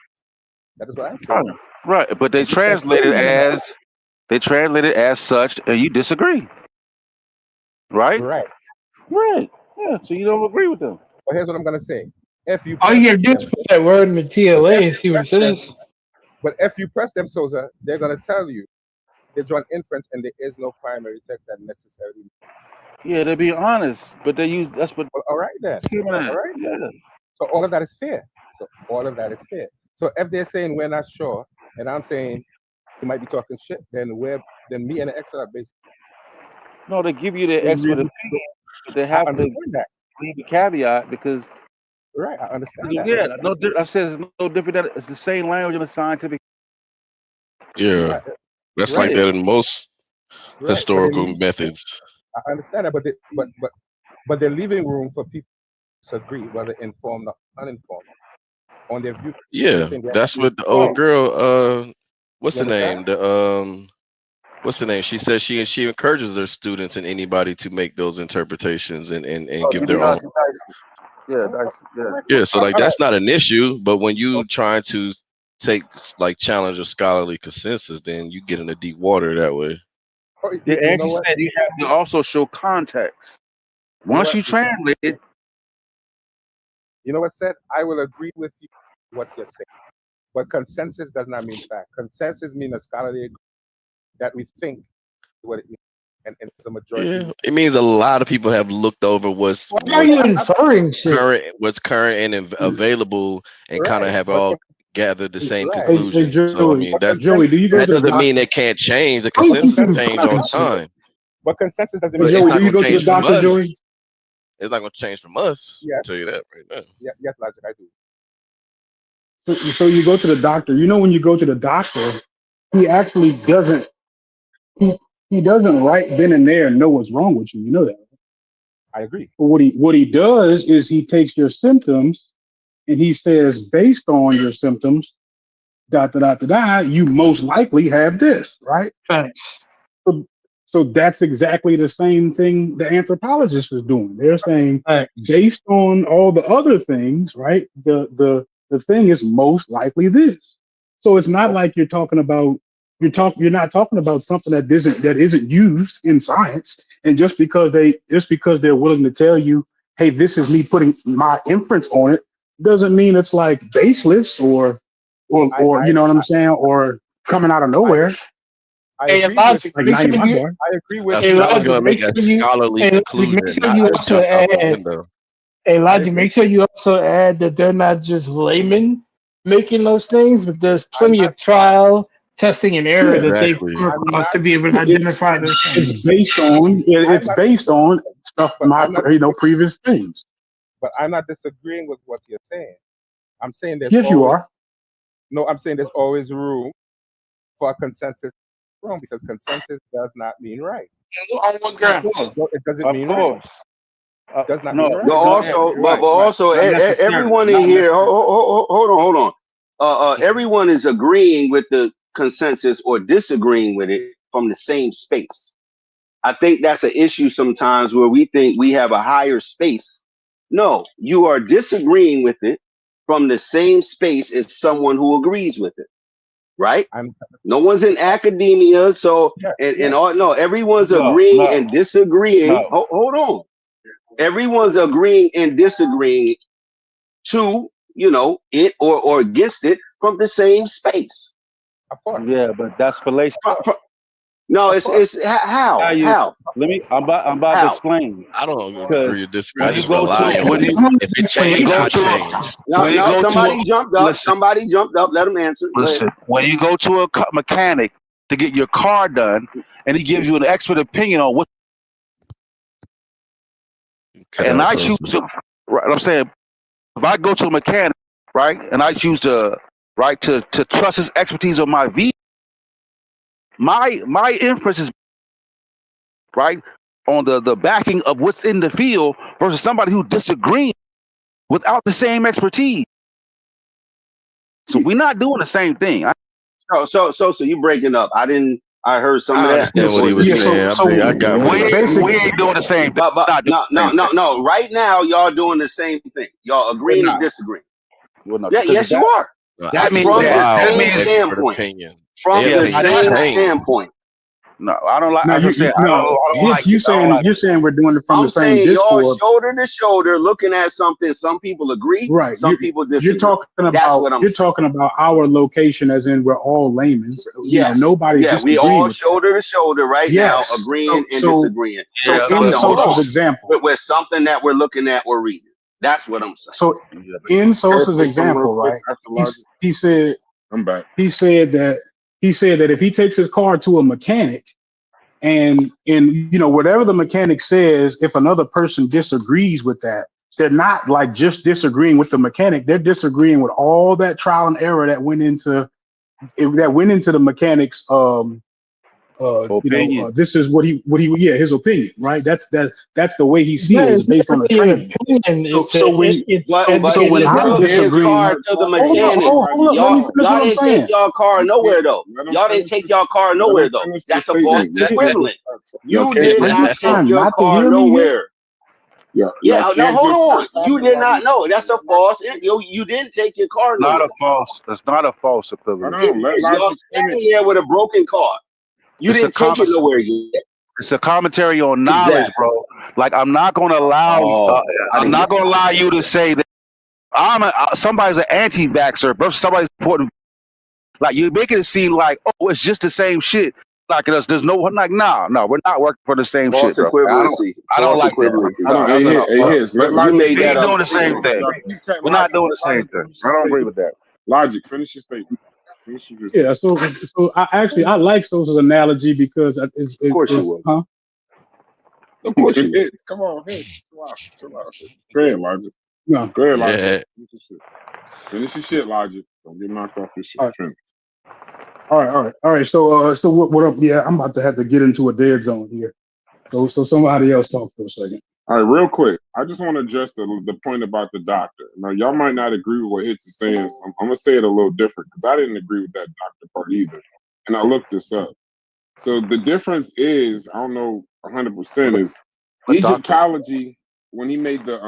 That is what I'm saying. Right, but they translate it as such, and you disagree. Right? Right. Right. Yeah. So you don't agree with them. But here's what I'm gonna say. If you all you have to do is put that word in the TLA and see what it says. But if you press them, Sosa, they're gonna tell you they draw an inference, and there is no primary text that necessarily. Yeah, they're being honest, but they use that's what. Well, all right then. All right. Yeah. So all of that is fair. So if they're saying we're not sure, and I'm saying you might be talking shit, then me and the expert are basically. No, they give you the expert opinion, but they have to leave the caveat because. Right, I understand that. Yeah, I said it's no different. That it's the same language in a scientific. Yeah, that's like that in most historical methods. I understand that, but they're leaving room for people to agree, whether informed or uninformed, on their view. Yeah, that's what the old girl. What's the name? What's the name? She says she encourages her students and anybody to make those interpretations and give their own. Yeah, Dyson. Yeah, so like that's not an issue, but when you trying to challenge a scholarly consensus, then you get into deep water that way. Yeah, and she said you have to also show context. Once you translate it. You know what said? I will agree with you what you're saying. But consensus does not mean fact. Consensus means a scholarly agreement that we think what it means. And it's a majority. Yeah, it means a lot of people have looked over what's current and available, and kind of have all gathered the same conclusion. So I mean, that doesn't mean it can't change. The consensus change all the time. But consensus doesn't mean Joey, do you go to the doctor, Joey? It's not going to change from us. Yes. I'll tell you that right now. Yeah, yes, Logic, I do. So you go to the doctor. You know, when you go to the doctor, he actually doesn't. He doesn't right then and there know what's wrong with you. You know that. I agree. But what he does is he takes your symptoms and he says, based on your symptoms, you most likely have this, right? Thanks. So that's exactly the same thing the anthropologist is doing. They're saying based on all the other things, right? The thing is most likely this. So it's not like you're talking about you're not talking about something that isn't used in science. And just because they're willing to tell you, hey, this is me putting my inference on it, doesn't mean it's like baseless or you know what I'm saying, or coming out of nowhere. I Hey, agree Logic, with. make sure you. I agree with. That's Hey, that's Logic, gonna make make sure a you. scholarly Hey, Logic, make conclusion, sure not you just also jump out the add. window. Hey, Logic, make sure you also add that they're not just laymen making those things, but there's plenty of trial, testing, and error Yeah, that they've Exactly. come across to be able to identify those it's things. based on stuff But my I'm not. previous things. But I'm not disagreeing with what you're saying. I'm saying there's Yes, you always are. no. I'm saying there's always room for a consensus wrong because consensus does not mean right. On what grounds? It doesn't Of mean right. course. It does not No, mean right. But also, but also, not necessarily. everyone in Not here. necessarily. Hold on. Everyone is agreeing with the consensus or disagreeing with it from the same space. I think that's an issue sometimes where we think we have a higher space. No, you are disagreeing with it from the same space as someone who agrees with it, right? No one's in academia, so and all no, everyone's agreeing and disagreeing. No. Hold on, everyone's agreeing and disagreeing to it or against it from the same space. Of course. Yeah, but that's fallacious. No, it's how. Let me. I'm about to explain. I don't Because agree or disagree. I when you just go rely to on it. If it changes, I change. No, somebody jumped up. Somebody jumped up. Let him answer. Listen, when you go to a mechanic to get your car done, and he gives you an expert opinion on what, and I choose to, right? I'm saying, if I go to a mechanic, right, and I choose to, right, to trust his expertise on my vehicle, my inference is right on the backing of what's in the field versus somebody who disagrees without the same expertise. So we're not doing the same thing. So you breaking up. I heard some of I that. understand what he was saying. I got what he was saying. We ain't doing the same thing. But no. Right now, y'all doing the same thing. Y'all agreeing and disagreeing. Yes, you are. No, That means From the that same means standpoint. opinion. From Their the opinion same change. standpoint. No, I don't like. No, I just said I don't like. you're saying we're doing it from I'm the same saying y'all Discord. shoulder to shoulder looking at something. Some people agree, Right. some people disagree. You're talking about our location, as in we're all laymen. Yes. Nobody's we disagreeing all with shoulder to shoulder right now, Yes. agreeing and So disagreeing. in Sosa's example, with something that we're looking at or reading. That's what I'm saying. So in Sosa's example, right? He said I'm back. He said that if he takes his car to a mechanic and whatever the mechanic says, if another person disagrees with that, they're not like just disagreeing with the mechanic, they're disagreeing with all that trial and error that went into the mechanic's this is what he his opinion, right? That's the way he sees it, is based on the training. So when I'm his disagreeing, car to the mechanic, y'all didn't take y'all car nowhere though. Y'all didn't take y'all car nowhere though. That's a false equivalent. You did not take your car nowhere. No, hold on. You did not know. That's a false. You didn't take your car nowhere. That's not a false equivalent. Y'all standing there with a broken car. You didn't take it nowhere yet. It's a commentary on knowledge, bro. Like I'm not going to allow. I'm not going to allow you to say that somebody's an anti-vaxxer versus somebody's important. Like you're making it seem like it's just the same shit. Like there's no no, we're not working for the same false shit, bro. Equivalency. I don't like equivalency. that. You made that up. Doing the same thing. We're not doing the same thing. I don't agree with that. Logic. Finish your statement. Yeah, so I like Sosa's analogy because it's of course you will. Huh? Of course you will. Come on, hits. Chill out. Go ahead, Logic. No. Go ahead, Logic. Finish your shit, Logic. Don't get knocked off your shit. All right. So what up? Yeah, I'm about to have to get into a dead zone here. So somebody else talk for a second. All right, real quick. I just want to address the point about the doctor. Now, y'all might not agree with what Hits is saying, so I'm going to say it a little different because I didn't agree with that doctor part either. And I looked this up. So the difference is, I don't know 100% is Egyptology, when he made the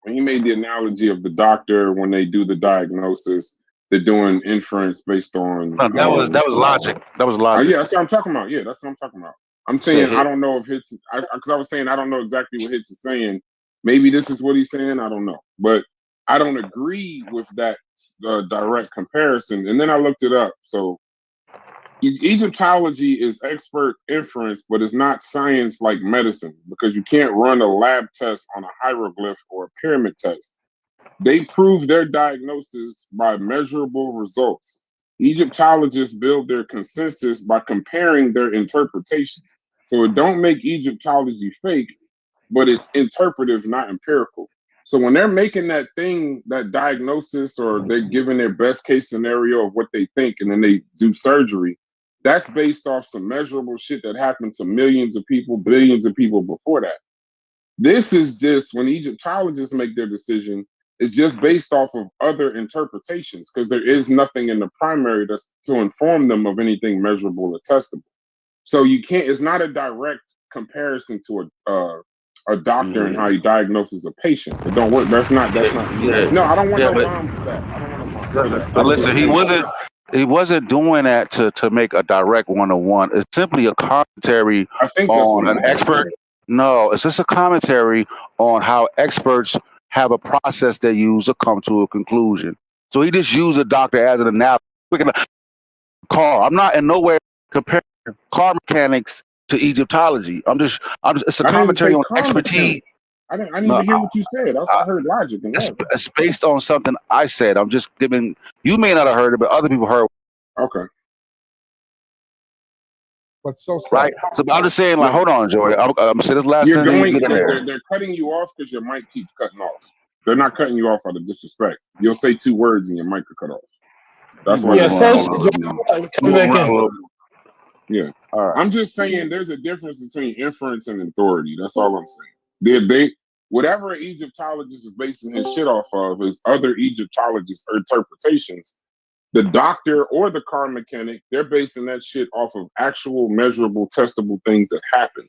analogy of the doctor when they do the diagnosis, they're doing inference based on No, that was logic. That was logic. yeah, that's what I'm talking about. Yeah, that's what I'm talking about. I'm saying I don't know if Hitz, because I was saying I don't know exactly what Hitz is saying. Maybe this is what he's saying. I don't know, but I don't agree with that direct comparison. And then I looked it up. So Egyptology is expert inference, but it's not science like medicine because you can't run a lab test on a hieroglyph or a pyramid test. They prove their diagnosis by measurable results. Egyptologists build their consensus by comparing their interpretations. So it don't make Egyptology fake, but it's interpretive, not empirical. So when they're making that thing, that diagnosis, or they're giving their best case scenario of what they think, and then they do surgery, that's based off some measurable shit that happened to millions of people, billions of people before that. This is just when Egyptologists make their decision, it's just based off of other interpretations because there is nothing in the primary that's to inform them of anything measurable or testable. So you can't. It's not a direct comparison to a doctor and how he diagnoses a patient. It don't work. That's not. Yeah. No, I don't want Yeah, no but- bomb for that. I don't want no bomb. But listen, he wasn't doing that to make a direct one-on-one. It's simply a commentary on an expert. No, it's just a commentary on how experts have a process they use to come to a conclusion. So he just used a doctor as an analogy. Car. I'm not in no way comparing car mechanics to Egyptology. I'm just it's a commentary on expertise. I didn't even hear what you said. I heard logic. And it's based on something I said. I'm just giving. You may not have heard it, but other people heard. Okay. But so right. So I'm just saying, like, hold on, Joey. I'm saying this last You're sentence. going. They're cutting you off because your mic keeps cutting off. They're not cutting you off out of disrespect. You'll say 2 words and your mic will cut off. That's why. Yeah. All right. I'm just saying there's a difference between inference and authority. That's all I'm saying. They whatever an Egyptologist is basing his shit off of is other Egyptologists or interpretations. The doctor or the car mechanic, they're basing that shit off of actual measurable, testable things that happen.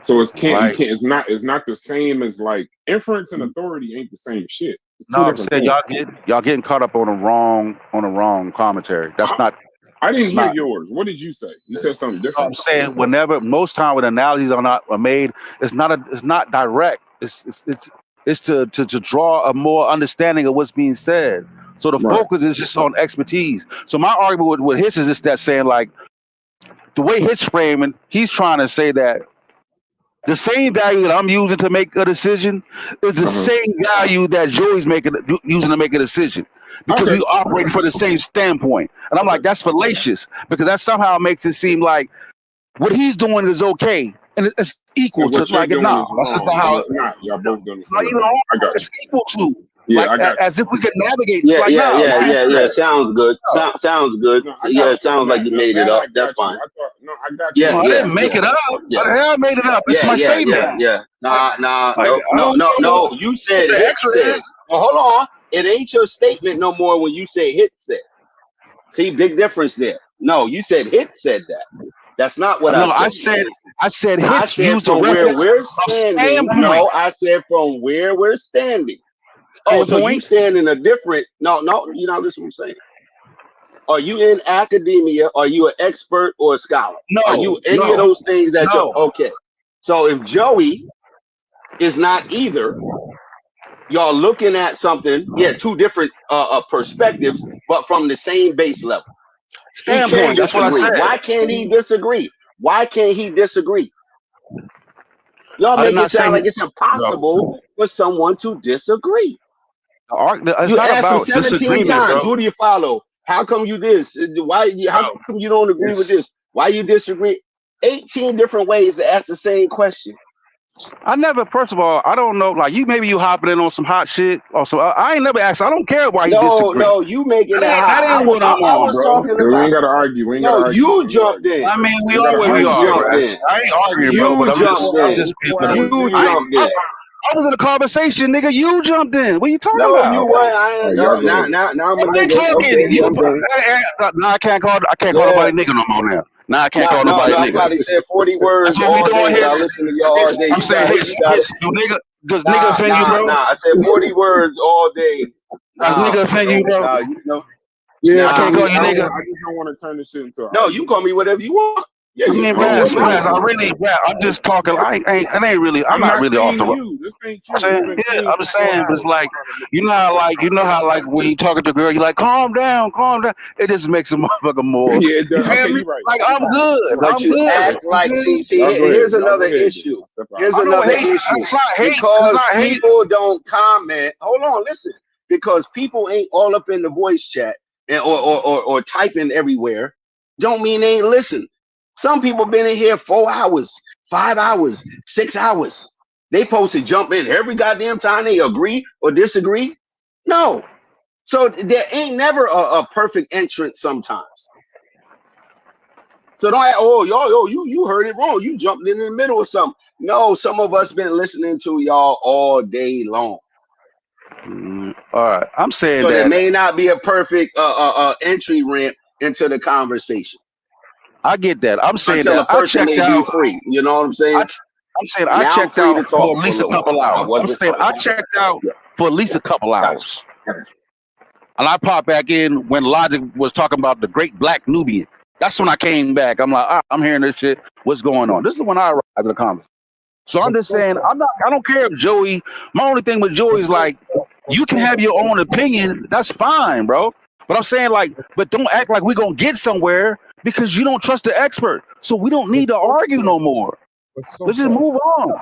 So it's not the same as like inference and authority ain't the same shit. It's two No, I'm different saying things. y'all getting caught up on the wrong commentary. That's not. I didn't hear yours. What did you say? You said something different. I'm saying most time when analogies are made, it's not direct. It's to draw a more understanding of what's being said. So the focus is just on expertise. So my argument with Hitz is just that saying like the way Hitz framing, he's trying to say that the same value that I'm using to make a decision is the same value that Joey's using to make a decision. Because we operate for the same standpoint. And I'm like, that's fallacious because that somehow makes it seem like what he's doing is okay. And it's equal to like, no, that's just not how it's not. Y'all both doing the no, same thing. I got it's equal to. Yeah, like, I got as if we could navigate. Yeah, like, yeah. Sounds good. Sounds good. Yeah, it sounds like you made it up. That's fine. I got you. I didn't make it up. Yeah. The hell made it up? It's my statement. Yeah. No. You said Hitz said. Well, hold on. It ain't your statement no more when you say Hitz said. See, big difference there. No, you said Hitz said that. That's not what I said. I said Hitz used from a where we're of standing. standpoint. No, I said from where we're standing. Oh, so you stand in a different? No, you know this is what I'm saying. Are you in academia? Are you an expert or a scholar? No. Are you any of those things that you're okay? So if Joey is not either, y'all looking at something, two different perspectives, but from the same base level. Standpoint. That's what I said. Why can't he disagree? Why can't he disagree? Y'all make it sound like it's impossible for someone to disagree. It's you not asked him about 17 disagreement, times. bro. Who do you follow? How come you this? How come you don't agree with this? Why you disagree? 18 different ways to ask the same question. I never, first of all, I don't know. Like maybe you hopping in on some hot shit or some. I ain't never asked. I don't care why you disagree. No, you making that hot. That ain't what I'm on, was bro. talking about. We ain't gotta argue. We ain't gotta argue. You jumped in. I mean, we are where we are. I ain't arguing, bro. But I'm just you jumped in. I was in a conversation, nigga. You jumped in. What are you talking about? No, you weren't. Now I'm a nigga. talking. Okay, Now I can't call nobody nigga no more now. Now I can't call No, nobody nigga. nobody said 40 words That's what we all doing day, here. but I listen to y'all all day. I'm saying, do nigga, does nigga offend you, bro? I said 40 words all day. Does nigga offend you, bro? You know. Yeah, I can't Tony, call you nigga. I just don't want to turn this shit into an No, argument. you call me whatever you want. Yeah, I mean, Raz, I really, I'm just talking. I ain't really. I'm not really off the road. This ain't I'm saying, yeah, I'm saying, but it's like, you know how like when you talking to a girl, you're like, calm down. It just makes a motherfucker more. Yeah, it does. You feel Okay, me? you're right. Like I'm good. But you act like here's another issue. Here's another issue. It's not hate. Because people don't comment. Hold on, listen. Because people ain't all up in the voice chat and or typing everywhere, don't mean they ain't listen. Some people been in here 4 hours, 5 hours, 6 hours. They supposed to jump in every goddamn time they agree or disagree. No. So there ain't never a perfect entrance sometimes. So don't act, you heard it wrong. You jumped in the middle or something. No, some of us been listening to y'all all day long. All right, I'm saying so that there may not be a perfect entry ramp into the conversation. I get that. I'm saying until that a person may be free. You know what I'm saying? I'm saying I now checked I'm free out to talk for at least a little couple while. hours. I'm saying I checked out for at least a couple hours. And I popped back in when Logic was talking about the great black Nubian. That's when I came back. I'm like, I'm hearing this shit. What's going on? This is when I arrived at the conversation. So I'm just saying, I don't care if Joey, my only thing with Joey is like, you can have your own opinion. That's fine, bro. But I'm saying like, but don't act like we're going to get somewhere because you don't trust the expert. So we don't need to argue no more. Let's just move on.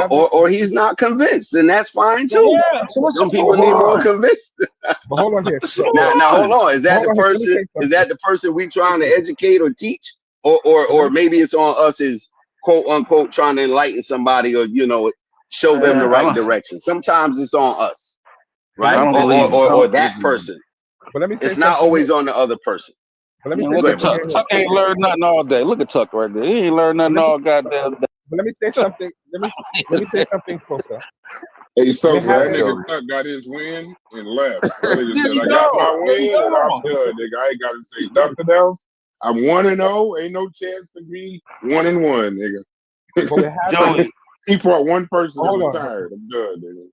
Or he's not convinced, and that's fine too. Yeah, so some people need more convinced. But hold on here. now hold on. Is that the person? Is that the person we trying to educate or teach, or maybe it's on us as quote unquote trying to enlighten somebody or show them the right direction. Sometimes it's on us, right? Or that person. But let me say it's not always on the other person. But let me look at Tuck. Tuck ain't learned nothing all day. Look at Tuck right there. He ain't learned nothing all goddamn day. But let me say something. Let me say something closer. Hey, so that nigga Tuck got his win and left. That nigga said, I got my win and I'm done, nigga. I ain't got to say nothing else. I'm 1-0. Ain't no chance to be 1-1, nigga. Joey, he fought one person and retired. I'm done, nigga.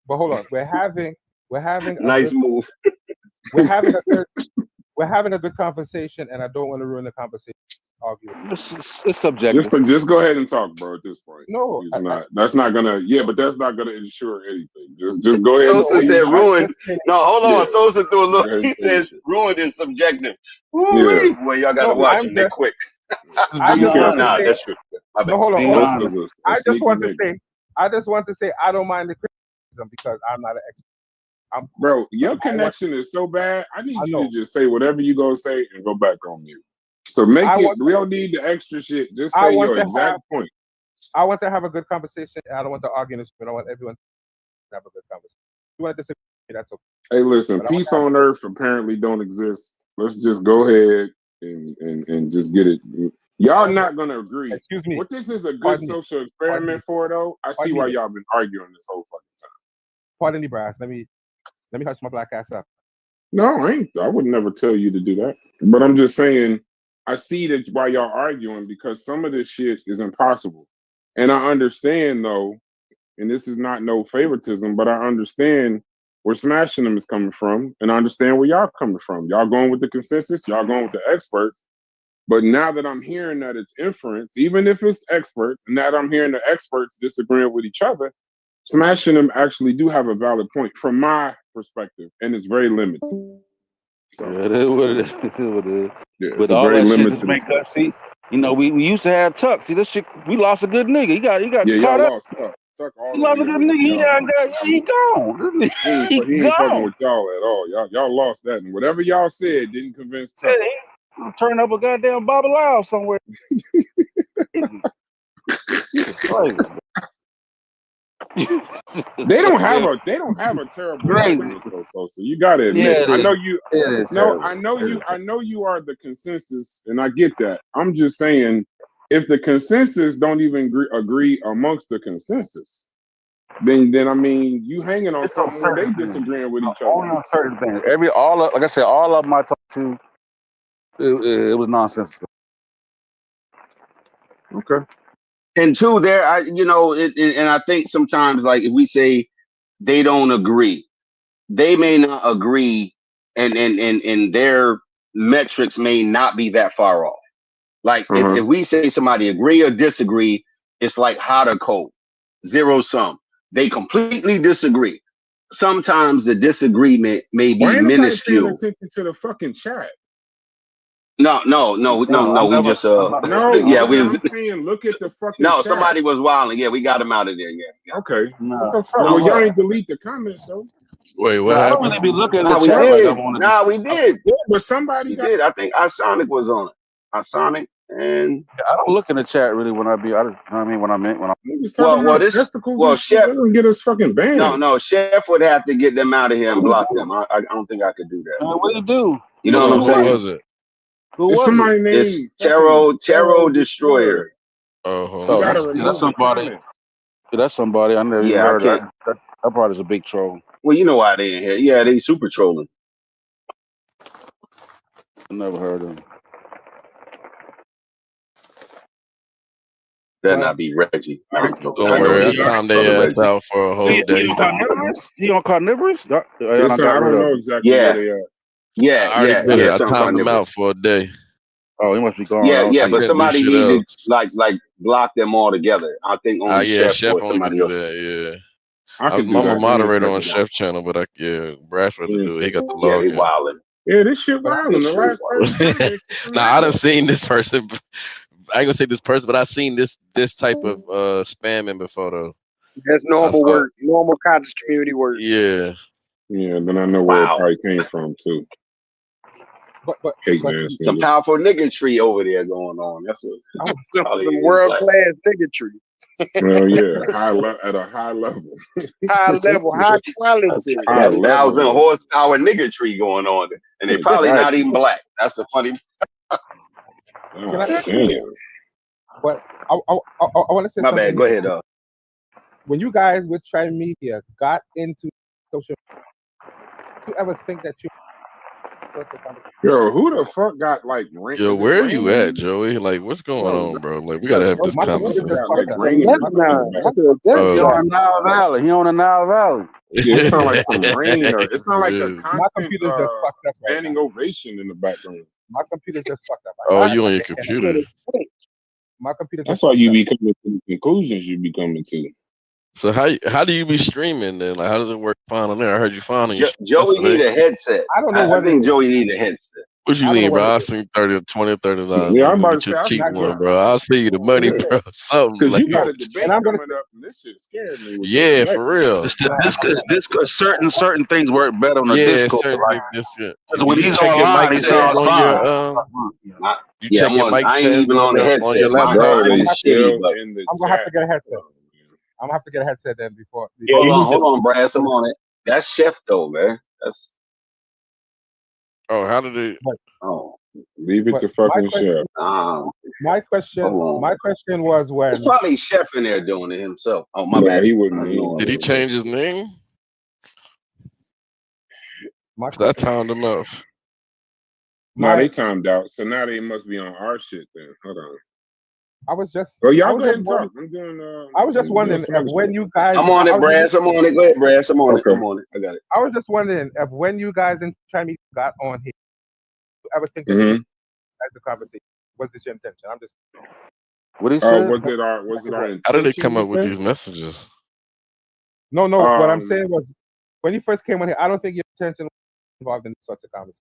But hold on, we're having nice move. We're having a good conversation, and I don't want to ruin the conversation. It's subjective. Just go ahead and talk, bro. At this point, no, that's not gonna. Yeah, but that's not gonna ensure anything. Just go ahead. Sosa and said ruined. No, hold on. Yeah. Sosa threw a look. He says ruined is subjective. Yeah. Boy, y'all gotta watch him. They're quick. I just want to say, that's true. No, hold on. I just want to nigga. say I don't mind the criticism because I'm not an expert. Bro, your connection is so bad. I need you to just say whatever you gonna say and go back on mute. So we don't need the extra shit. Just say your exact point. I want to have a good conversation. And I don't want to argue this, but I want everyone to have a good conversation. If you want to disagree, that's okay. Hey, listen, peace on earth apparently don't exist. Let's just go ahead and just get it. Y'all not gonna agree. Excuse me. What this is a good social experiment for, though. I see why y'all been arguing this whole fucking time. Pardon me, Brass. Let me hush my black ass up. No, I would never tell you to do that. But I'm just saying, I see that why y'all arguing because some of this shit is impossible. And I understand though, and this is not no favoritism, but I understand where Smashing Them is coming from, and I understand where y'all coming from. Y'all going with the consensus, y'all going with the experts. But now that I'm hearing that it's inference, even if it's experts, now that I'm hearing the experts disagreeing with each other, Smashing Them actually do have a valid point from my perspective, and it's very limited. So yeah, it is what it is. It is what it is. Yeah, but all that shit just make us see. We used to have Tuck. See this shit. We lost a good nigga. He got caught up. Lost Tuck. He lost a good nigga. He gone. He ain't fucking with y'all at all. Y'all lost that. And whatever y'all said didn't convince Tuck. Yeah, turn up a goddamn Bobby Lau somewhere. They don't have a terrible argument though, so you gotta admit. Yeah, I know you. No, I know you. I know you are the consensus, and I get that. I'm just saying, if the consensus don't even agree amongst the consensus, then I mean, you hanging on something where they disagreeing with each other. Only on certain things. Like I said, all of them I talked to, it was nonsensical. Okay. And two, and I think sometimes, like, if we say they don't agree, they may not agree, and their metrics may not be that far off. Like, if we say somebody agree or disagree, it's like hot or cold, zero sum. They completely disagree. Sometimes the disagreement may be Why ain't nobody paying minuscule. attention to the fucking chat? No. We just yeah, we was. I'm saying, look at the fucking No, chat. somebody was wilding. Yeah, we got him out of there. Yeah. Okay. What the fuck? Well, y'all ain't delete the comments though. Wait, what I don't happened? really be looking at No, the we chat like I did. want to. No, we did. Yeah, but somebody We did. I think Sonic was on it. Sonic and I don't look in the chat really when I be. You know what I mean? When I'm Chef get us fucking banned. No, Chef would have to get them out of here and block them. I don't think I could do that. what do you do? You know what I'm saying? Who was it? Who was somebody named It's Taro Destroyer. Oh, that's somebody. Yeah, that's somebody I never even heard of. That probably is a big troll. Well, you know why they in here. Yeah, they super trolling. I never heard of him. Better not be Reggie. Don't worry, I timed their ass out for a whole day. He on carnivorous? I don't know exactly where they are. I already did it. I timed them out for a day. Oh, he must be gone. Yeah, but somebody needed like block them all together. I think only Chef or somebody else. Yeah. I'm a moderator on Chef channel, but Brass to do it. He got the log. Yeah, he wilding. Yeah, this shit wilding. The last 30 minutes. Nah, I done seen this person. I ain't gonna say this person, but I seen this type of spamming before though. That's normal work, normal conscious community work. Yeah. Yeah, then I know where it probably came from too. But some powerful nigga tree over there going on. That's what some world class nigga tree. Well, yeah, at a high level. High level, high quality. 1,000 horsepower nigga tree going on, and they probably not even black. That's the funny. But I want to say my something. bad. Go ahead. When you guys with Tri Media got into social, do you ever think that you? Yo, who the fuck got like rain? Yo, where are you at, Joey? Like, what's going on, bro? Like, we gotta have this conversation. He on the Nile Valley. He on the Nile Valley. Yeah, it sounds like some rain. It sounds like a my computer's just fucked up. Standing ovation in the background. My computer's just fucked up. Oh, you on your computer? My computer. That's why you be coming to the conclusions you be coming to. So how do you be streaming then? Like, how does it work fine on there? I heard you fine on your Joey need a headset. I don't know. I think Joey need a headset. What you need, bro? I seen 30 or 20, $30. Yeah, I'm about to say, cheap one, bro. I'll see you the money, bro. Something because like you got a debate coming up, and this shit scared me. Yeah, for real. Certain things work better on the Discord. Right? Because when he's online, he sounds fine. You check your mic I ain't even on the headset. on your laptop. I'm gonna have to get a headset. I'm gonna have to get a headset then before. Hold on, Brass. I'm on it. That's Chef though, man. That's. Oh, how did it? Oh, leave it to fucking Chef. My question was when. There's probably Chef in there doing it himself. Oh, my bad. He wouldn't. Did he change his name? I timed him up. No, they timed out. So now they must be on our shit then. Hold on. I was just. Oh, y'all go ahead and talk. I'm doing. I was just wondering if when you guys. I'm on it, Brass. I'm on it. Go ahead, Brass. I'm on it. I'm on it. I got it. I was just wondering if when you guys in Chinese got on here, you ever think that the conversation was this your intention? I'm just. What he said? Was it our intention? How did they come up with these messages? No. What I'm saying was, when you first came on here, I don't think your intention was involved in this sort of conversation.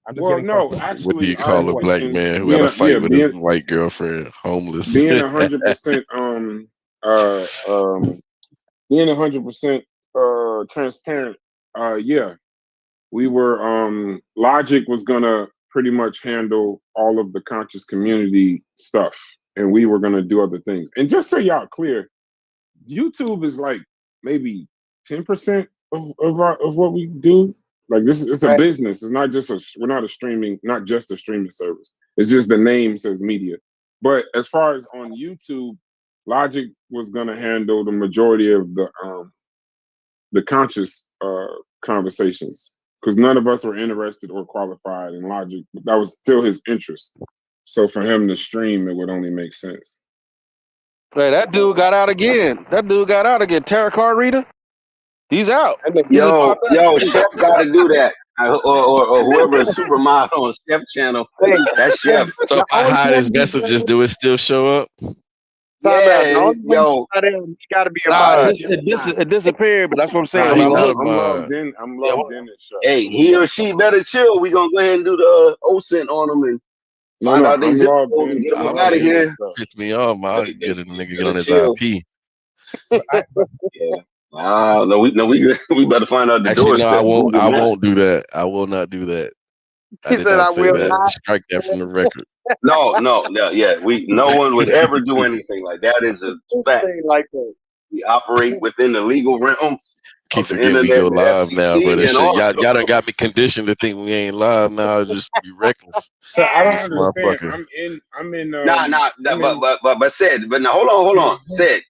Actually, what do you call a black man who had a fight with his white girlfriend, homeless? Being 100%, being 100% transparent. Yeah, we were. Logic was gonna pretty much handle all of the conscious community stuff, and we were gonna do other things. And just so y'all clear, YouTube is like maybe 10% of what we do. Like it's a business. It's not just we're not just a streaming service. It's just the name says media. But as far as on YouTube, Logic was gonna handle the majority of the conscious conversations because none of us were interested or qualified in Logic. That was still his interest. So for him to stream, it would only make sense. Hey, that dude got out again. Tarot card reader. He's out. Yo, Chef got to do that, or whoever is supermodel on Chef channel. That's Chef. So if I hide his messages, do it still show up? Yeah, yo. He got to be a it disappeared, but that's what I'm saying. I'm logged in. I'm logged in and shut. Hey, he or she better chill. We gonna go ahead and do the OSINT on them and find out they zip code and get them out of here. Piss me off, man. I'll get a nigga get on his chill. IP. No, we better find out the Actually, doorstep. no, I won't do that. I will not do that. I did not say that. Strike that from the record. No, yeah. No one would ever do anything like that. Is a fact. Like that. We operate within the legal realms. Keep forgetting we go live now, but y'all done got me conditioned to think we ain't live now. Just be reckless. So I don't understand. I'm in. But said, but now hold on. Said,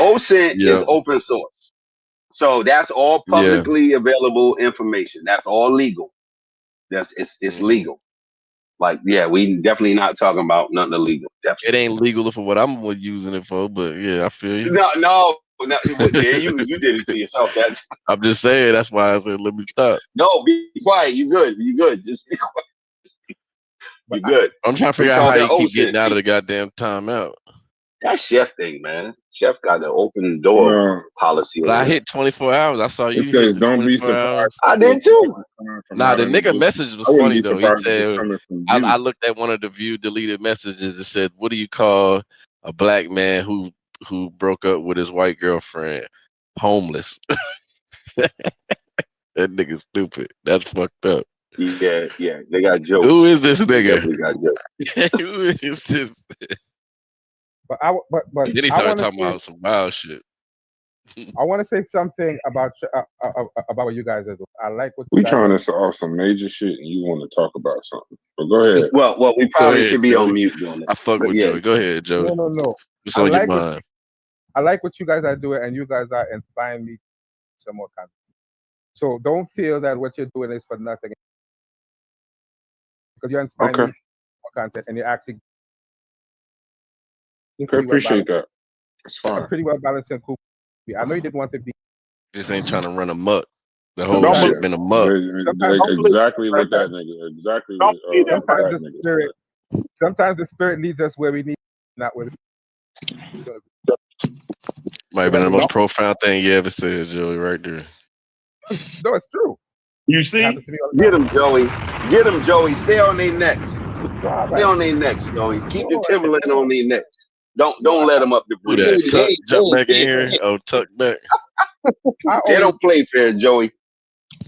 OSINT is open source, so that's all publicly available information. That's all legal. It's legal. Like, yeah, we definitely not talking about nothing illegal. Definitely. It ain't legal for what I'm using it for, but yeah, I feel you. No, yeah, you did it to yourself. I'm just saying. That's why I said let me stop. No, be quiet. You good? Just be quiet. You good? I'm trying to figure out how you keep getting out of the goddamn timeout. That Chef thing, man. Chef got the open door policy. But I hit 24 hours. I saw you. It says don't be surprised. I did too. Nah, the nigga message was funny though. He said, I looked at one of the view deleted messages. It said, "What do you call a black man who broke up with his white girlfriend? Homeless." That nigga stupid. That's fucked up. Yeah. They got jokes. Who is this nigga? They got jokes. Who is this? But then he started talking about some wild shit. I want to say something about what you guys are doing. I like what we trying to solve some major shit, and you want to talk about something. But go ahead. Well, we probably should be on mute doing it. I fuck with Joey. Go ahead, Joey. No. What's on your mind? I like what you guys are doing, and you guys are inspiring me some more content. So don't feel that what you're doing is for nothing, because you're inspiring me more content, and you're actually. Okay, appreciate that. It's fine. Pretty well balanced and cool. I know you didn't want to be. Just ain't trying to run amok. The whole shit been a muck. Exactly what that nigga. Exactly what that nigga said. Sometimes the spirit leads us where we need, not where. Might have been the most profound thing you ever said, Joey. Right there. No, it's true. You see? Get him, Joey. Get him, Joey. Stay on their necks. Stay on their necks, Joey. Keep the Timberland on their necks. Don't let them up the bridge. Jump back in here. Oh, tuck back. They don't play fair, Joey.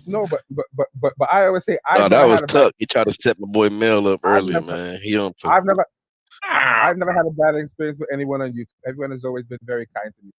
No, but I always say that was Tuck. He tried to set my boy Mel up earlier, man. He don't. I've never had a bad experience with anyone on YouTube. Everyone has always been very kind to me.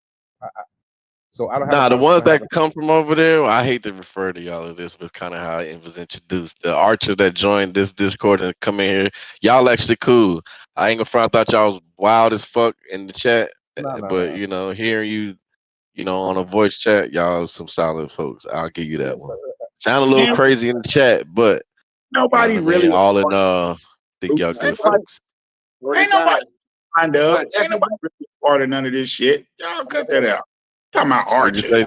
So I don't have. Nah, the ones that come from over there, I hate to refer to y'all as this, but it's kind of how it was introduced. The archers that joined this Discord and come in here, y'all actually cool. I ain't gonna front. I thought y'all was wild as fuck in the chat, but you know, hearing you know, on a voice chat, y'all some solid folks. I'll give you that one. Sound a little crazy in the chat, but nobody really all in think y'all good folks. Ain't nobody Ain't nobody really part of none of this shit. Y'all cut that out. Talking about Archer.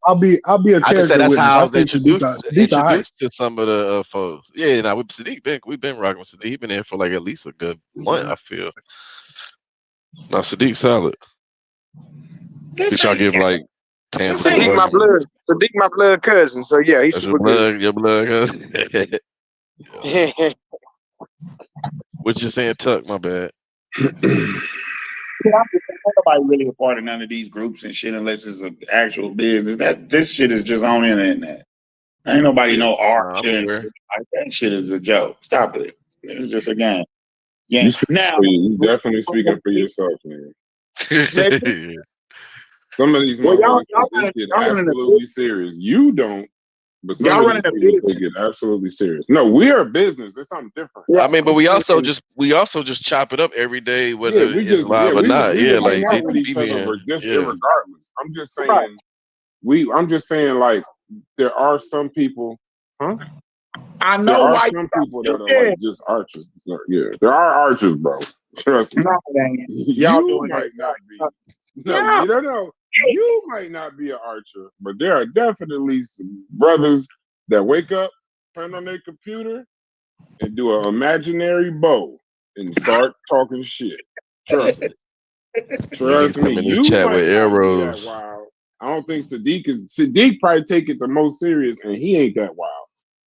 I'll be a character that's witness. how I think introduced to some of the folks. Yeah, now with Sadiq, we've been rocking with Sadiq. He been there for like at least a good month, I feel. Now Sadiq solid. Did y'all give like 10? Sadiq my blood cousin. So yeah, he's super good. Your blood cousin. What you saying, Tuck? My bad. Nobody really a part of none of these groups and shit unless it's an actual business. This shit is just on the internet. Ain't nobody know art. That shit is a joke. Stop it. It's just a game. Yeah. Now you definitely speaking for yourself, man. Some of these motherfuckers get absolutely serious. You don't. But some of these people take it absolutely serious. No, we are business. It's something different. I mean, but we also just chop it up every day, whether it's live or not. Like they with each other, irregardless. I'm just saying, I'm just saying, like there are some people, huh? I There know are why. some people that are like just archers. Yeah, there are archers, bro. Trust me. No, it ain't. Y'all You doing might that. not be. No, Yeah. you don't know. You might not be an archer, but there are definitely some brothers that wake up, turn on their computer, and do an imaginary bow and start talking shit. Trust me. Trust me. Come in this You chat might with not be that arrows. wild. I don't think Sadiq is. Sadiq probably take it the most serious, and he ain't that wild.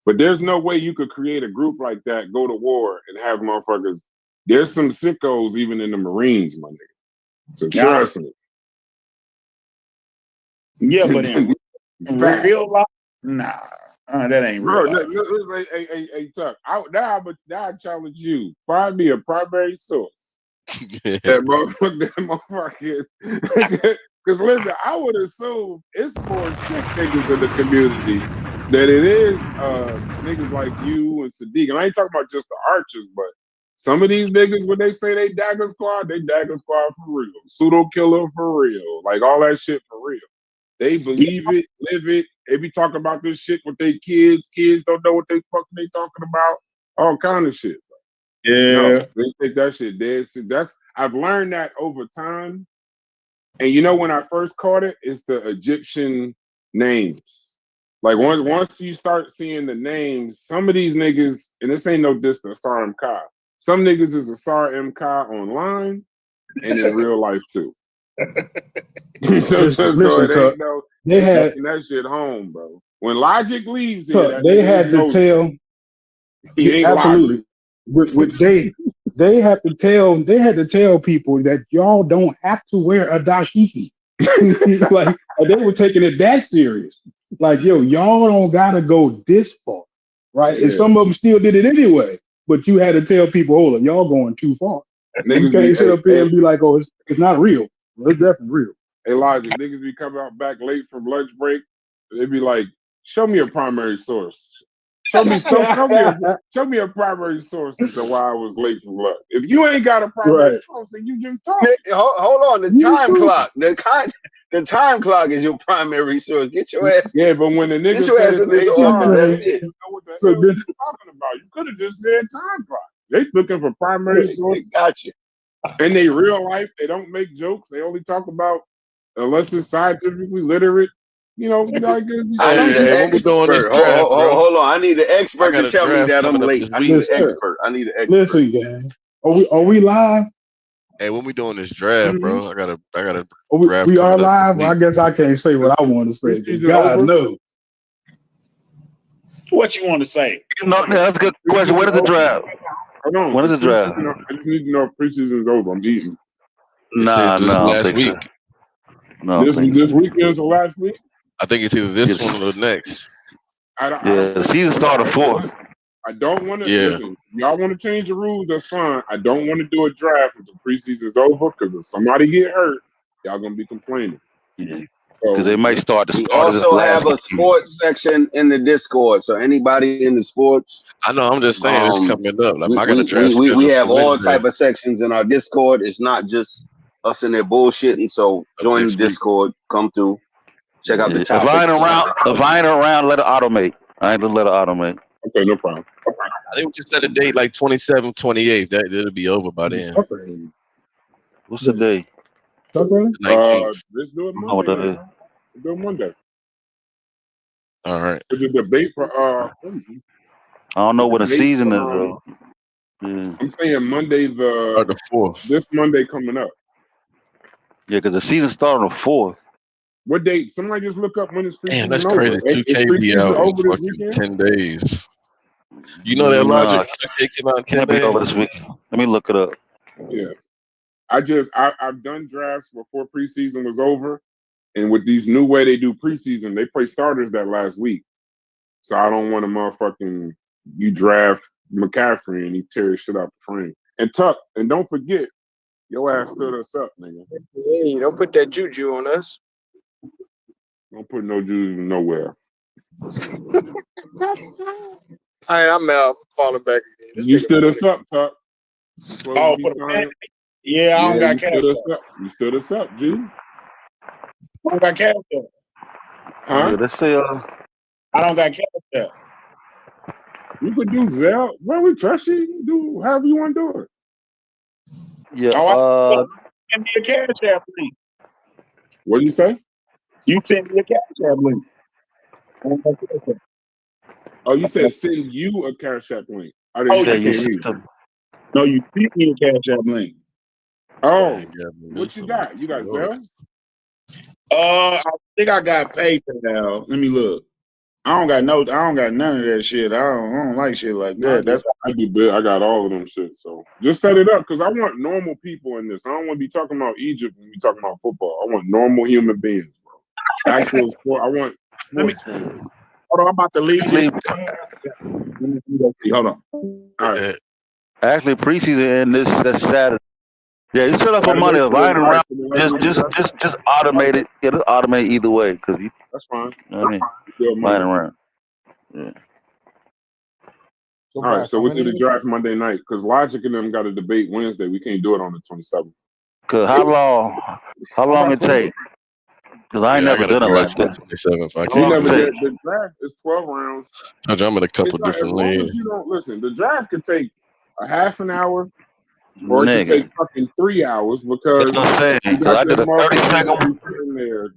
But there's no way you could create a group like that, go to war, and have motherfuckers. There's some sickos even in the Marines, my nigga. So trust me. Yeah, but in real life, nah, that ain't real Bro, life. hey, Tuck. Now I challenge you. Find me a primary source. That motherfucker. Because listen, I would assume it's more sick niggas in the community than it is niggas like you and Sadiq. And I ain't talking about just the archers, but some of these niggas, when they say they dagger squad for real. Pseudo killer for real. Like all that shit for real. They believe it, live it. They be talking about this shit with their kids. Kids don't know what they talking about. All kind of shit. Yeah. No, they take that shit dead. I've learned that over time. And you know when I first caught it, it's the Egyptian names. Like once you start seeing the names, some of these niggas, and this ain't no diss to Asar M. Ka. Some niggas is Asar M. Ka online and in real life too. so it ain't no they had that shit home, bro. When Logic leaves here, that they nigga had is to no tell he ain't absolutely Logic. with they had to tell people that y'all don't have to wear a dashiki. like they were taking it that serious. Like, yo, y'all don't gotta go this far, right? And some of them still did it anyway. But you had to tell people, hold on, y'all going too far. You can't sit up here and be like, oh, it's not real. Well, it's definitely real. Hey, Logic, niggas be coming out back late from lunch break. They be like, show me a primary source. Show me a primary source as to why I was late from lunch. If you ain't got a primary source, then you just talk. Hold on, the time clock. The time clock is your primary source. Get your ass. Yeah, but when the nigga said said it's HR, that's they didn't know what the hell you talking about. You could have just said time clock. They looking for primary source. Got you. In their real life, they don't make jokes. They only talk about unless it's scientifically literate. You know, like I need an expert. Hold on. I need an expert to tell me that I'm late. I need an expert. Listen, gang. Are we live? Hey, when we doing this draft, bro? I got a draft. We are coming up live. this Well, I week. guess I can't say what I want to say. Preseason God over? knows. What you want to say? No, that's a good question. When is the draft? Hold on. When is the draft? I just need to know if preseason's over. I'm eating. Nah, this I don't last think so. week. No, This weekend's the last week? I think it's either this one or the next. I don't the season started 4th. I don't want to Yeah. listen. Y'all want to change the rules? That's fine. I don't want to do a draft until preseason's over because if somebody get hurt, y'all gonna be complaining. Because they might start the We starters also last have a game. sports section in the Discord. So anybody in the sports, I know. I'm just saying it's coming up. Like, I got a draft we scheduled have for all Wednesday type of sections in our Discord. It's not just us in there bullshitting. So of join the next week. Discord. Come through. Check out the If I ain't topics. around, let it automate. I ain't gonna let it automate. Okay, no problem. I think we just set a date like 27th, 28th. It'll be over by then. What's the day? The 19th. Let's do it I don't know what that Monday. is. Let's do it Monday. All right. It's a debate for I don't know what the debate, season is though. Yeah, I'm saying Monday the 4th. this Monday coming up. because the season started on 4th. What date? Somebody just look up when is preseason Damn, that's over. crazy. Is 2K be preseason out in over this fucking weekend? 10 days. You know that Logic 2K came out in 10 Can't be days? over this week. Let me look it up. Yeah. I've done drafts before preseason was over. And with these new way they do preseason, they play starters that last week. So I don't want to motherfucking you draft McCaffrey and he tear his shit out the frame. And Tuck, and don't forget, your ass stood us up, nigga. Hey, don't put that juju on us. Don't put no juice nowhere. All right, I'm out. Falling back again. This You nigga stood funny. us up, Tuck. Oh, for the fantasy? Yeah, I don't got you cash. stood us up. You stood us up, G. I don't got cash yet. Huh? Yeah, let's say I don't got cash yet. You could do Zelle. Well, we trust you. You can do however you want to do it. Yeah. Send me a cash app link. What do you say? You send me a cash app link. Oh, you said send you a cash app link. I Oh, can't hear you. No, you sent me a cash app link. Oh, what you got? You got Zelle? I think I got PayPal. Let me look. I don't got none of that shit. I don't like shit like that. That's I do big. I got all of them shit. So just set it up because I want normal people in this. I don't want to be talking about Egypt when we talking about football. I want normal human beings, bro. Actual sport. I want sports fans. Hold on, I'm about to leave this. Hold on. All right. Actually, preseason and that's Saturday. Yeah, you set up for Monday. If I ain't around, just automate it. Get it automated either way, because that's fine. You know what I mean, lying around. Yeah. All right, so we do the draft Monday night because Logic and them got a debate Wednesday. We can't do it on the 27th. Cause how long it take? Cause I ain't never done it like that. 27th. You never did. The draft is 12 rounds. I'm in a couple It's like, different as long leagues. as you don't listen, the draft could take a half an hour, or it could take fucking 3 hours because that's what I'm saying. Because I did a 30-second sitting there,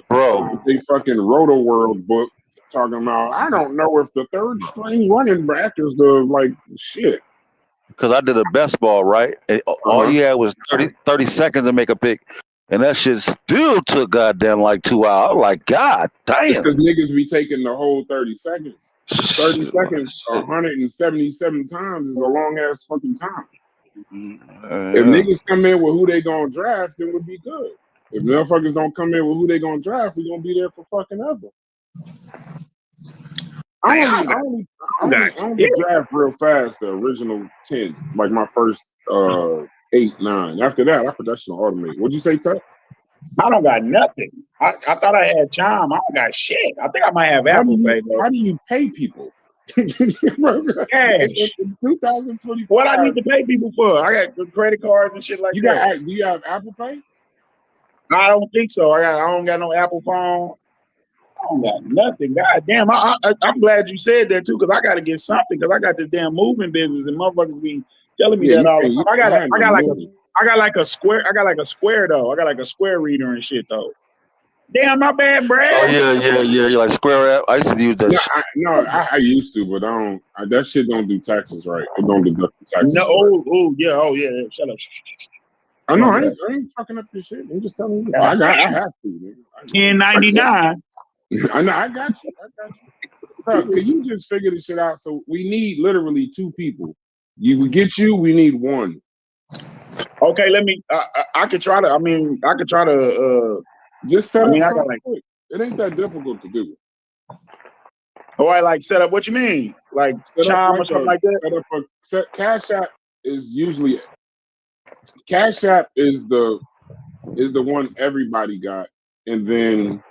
bro. They fucking Roto World book talking about. I don't know if the third string running back is the like shit. Because I did a best ball, right? And all you had was 30 seconds to make a pick. And that shit still took goddamn like 2 hours. I'm like, God damn. It's because niggas be taking the whole 30 seconds. 30 seconds 177 times is a long ass fucking time. If niggas come in with who they gonna draft, then we'd be good. If motherfuckers don't come in with who they gonna draft, we gonna be there for fucking ever. I only draft real fast the original 10, like my first 8, 9. After that, I production automate. What'd you say, Tuck? I don't got nothing. I thought I had Chime. I don't got shit. I think I might have Apple Pay though. How do you pay people? Cash. In 2024. What I need to pay people for? I got good credit cards and shit like that. Do you have Apple Pay? I don't think so. I don't got no Apple phone. I don't got nothing. God damn. I'm glad you said that too, because I got to get something, because I got this damn moving business and motherfuckers be telling me that all the time. I got like a square though. I got like a square reader and shit though. Damn, my bad, Brad. Oh yeah. You like Square app? I used to use that shit. I used to, but I don't. That shit don't do taxes right. It don't deduct the taxes. No, yeah. Shut up. I know. I ain't fucking up this shit. I'm just telling you. I have to. 1099. I know. I got you. Bro, can you just figure this shit out? So we need literally 2 people. We need 1. Okay, let me. I could try to. I could try to. Just set up something quick. It ain't that difficult to do. Oh, I like set up. What you mean? Like Chime or something like that? Cash App is usually Cash App is the one everybody got, and then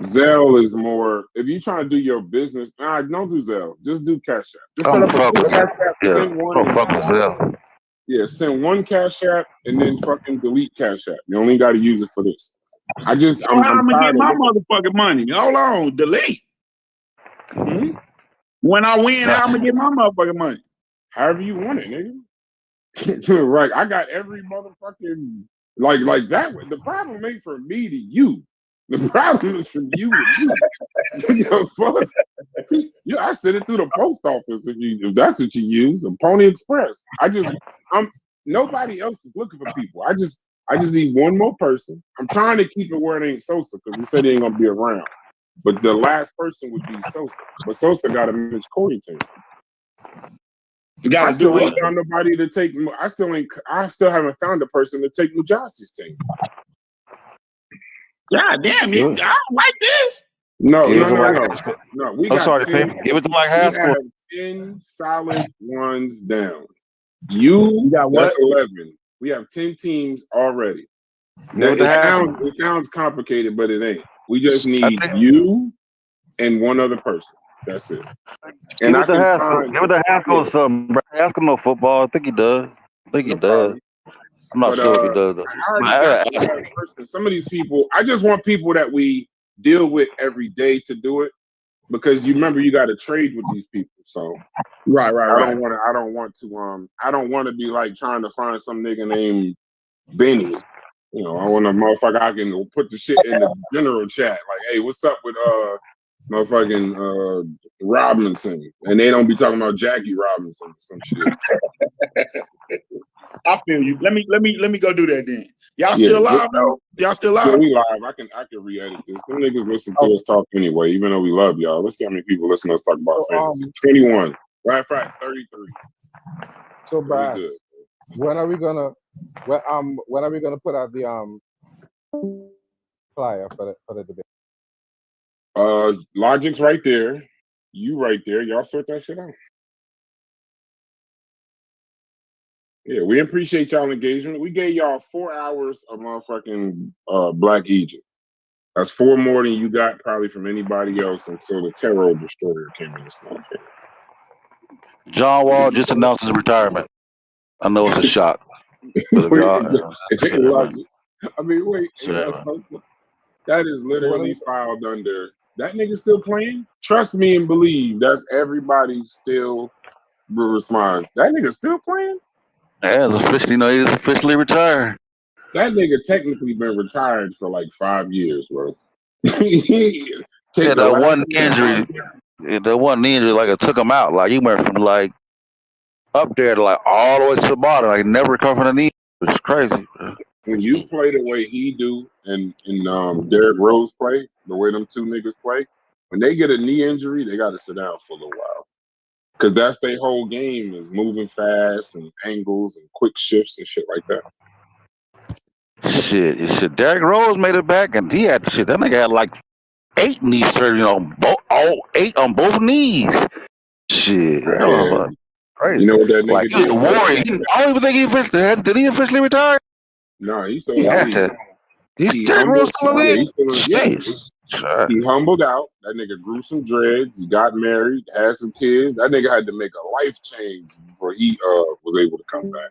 Zelle is more. If you're trying to do your business, don't do Zelle. Just do Cash App. Just set up a Cash App. Send one. Yeah, send 1 Cash App and then fucking delete Cash App. You only got to use it for this. I'm gonna get my motherfucking money. Hold on, delete. When I win, I'm gonna get my motherfucking money. However you want it, nigga. Right. I got every motherfucking like that. The problem ain't from me to you. The problem is from you to you. Fuck? I sent it through the post office if that's what you use, a Pony Express. Nobody else is looking for people. I just need 1 more person. I'm trying to keep it where it ain't Sosa because he said he ain't gonna be around. But the last person would be Sosa. But Sosa got to manage Corey team. I still ain't found nobody to take. I still haven't found a person to take Mujasi's team. God damn, I don't like this. No. We I'm got sorry, 10, give it to like high school. 10 solid ones down. You got what? That's 11. We have 10 teams already. Now, it sounds complicated, but it ain't. We just need you and 1 other person. That's it. And give it to Haskell or something, bro. Haskell know football. I think he does. I'm not sure if he does though. Some of these people, I just want people that we deal with every day to do it. because you remember you got to trade with these people. So right. I don't want to be like trying to find some nigga named Benny. You know, I want a motherfucker I can put the shit in the general chat. Like, hey, what's up with motherfucking Robinson? And they don't be talking about Jackie Robinson or some shit. I feel you. Let me go do that then. Y'all still live though? Y'all still live? Yeah, we live. I can re-edit this. Them niggas listen to us talk anyway, even though we love y'all. Let's see how many people listen to us talk about fantasy. 21. Matter of fact, 33. So Brad, when are we gonna put out the flyer for the debate? Logic's right there. You right there. Y'all sort that shit out. Yeah, we appreciate y'all engagement. We gave y'all 4 hours of motherfucking Black Egypt. That's 4 more than you got probably from anybody else until the Terror Destroyer came in this motherfucker. John Wall just announced his retirement. I know it's a shock. That is literally filed under. That nigga still playing? Trust me and believe. That's everybody still responds. That nigga still playing? Yeah, he's officially retired. That nigga technically been retired for like 5 years, bro. That one injury, like it took him out. Like he went from like up there to like all the way to the bottom. Like never recovered from the knee. It's crazy, bro. When you play the way he do and Derrick Rose play, the way them two niggas play, when they get a knee injury, they got to sit down for a little while. Because that's their whole game is moving fast and angles and quick shifts and shit like that. Shit. Derrick Rose made it back and he had shit. That nigga had like 8 knee surgery on all 8 on both knees. Shit. Yeah. Crazy. You know what that nigga like, did? Warrior. I don't even think he officially had. Did he officially retire? No, he's still he had to. Derrick Rose still in the league? He humbled out. That nigga grew some dreads. He got married, had some kids. That nigga had to make a life change before he was able to come back.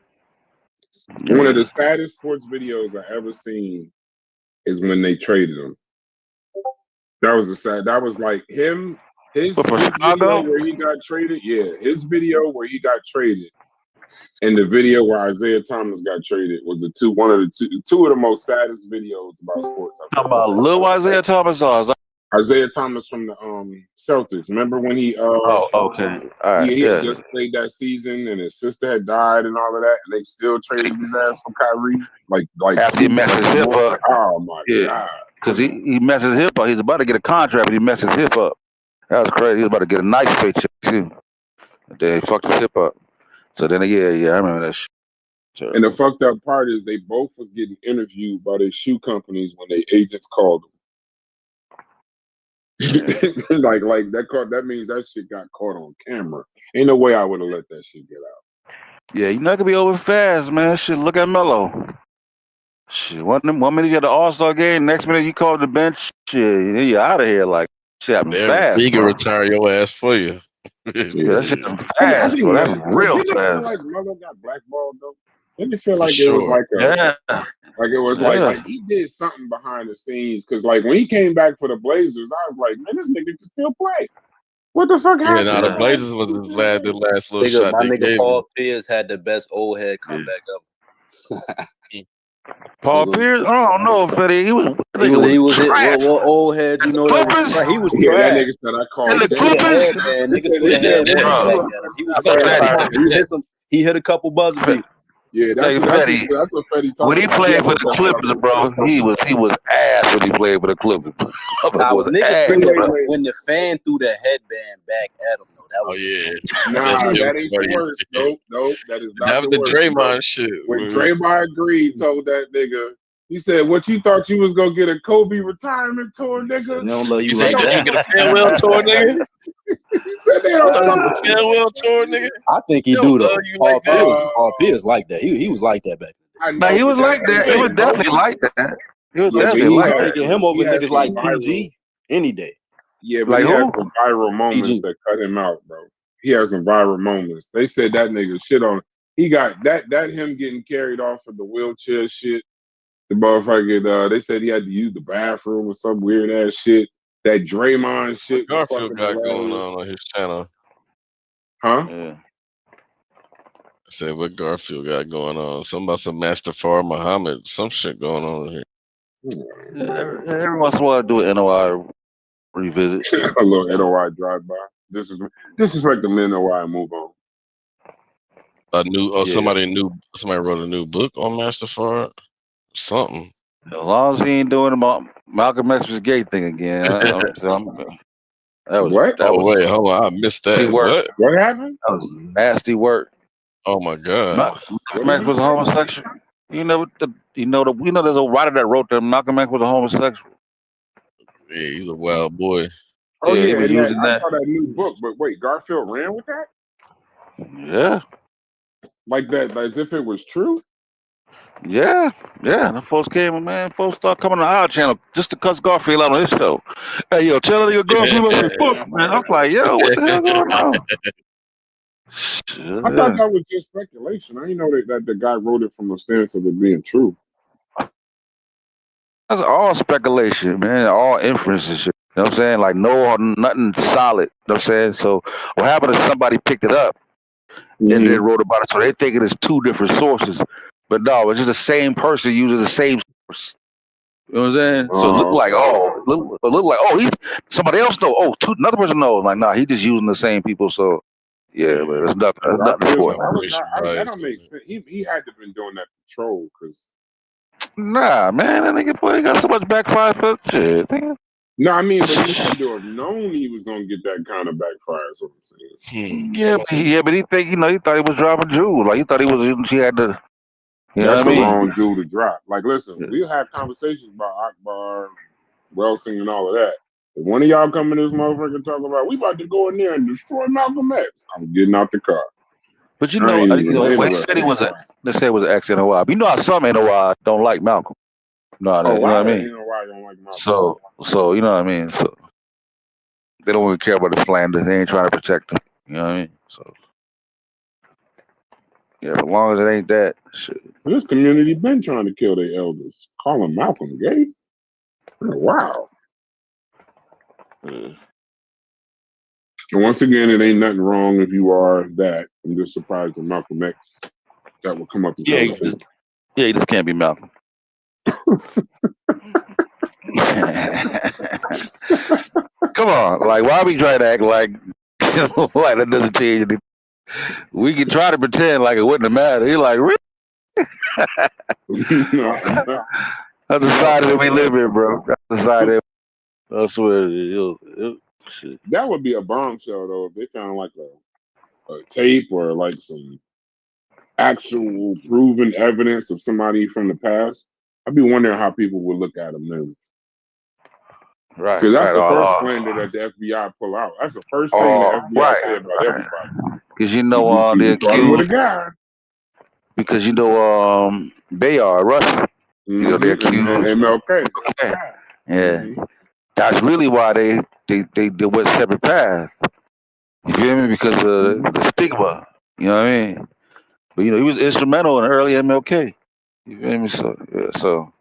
One of the saddest sports videos I ever seen is when they traded him. That was like him. His video where he got traded. Yeah, his video where he got traded, and the video where Isaiah Thomas got traded was two of the most saddest videos about sports. Talking about little Isaiah Thomas or Isaiah Thomas from the Celtics. Remember when he okay. All right. he had just played that season and his sister had died and all of that, and they still traded his ass for Kyrie. Like after he messed his hip up. Oh my god. Because he messed his hip up. He's about to get a contract, but he messed his hip up. That was crazy. He was about to get a nice paycheck too. And then he fucked his hip up. So then I remember that shit. And the fucked up part is they both was getting interviewed by their shoe companies when their agents called them. like that means that shit got caught on camera. Ain't no way I would have let that shit get out. Yeah, you're not gonna be over fast, man. Shit, look at Melo. Shit, one minute you get the All-Star game, next minute you call the bench. Shit, you're out of here. Like shit happened fast. He can retire your ass for you. Yeah, that shit happened fast, bro. That real fast. Feel like Melo got blackballed though. Didn't it feel like it was like like he did something behind the scenes? Because like when he came back for the Blazers, I was like, man, this nigga can still play. What the fuck happened? Yeah, the Blazers was his last little shot. My nigga Paul Pierce had the best old head comeback ever. Paul Pierce? I don't know, Fetty. He was trash. What old head? You know that was trash. He was Yeah, trash. that nigga said I called the Clippers. Niggas put a headband back at him. He was trash. He hit a couple buzzer beaters. Yeah, that's what Fetty talking when he played for the Clippers, bro, he was ass when he played for the Clippers. When the fan threw the headband back at him, though, that was nah, that ain't the worst. Nope, that is not the worst. Draymond shit. When Draymond Green told that nigga, he said, "What you thought you was gonna get a Kobe retirement tour, nigga? They don't love you like that. Get a farewell tour, nigga." He said they don't love you. Farewell tour, nigga. I think he do though. Paul Pierce like that. He was like that back then. No, he was like that. It was definitely like that. It was definitely like that. Taking him over niggas like PG any day. Yeah, but he had some viral moments that cut him out, bro. He had some viral moments. They said that nigga shit on. He got that him getting carried off of the wheelchair shit. The motherfucker, they said he had to use the bathroom or some weird ass shit. That Draymond shit was Garfield fucking got going hilarious. on his channel. Huh? Yeah. I said, what Garfield got going on? Something about some Master Far Muhammad, some shit going on here. Every once in a while, I do an NOI revisit. A little NOI drive by. This is like the NOI move on. Somebody wrote a new book on Master Far. Something. As long as he ain't doing about Malcolm X's gay thing again, Wait, hold on, I missed that. Work. What happened? That was nasty work. Oh my god. Malcolm X was a homosexual. We know there's a writer that wrote that Malcolm X was a homosexual. Yeah, he's a wild boy. Oh Yeah, yeah, he was and using I that. saw that new book, but wait, Garfield ran with that? Yeah. Like that, as if it was true? Yeah. The folks came, man. Folks start coming to our channel just to cuss Garfield out on his show. Hey, yo, tell your Garfield about your book, man. I'm like, yo, what the hell going on? I thought that was just speculation. I didn't know that the guy wrote it from a stance of it being true. That's all speculation, man. All inferences. You know what I'm saying? Like nothing solid. You know what I'm saying? So what happened is somebody picked it up and then wrote about it. So they think it is two different sources. But no, it's just the same person using the same source. You know what I'm saying? So it looked like he's somebody else know. Another person knows. Like, nah, he just using the same people. So yeah, but there's nothing for it. That don't make sense. He had to have been doing that to troll, because Nah, man, that nigga boy got so much backfire for shit. Nigga. No, I mean, but he had to have known he was gonna get that kind of backfire. Is what I'm saying. Yeah, but he think he thought he was dropping jewels. Like he thought he had to. You know That's what I the mean? wrong jewel to drop. Like, listen, we'll have conversations about Akbar, Welsing, and all of that. If one of y'all come in this motherfucker and talk about we about to go in there and destroy Malcolm X, I'm getting out the car. But they said they said it was an ex NOI. But you know how some NOI don't like Malcolm. No, you know what I mean. NOI don't like Malcolm. So you know what I mean. So they don't even care about the slander. They ain't trying to protect him. You know what I mean. So yeah, as long as it ain't that shit. This community been trying to kill their elders. Calling Malcolm gay. Wow. And once again, it ain't nothing wrong if you are that. I'm just surprised that Malcolm X that will come up in conversation. He just can't be Malcolm. Come on, like why we try to act like like that doesn't change anything? We can try to pretend like it wouldn't have mattered. He's like, really? That's the side that we live in, bro. That's the side that I swear. Shit. That would be a bombshell though if they found like a tape or like some actual proven evidence of somebody from the past. I'd be wondering how people would look at them then. Right. So that's the first slander that the FBI pull out. That's the first thing the FBI say about everybody. Because you know the accused with a guy. Because you know Bayard, Russell. You know they're accused. MLK. Yeah. That's really why they went separate paths. You feel me? Because of the stigma. You know what I mean? But he was instrumental in early MLK. You feel me? So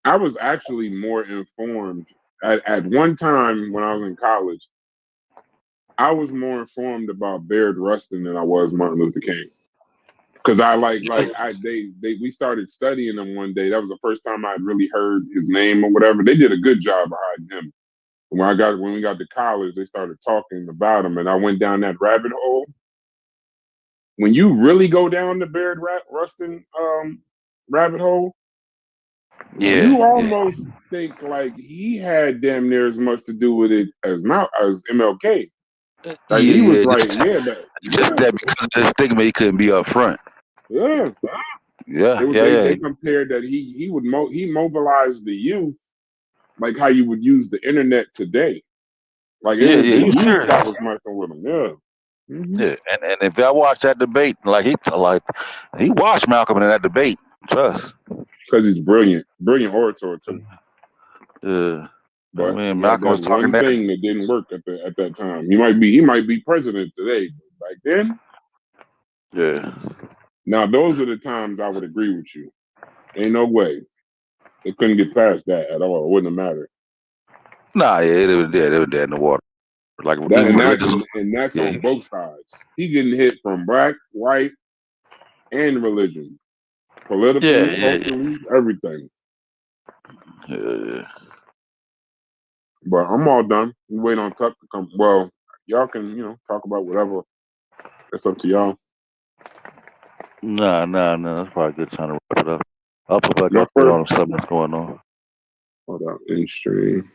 I was actually more informed at one time when I was in college. I was more informed about Bayard Rustin than I was Martin Luther King. Because we started studying him one day. That was the first time I'd really heard his name or whatever. They did a good job of hiding him. When we got to college, they started talking about him, and I went down that rabbit hole. When you really go down the Bayard Rustin rabbit hole, you almost think like he had damn near as much to do with it as MLK. Like he was right, just that because of the stigma, he couldn't be up front. Yeah. They compared that he mobilized the youth like how you would use the internet today. Like it was the youth that was messing with him. Yeah. Mm-hmm. Yeah, and if I watch that debate, he watched Malcolm in that debate. Trust. Because he's brilliant orator too. Yeah. But I mean, Malcolm was talking one thing that didn't work at that time. He might be president today, but back then. Yeah. Now those are the times I would agree with you. Ain't no way. They couldn't get past that at all. It wouldn't have mattered. Nah, yeah, it was dead. It was dead in the water. Like That even religious. and that's Yeah. on both sides. He getting hit from black, white, and religion, politically, culturally, everything. Yeah. But I'm all done. We wait on Tuck to come. Well, y'all can talk about whatever. It's up to y'all. Nah. That's probably a good time to wrap it up. I'll put back My up there first. on something that's going on. Hold up, in stream.